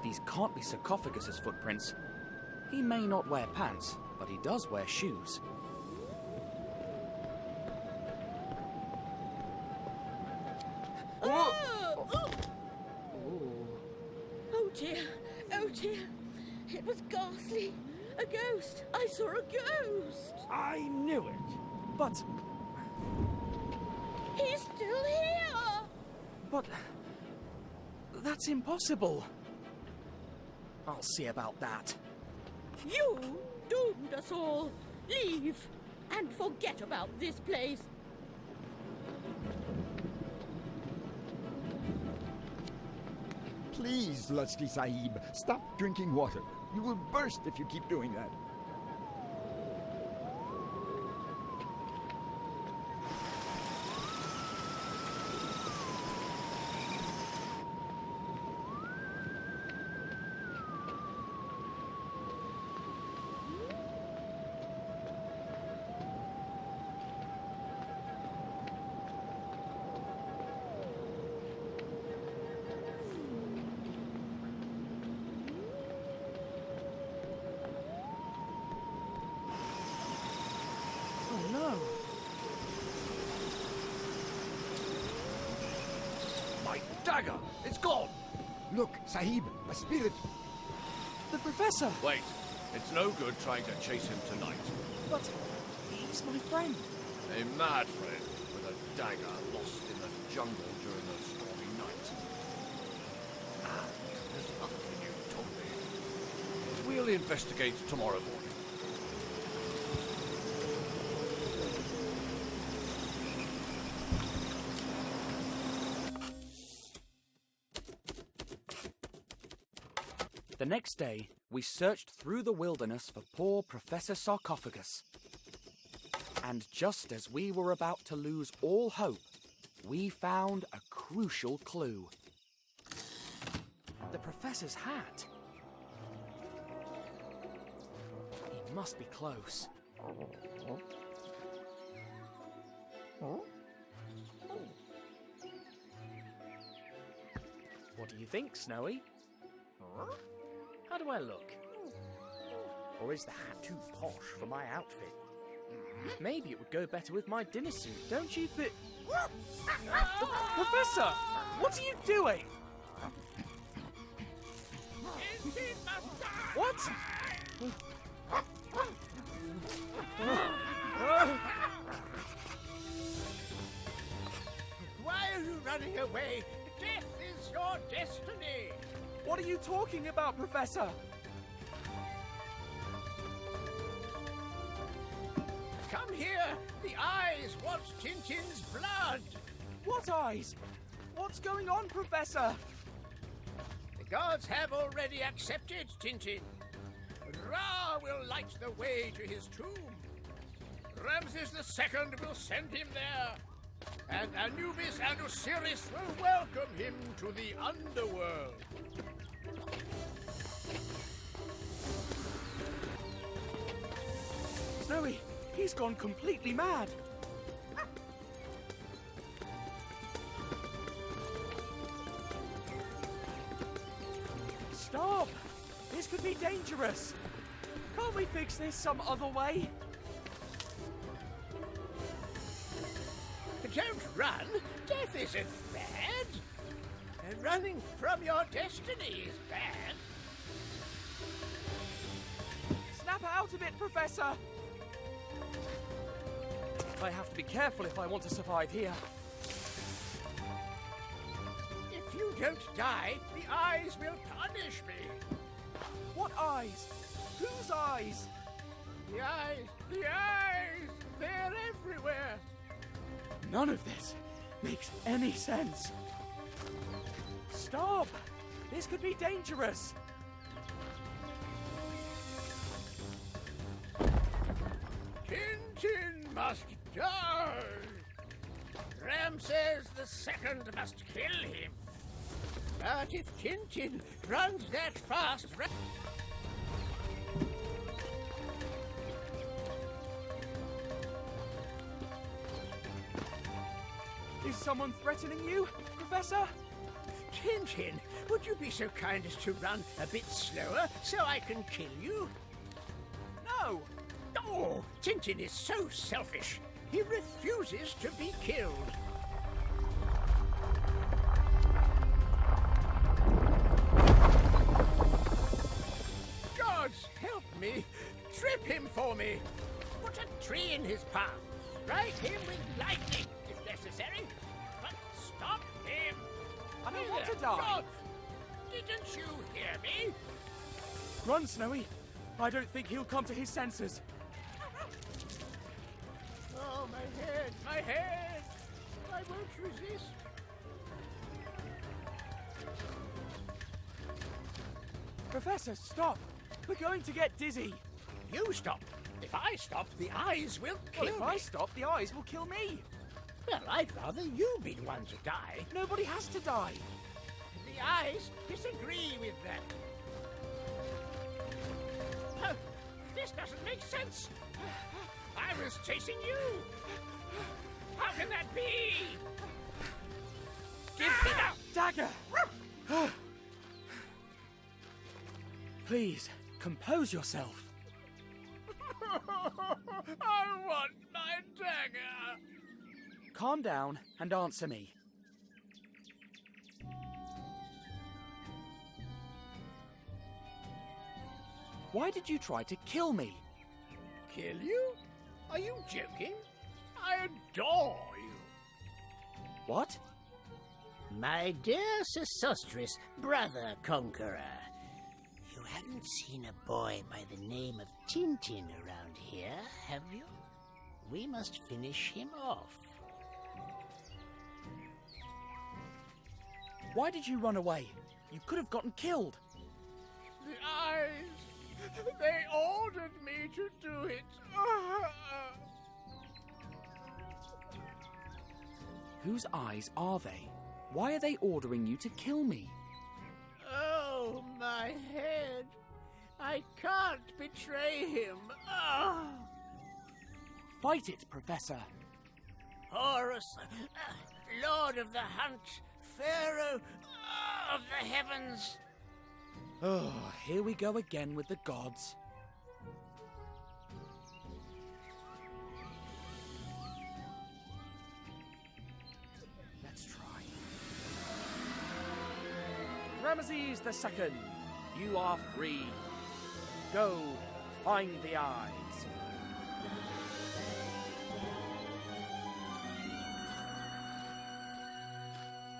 These can't be Sarcophagus's footprints. He may not wear pants, but he does wear shoes. Oh dear, oh dear. It was ghastly. A ghost. I saw a ghost. I knew it. But... He's still here. But... That's impossible. I'll see about that. You doomed us all. Leave and forget about this place. Please, Lutsky Sahib, stop drinking water. You will burst if you keep doing that. Oh no! My dagger! It's gone! Look, Sahib, a spirit. The professor! Wait, it's no good trying to chase him tonight. But It's my friend. A mad friend with a dagger lost in the jungle during a stormy night. And there's nothing you told me. But we'll investigate tomorrow morning. The next day, we searched through the wilderness for poor Professor Sarcophagus. And just as we were about to lose all hope, we found a crucial clue. The Professor's hat. He must be close. What do you think, Snowy? How do I look? Or is the hat too posh for my outfit? Maybe it would go better with my dinner suit, don't you think? Professor! What are you doing? What? Why are you running away? Death is your destiny! What are you talking about, Professor? Come here! The eyes want Tintin's blood! What eyes? What's going on, Professor? The gods have already accepted Tintin. Ra will light the way to his tomb. Ramses II will send him there. And Anubis and Osiris will welcome him to the underworld. Snowy, he's gone completely mad. Stop! This could be dangerous. Can't we fix this some other way? Don't run. Death isn't bad. And running from your destiny is bad. Snap out of it, Professor! I have to be careful if I want to survive here. If you don't die, the eyes will punish me. What eyes? Whose eyes? The eyes! The eyes! They're everywhere! None of this makes any sense. Stop! This could be dangerous. Tintin must die! Ramses II must kill him. But if Tintin runs that fast... Is someone threatening you, Professor? Tintin, would you be so kind as to run a bit slower so I can kill you? No! Oh, Tintin is so selfish. He refuses to be killed. Gods, help me. Trip him for me. Put a tree in his path. Strike him with lightning, if necessary. But stop him. I don't want to die. God, didn't you hear me? Run, Snowy. I don't think he'll come to his senses. Oh, my head, my head. I won't resist. Professor, stop. We're going to get dizzy. You stop. If I stop, the eyes will kill me. If I stop, the eyes will kill me. Well, I'd rather you be the one to die. Nobody has to die. The eyes disagree with that. Oh, this doesn't make sense. I was chasing you. How can that be? Give me that dagger. Please, compose yourself. I want my dagger. Calm down and answer me. Why did you try to kill me? Kill you? Are you joking? I adore you. What? My dear Sesostris, brother conqueror, you haven't seen a boy by the name of Tintin around here, have you? We must finish him off. Why did you run away? You could have gotten killed. The eyes! They ordered me to do it! Whose eyes are they? Why are they ordering you to kill me? Oh, my head. I can't betray him. Oh. Fight it, Professor. Horus, Lord of the Hunt, Pharaoh of the heavens. Oh, here we go again with the gods. Let's try. Ramesses II, you are free. Go, find the eyes.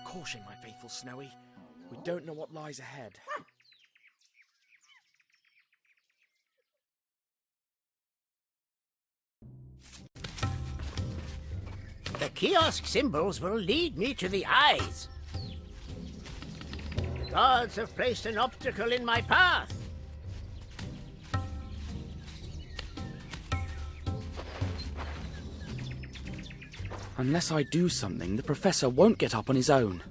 Caution, my faithful Snowy. We don't know what lies ahead. The kiosk symbols will lead me to the eyes. The gods have placed an obstacle in my path. Unless I do something, the Professor won't get up on his own.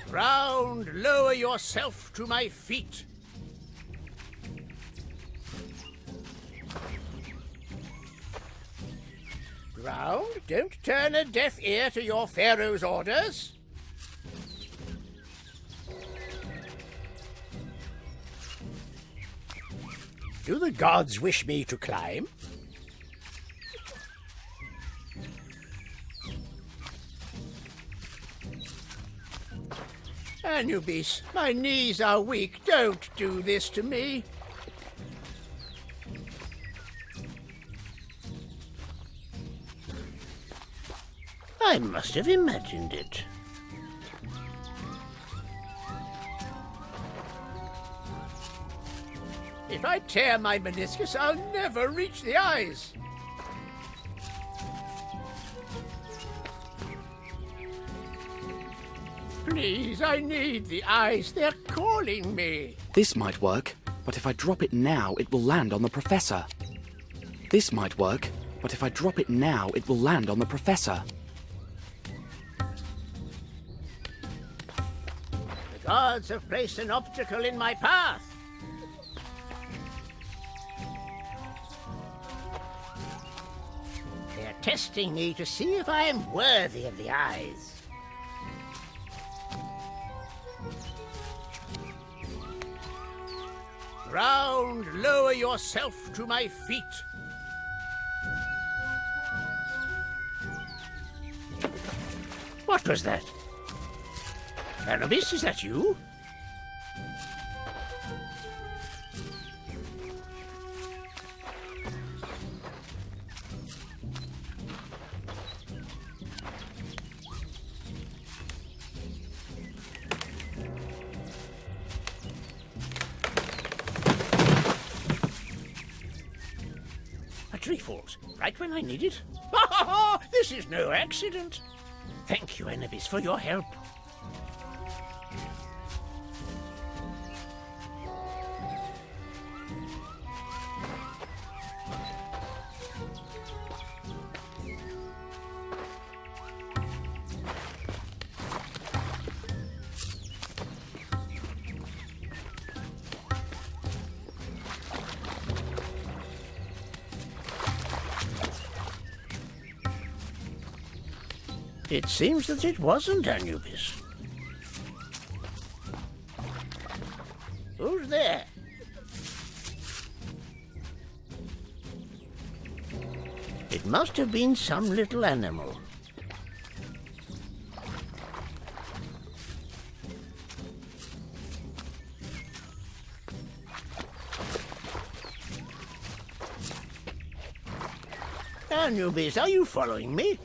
Ground, lower yourself to my feet. Ground, don't turn a deaf ear to your Pharaoh's orders. Do the gods wish me to climb? Anubis, my knees are weak. Don't do this to me. I must have imagined it. If I tear my meniscus, I'll never reach the eyes. Please, I need the eyes. They're calling me. This might work, but if I drop it now, it will land on the Professor. This might work, but if I drop it now, it will land on the Professor. The gods have placed an obstacle in my path. They're testing me to see if I am worthy of the eyes. Ground, lower yourself to my feet. What was that? Anubis, is that you? A tree falls, right when I need it. This is no accident. Thank you, Anubis, for your help. It seems that it wasn't Anubis. Who's there? It must have been some little animal. Anubis, are you following me?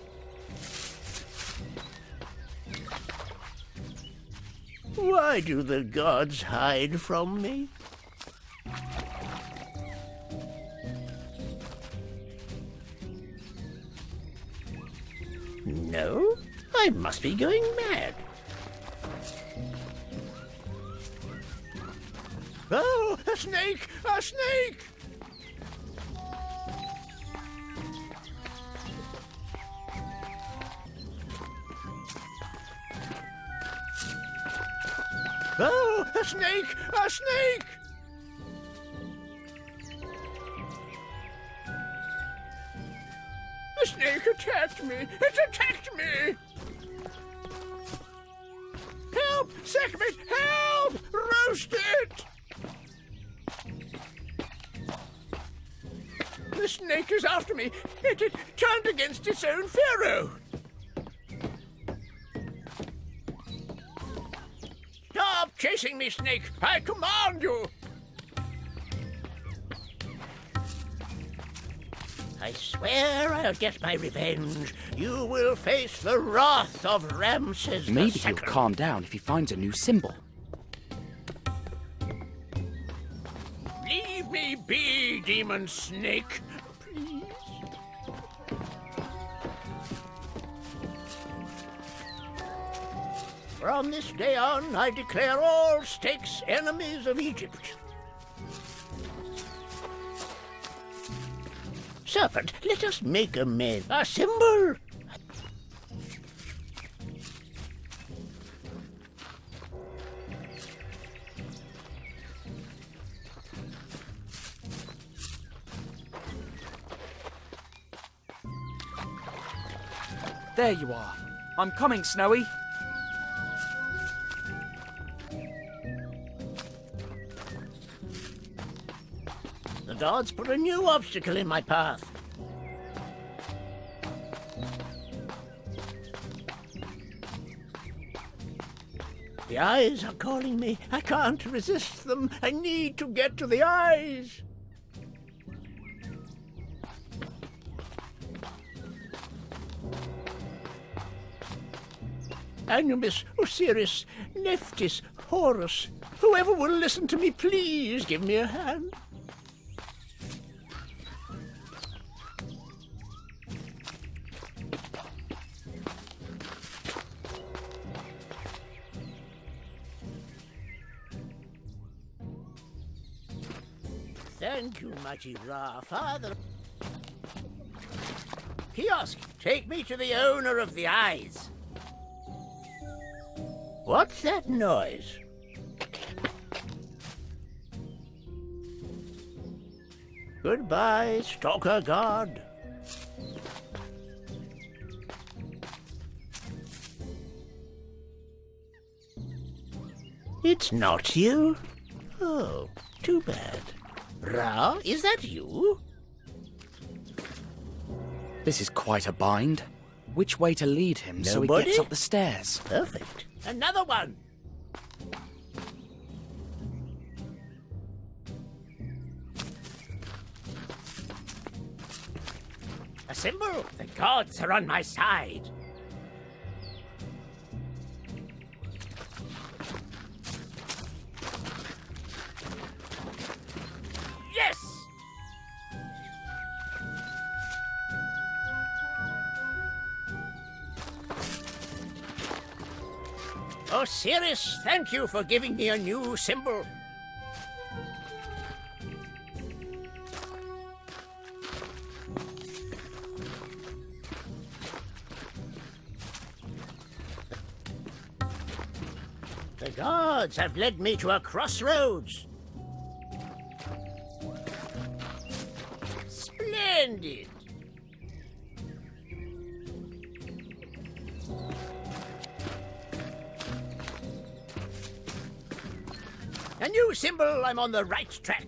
Why do the gods hide from me? No, I must be going mad. Oh, a snake! A snake! Oh, a snake! A snake! The snake attacked me! It attacked me! Help! Sekhmet! Help! Roast it! The snake is after me. It turned against its own Pharaoh. Stop chasing me, snake! I command you! I swear I'll get my revenge. You will face the wrath of Ramses Maybe II. he'll calm down if he finds a new symbol. Leave me be, demon snake, please. From this day on, I declare all snakes enemies of Egypt. Serpent, let us make amends. A symbol! There you are. I'm coming, Snowy. The gods put a new obstacle in my path. The eyes are calling me. I can't resist them. I need to get to the eyes. Anubis, Osiris, Nephthys, Horus, whoever will listen to me, please give me a hand. Thank you, mighty Ra, Father. Kiosk, take me to the owner of the eyes. What's that noise? Goodbye, stalker god. It's not you? Oh, too bad. Ra, is that you? This is quite a bind. Which way to lead him so he Nobody? gets up the stairs? Perfect. Another one! A symbol! The gods are on my side! Yes! Osiris, thank you for giving me a new symbol. The gods have led me to a crossroads. Splendid! A new symbol, I'm on the right track.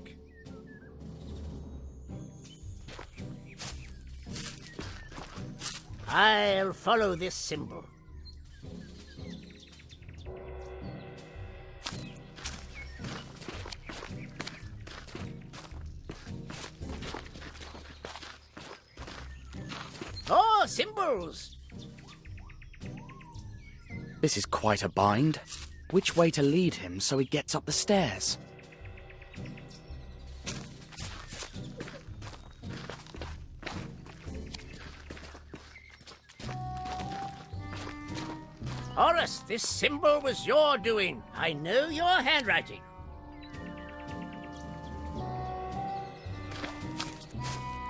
I'll follow this symbol. symbols. This is quite a bind. Which way to lead him so he gets up the stairs? Horace, this symbol was your doing. I know your handwriting.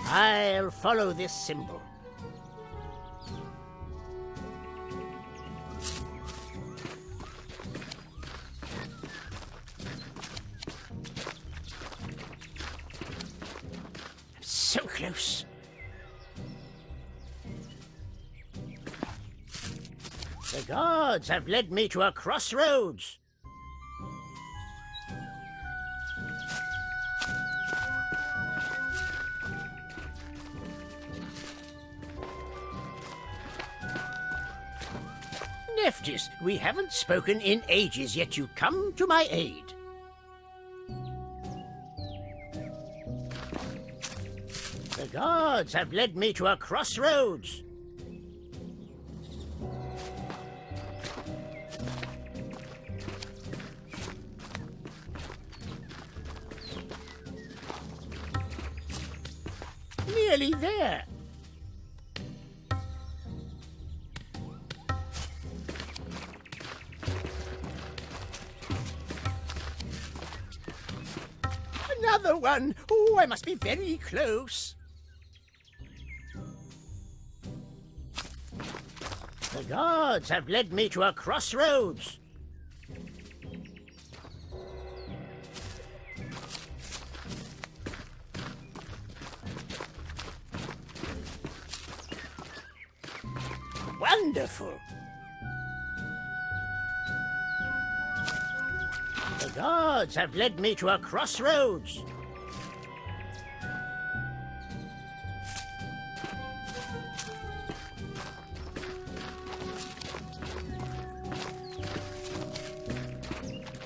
I'll follow this symbol. So close. The gods have led me to a crossroads. Nephthys, we haven't spoken in ages, yet you come to my aid. The gods have led me to a crossroads. Nearly there. Another one. Oh, I must be very close. The gods have led me to a crossroads. Wonderful. The gods have led me to a crossroads.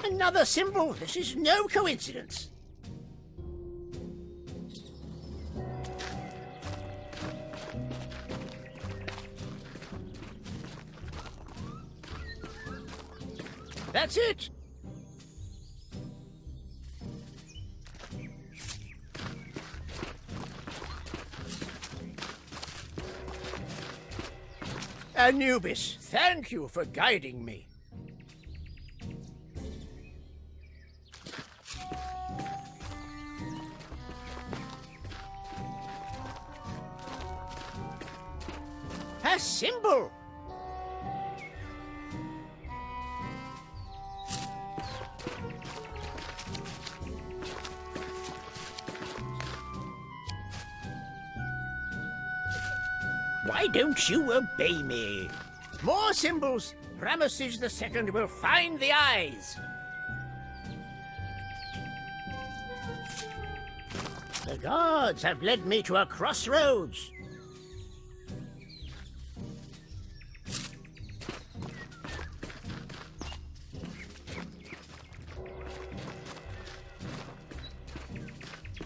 Another symbol. This is no coincidence. That's it. Anubis, thank you for guiding me. A symbol. Why don't you obey me? More symbols. Ramesses II will find the eyes. The gods have led me to a crossroads.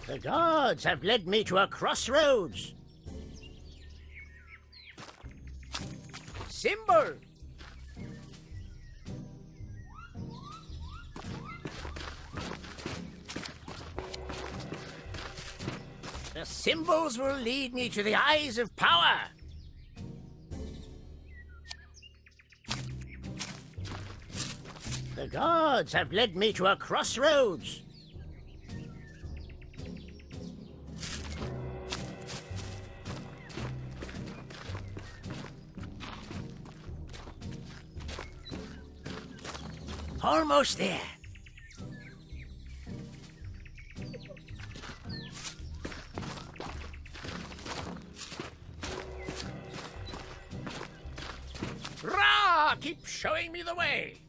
The gods have led me to a crossroads. Symbol. The symbols will lead me to the eyes of power. The gods have led me to a crossroads. Almost there. Ra! Keep showing me the way.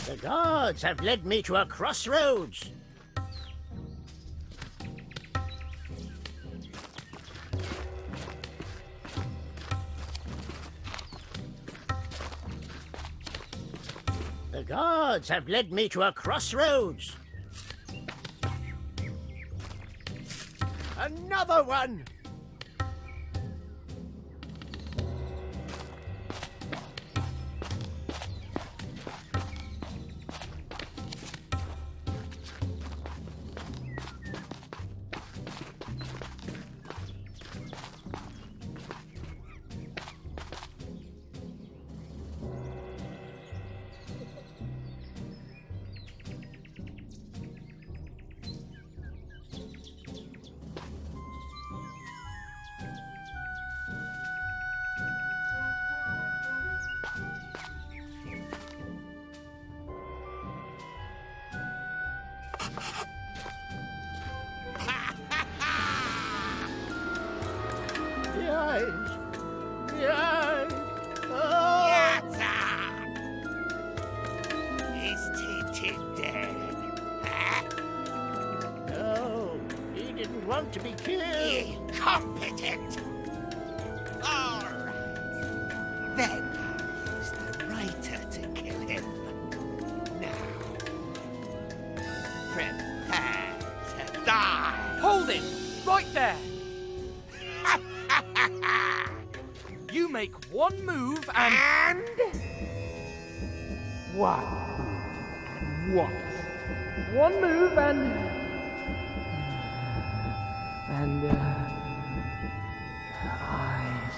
The gods have led me to a crossroads. The gods have led me to a crossroads. Another one! Is Tintin dead? Huh? No, he didn't want to be killed. Incompetent! All right. Then I'll use the writer to kill him. Now, prepare to die. Hold him! Right there! You make one move and... What? One move and... your eyes.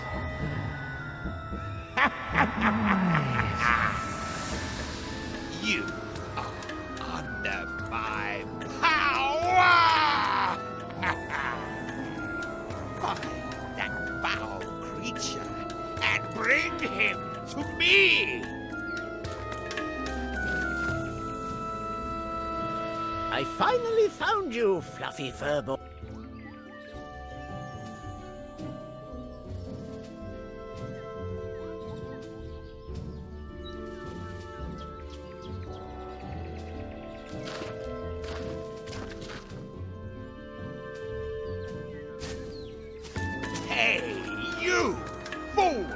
You are under my power! Find that foul creature and bring him to me! I finally found you, Fluffy Furbo. Hey, you fool!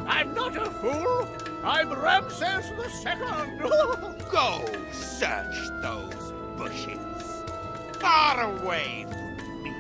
I'm not a fool. I'm Ramses II. Go search those bushes. Far away from me.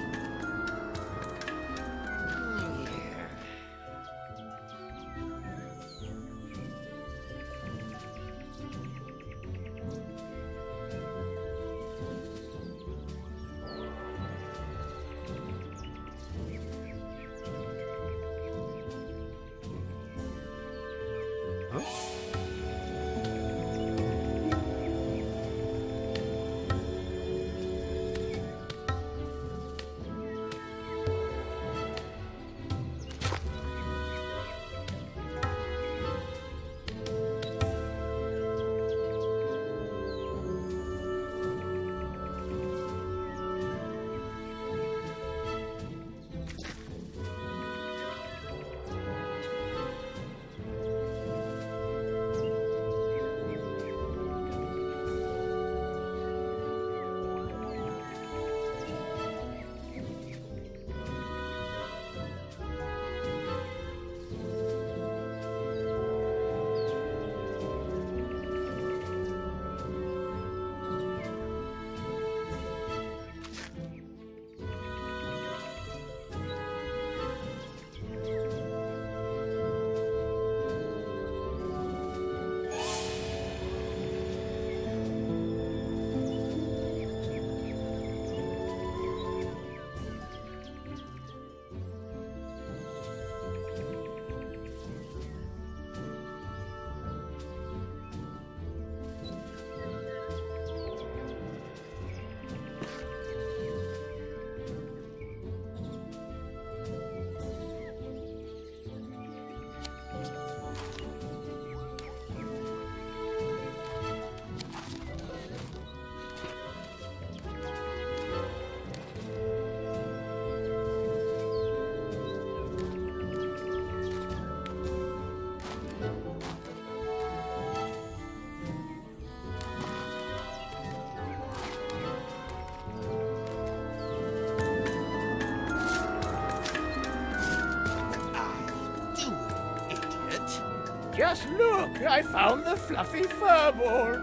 Just look, I found the fluffy furball.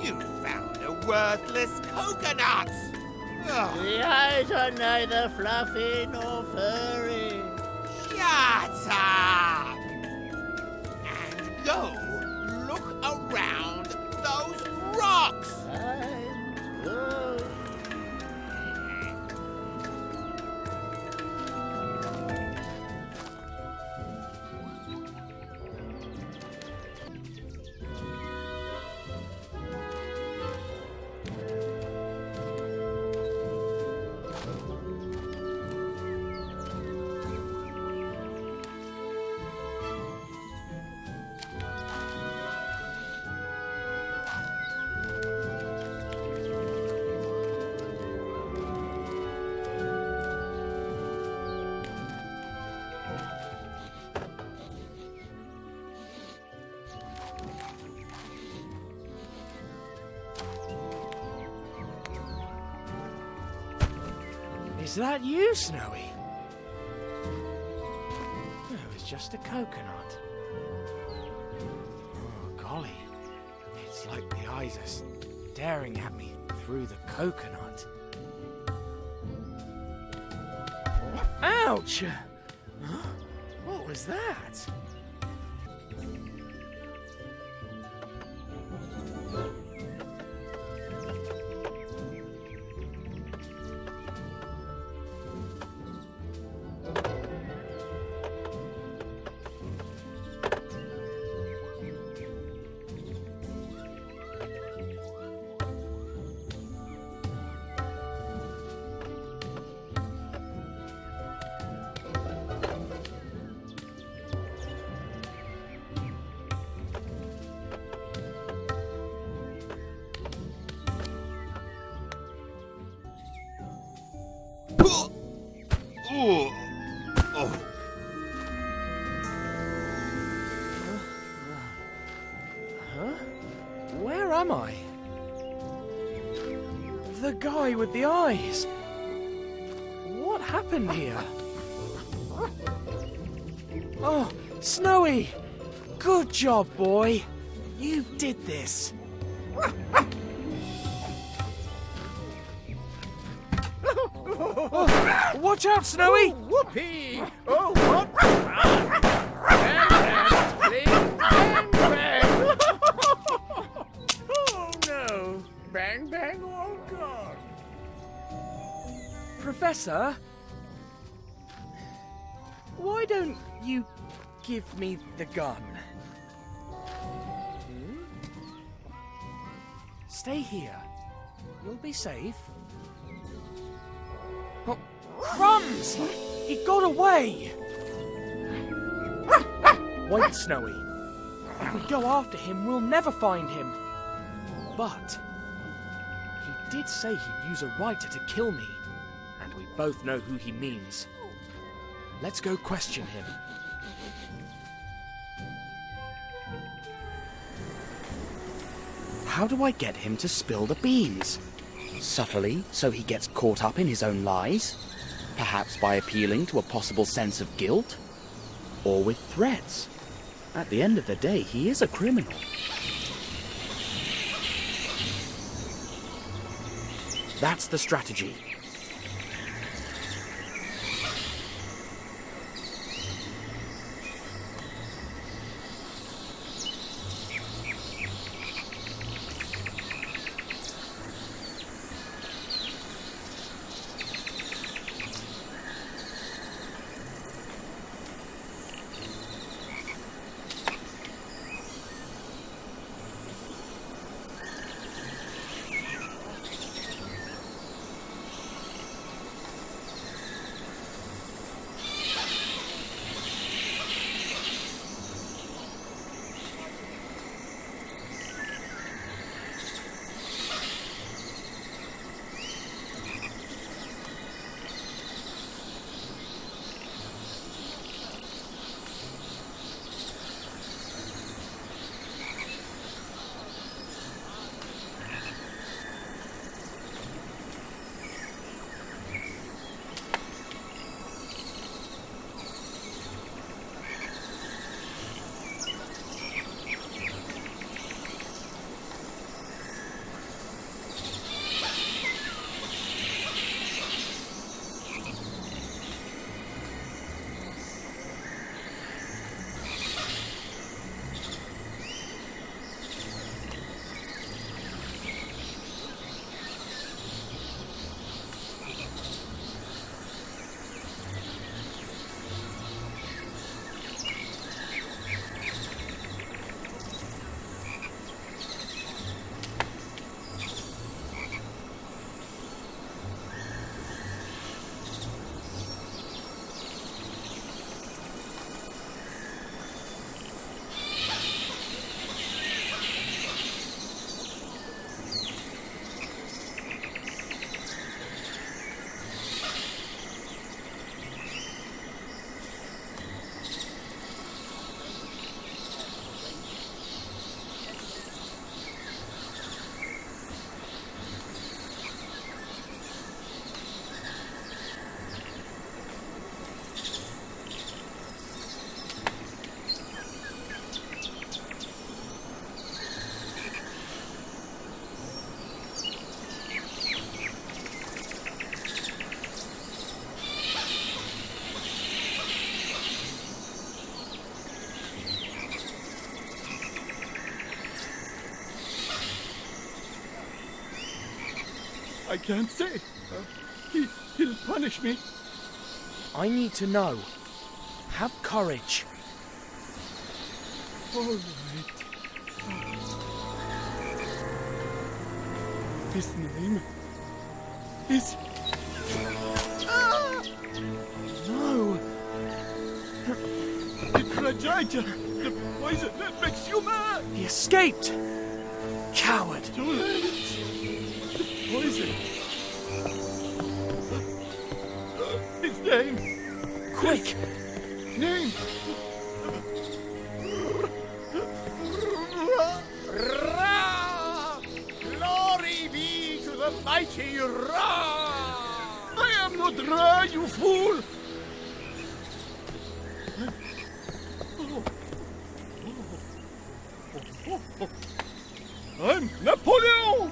You found a worthless coconut! The eyes are neither fluffy nor furry. Shut up! And go look around those rocks! Is that you, Snowy? Oh, it was just a coconut. Oh, golly. It's like the eyes are staring at me through the coconut. Ouch! Huh? What was that? Oh. Oh. Huh? Where am I? The guy with the eyes. What happened here? Oh, Snowy! Good job, boy. You did this. Oh, watch out, Snowy! Oh, whoopee! Oh, what fun! Bang, bang, bang, bang! Oh, no. Bang, bang, oh, God. Professor? Why don't you give me the gun? Stay here. You'll be safe. Oh, crumbs! He got away! Wait, Snowy. If we go after him, we'll never find him. But he did say he'd use a writer to kill me, and we both know who he means. Let's go question him. How do I get him to spill the beans? Subtly, so he gets caught up in his own lies? Perhaps by appealing to a possible sense of guilt? Or with threats? At the end of the day, he is a criminal. That's the strategy. I can't say. He'll punish me. I need to know. Have courage. All right. His name is... No. It's Rajita, the poison that makes you mad. He escaped. Coward. Too late. The poison. His name. Quick. Name. Ra! Glory be to the mighty Ra! I am not Ra, you fool! I'm Napoleon!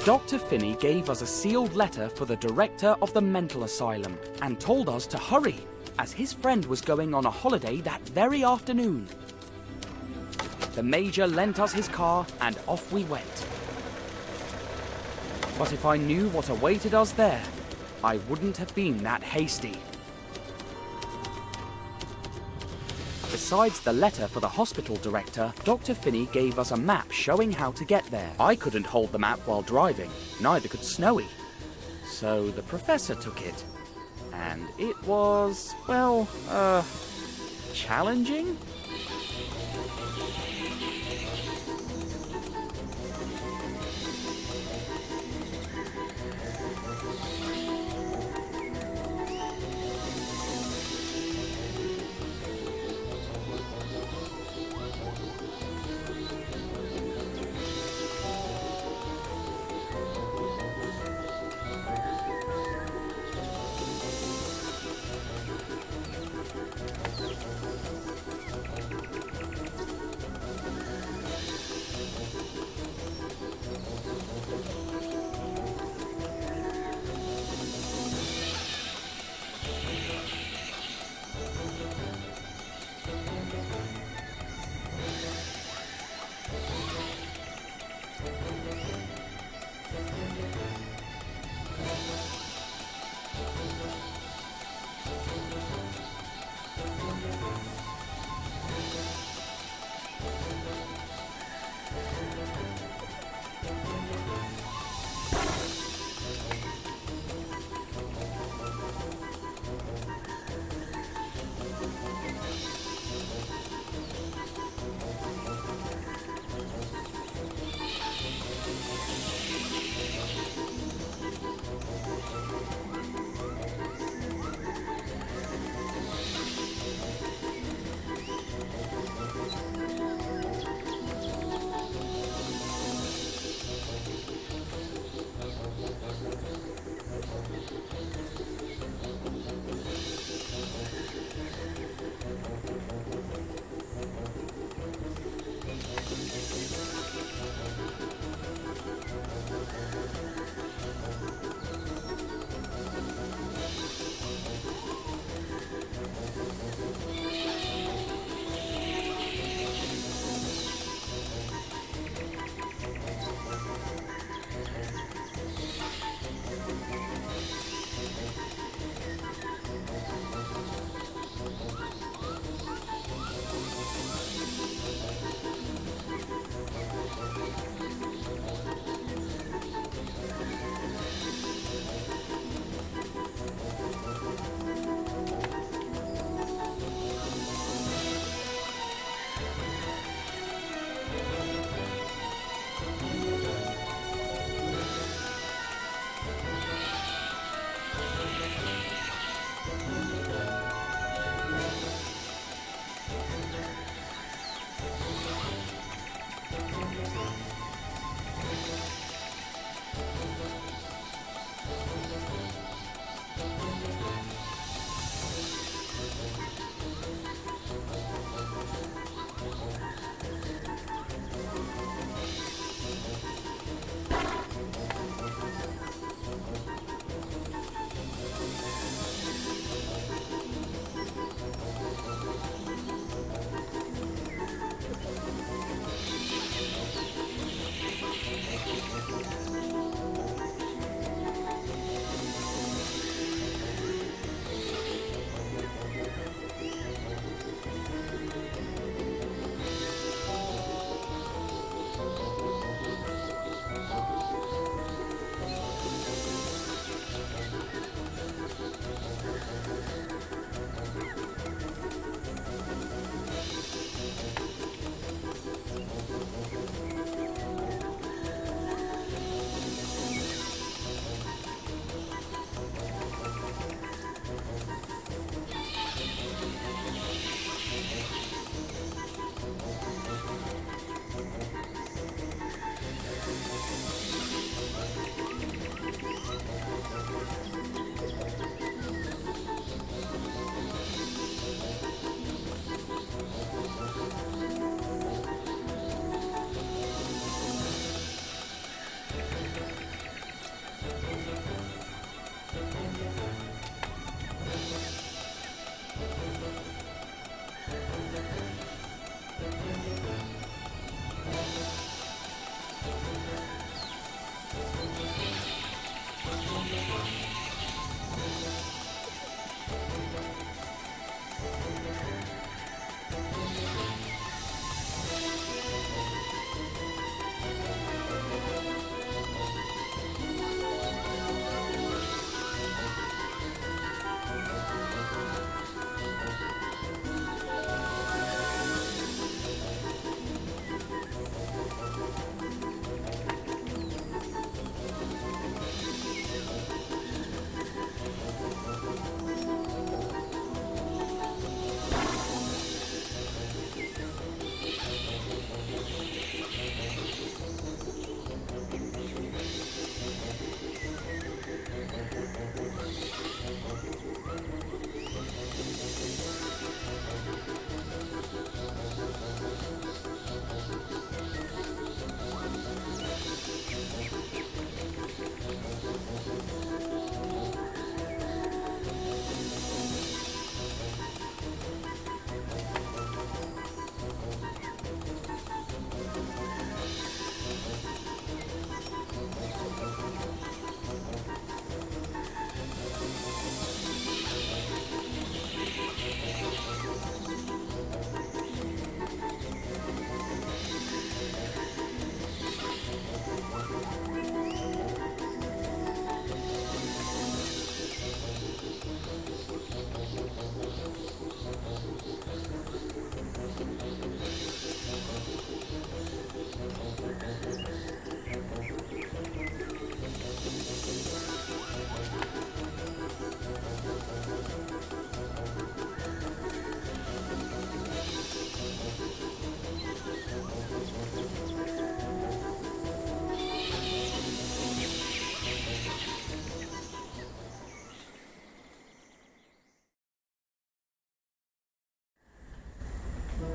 Dr. Finney gave us a sealed letter for the director of the mental asylum and told us to hurry, as his friend was going on a holiday that very afternoon. The Major lent us his car and off we went. But if I knew what awaited us there, I wouldn't have been that hasty. Besides the letter for the hospital director, Dr. Finney gave us a map showing how to get there. I couldn't hold the map while driving, neither could Snowy. So the professor took it. And it was, well, challenging?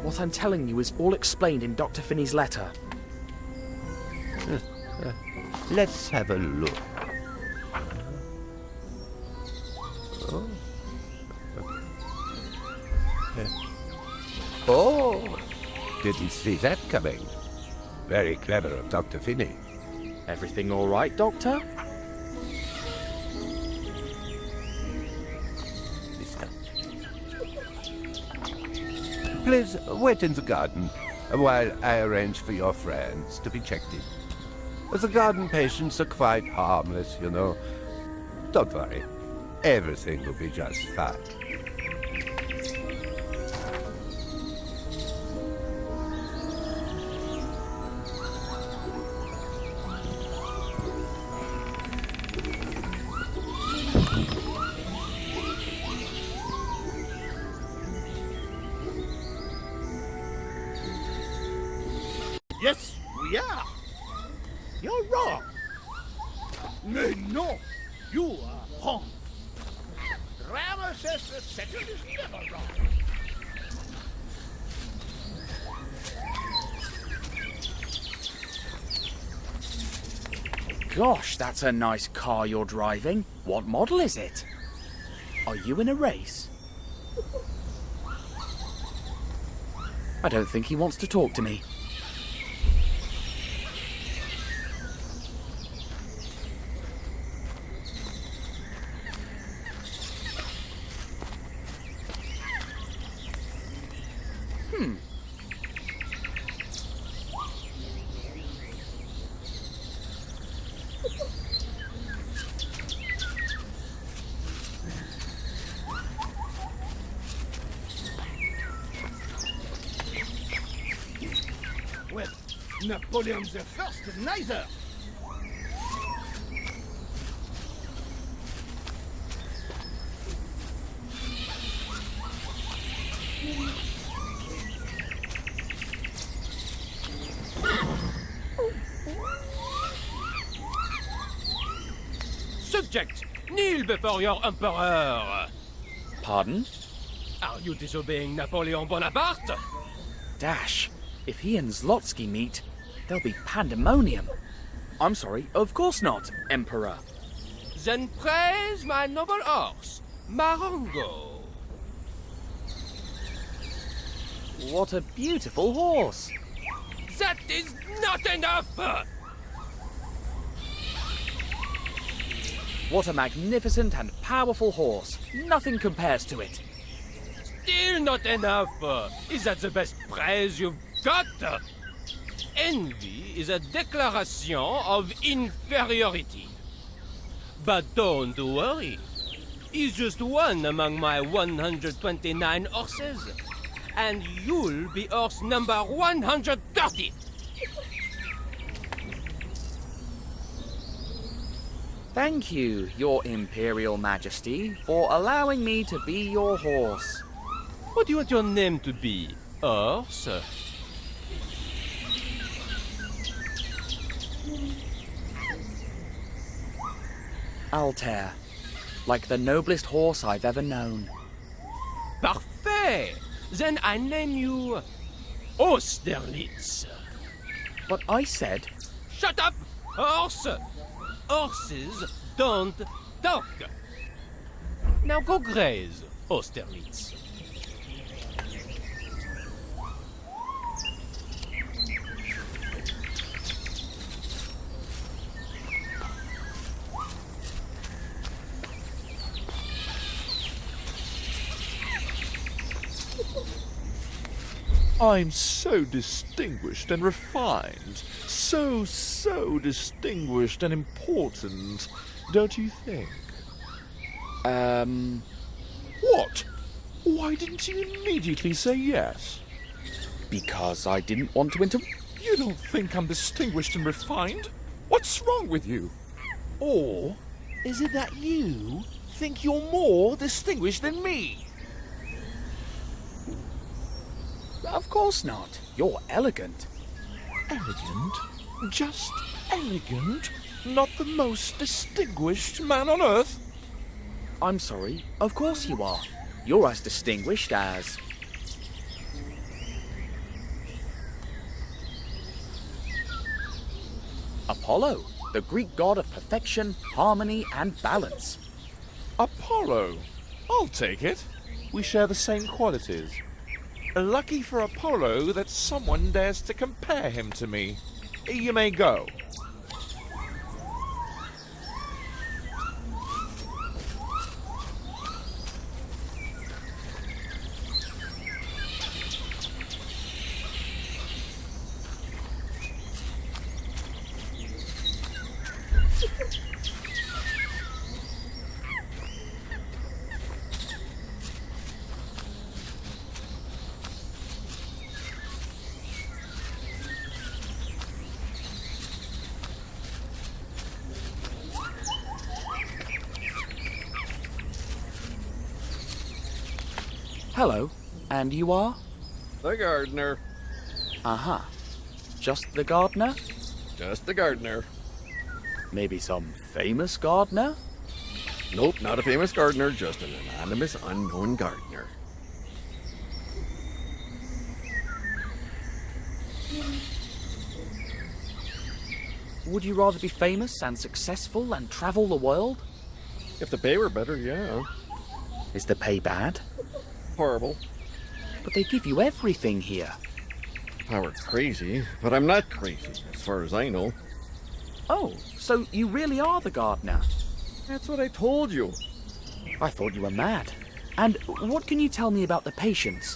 What I'm telling you is all explained in Dr. Finney's letter. Let's have a look. Oh. Oh, didn't see that coming. Very clever of Dr. Finney. Everything all right, Doctor? Please wait in the garden while I arrange for your friends to be checked in. The garden patients are quite harmless, you know. Don't worry. Everything will be just fine. Yes, we are. You're wrong. No, you are wrong. Grammar says the second is never wrong. Gosh, that's a nice car you're driving. What model is it? Are you in a race? I don't think he wants to talk to me. Well, Napoleon the First, neither. Subject, kneel before your emperor. Pardon? Are you disobeying Napoleon Bonaparte? Dash. If he and Zlotsky meet, there'll be pandemonium. I'm sorry, of course not, Emperor. Then praise my noble horse, Marengo. What a beautiful horse. That is not enough! What a magnificent and powerful horse. Nothing compares to it. Still not enough! Is that the best praise you've got? Envy is a declaration of inferiority. But don't worry. He's just one among my 129 horses. And you'll be horse number 130! Thank you, Your Imperial Majesty, for allowing me to be your horse. What do you want your name to be? Horse? Altair, like the noblest horse I've ever known. Parfait! Then I name you Austerlitz. But I said... Shut up, horse! Horses don't talk. Now go graze, Austerlitz. I'm so distinguished and refined. So distinguished and important. Don't you think? What? Why didn't you immediately say yes? Because I didn't want to You don't think I'm distinguished and refined? What's wrong with you? Or is it that you think you're more distinguished than me? Of course not. You're elegant. Elegant? Just elegant? Not the most distinguished man on earth? I'm sorry. Of course you are. You're as distinguished as... Apollo, the Greek god of perfection, harmony, and balance. Apollo? I'll take it. We share the same qualities. Lucky for Apollo that someone dares to compare him to me. You may go. Hello, and you are? The gardener. Uh-huh. Just the gardener? Just the gardener. Maybe some famous gardener? Nope, not a famous gardener, just an anonymous, unknown gardener. Would you rather be famous and successful and travel the world? If the pay were better, yeah. Is the pay bad? Horrible. But they give you everything here. If I were crazy, but I'm not crazy, as far as I know. Oh, so you really are the gardener? That's what I told you. I thought you were mad. And what can you tell me about the patients?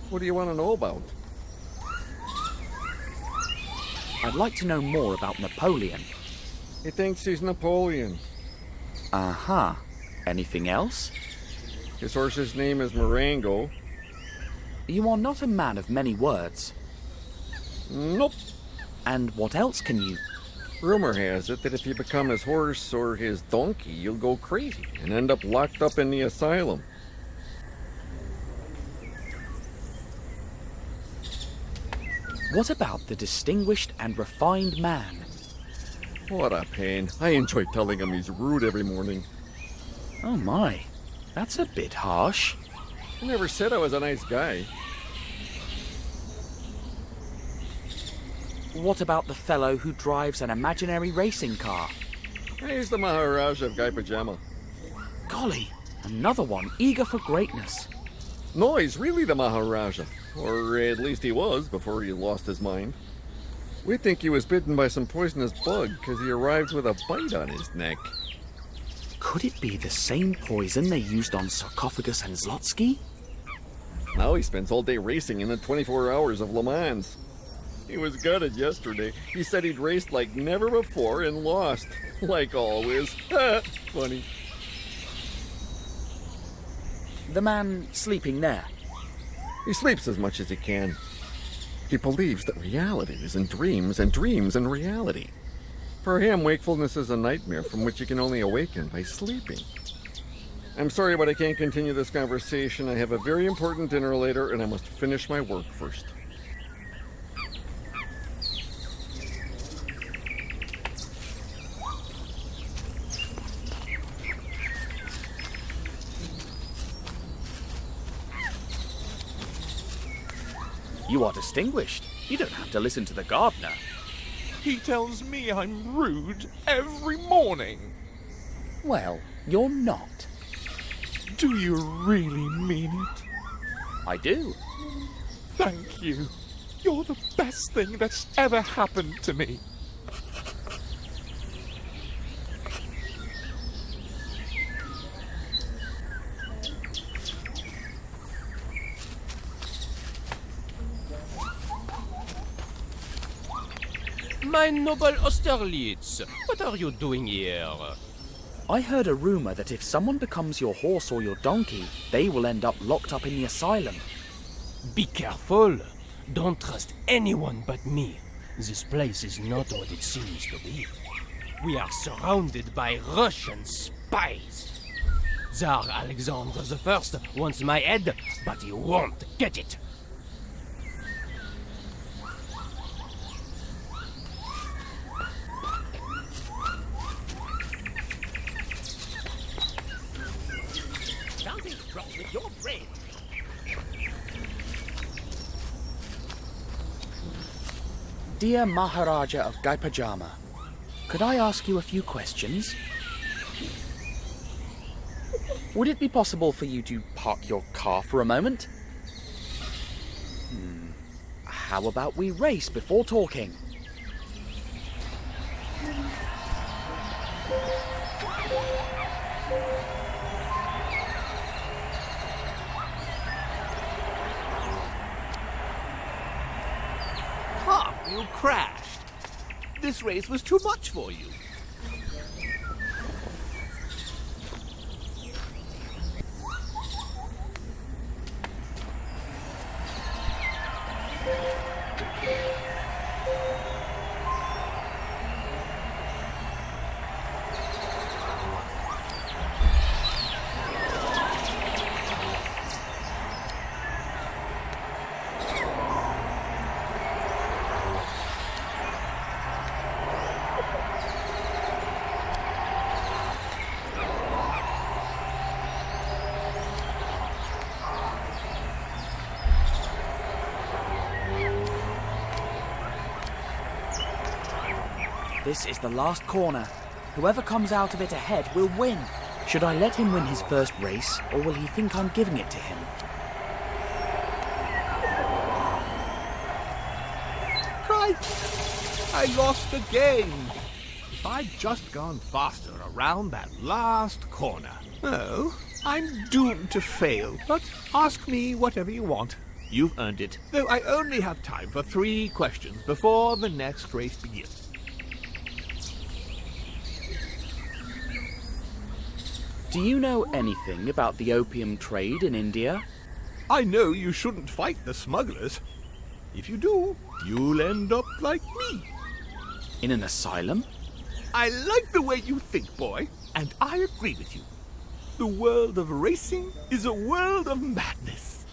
What do you want to know about? I'd like to know more about Napoleon. He thinks he's Napoleon. Uh-huh. Anything else? His horse's name is Marengo. You are not a man of many words. Nope. And what else can you? Rumor has it that if you become his horse or his donkey, you'll go crazy and end up locked up in the asylum. What about the distinguished and refined man? What a pain. I enjoy telling him he's rude every morning. Oh my, that's a bit harsh. I never said I was a nice guy. What about the fellow who drives an imaginary racing car? He's the Maharaja of Guy Pajama. Golly, another one eager for greatness. No, he's really the Maharaja. Or at least he was before he lost his mind. We think he was bitten by some poisonous bug because he arrived with a bite on his neck. Could it be the same poison they used on Sarcophagus and Zlotsky? Now he spends all day racing in the 24 hours of Le Mans. He was gutted yesterday. He said he'd raced like never before and lost. Like always. Funny. The man sleeping there. He sleeps as much as he can. He believes that reality is in dreams and dreams in reality. For him, wakefulness is a nightmare from which you can only awaken by sleeping. I'm sorry, but I can't continue this conversation. I have a very important dinner later, and I must finish my work first. You are distinguished. You don't have to listen to the gardener. He tells me I'm rude every morning. Well, you're not. Do you really mean it? I do. Thank you. You're the best thing that's ever happened to me. My noble Austerlitz, what are you doing here? I heard a rumor that if someone becomes your horse or your donkey, they will end up locked up in the asylum. Be careful. Don't trust anyone but me. This place is not what it seems to be. We are surrounded by Russian spies. Tsar Alexander I wants my head, but he won't get it. Something's wrong with your brain. Dear Maharaja of Guy Pajama, Could I ask you a few questions? Would it be possible for you to park your car for a moment? How about we race before talking? Ha! You crashed. This race was too much for you. This is the last corner. Whoever comes out of it ahead will win. Should I let him win his first race, or will he think I'm giving it to him? Crikey! I lost again. If I'd just gone faster around that last corner. Oh, I'm doomed to fail, but ask me whatever you want. You've earned it, though I only have time for 3 questions before the next race begins. Do you know anything about the opium trade in India? I know you shouldn't fight the smugglers. If you do, you'll end up like me. In an asylum? I like the way you think, boy, and I agree with you. The world of racing is a world of madness.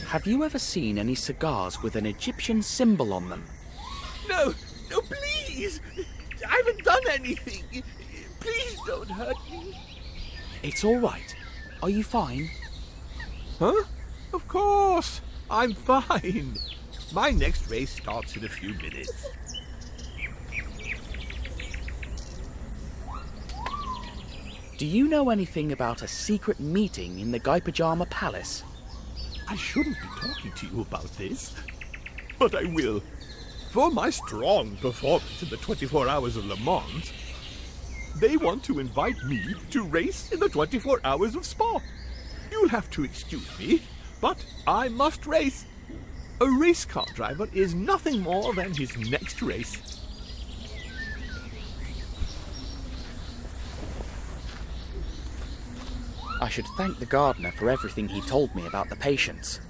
Have you ever seen any cigars with an Egyptian symbol on them? No, please! I haven't done anything. Please don't hurt me. It's all right. Are you fine? Huh? Of course. I'm fine. My next race starts in a few minutes. Do you know anything about a secret meeting in the Guy Pajama Palace? I shouldn't be talking to you about this, but I will. For my strong performance in the 24 Hours of Le Mans, they want to invite me to race in the 24 Hours of Spa. You'll have to excuse me, but I must race. A race car driver is nothing more than his next race. I should thank the gardener for everything he told me about the patients.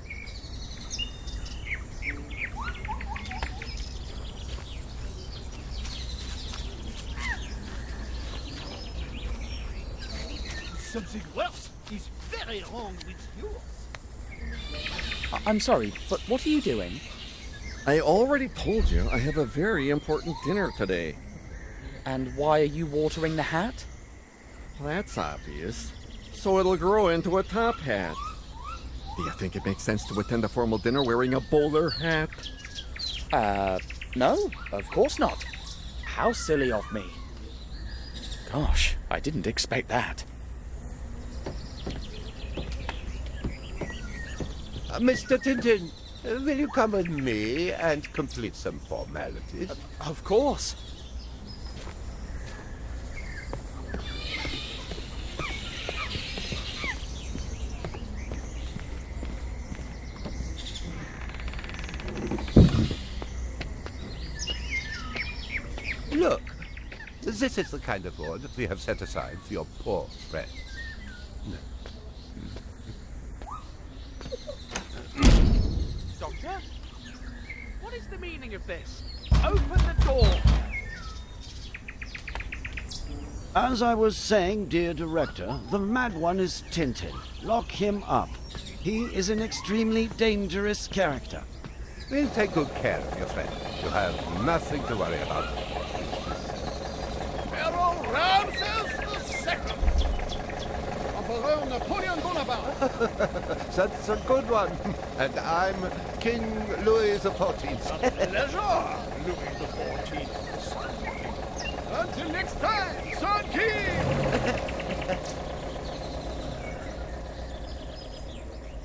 Something worse is very wrong with you. I'm sorry, but what are you doing? I already told you I have a very important dinner today. And why are you watering the hat? That's obvious. So it'll grow into a top hat. Do you think it makes sense to attend a formal dinner wearing a bowler hat? No, of course not. How silly of me. Gosh, I didn't expect that. Mr. Tintin, will you come with me and complete some formalities? Of course. Look, this is the kind of reward that we have set aside for your poor friend. Doctor? What is the meaning of this? Open the door! As I was saying, dear director, the mad one is Tintin. Lock him up. He is an extremely dangerous character. We'll take good care of your friend. You have nothing to worry about. Pharaoh Ramses II! Pharaoh Napoleon Bonaparte. That's a good one. And I'm King Louis XIV. Pleasure, Louis XIV. Until next time, Son King!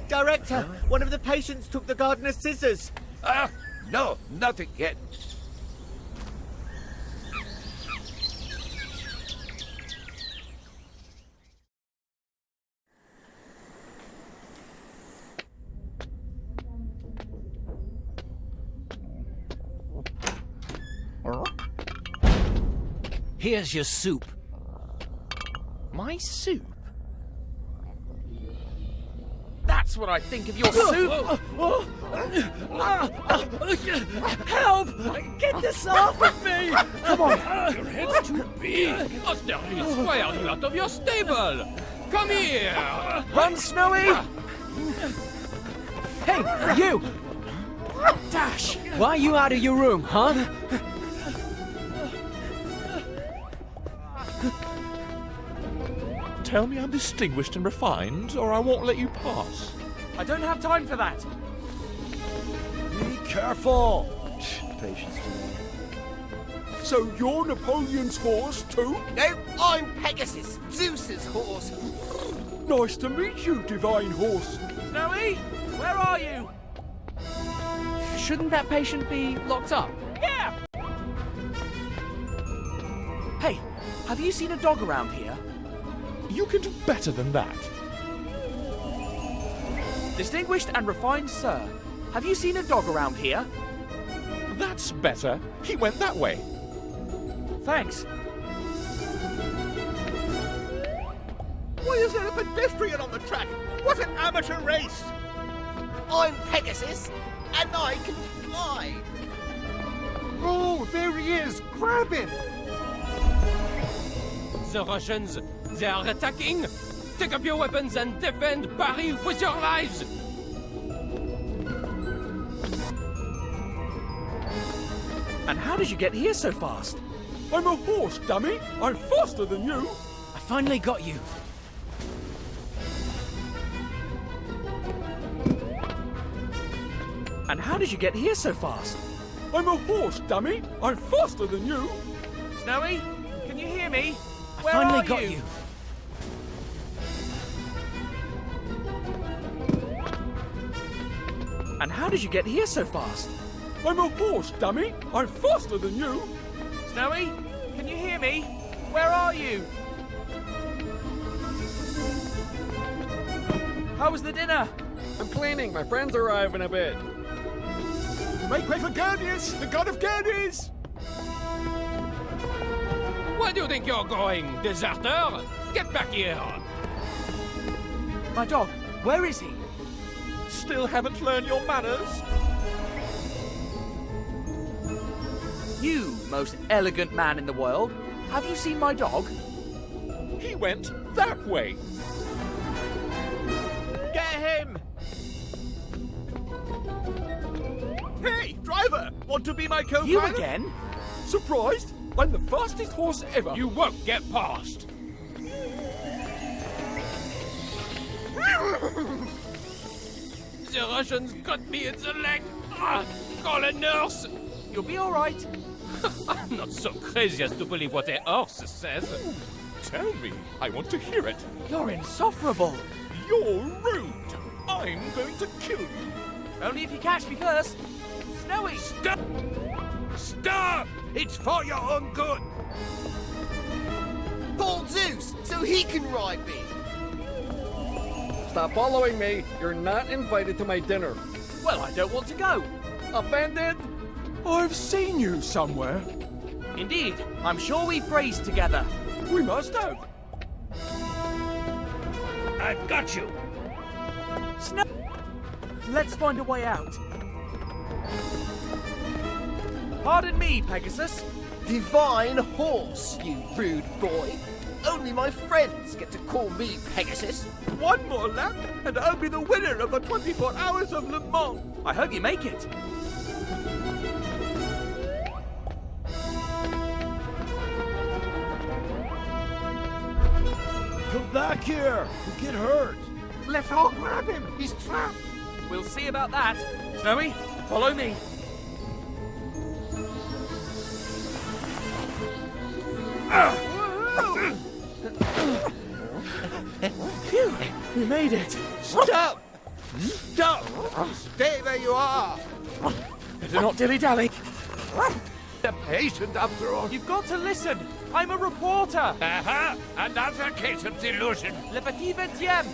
Director, one of the patients took the gardener's scissors. No, not again. Here's your soup. My soup? That's what I think of your soup! Help! Get this off of me! Come on! Your head's too big! Austerlitz, why are you out of your stable? Come here! Run, Snowy! Hey, you! Dash! Why are you out of your room, huh? Tell me I'm distinguished and refined, or I won't let you pass. I don't have time for that. Be careful! Patience today. So you're Napoleon's horse too? No, I'm Pegasus, Zeus's horse. Nice to meet you, divine horse. Snowy, where are you? Shouldn't that patient be locked up? Yeah! Hey, have you seen a dog around here? You can do better than that. Distinguished and refined sir, have you seen a dog around here? That's better. He went that way. Thanks. Why is there a pedestrian on the track? What an amateur race! I'm Pegasus, and I can fly. Oh, there he is! Grab him! The Russians, they are attacking! Take up your weapons and defend Paris with your lives! And how did you get here so fast? I'm a horse, dummy. I'm faster than you. I finally got you. And how did you get here so fast? I'm a horse, dummy. I'm faster than you. Snowy, can you hear me? I Where finally are got you? you. And how did you get here so fast? I'm a horse, dummy. I'm faster than you. Snowy, can you hear me? Where are you? How was the dinner? I'm cleaning. My friends arrive in a bit. Make way for Gurneus, the god of Gurneys! Where do you think you're going, deserter? Get back here! My dog, where is he? Still haven't learned your manners? You, most elegant man in the world, have you seen my dog? He went that way. Get him! Hey, driver! Want to be my co-pilot? You again? Surprised? I'm the fastest horse ever. You won't get past! The Russians got me in the leg! Call a nurse! You'll be all right. I'm not so crazy as to believe what a horse says. Tell me. I want to hear it. You're insufferable. You're rude. I'm going to kill you. Only if you catch me first. Snowy! Stop! Stop! It's for your own good! Call Zeus, so he can ride me. Stop following me. You're not invited to my dinner. Well, I don't want to go. Offended? I've seen you somewhere. Indeed, I'm sure we've grazed together. We must have. I've got you! Snow. Let's find a way out. Pardon me, Pegasus. Divine horse, you rude boy. Only my friends get to call me Pegasus. One more lap, and I'll be the winner of the 24 Hours of Le Mans. I hope you make it. back here! You'll get hurt! Let's all grab him! He's trapped! We'll see about that. Snowy, follow me. Phew, we made it. Stop! Stop! Stay where you are! Better not dilly-dally. The patient, after all. You've got to listen. I'm a reporter. Aha! Another case of delusion. Le Petit Vingtième.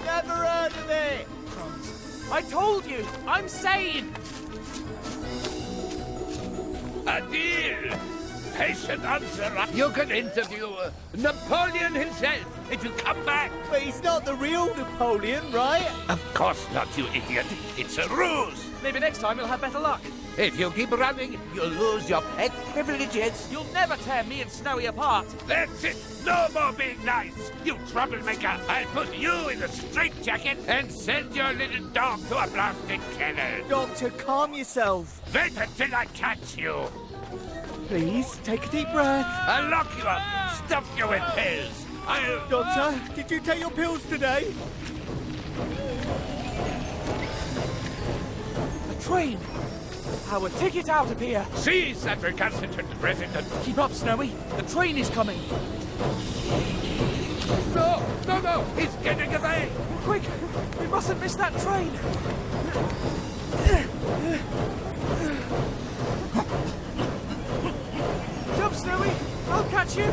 Never heard of it! I told you, I'm sane. A deal! Patient answer. You can interview Napoleon himself if you come back. But he's not the real Napoleon, right? Of course not, you idiot. It's a ruse. Maybe next time you'll have better luck. If you keep running, you'll lose your pet privileges. You'll never tear me and Snowy apart. That's it. No more being nice. You troublemaker. I'll put you in a straitjacket and send your little dog to a blasted kennel. Doctor, calm yourself. Wait until I catch you. Please, take a deep breath. I'll lock you up, stuff you with pills. Doctor, did you take your pills today? A train. Our ticket out of here. Seize that recalcitrant president. Keep up, Snowy. The train is coming. No, no, no. He's getting away. Quick, we mustn't miss that train. Jump, Snowy. I'll catch you.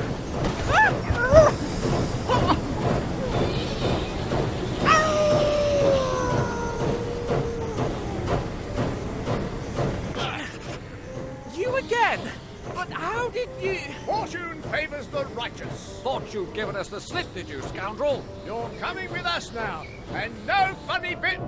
You again? But how did you... Fortune favors the righteous. Thought you'd given us the slip, did you, scoundrel? You're coming with us now, and no funny bit.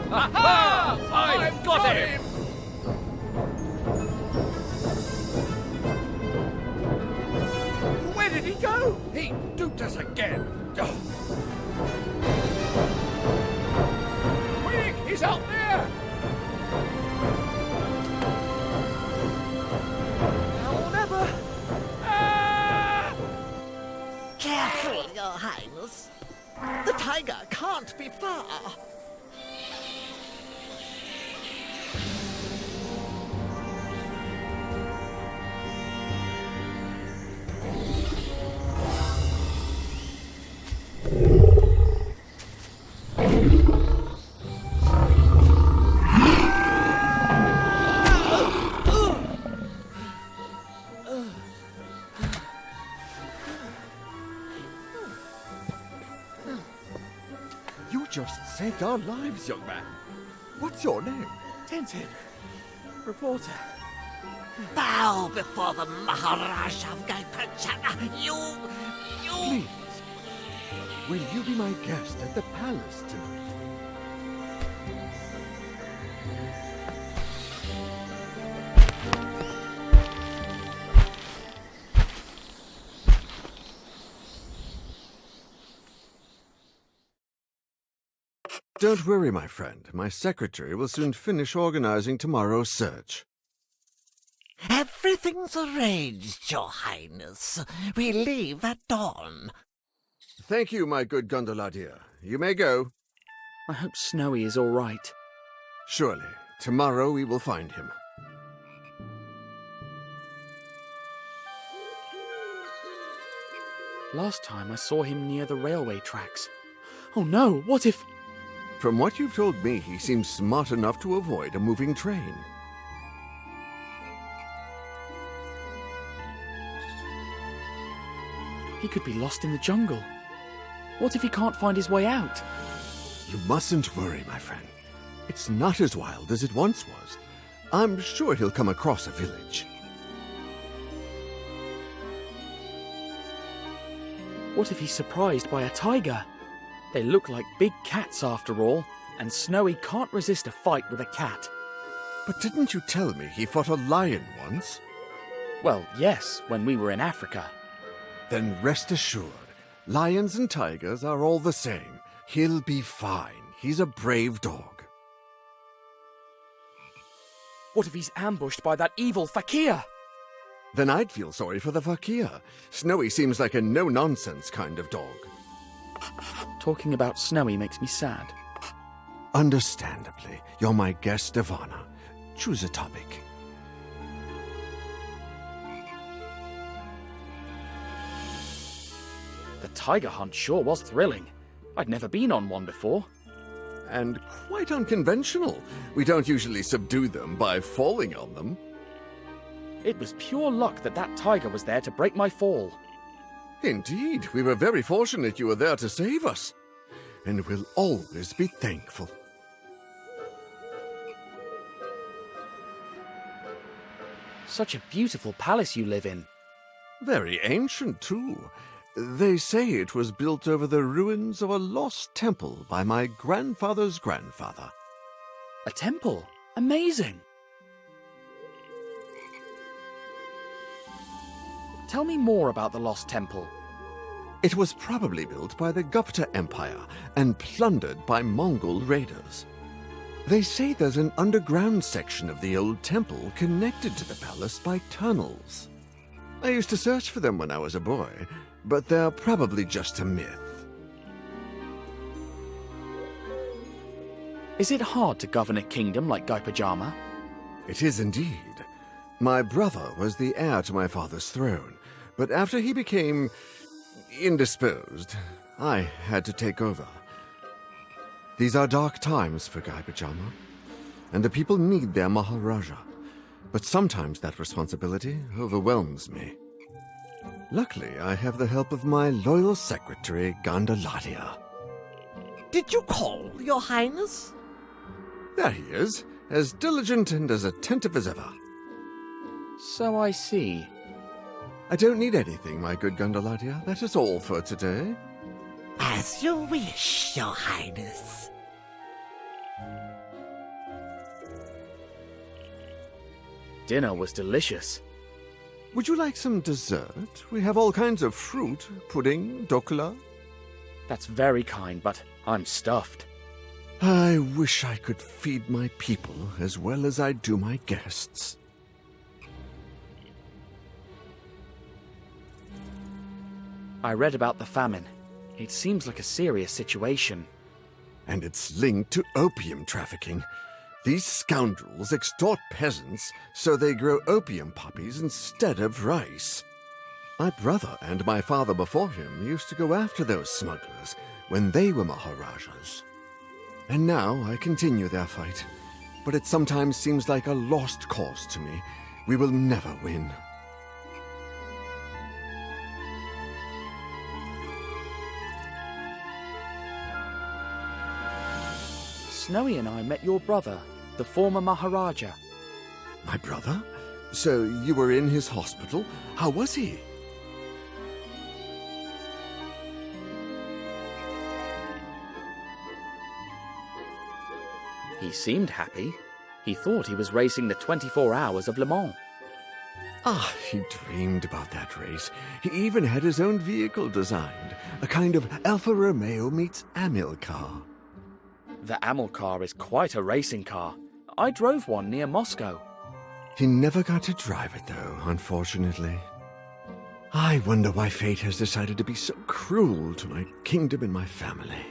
I've got him! Where did he go? He duped us again. Quick, he's out there! Now or never. Careful, Your Highness. The tiger can't be far. You just saved our lives, young man. What's your name? Tintin. Reporter. Bow before the Maharaj of Gaipanchana. You... Please, will you be my guest at the palace tonight? Don't worry, my friend. My secretary will soon finish organizing tomorrow's search. Everything's arranged, Your Highness. We leave at dawn. Thank you, my good gondola dear. You may go. I hope Snowy is all right. Surely. Tomorrow we will find him. Last time I saw him near the railway tracks. Oh no, what if... From what you've told me, he seems smart enough to avoid a moving train. He could be lost in the jungle. What if he can't find his way out? You mustn't worry, my friend. It's not as wild as it once was. I'm sure he'll come across a village. What if he's surprised by a tiger? They look like big cats after all, and Snowy can't resist a fight with a cat. But didn't you tell me he fought a lion once? Well, yes, when we were in Africa. Then rest assured, lions and tigers are all the same. He'll be fine. He's a brave dog. What if he's ambushed by that evil fakir? Then I'd feel sorry for the fakir. Snowy seems like a no-nonsense kind of dog. Talking about Snowy makes me sad. Understandably, you're my guest of honor. Choose a topic. The tiger hunt sure was thrilling. I'd never been on one before. And quite unconventional. We don't usually subdue them by falling on them. It was pure luck that that tiger was there to break my fall. Indeed, we were very fortunate you were there to save us. And we'll always be thankful. Such a beautiful palace you live in. Very ancient, too. They say it was built over the ruins of a lost temple by my grandfather's grandfather. A temple? Amazing! Tell me more about the lost temple. It was probably built by the Gupta Empire and plundered by Mongol raiders. They say there's an underground section of the old temple connected to the palace by tunnels. I used to search for them when I was a boy, but they're probably just a myth. Is it hard to govern a kingdom like Guy Pajama? It is indeed. My brother was the heir to my father's throne, but after he became indisposed, I had to take over. These are dark times for Guy Pajama, and the people need their Maharaja. But sometimes that responsibility overwhelms me. Luckily, I have the help of my loyal secretary, Gandaladia. Did you call, Your Highness? There he is, as diligent and as attentive as ever. So I see. I don't need anything, my good Gandaladia. That is all for today. As you wish, Your Highness. Dinner was delicious. Would you like some dessert? We have all kinds of fruit, pudding, dokla. That's very kind, but I'm stuffed. I wish I could feed my people as well as I do my guests. I read about the famine. It seems like a serious situation. And it's linked to opium trafficking. These scoundrels extort peasants so they grow opium poppies instead of rice. My brother and my father before him used to go after those smugglers when they were Maharajas. And now I continue their fight. But it sometimes seems like a lost cause to me. We will never win. Snowy and I met your brother, the former Maharaja. My brother? So you were in his hospital? How was he? He seemed happy. He thought he was racing the 24 Hours of Le Mans. Ah, he dreamed about that race. He even had his own vehicle designed. A kind of Alfa Romeo meets Amilcar. The Amilcar is quite a racing car. I drove one near Moscow. He never got to drive it, though, unfortunately. I wonder why fate has decided to be so cruel to my kingdom and my family.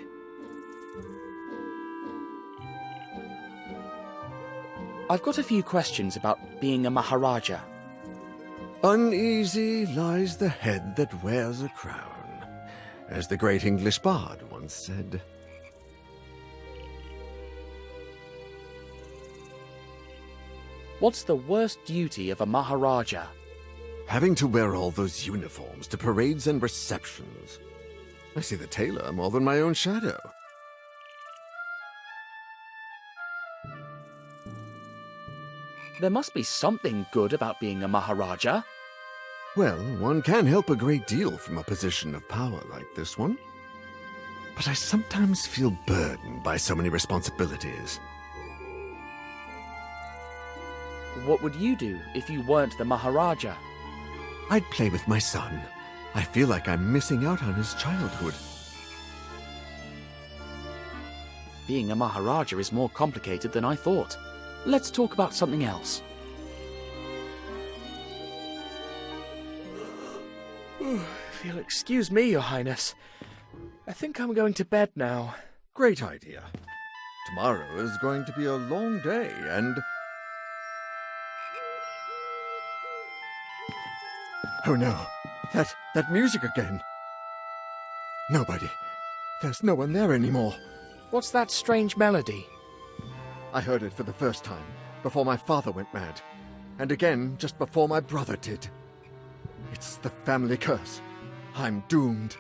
I've got a few questions about being a Maharaja. Uneasy lies the head that wears a crown, as the great English bard once said. What's the worst duty of a Maharaja? Having to wear all those uniforms to parades and receptions. I see the tailor more than my own shadow. There must be something good about being a Maharaja. Well, one can help a great deal from a position of power like this one. But I sometimes feel burdened by so many responsibilities. What would you do if you weren't the Maharaja? I'd play with my son. I feel like I'm missing out on his childhood. Being a Maharaja is more complicated than I thought. Let's talk about something else. If you'll excuse me, Your Highness. I think I'm going to bed now. Great idea. Tomorrow is going to be a long day, and... Oh no, that music again. Nobody. There's no one there anymore. What's that strange melody? I heard it for the first time, before my father went mad. And again, just before my brother did. It's the family curse. I'm doomed.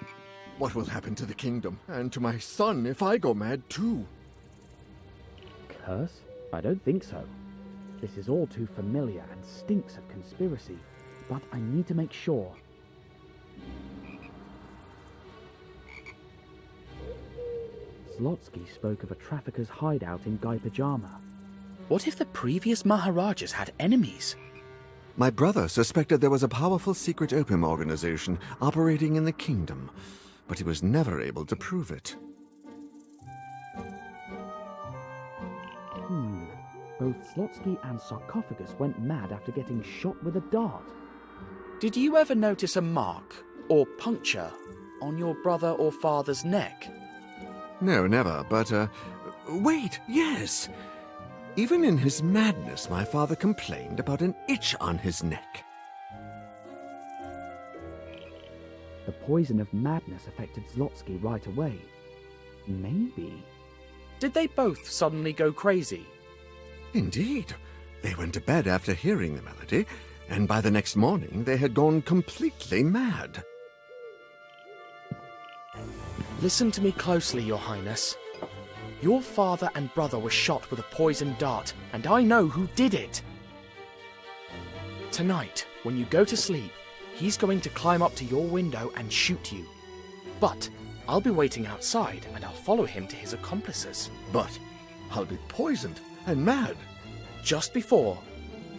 What will happen to the kingdom, and to my son if I go mad too? Curse? I don't think so. This is all too familiar and stinks of conspiracy. But I need to make sure. Zlotsky spoke of a trafficker's hideout in Guy Pajama. What if the previous Maharajas had enemies? My brother suspected there was a powerful secret opium organization operating in the kingdom, but he was never able to prove it. Both Zlotsky and Sarcophagus went mad after getting shot with a dart. Did you ever notice a mark, or puncture, on your brother or father's neck? No, never, but, wait, yes! Even in his madness, my father complained about an itch on his neck. The poison of madness affected Zlotsky right away. Maybe. Did they both suddenly go crazy? Indeed. They went to bed after hearing the melody, and by the next morning they had gone completely mad. Listen to me closely, Your Highness. Your father and brother were shot with a poisoned dart, and I know who did it. Tonight, when you go to sleep, he's going to climb up to your window and shoot you. But I'll be waiting outside, and I'll follow him to his accomplices. But I'll be poisoned and mad. Just before,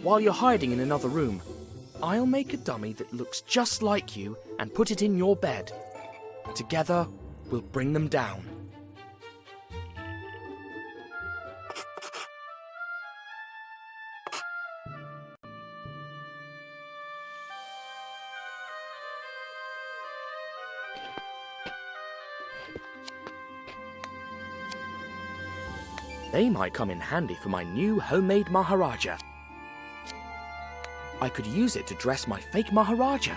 while you're hiding in another room, I'll make a dummy that looks just like you and put it in your bed. Together, we'll bring them down. They might come in handy for my new homemade Maharaja. I could use it to dress my fake Maharaja.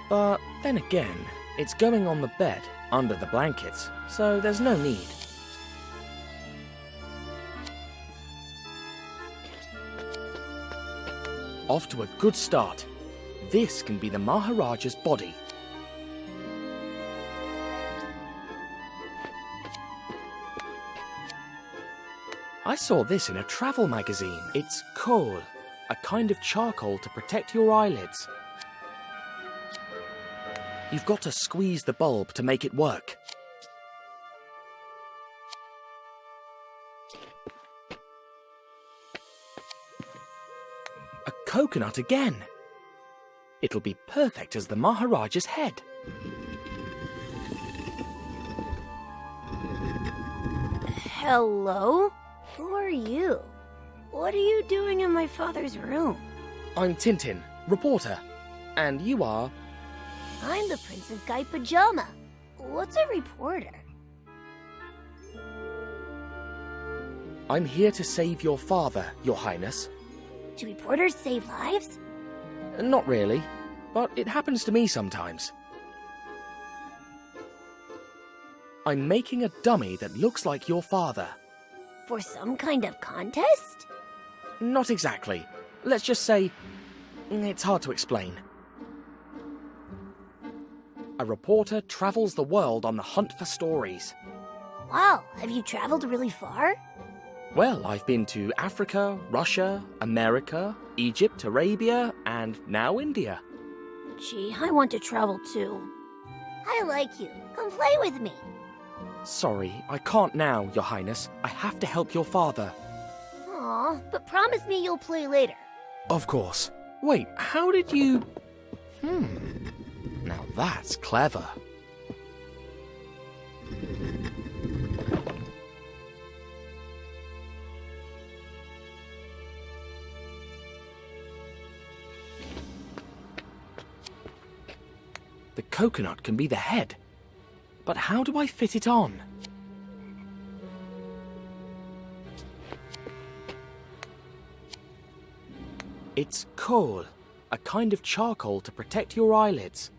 But then again, it's going on the bed, under the blankets, so there's no need. Off to a good start. This can be the Maharaja's body. I saw this in a travel magazine. It's kohl, a kind of charcoal to protect your eyelids. You've got to squeeze the bulb to make it work. A coconut again. It'll be perfect as the Maharaja's head. Hello? Who are you? What are you doing in my father's room? I'm Tintin, reporter. And you are? I'm the Prince of Guy Pajama. What's a reporter? I'm here to save your father, Your Highness. Do reporters save lives? Not really, but it happens to me sometimes. I'm making a dummy that looks like your father. For some kind of contest? Not exactly. Let's just say, it's hard to explain. A reporter travels the world on the hunt for stories. Wow, have you traveled really far? Well, I've been to Africa, Russia, America, Egypt, Arabia, and now India. Gee, I want to travel too. I like you. Come play with me. Sorry, I can't now, Your Highness. I have to help your father. Aw, but promise me you'll play later. Of course. Wait, how did you... Now that's clever. The coconut can be the head. But how do I fit it on? It's kohl, a kind of charcoal to protect your eyelids.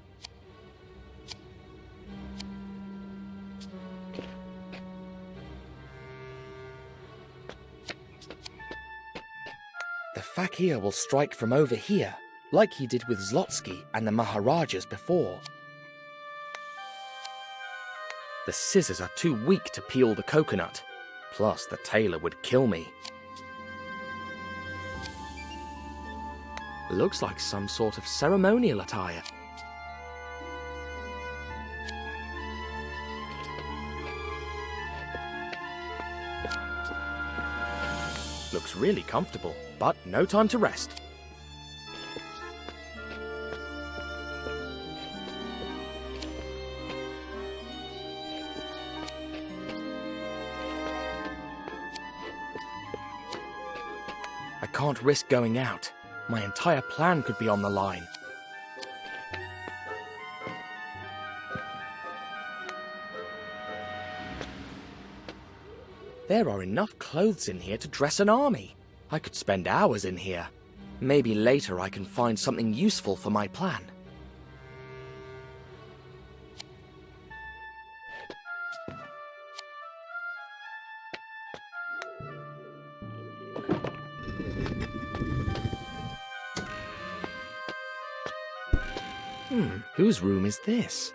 The fakir will strike from over here, like he did with Zlotsky and the Maharajas before. The scissors are too weak to peel the coconut. Plus, the tailor would kill me. Looks like some sort of ceremonial attire. Looks really comfortable, but no time to rest. I can't risk going out. My entire plan could be on the line. There are enough clothes in here to dress an army. I could spend hours in here. Maybe later I can find something useful for my plan. Whose room is this?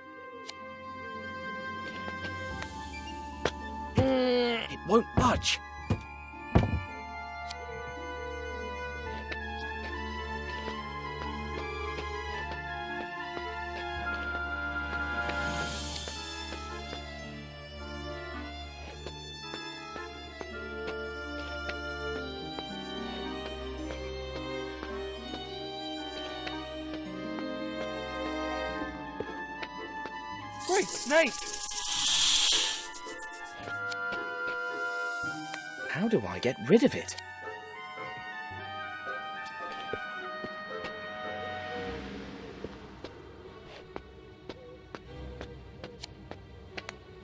It won't budge. Great snake! How do I get rid of it?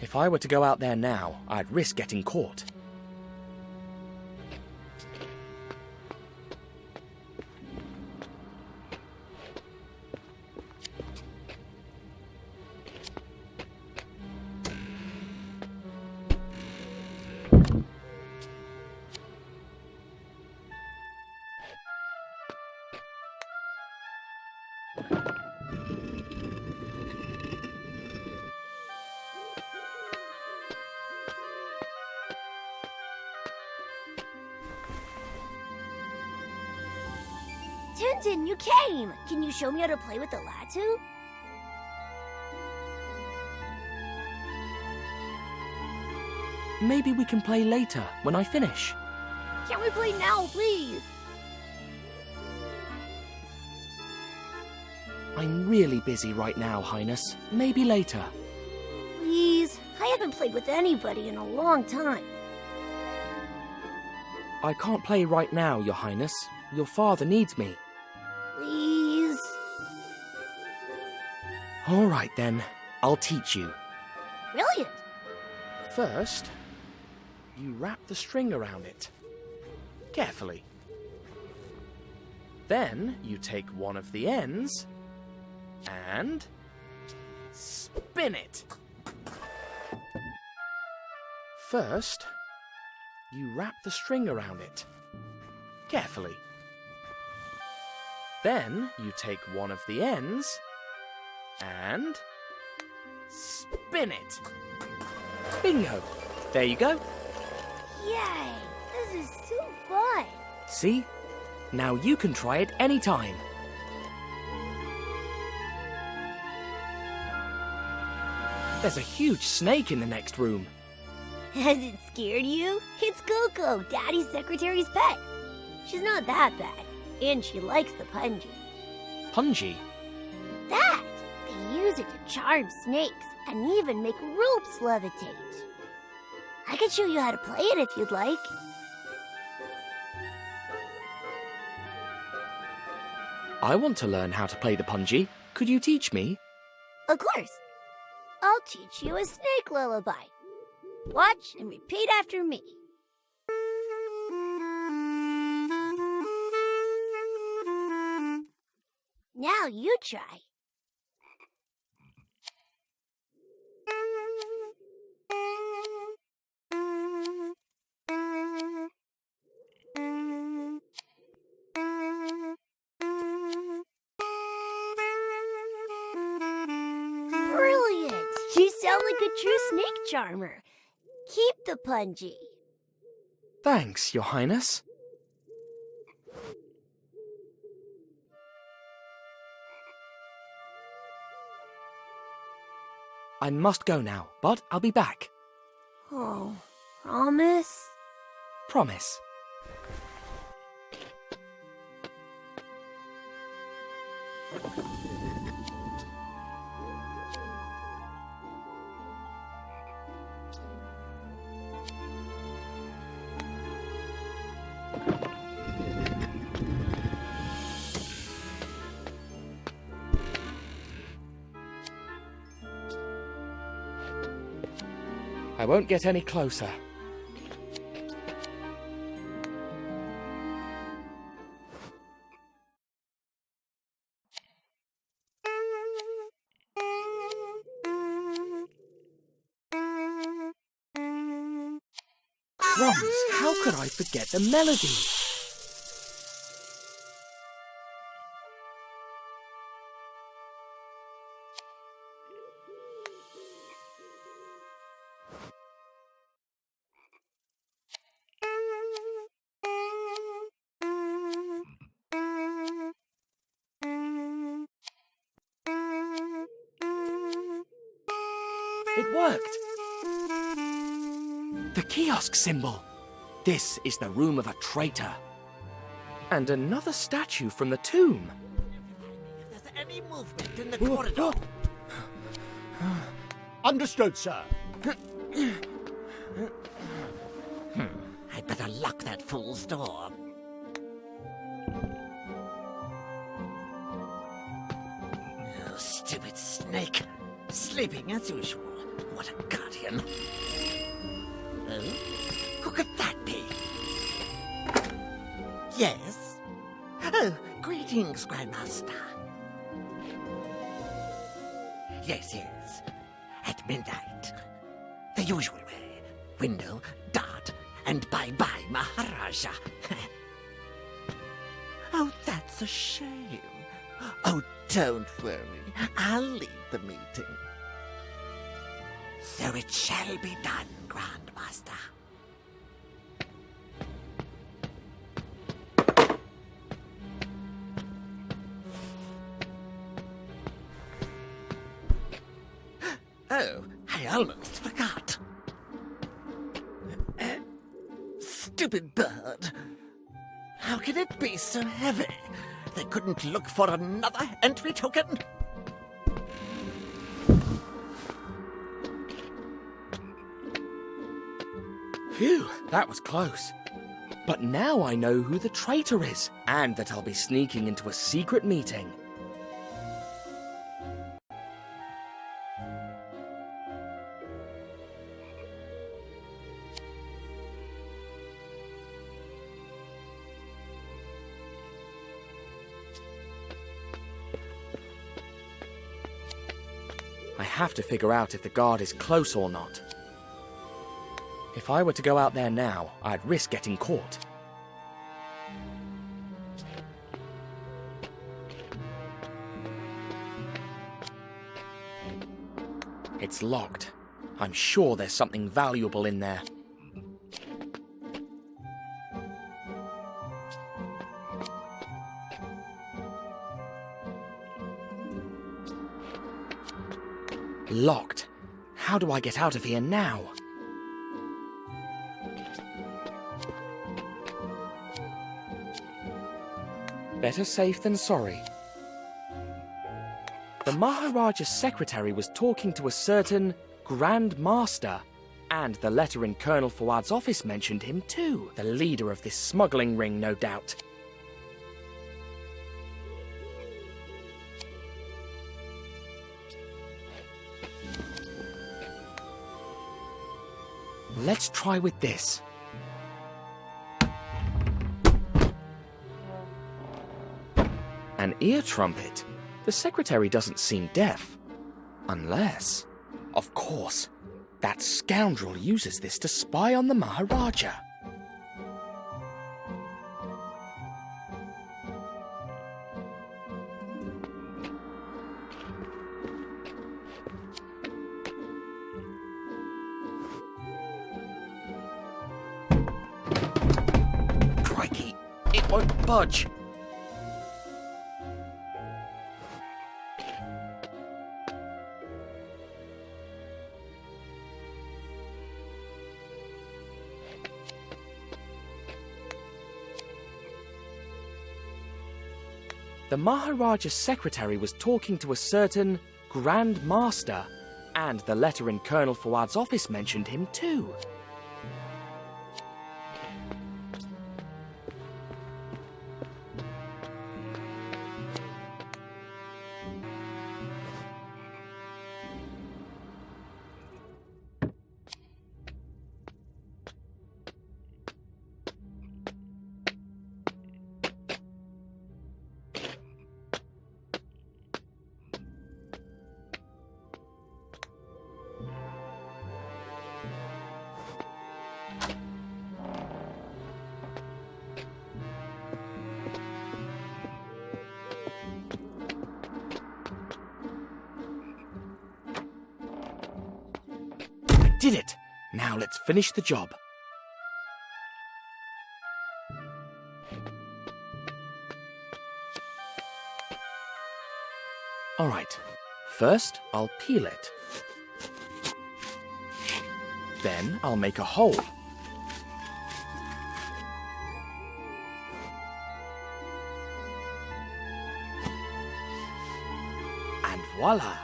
If I were to go out there now, I'd risk getting caught. Tintin, you came! Can you show me how to play with the latu? Maybe we can play later, when I finish. Can we play now, please? I'm really busy right now, Highness. Maybe later. Please? I haven't played with anybody in a long time. I can't play right now, Your Highness. Your father needs me. Please? All right then, I'll teach you. Brilliant. First, you wrap the string around it. Carefully. Then you take one of the ends and spin it. First, you wrap the string around it. Carefully. Then you take one of the ends and spin it. Bingo! There you go. Yay! This is so fun. See? Now you can try it anytime. There's a huge snake in the next room. Has it scared you? It's Coco, Daddy's secretary's pet. She's not that bad, and she likes the punji. Punji? That! They use it to charm snakes and even make ropes levitate. I could show you how to play it if you'd like. I want to learn how to play the punji. Could you teach me? Of course. I'll teach you a snake lullaby. Watch and repeat after me. Now you try. Brilliant! You sound like a true snake charmer. Keep the punji. Thanks, Your Highness. I must go now, but I'll be back. Oh, promise? Promise. I won't get any closer. Crumbs, how could I forget the melody? It worked! The kiosk symbol! This is the room of a traitor. And another statue from the tomb. If there's any movement in the corridor... Understood, sir. I'd better lock that fool's door. Oh, stupid snake. Sleeping as usual. What a guardian. Oh? Who could that be? Yes? Oh, greetings, Grandmaster. Yes. At midnight. The usual way. Window, dart, and bye-bye, Maharaja. Oh, that's a shame. Oh, don't worry. I'll lead the meeting. So it shall be done, Grandmaster. Oh, I almost forgot. Stupid bird. How can it be so heavy? They couldn't look for another entry token? Phew, that was close. But now I know who the traitor is, and that I'll be sneaking into a secret meeting. I have to figure out if the guard is close or not. If I were to go out there now, I'd risk getting caught. It's locked. I'm sure there's something valuable in there. Locked. How do I get out of here now? Better safe than sorry. The Maharaja's secretary was talking to a certain Grand Master, and the letter in Colonel Fuad's office mentioned him too. The leader of this smuggling ring, no doubt. Let's try with this. An ear trumpet? The secretary doesn't seem deaf. Unless... Of course, that scoundrel uses this to spy on the Maharaja. Crikey, it won't budge. The Maharaja's secretary was talking to a certain Grand Master, and the letter in Colonel Fuad's office mentioned him too. Did it! Now let's finish the job. Alright, first I'll peel it. Then I'll make a hole. And voila!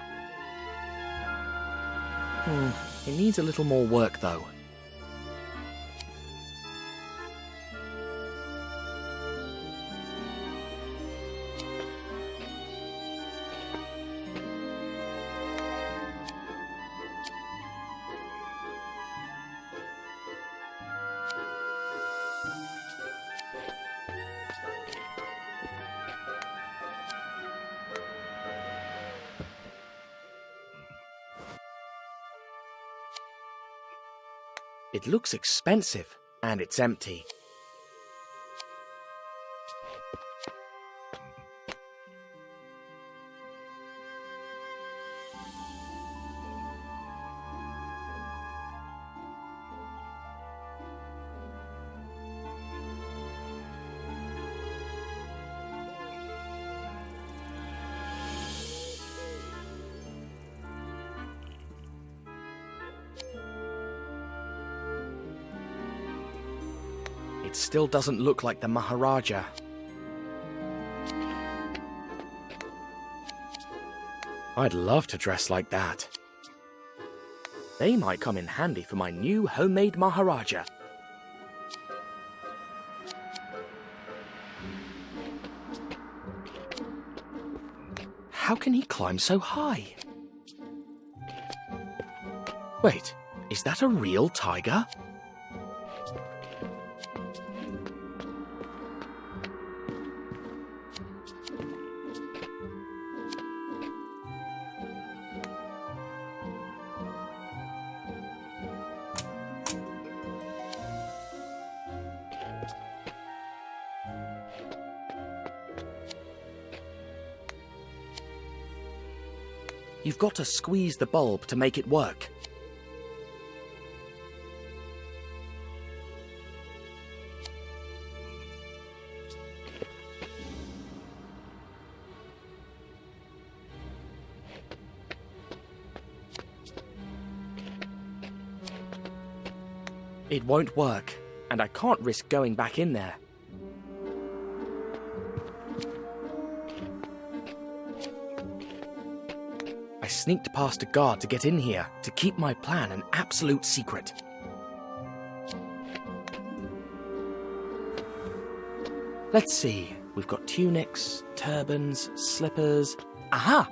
It needs a little more work, though. It looks expensive, and it's empty. It still doesn't look like the Maharaja. I'd love to dress like that. They might come in handy for my new homemade Maharaja. How can he climb so high? Wait, is that a real tiger? You've got to squeeze the bulb to make it work. It won't work, and I can't risk going back in there. I sneaked past a guard to get in here to keep my plan an absolute secret. Let's see, we've got tunics, turbans, slippers. Aha!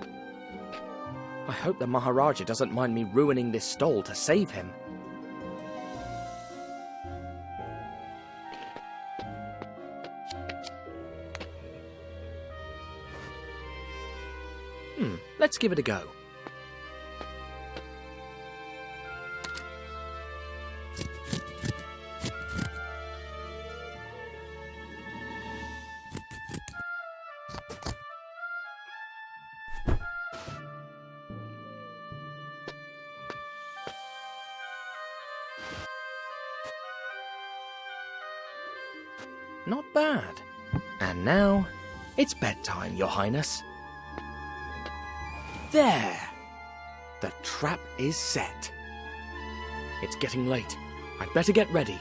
I hope the Maharaja doesn't mind me ruining this stole to save him. Let's give it a go. Not bad. And now, it's bedtime, Your Highness. There! The trap is set. It's getting late. I'd better get ready.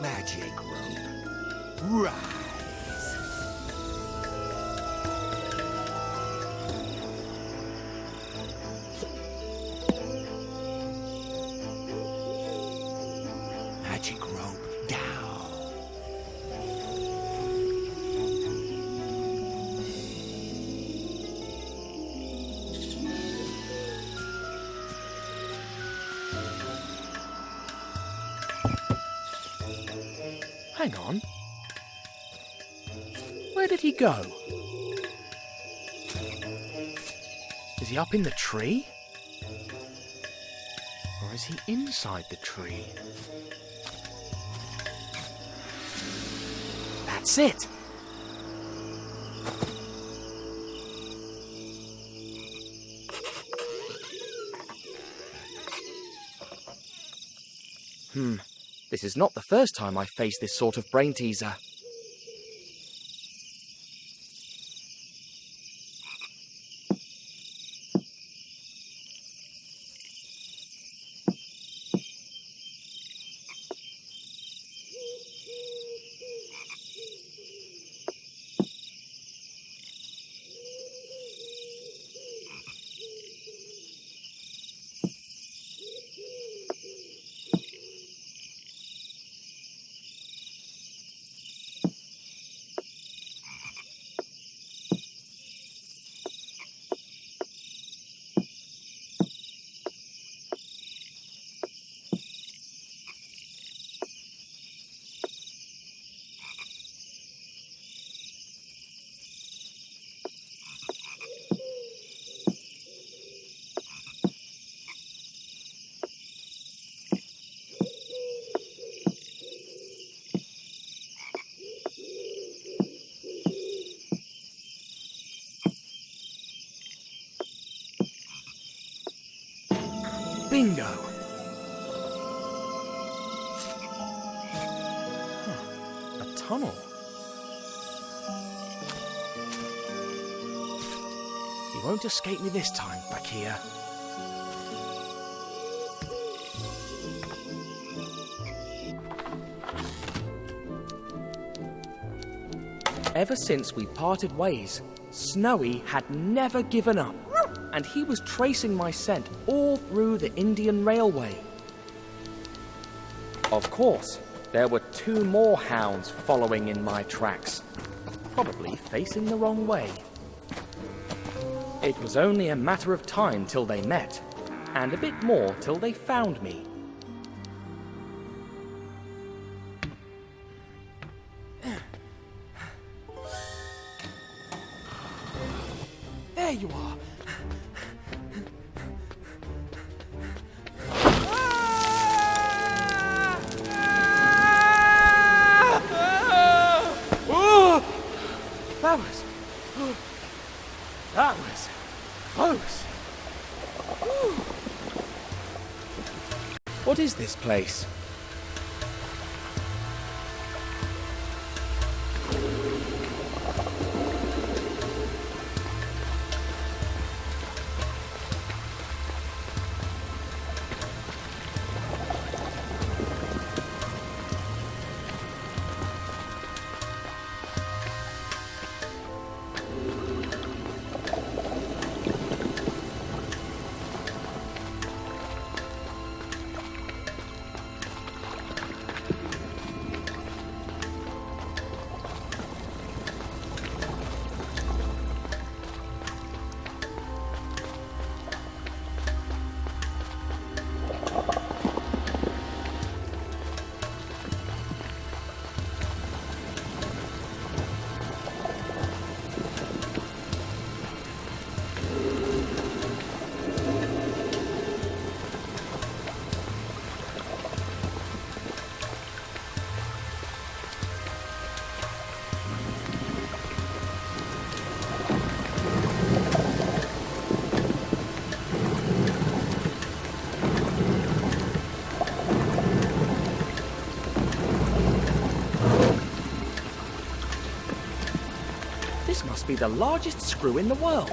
Magic rope. Rise. Magic rope down. Hang on. Where did he go? Is he up in the tree? Or is he inside the tree? That's it! This is not the first time I face this sort of brain teaser. Bingo! A tunnel. You won't escape me this time, Fakir. Ever since we parted ways, Snowy had never given up. and he was tracing my scent all through the Indian Railway. Of course, there were 2 more hounds following in my tracks, probably facing the wrong way. It was only a matter of time till they met, and a bit more till they found me. There you are. That was close. What is this place? This must be the largest screw in the world.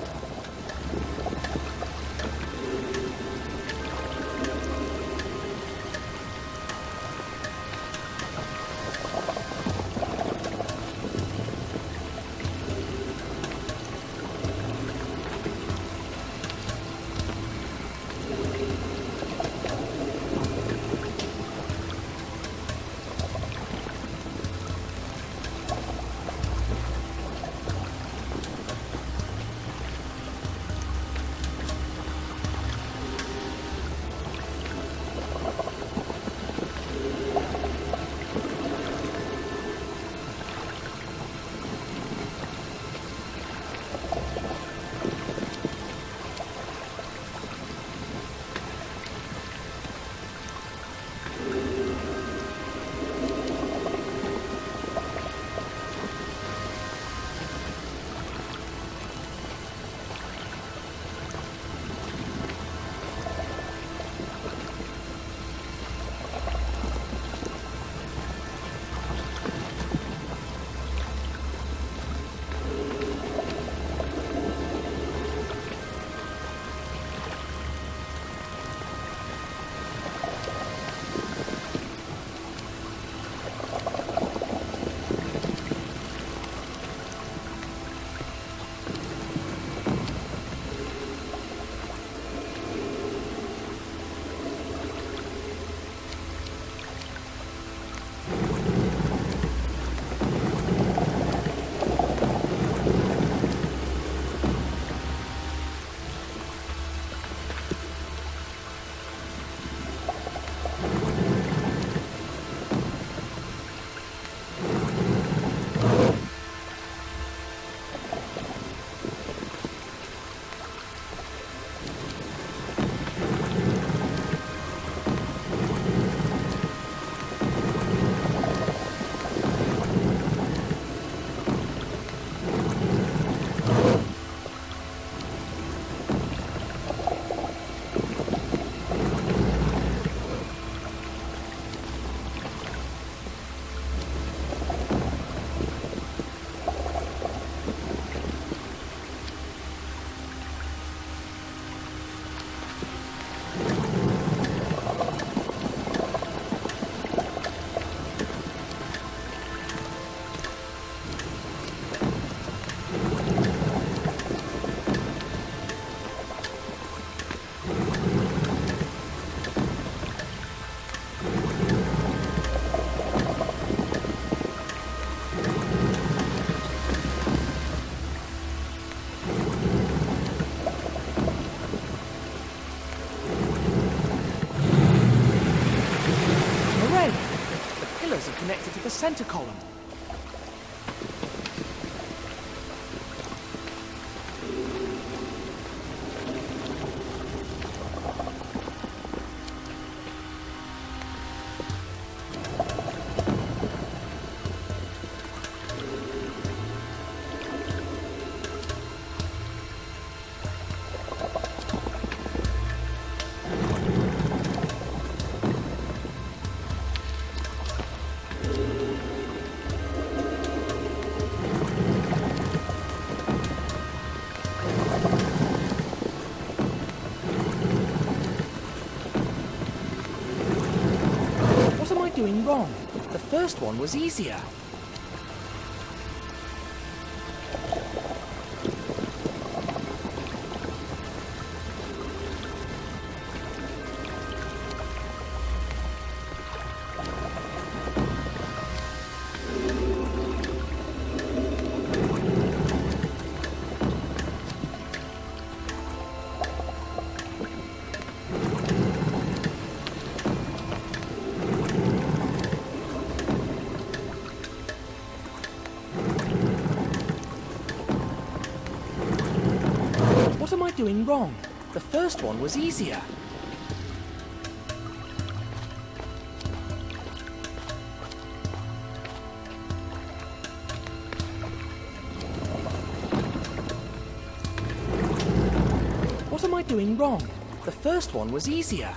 the center column. What am I doing wrong? The first one was easier. What am I doing wrong? The first one was easier. What am I doing wrong? The first one was easier.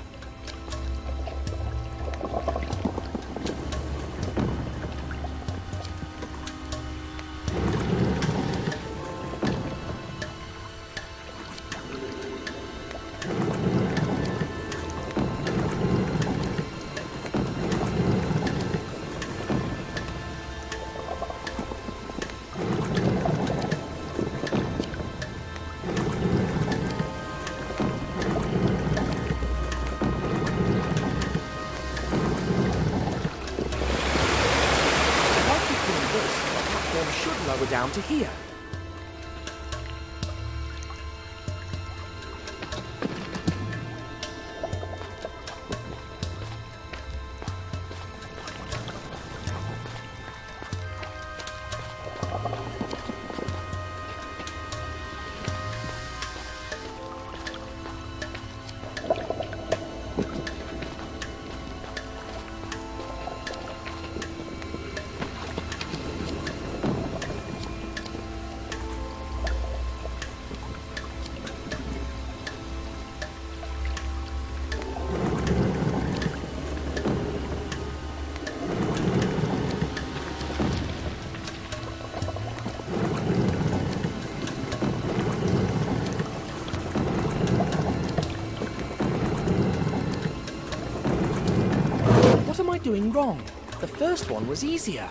Should lower down to here. What am I doing wrong? The first one was easier.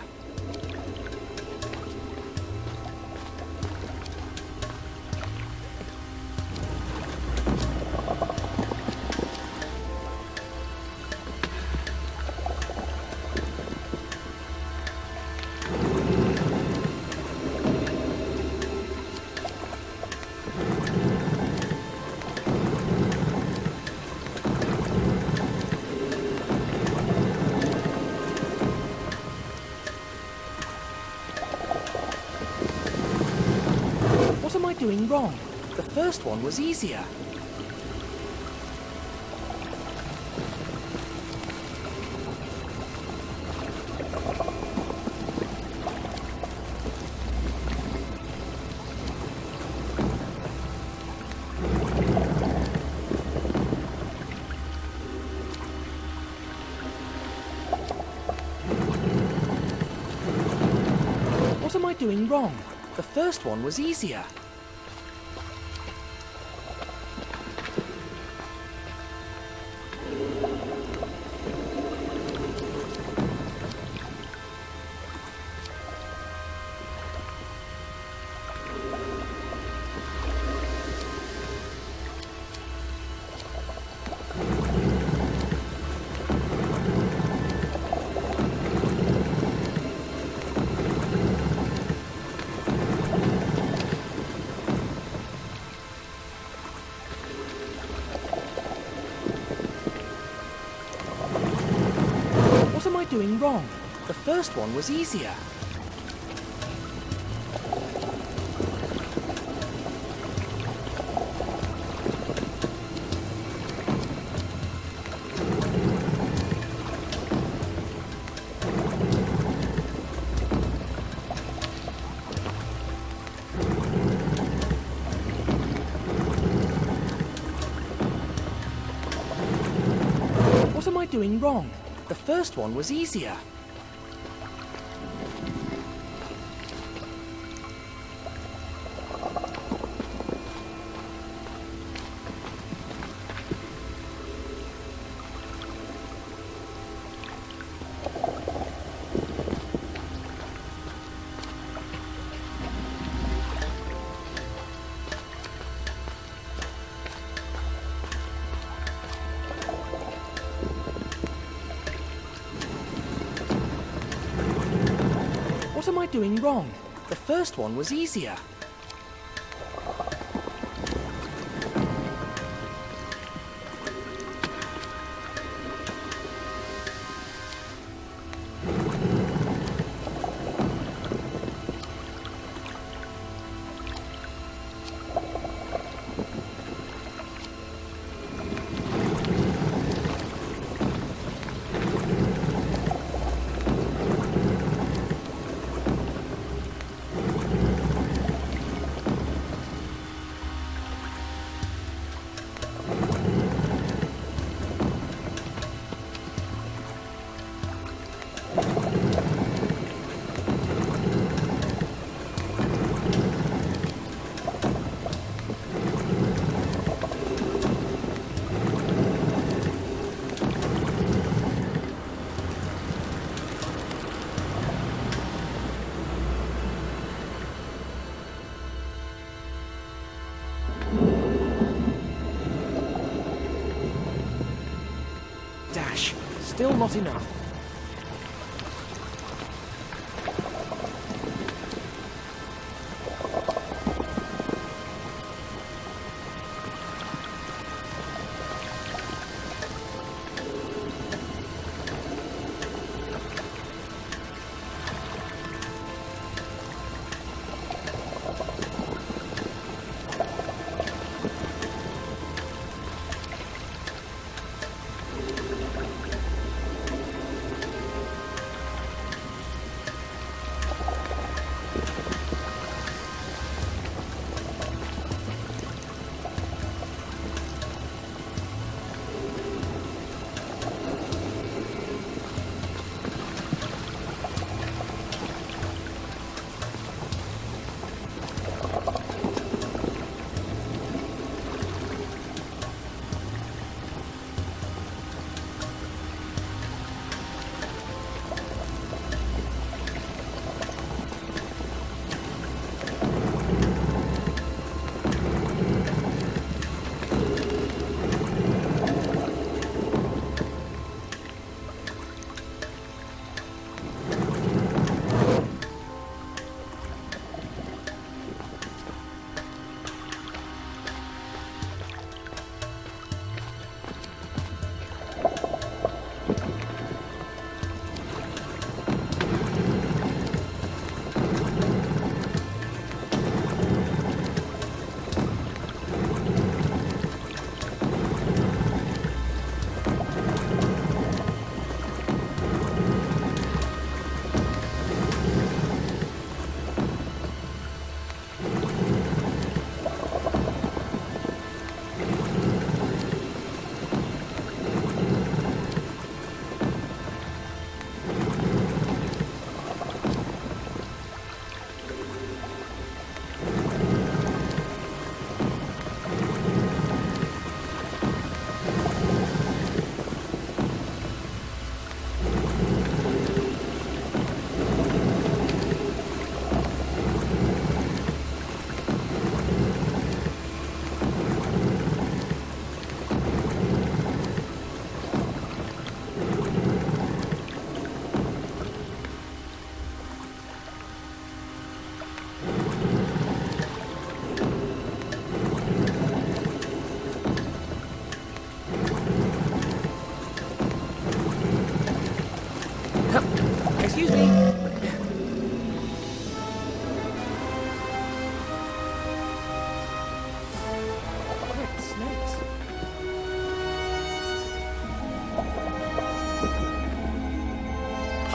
What am I doing wrong? The first one was easier. What am I doing wrong? The first one was easier. What am I doing wrong? The first one was easier. What am I doing wrong? The first one was easier. What am I doing wrong? The first one was easier. Dash. Still not enough.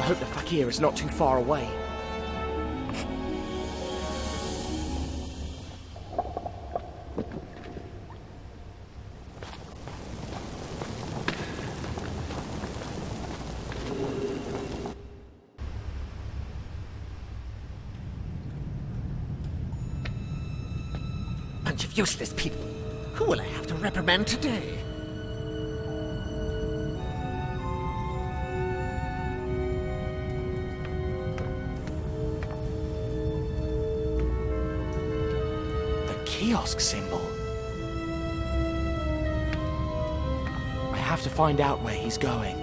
I hope the fakir is not too far away. Bunch of useless people. Who will I have to reprimand today? The kiosk symbol. I have to find out where he's going.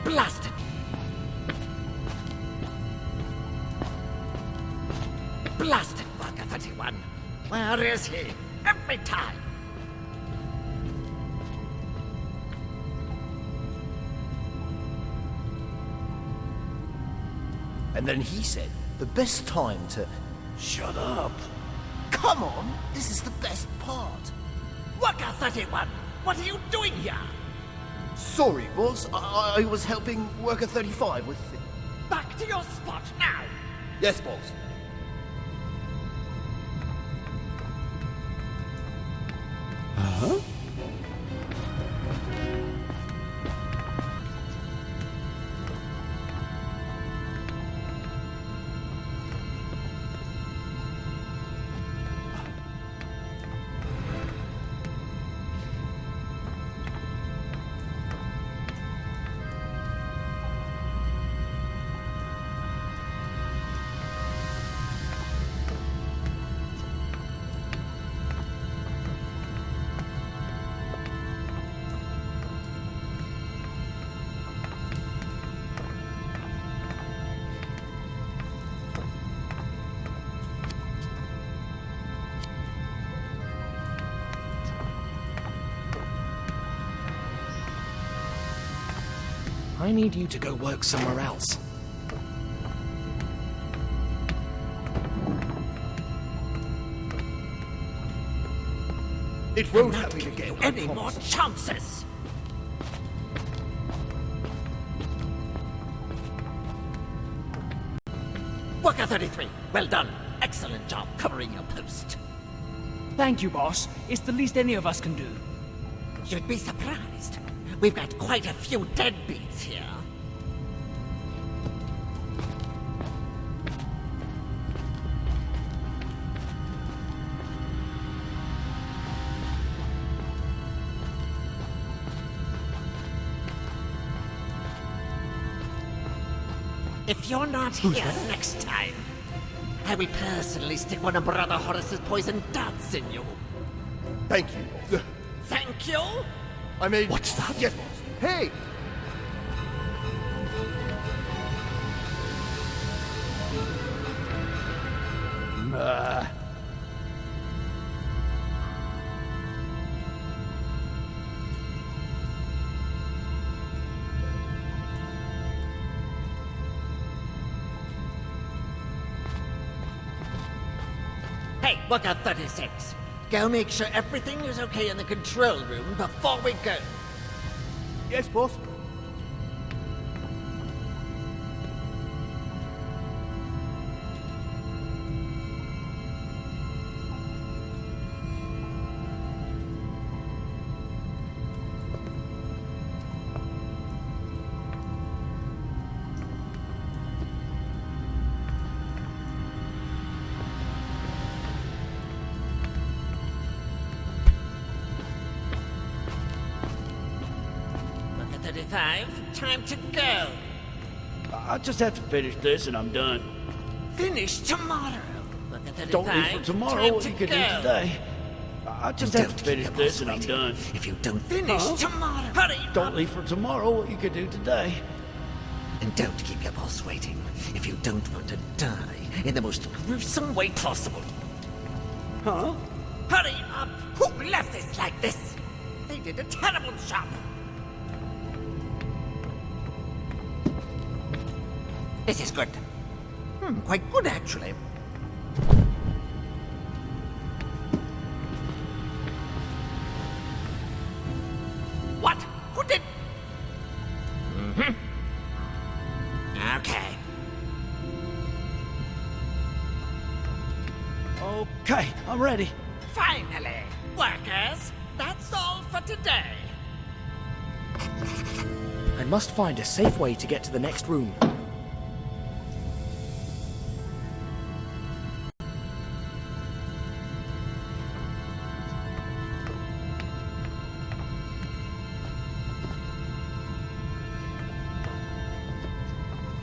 Blasted! Blasted Worker 31! Where is he? Every time! And then he said, the best time to... Shut up! Come on, this is the best part. Worker 31! What are you doing here? Sorry, boss. I was helping Worker 35 with... Back to your spot now! Yes, boss. Huh? I need you to go work somewhere else. It won't happen again. Any more chances? Worker 33, well done. Excellent job covering your post. Thank you, boss. It's the least any of us can do. You'd be surprised. We've got quite a few deadbeats here. If you're not here next time, I will personally stick one of Brother Horace's poison darts in you. Thank you. Thank you? I made... What's that? Yes, boss. Hey! Hey, Worker 36. Go make sure everything is okay in the control room before we go. Yes, boss. 10:35. Time to go. I just have to finish this and I'm done. Finish tomorrow. Look at 35. Don't leave for tomorrow what you could do today. I just have to finish this and I'm done. If you don't finish tomorrow, hurry! Don't leave for tomorrow what you could do today. And don't keep your boss waiting if you don't want to die in the most gruesome way possible. Huh? Hurry up! Who left this like this? They did a terrible job. This is good. Quite good, actually. What? Who did? Okay. Okay, I'm ready. Finally! Workers, that's all for today. I must find a safe way to get to the next room.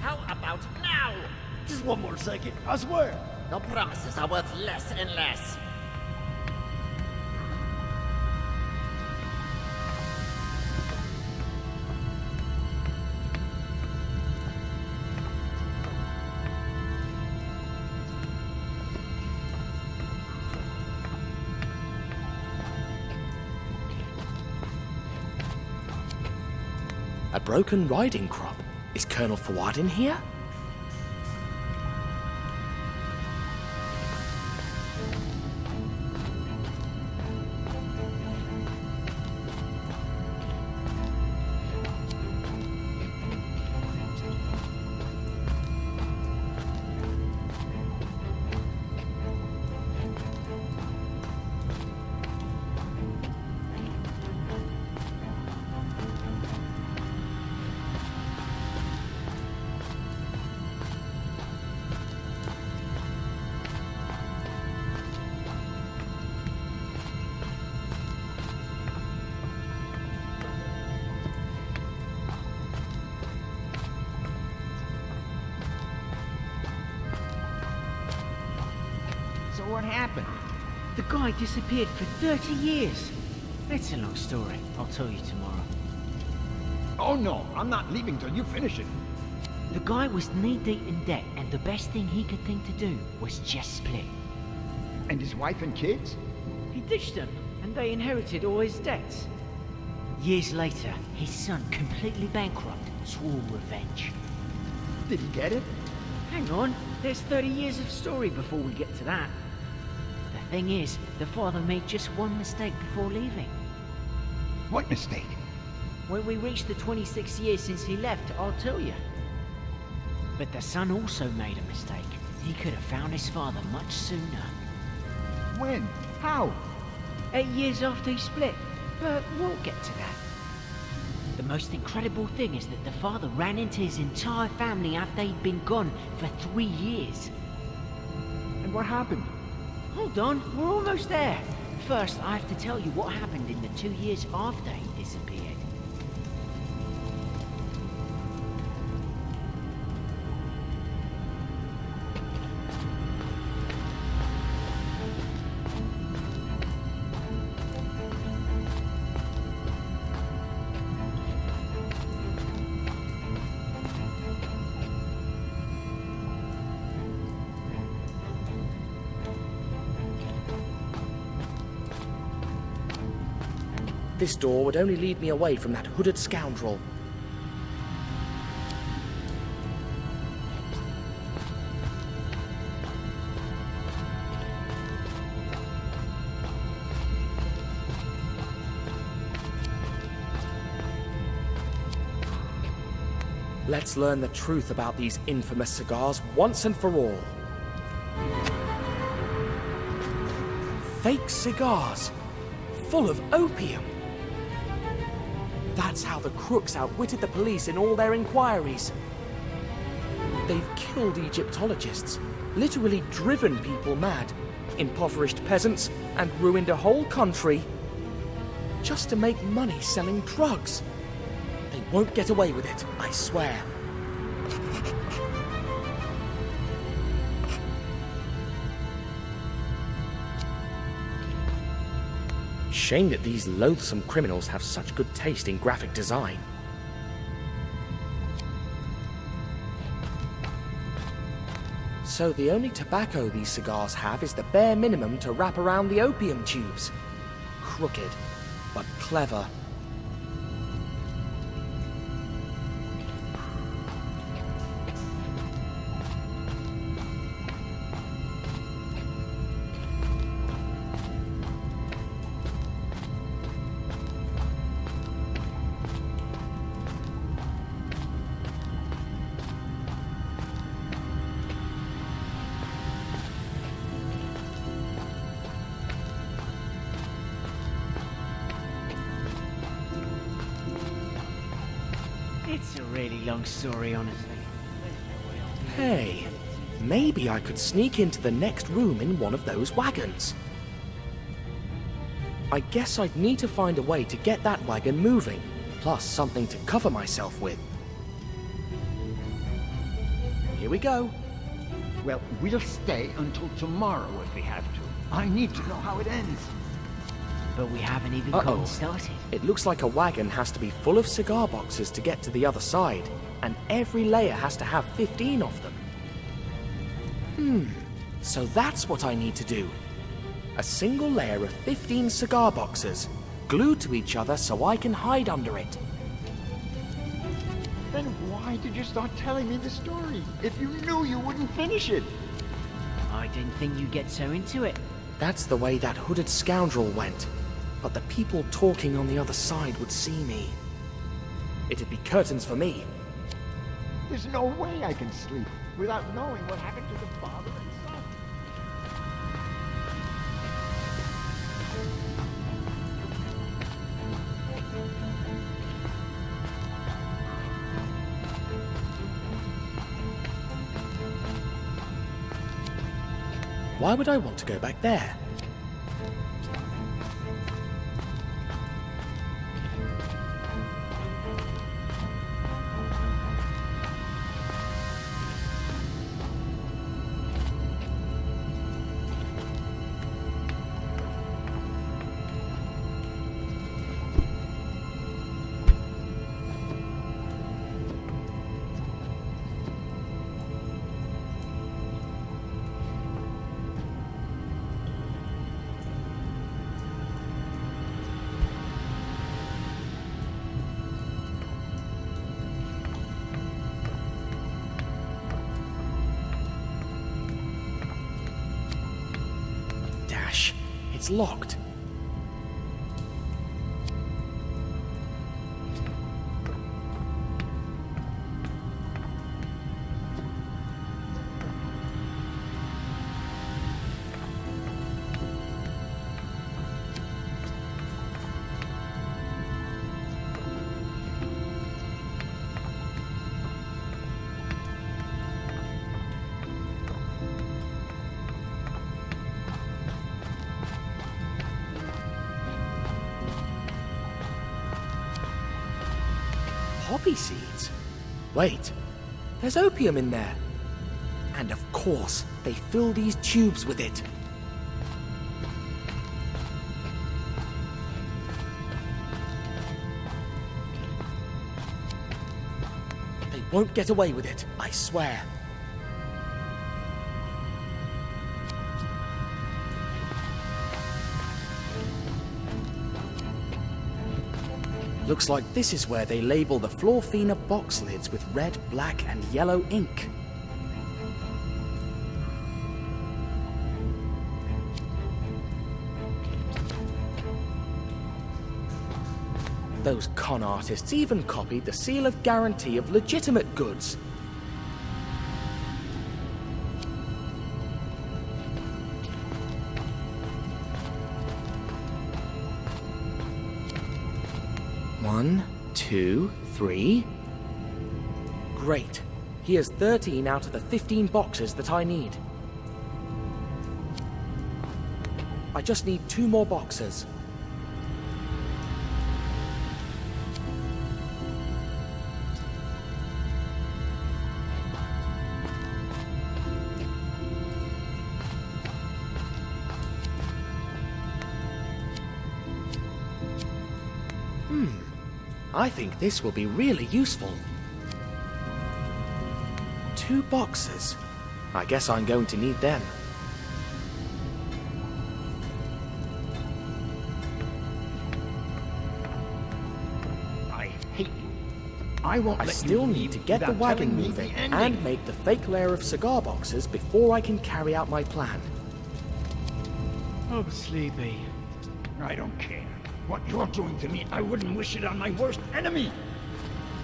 How about now? Just one more second, I swear. Your promises are worth less and less. A broken riding crop. Is Colonel Fawad in here? So what happened? The guy disappeared for 30 years. It's a long story. I'll tell you tomorrow. Oh no, I'm not leaving till you finish it. The guy was knee-deep in debt, and the best thing he could think to do was just split. And his wife and kids? He ditched them, and they inherited all his debts. Years later, his son, completely bankrupt, swore revenge. Did he get it? Hang on, there's 30 years of story before we get to that. The thing is, the father made just one mistake before leaving. What mistake? When we reach the 26 years since he left, I'll tell you. But the son also made a mistake. He could have found his father much sooner. When? How? 8 years after he split. But we'll get to that. The most incredible thing is that the father ran into his entire family after he'd been gone for 3 years. And what happened? Hold on, we're almost there. First, I have to tell you what happened in the 2 years after he disappeared. This door would only lead me away from that hooded scoundrel. Let's learn the truth about these infamous cigars once and for all. Fake cigars, full of opium. That's how the crooks outwitted the police in all their inquiries. They've killed Egyptologists, literally driven people mad, impoverished peasants, and ruined a whole country just to make money selling drugs. They won't get away with it, I swear. Shame that these loathsome criminals have such good taste in graphic design. So the only tobacco these cigars have is the bare minimum to wrap around the opium tubes. Crooked, but clever. It's a really long story, honestly. Hey, maybe I could sneak into the next room in one of those wagons. I guess I'd need to find a way to get that wagon moving, plus something to cover myself with. Here we go. Well, we'll stay until tomorrow if we have to. I need to know how it ends. But we haven't even gotten started. It looks like a wagon has to be full of cigar boxes to get to the other side, and every layer has to have 15 of them. So that's what I need to do. A single layer of 15 cigar boxes, glued to each other so I can hide under it. Then why did you start telling me the story if you knew you wouldn't finish it? I didn't think you'd get so into it. That's the way that hooded scoundrel went. But the people talking on the other side would see me. It'd be curtains for me. There's no way I can sleep without knowing what happened to the father and son. Why would I want to go back there? It's locked. Poppy seeds? Wait, there's opium in there. And of course, they fill these tubes with it. They won't get away with it, I swear. Looks like this is where they label the Florfina box lids with red, black, and yellow ink. Those con artists even copied the seal of guarantee of legitimate goods. One, two, three. Great. Here's 13 out of the 15 boxes that I need. I just need 2 more boxes. I think this will be really useful. 2 boxes. I guess I'm going to need them. I hate you. I won't I let still you need to get the without wagon telling me moving the ending. and make the fake layer of cigar boxes before I can carry out my plan. Oh, Sleepy. I don't care. What you're doing to me, I wouldn't wish it on my worst enemy.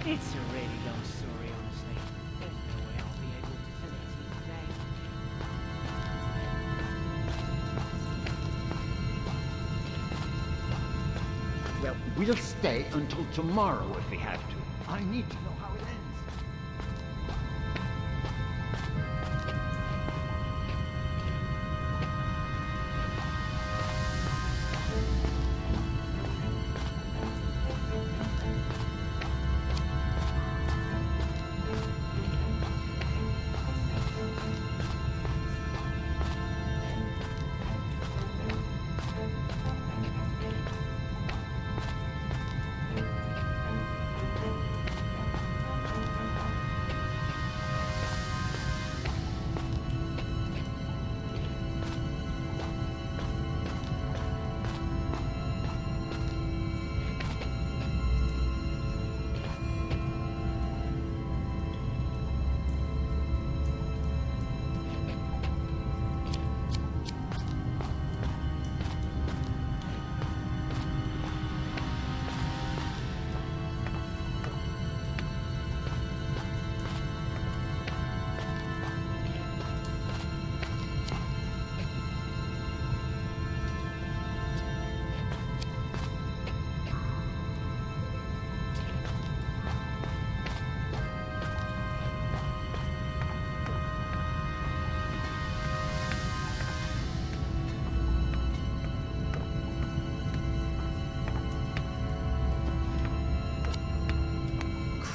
It's a really long story, honestly. There's no way I'll be able to tell it to you today. Well, we'll stay until tomorrow if we have to. I need to know how it ends.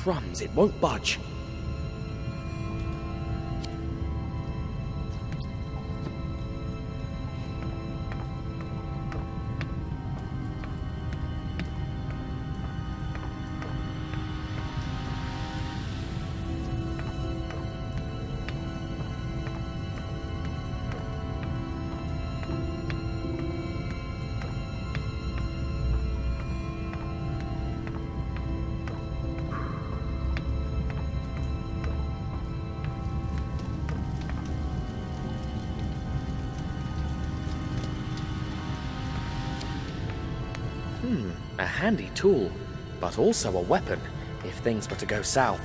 Crumbs, it won't budge. A handy tool, but also a weapon if things were to go south.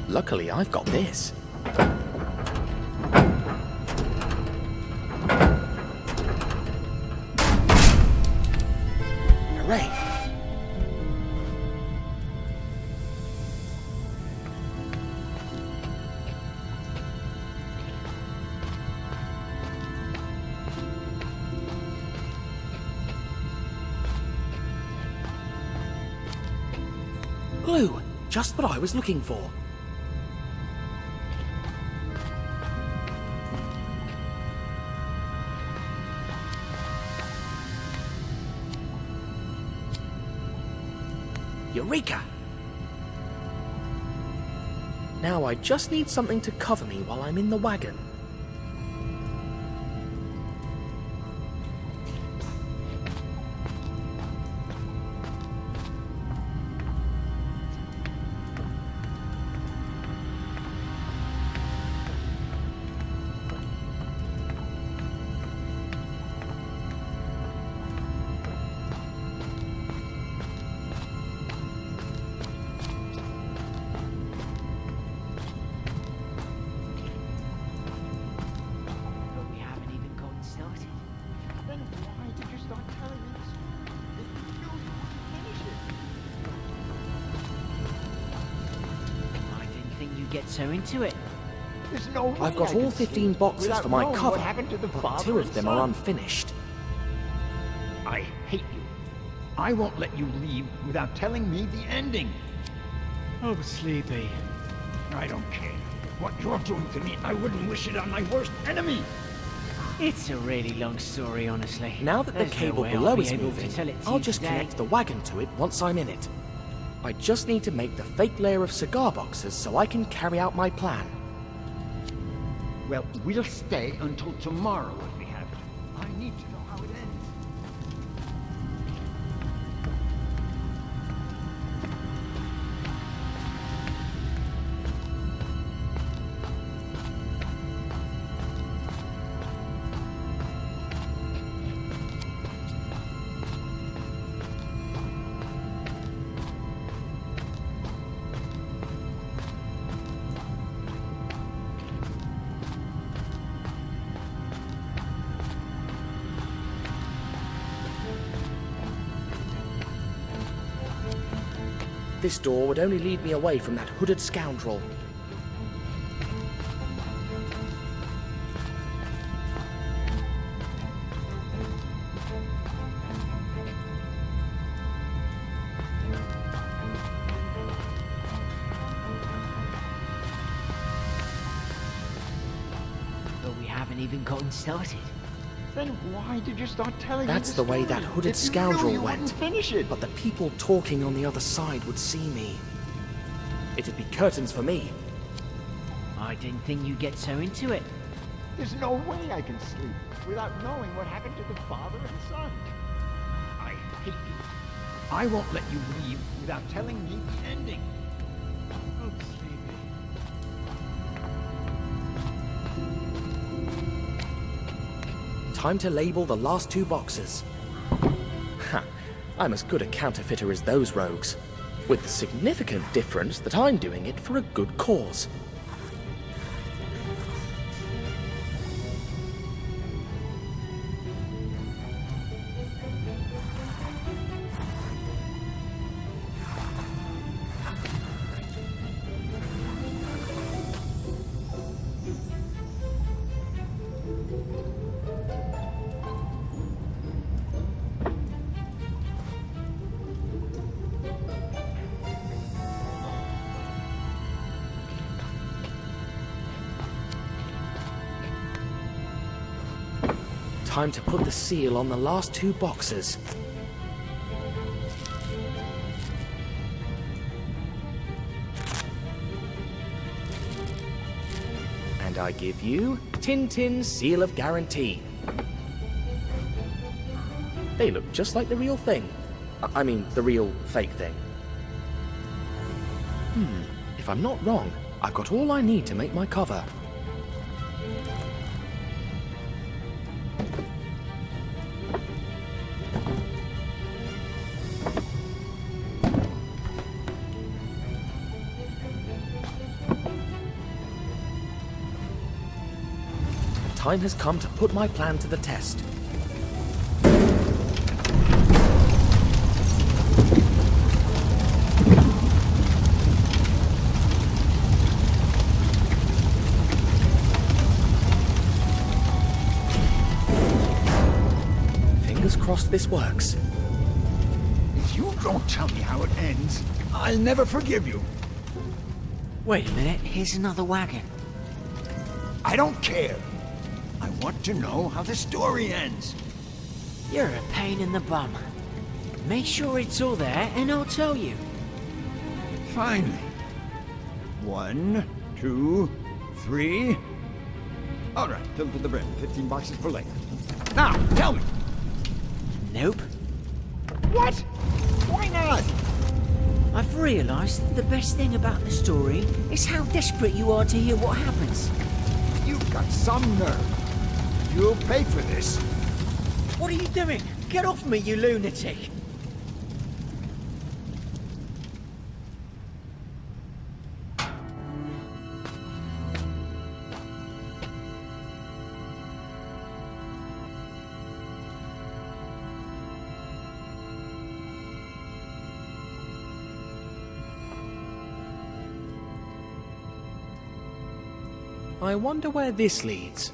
Luckily, I've got this. Hooray! Glue! Just what I was looking for. Eureka! Now I just need something to cover me while I'm in the wagon. get so into it. There's no way I've got I all can 15 sleep boxes without for my knowing cover, what happened to the but father 2 and of them are son. unfinished. I hate you. I won't let you leave without telling me the ending. Oh, Sleepy. I don't care. What you're doing to me, I wouldn't wish it on my worst enemy. It's a really long story, honestly. Now that the There's no cable way I'll below be is able to moving, tell it to I'll you just today. connect the wagon to it once I'm in it. I just need to make the fake layer of cigar boxes so I can carry out my plan. Well, we'll stay until tomorrow if we have to. I need to know how it ends. This door would only lead me away from that hooded scoundrel. But we haven't even gotten started. Then why did you start telling me That's the way that hooded If you knew scoundrel you went. wouldn't finish it. But the people talking on the other side would see me. It'd be curtains for me. I didn't think you'd get so into it. There's no way I can sleep without knowing what happened to the father and son. I hate you. I won't let you leave without telling me the ending. Oh, Sleepy. Time to label the last 2 boxes. Ha! I'm as good a counterfeiter as those rogues. With the significant difference that I'm doing it for a good cause. Time to put the seal on the last 2 boxes. And I give you Tintin's Seal of Guarantee. They look just like the real thing. I mean, the real fake thing. If I'm not wrong, I've got all I need to make my cover. Time has come to put my plan to the test. Fingers crossed this works. If you don't tell me how it ends, I'll never forgive you. Wait a minute, here's another wagon. I don't care. I want to know how the story ends. You're a pain in the bum. Make sure it's all there and I'll tell you. Finally. 1, 2, 3. All right, filled to the brim. 15 boxes for later. Now, tell me. Nope. What? Why not? I've realised that the best thing about the story is how desperate you are to hear what happens. You've got some nerve. You'll pay for this. What are you doing? Get off me, you lunatic! I wonder where this leads.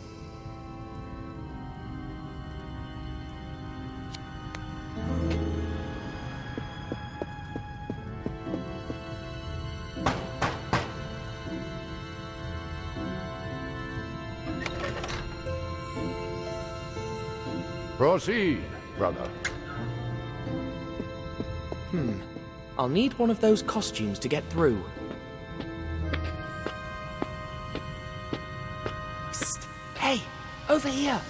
Proceed, brother. I'll need one of those costumes to get through. Psst! Hey! Over here!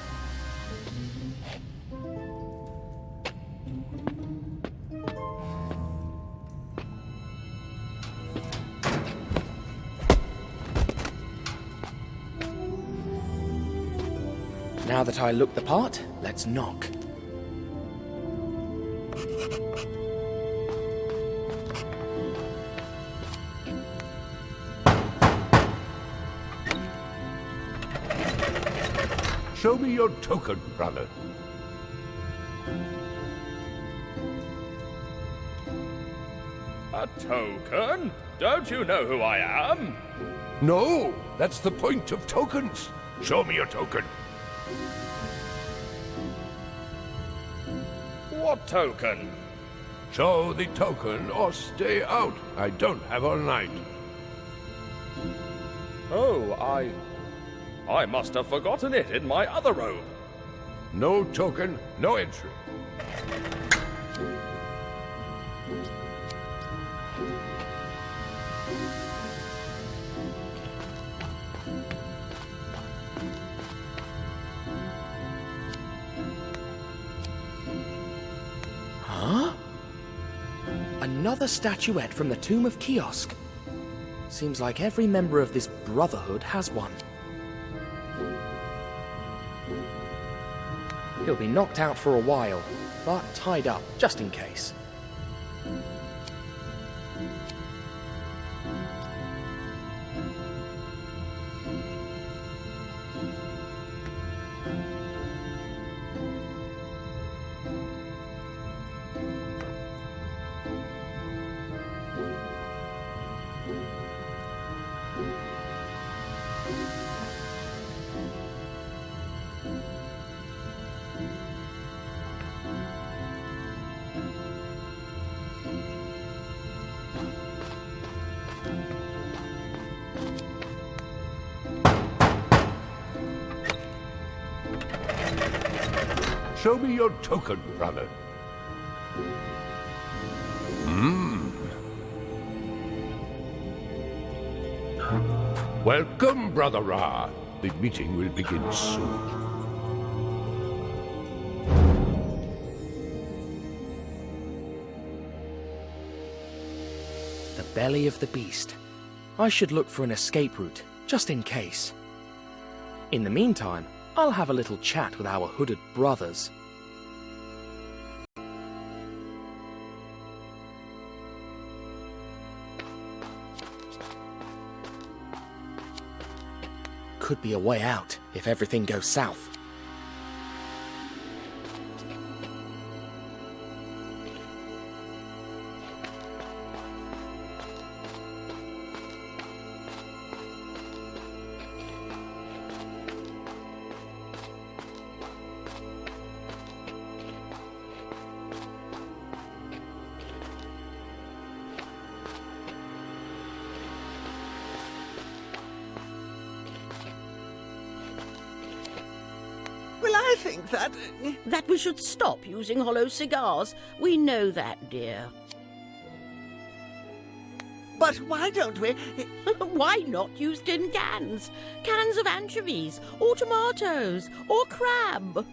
Now that I look the part, let's knock. Show me your token, brother. A token? Don't you know who I am? No, that's the point of tokens. Show me your token. What token? Show the token or stay out. I don't have all night. Oh, I must have forgotten it in my other robe. No token, no entry. Huh? Another statuette from the Tomb of Kiosk. Seems like every member of this brotherhood has one. He'll be knocked out for a while, but tied up, just in case. Show me your token, brother. Welcome, Brother Ra. The meeting will begin soon. The belly of the beast. I should look for an escape route, just in case. In the meantime, I'll have a little chat with our hooded brothers. Could be a way out if everything goes south. Well, I think that... That we should stop using hollow cigars. We know that, dear. But why don't we... Why not use tin cans? Cans of anchovies, or tomatoes, or crab.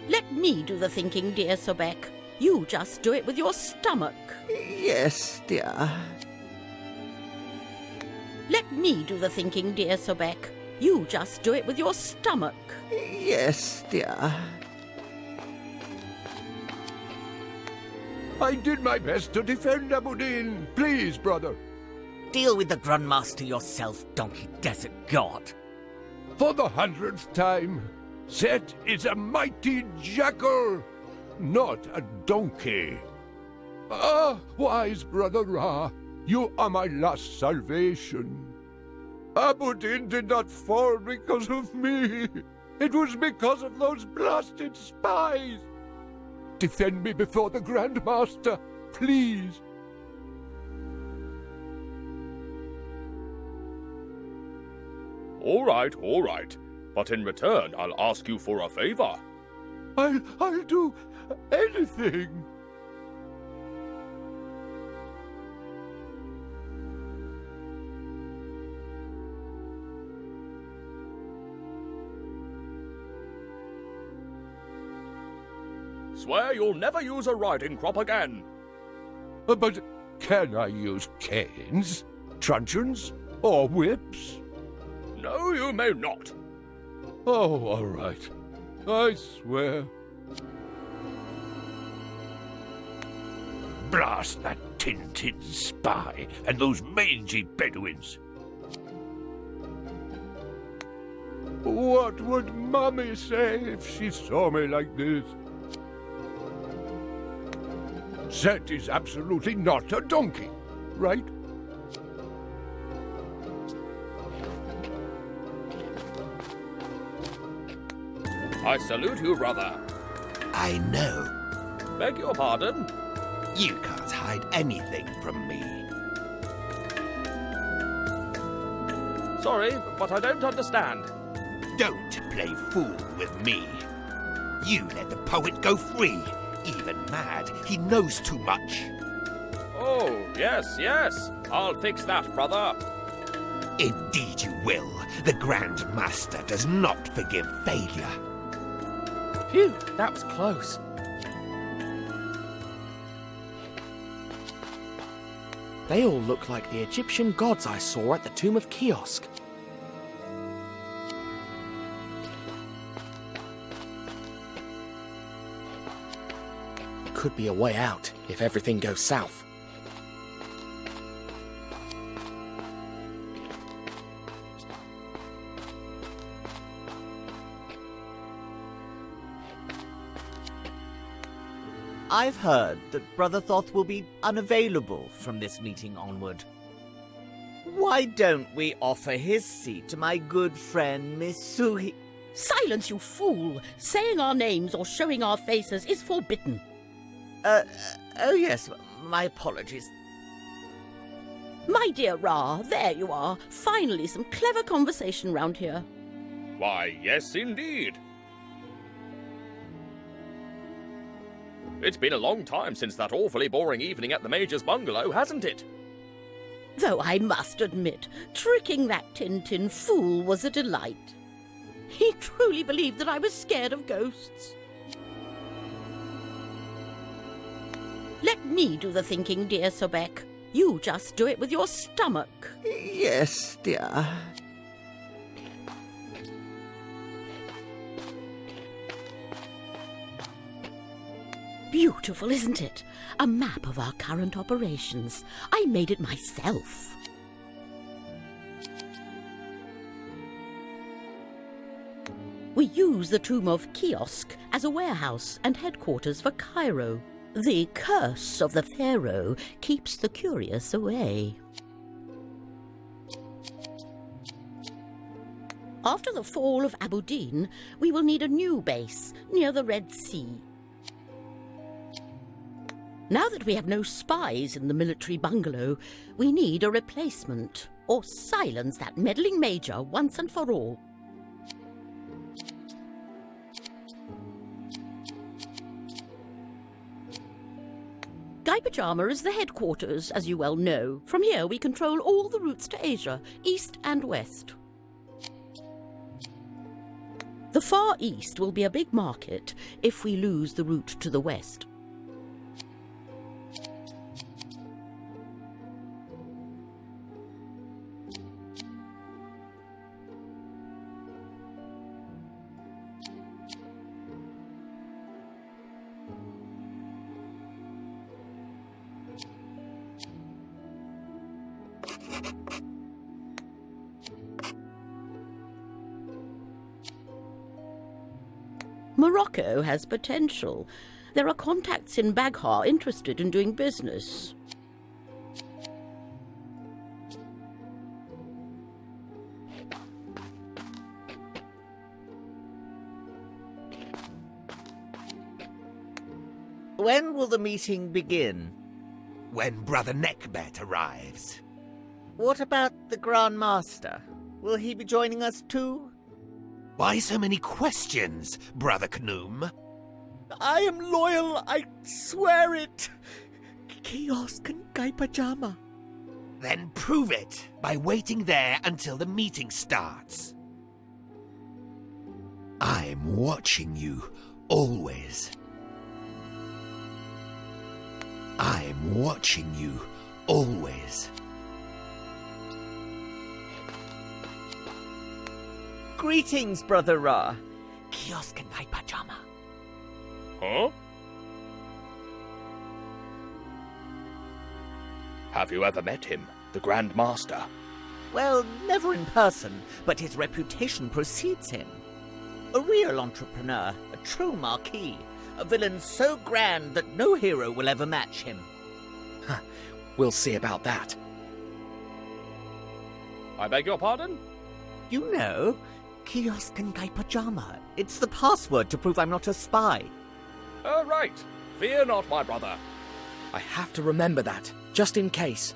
Let me do the thinking, dear Sobek. You just do it with your stomach. Yes, dear. Let me do the thinking, dear Sobek. You just do it with your stomach. Yes, dear. I did my best to defend Abudin. Please, brother. Deal with the Grandmaster yourself, donkey desert god. For the 100th time, Set is a mighty jackal, not a donkey. Ah, wise brother Ra, you are my last salvation. Aberdeen did not fall because of me. It was because of those blasted spies. Defend me before the Grand Master, please. All right. But in return, I'll ask you for a favor. I'll do anything. Swear you'll never use a riding crop again. But can I use canes, truncheons, or whips? No, you may not. Oh, all right. I swear. Blast that Tintin spy and those mangy Bedouins. What would Mummy say if she saw me like this? Zet is absolutely not a donkey, right? I salute you, brother. I know. Beg your pardon? You can't hide anything from me. Sorry, but I don't understand. Don't play fool with me. You let the poet go free. Even mad, he knows too much. Oh, yes. I'll fix that, brother. Indeed you will. The Grand Master does not forgive failure. Phew, that was close. They all look like the Egyptian gods I saw at the tomb of Kiosk. Could be a way out if everything goes south. I've heard that Brother Thoth will be unavailable from this meeting onward. Why don't we offer his seat to my good friend Miss Suhi? Silence, you fool! Saying our names or showing our faces is forbidden. Oh yes, my apologies. My dear Ra, there you are. Finally some clever conversation round here. Why, yes, indeed. It's been a long time since that awfully boring evening at the Major's bungalow, hasn't it? Though I must admit, tricking that Tintin fool was a delight. He truly believed that I was scared of ghosts. Let me do the thinking, dear Sobek. You just do it with your stomach. Yes, dear. Beautiful, isn't it? A map of our current operations. I made it myself. We use the tomb of Kiosk as a warehouse and headquarters for Cairo. The curse of the Pharaoh keeps the curious away. After the fall of Aberdeen, we will need a new base near the Red Sea. Now that we have no spies in the military bungalow, we need a replacement, or silence that meddling major once and for all. Guy Pajama is the headquarters, as you well know. From here we control all the routes to Asia, east and west. The Far East will be a big market if we lose the route to the west. Morocco has potential. There are contacts in Baghdad interested in doing business. When will the meeting begin? When Brother Neckbat arrives. What about the Grand Master? Will he be joining us too? Why so many questions, Brother Knoom? I am loyal, I swear it. Kiosk and Guy Pajama. Then prove it by waiting there until the meeting starts. I'm watching you, always. I'm watching you, always. Greetings, Brother Ra. Kiosk and Guy Pajama. Huh? Have you ever met him, the Grand Master? Well, never in person, but his reputation precedes him. A real entrepreneur, a true marquis, a villain so grand that no hero will ever match him. We'll see about that. I beg your pardon? You know, Kiosk and Guy Pajama. It's the password to prove I'm not a spy. Oh, right. Fear not, my brother. I have to remember that, just in case.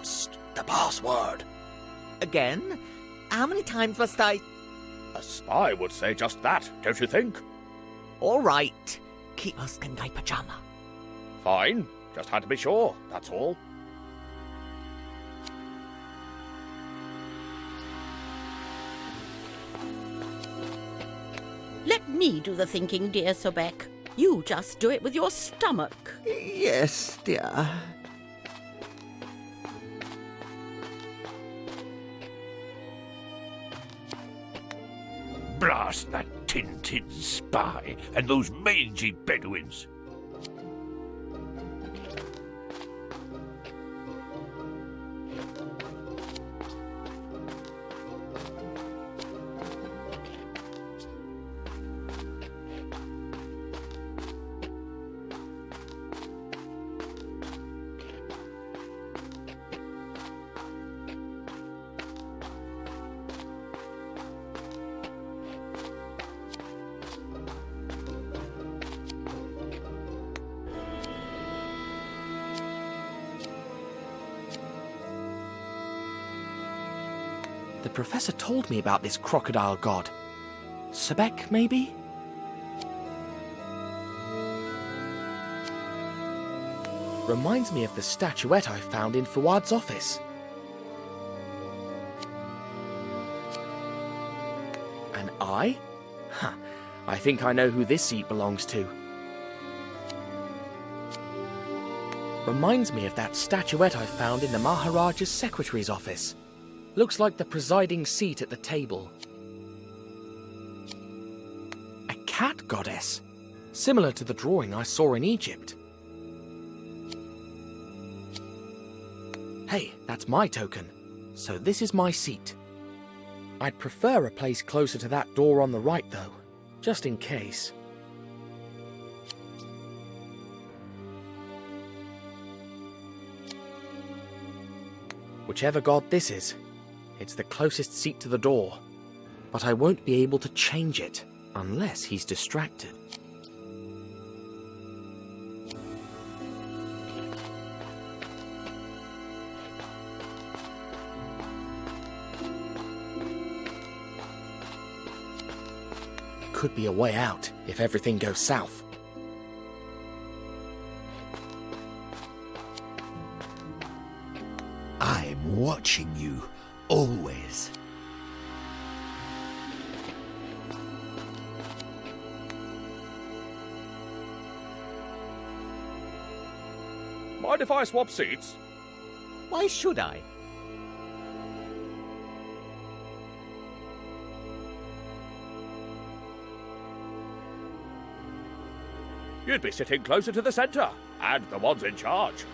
Psst, the password. Again? How many times must I... A spy would say just that, don't you think? All right. Kiosk and Guy Pajama. Fine. Just had to be sure, that's all. Let me do the thinking, dear Sobek. You just do it with your stomach. Yes, dear. Blast that Tintin spy and those mangy Bedouins. The professor told me about this crocodile god. Sebek, maybe? Reminds me of the statuette I found in Fuad's office. An eye? Huh, I think I know who this seat belongs to. Reminds me of that statuette I found in the Maharaja's secretary's office. Looks like the presiding seat at the table. A cat goddess, similar to the drawing I saw in Egypt. Hey, that's my token, so this is my seat. I'd prefer a place closer to that door on the right, though, just in case. Whichever god this is, it's the closest seat to the door, but I won't be able to change it unless he's distracted. Could be a way out if everything goes south. I'm watching you, always. Mind if I swap seats? Why should I? You'd be sitting closer to the centre, and the ones in charge.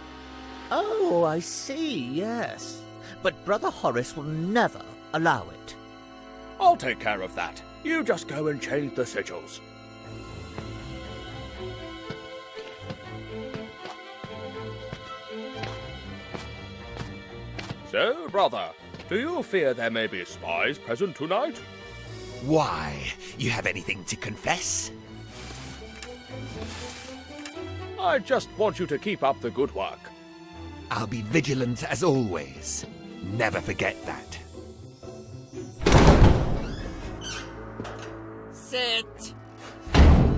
Oh, I see, yes. But Brother Horace will never allow it. I'll take care of that. You just go and change the sigils. So, brother, do you fear there may be spies present tonight? Why? You have anything to confess? I just want you to keep up the good work. I'll be vigilant as always. Never forget that. Sit.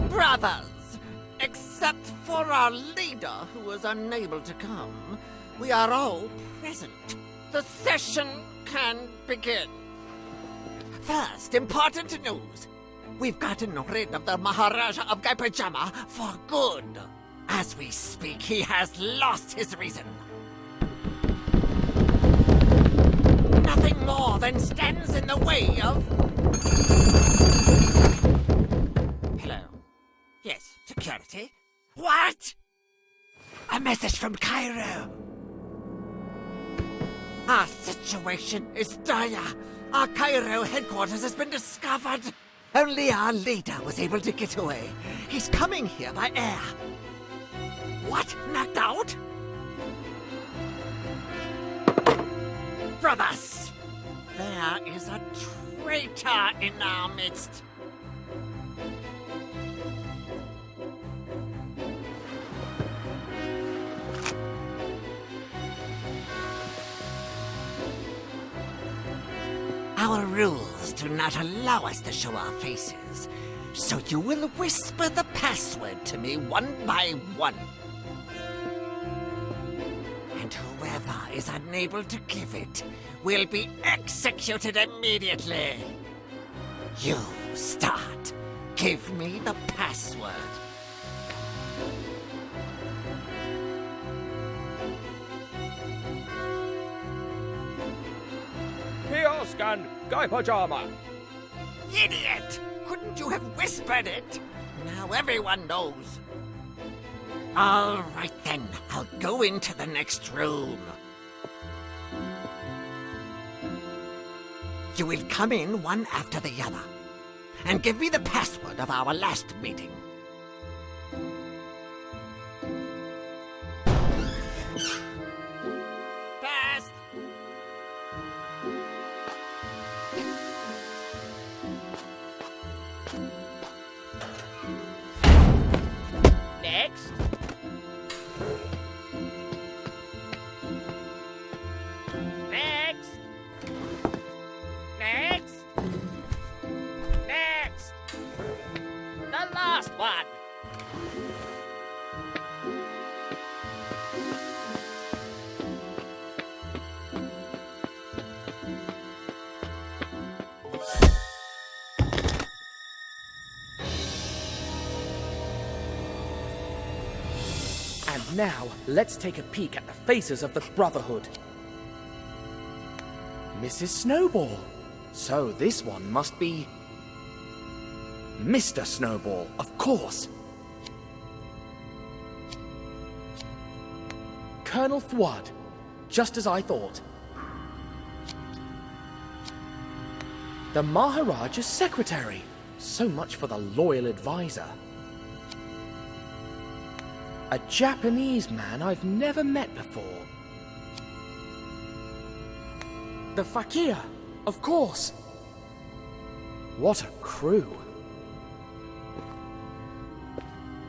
Brothers, except for our leader who was unable to come, we are all present. The session can begin. First, important news. We've gotten rid of the Maharaja of Gaipajama for good. As we speak, he has lost his reason. Nothing more than stands in the way of... Hello. Yes, security. What? A message from Cairo. Our situation is dire. Our Cairo headquarters has been discovered. Only our leader was able to get away. He's coming here by air. What? Knocked out? Brothers, there is a traitor in our midst. Our rules do not allow us to show our faces, so you will whisper the password to me one by one. And whoever is unable to give it will be executed immediately. You start. Give me the password. Kiosk and Gaipajama. Idiot! Couldn't you have whispered it? Now everyone knows. All right then, I'll go into the next room. You will come in one after the other, and give me the password of our last meeting. Fast! Next. Next. Next. Next. The last one. And now, let's take a peek at the faces of the Brotherhood. Mrs. Snowball. So this one must be... Mr. Snowball, of course. Colonel Fouad, just as I thought. The Maharaja's secretary. So much for the loyal advisor. A Japanese man I've never met before. The Fakir, of course. What a crew.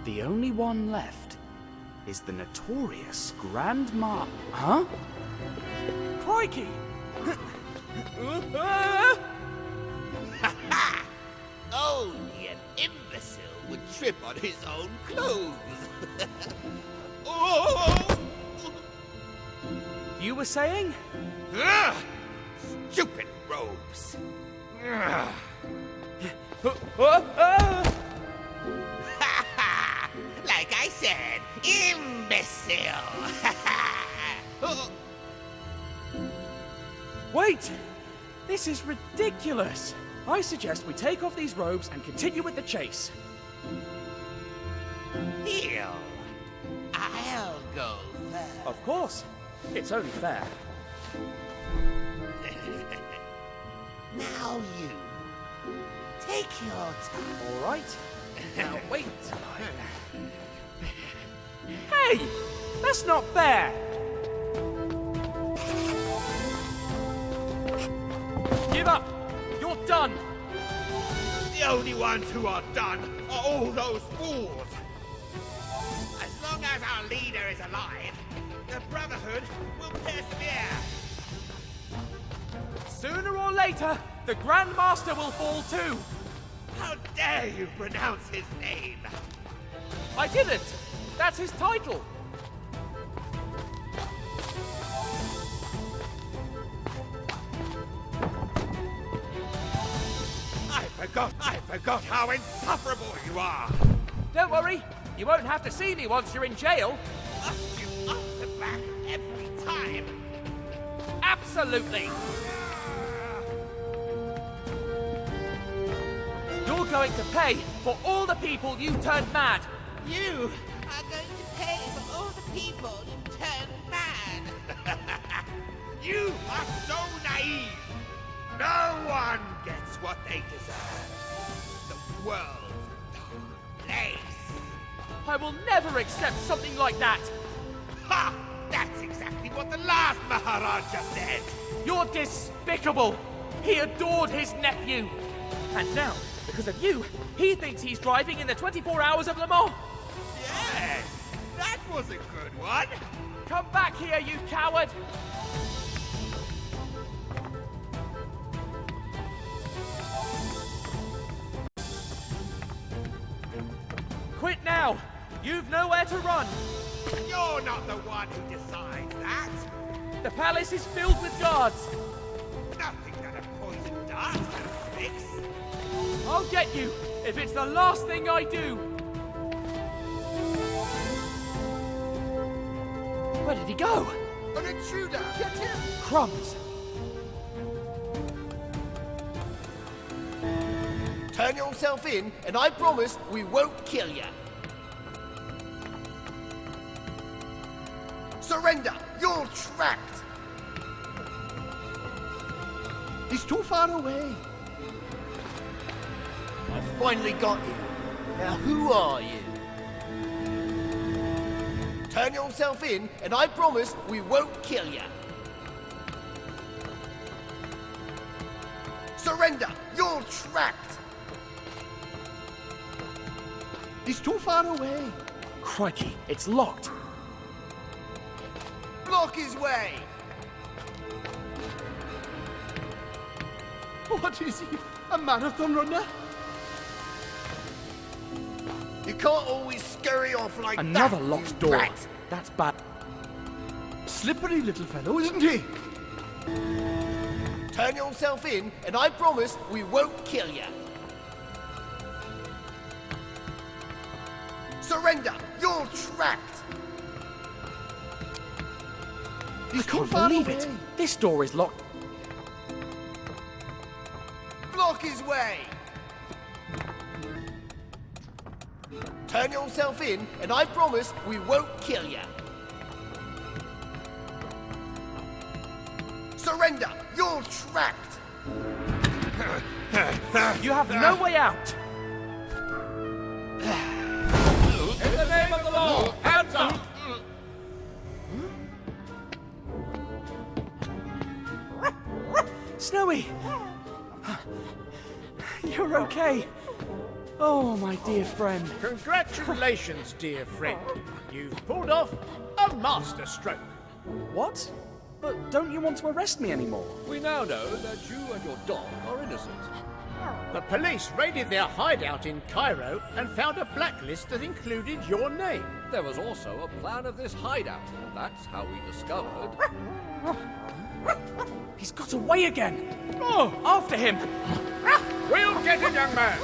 The only one left is the notorious Grandma... Huh? Crikey! Only an imbecile would trip on his own clothes. Oh! You were saying? Ugh! Stupid robes. Ugh. Like I said, imbecile. Wait! This is ridiculous! I suggest we take off these robes and continue with the chase. Deal. I'll go first. Of course. It's only fair. Now you. Take your time. All right. Now wait. Hey! That's not fair! Give up! You're done! The only ones who are done are all those fools. As long as leader is alive, the Brotherhood will persevere. Sooner or later, the Grand Master will fall too. How dare you pronounce his name? I didn't. That's his title. I forgot how insufferable you are. Don't worry. You won't have to see me once you're in jail. Must you answer back every time? Absolutely. You're going to pay for all the people you turned mad. You are going to pay for all the people you turned mad. You are so naive. No one gets what they deserve. The world's a dark place. I will never accept something like that. Ha! That's exactly what the last Maharaja said. You're despicable. He adored his nephew. And now, because of you, he thinks he's driving in the 24 Hours of Le Mans. Yes, that was a good one. Come back here, you coward. Quit now. You've nowhere to run. You're not the one who decides that. The palace is filled with guards. Nothing that a poison dart can fix. I'll get you if it's the last thing I do. Where did he go? An intruder! Get him! Crumbs. Turn yourself in, and I promise we won't kill you. Surrender! You're trapped! He's too far away. I finally got you. Now who are you? Turn yourself in, and I promise we won't kill you. Surrender! You're trapped! He's too far away. Crikey, it's locked. Block his way! What is he? A marathon runner? You can't always scurry off like Another that, locked you door. rat. That's bad. Slippery little fellow, isn't he? Turn yourself in, and I promise we won't kill you. Surrender! You're trapped! I can't believe it. This door is locked. Block his way! Turn yourself in, and I promise we won't kill you. Surrender! You're trapped! You have no way out. In the name of the law, hands up! Snowy! You're okay. Oh, my dear friend. Congratulations, dear friend. You've pulled off a masterstroke. What? But don't you want to arrest me anymore? We now know that you and your dog are innocent. The police raided their hideout in Cairo and found a blacklist that included your name. There was also a plan of this hideout, and that's how we discovered... He's got away again. Oh, after him. We'll get him, young man.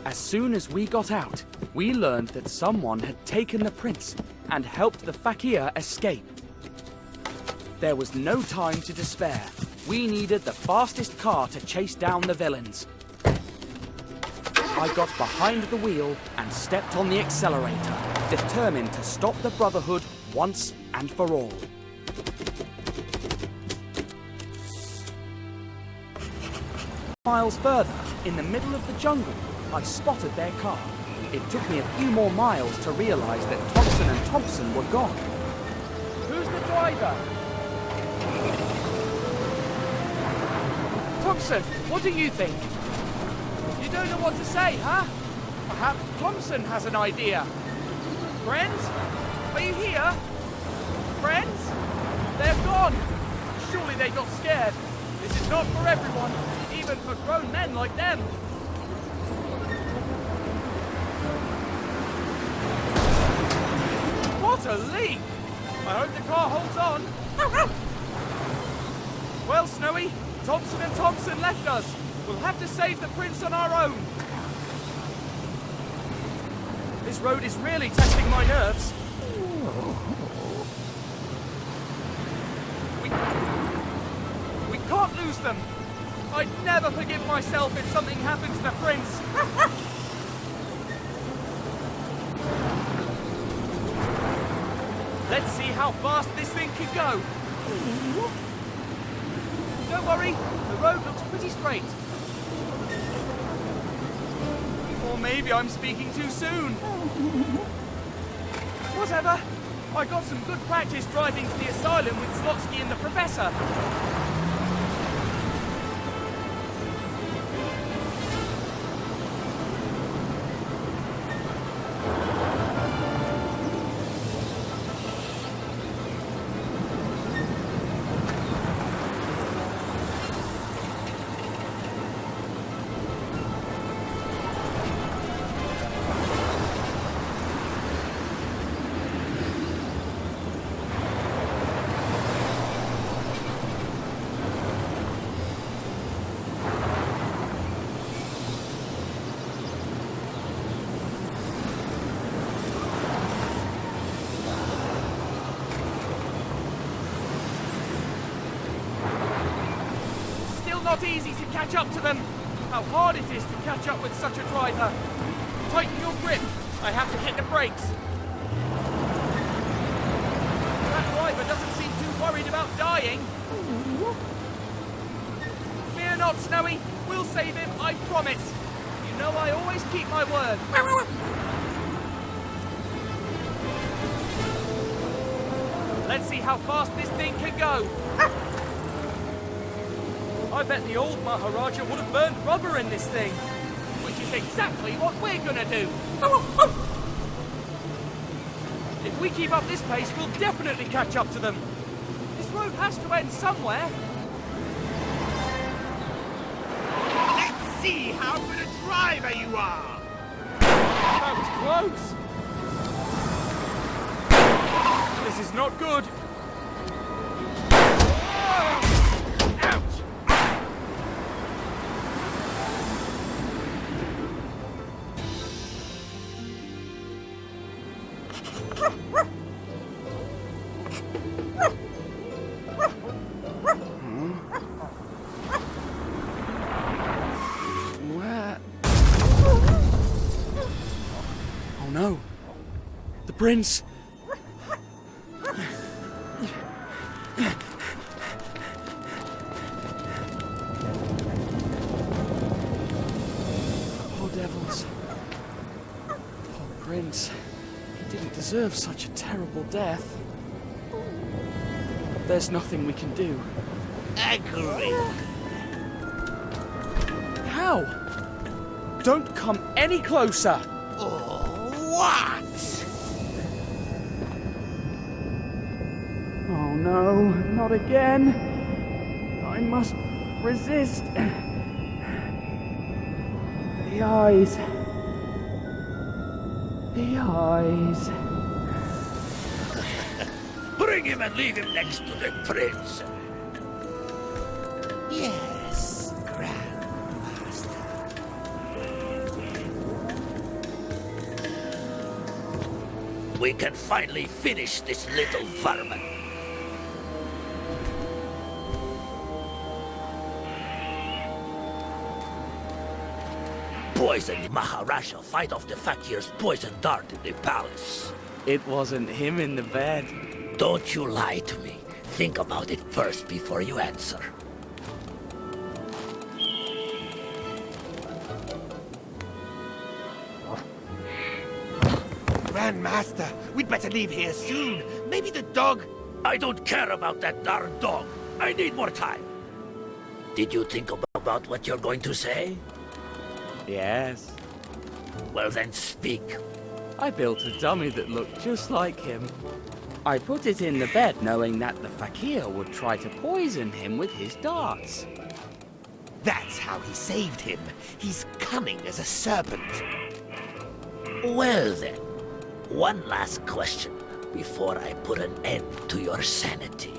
As soon as we got out, we learned that someone had taken the prince and helped the fakir escape. There was no time to despair. We needed the fastest car to chase down the villains. I got behind the wheel and stepped on the accelerator, determined to stop the Brotherhood once and for all. Miles further, in the middle of the jungle, I spotted their car. It took me a few more miles to realize that Thompson and Thompson were gone. Who's the driver? Thompson, what do you think? You don't know what to say, huh? Perhaps Thompson has an idea. Friends? Are you here? Friends? They're gone! Surely they got scared. This is not for everyone, even for grown men like them. What a leak! I hope the car holds on. Well, Snowy, Thompson and Thompson left us. We'll have to save the prince on our own. This road is really testing my nerves. We can't lose them. I'd never forgive myself if something happened to the prince. Let's see how fast this thing can go. Don't worry, the road looks pretty straight. Or maybe I'm speaking too soon. Whatever. I got some good practice driving to the asylum with Slotsky and the Professor. Not easy to catch up to them. How hard it is to catch up with such a driver. Tighten your grip. I have to hit the brakes. That driver doesn't seem too worried about dying. Fear not, Snowy. We'll save him, I promise. You know I always keep my word. Let's see how fast this thing can go. I bet the old Maharaja would have burned rubber in this thing, which is exactly what we're gonna do. If we keep up this pace, we'll definitely catch up to them. This road has to end somewhere. Let's see how good a driver you are. That was close. This is not good. No. The prince. Poor devils. Poor prince. He didn't deserve such a terrible death. There's nothing we can do. Agree. How? Don't come any closer. What? Oh no, not again. I must resist. The eyes. The eyes. Bring him and leave him next to the prince. Yes, Grandmaster. We can finally finish this little vermin. Poison Maharaja fight off the fakir's poison dart in the palace. It wasn't him in the bed. Don't you lie to me. Think about it first before you answer. Grandmaster, we'd better leave here soon. Maybe the dog... I don't care about that darn dog. I need more time. Did you think about what you're going to say? Yes. Well then, speak. I built a dummy that looked just like him. I put it in the bed knowing that the fakir would try to poison him with his darts. That's how he saved him. He's cunning as a serpent. Well then, one last question before I put an end to your sanity.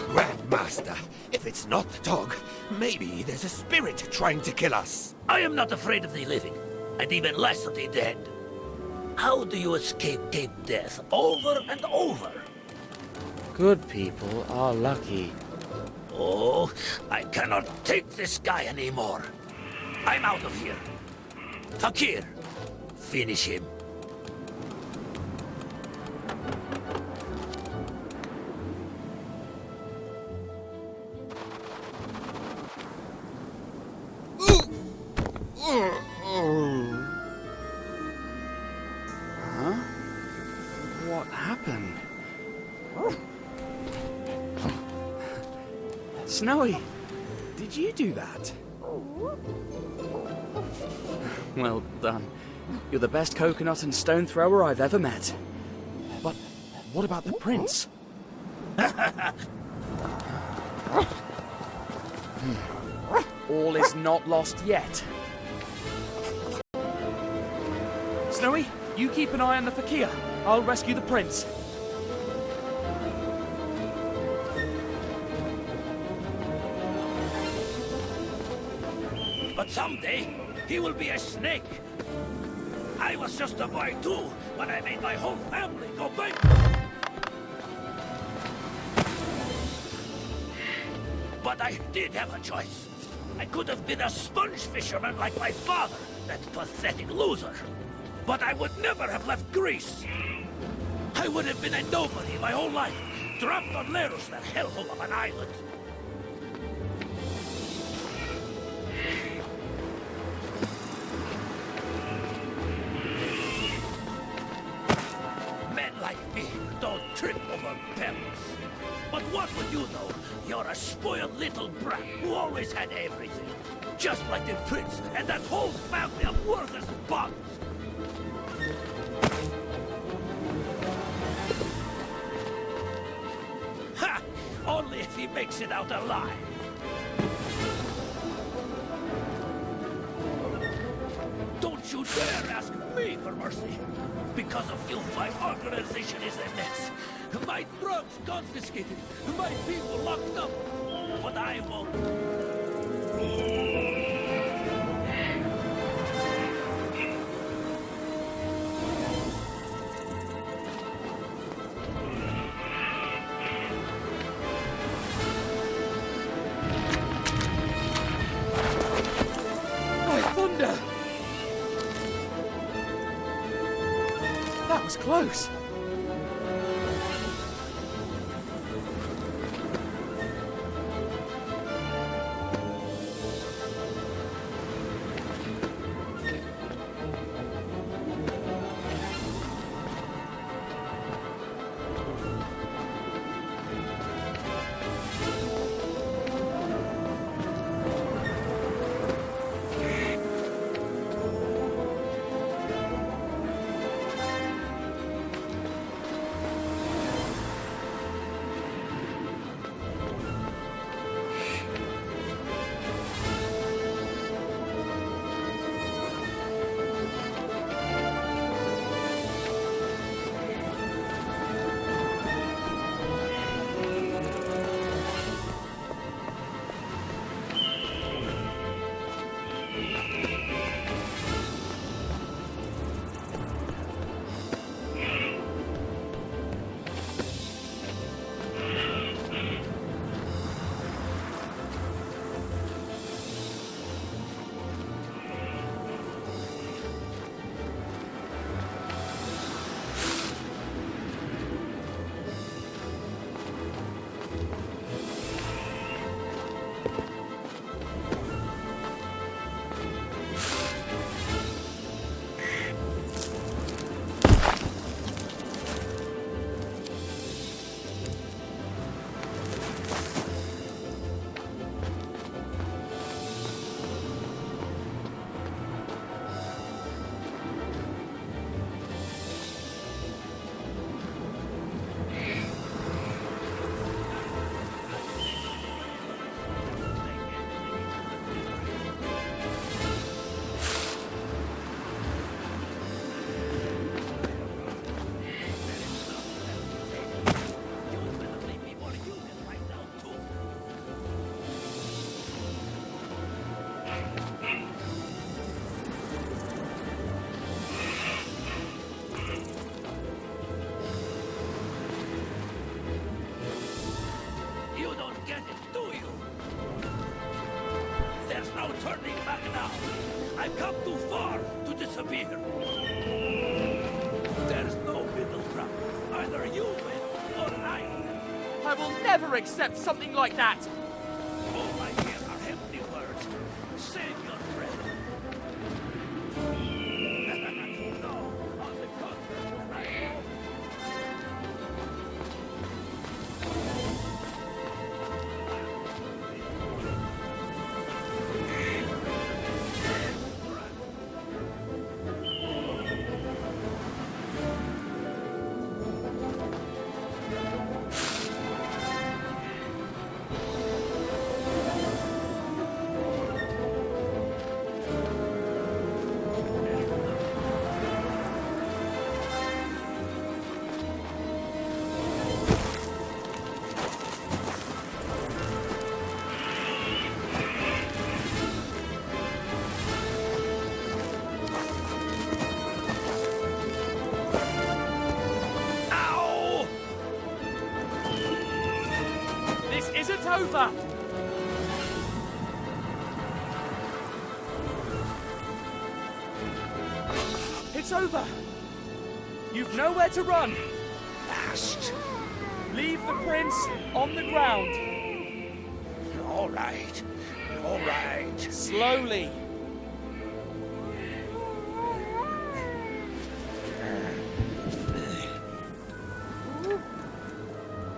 Grandmaster, if it's not the dog, maybe there's a spirit trying to kill us. I am not afraid of the living, and even less of the dead. How do you escape Cape Death over and over? Good people are lucky. Oh, I cannot take this guy anymore. I'm out of here. Fakir, finish him. Huh? What happened? Snowy, did you do that? Well done. You're the best coconut and stone thrower I've ever met. But what about the prince? All is not lost yet. Snowy, you keep an eye on the fakir. I'll rescue the prince. But someday, he will be a snake. I was just a boy too when I made my whole family go bankrupt. But I did have a choice. I could have been a sponge fisherman like my father, that pathetic loser. But I would never have left Greece. I would have been a nobody my whole life, dropped on Leros, that hellhole of an island. Men like me don't trip over pebbles. But what would you know? You're a spoiled little brat who always had everything. Just like the prince and that whole family of worthless bums. Ha! Only if he makes it out alive. Don't you dare ask me for mercy. Because of you, my organization is a mess. My drugs confiscated. My people locked up. But I won't. Thunder! That was close. I've come too far to disappear. There's no middle ground. Either you win or I win. I will never accept something like that! All I hear are empty words. Save your breath. No, on the contrary. Isn't over! It's over! You've nowhere to run! Last. Leave the prince on the ground! All right. All right. Slowly!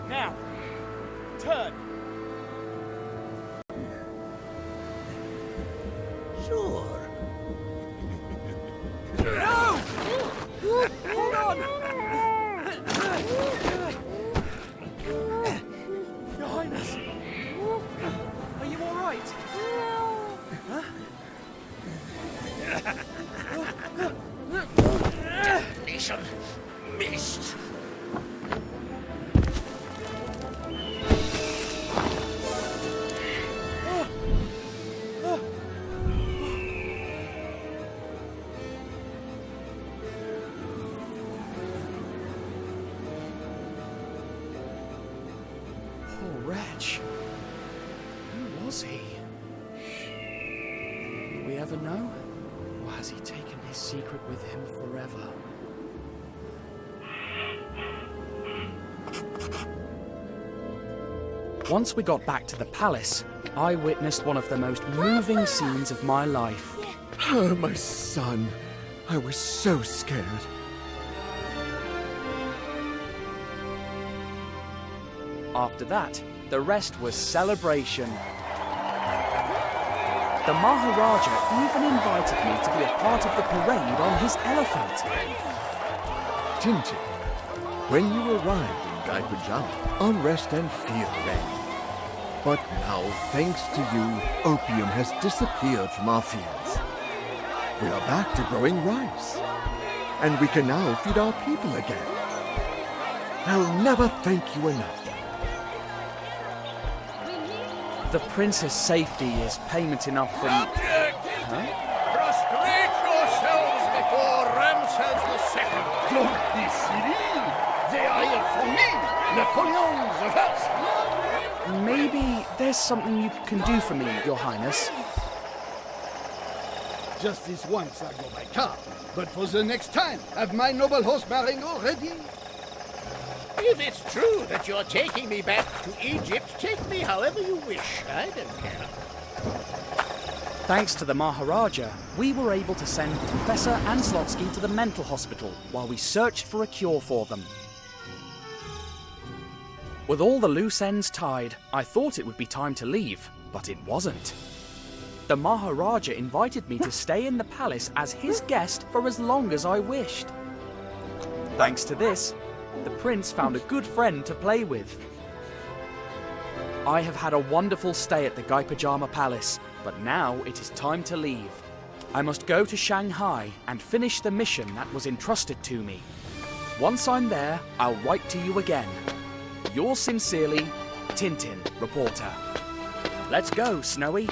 Now, turn! Sure. No! Hold on! Your Highness! Are you all right? Huh? Mission missed. Poor wretch. Who was he? Will we ever know? Or has he taken his secret with him forever? Once we got back to the palace, I witnessed one of the most moving scenes of my life. Oh, my son. I was so scared. After that, the rest was celebration. The Maharaja even invited me to be a part of the parade on his elephant. Tintin, when you arrived in Guy Pajama, unrest and fear reigned. But now, thanks to you, opium has disappeared from our fields. We are back to growing rice. And we can now feed our people again. I'll never thank you enough. The prince's safety is payment enough for... Object! Huh? Prostrate yourselves before Ramses II. Lord Cyril, they are here for me, Napoleon the First. Maybe there's something you can do for me, Your Highness. Just this once I go by car, but for the next time, have my noble horse Marengo ready? If it's true that you're taking me back to Egypt, take me however you wish. I don't care. Thanks to the Maharaja, we were able to send Professor Anslotsky to the mental hospital while we searched for a cure for them. With all the loose ends tied, I thought it would be time to leave, but it wasn't. The Maharaja invited me to stay in the palace as his guest for as long as I wished. Thanks to this, the prince found a good friend to play with. I have had a wonderful stay at the Guy Pajama Palace, but now it is time to leave. I must go to Shanghai and finish the mission that was entrusted to me. Once I'm there, I'll write to you again. Yours sincerely, Tintin, reporter. Let's go, Snowy.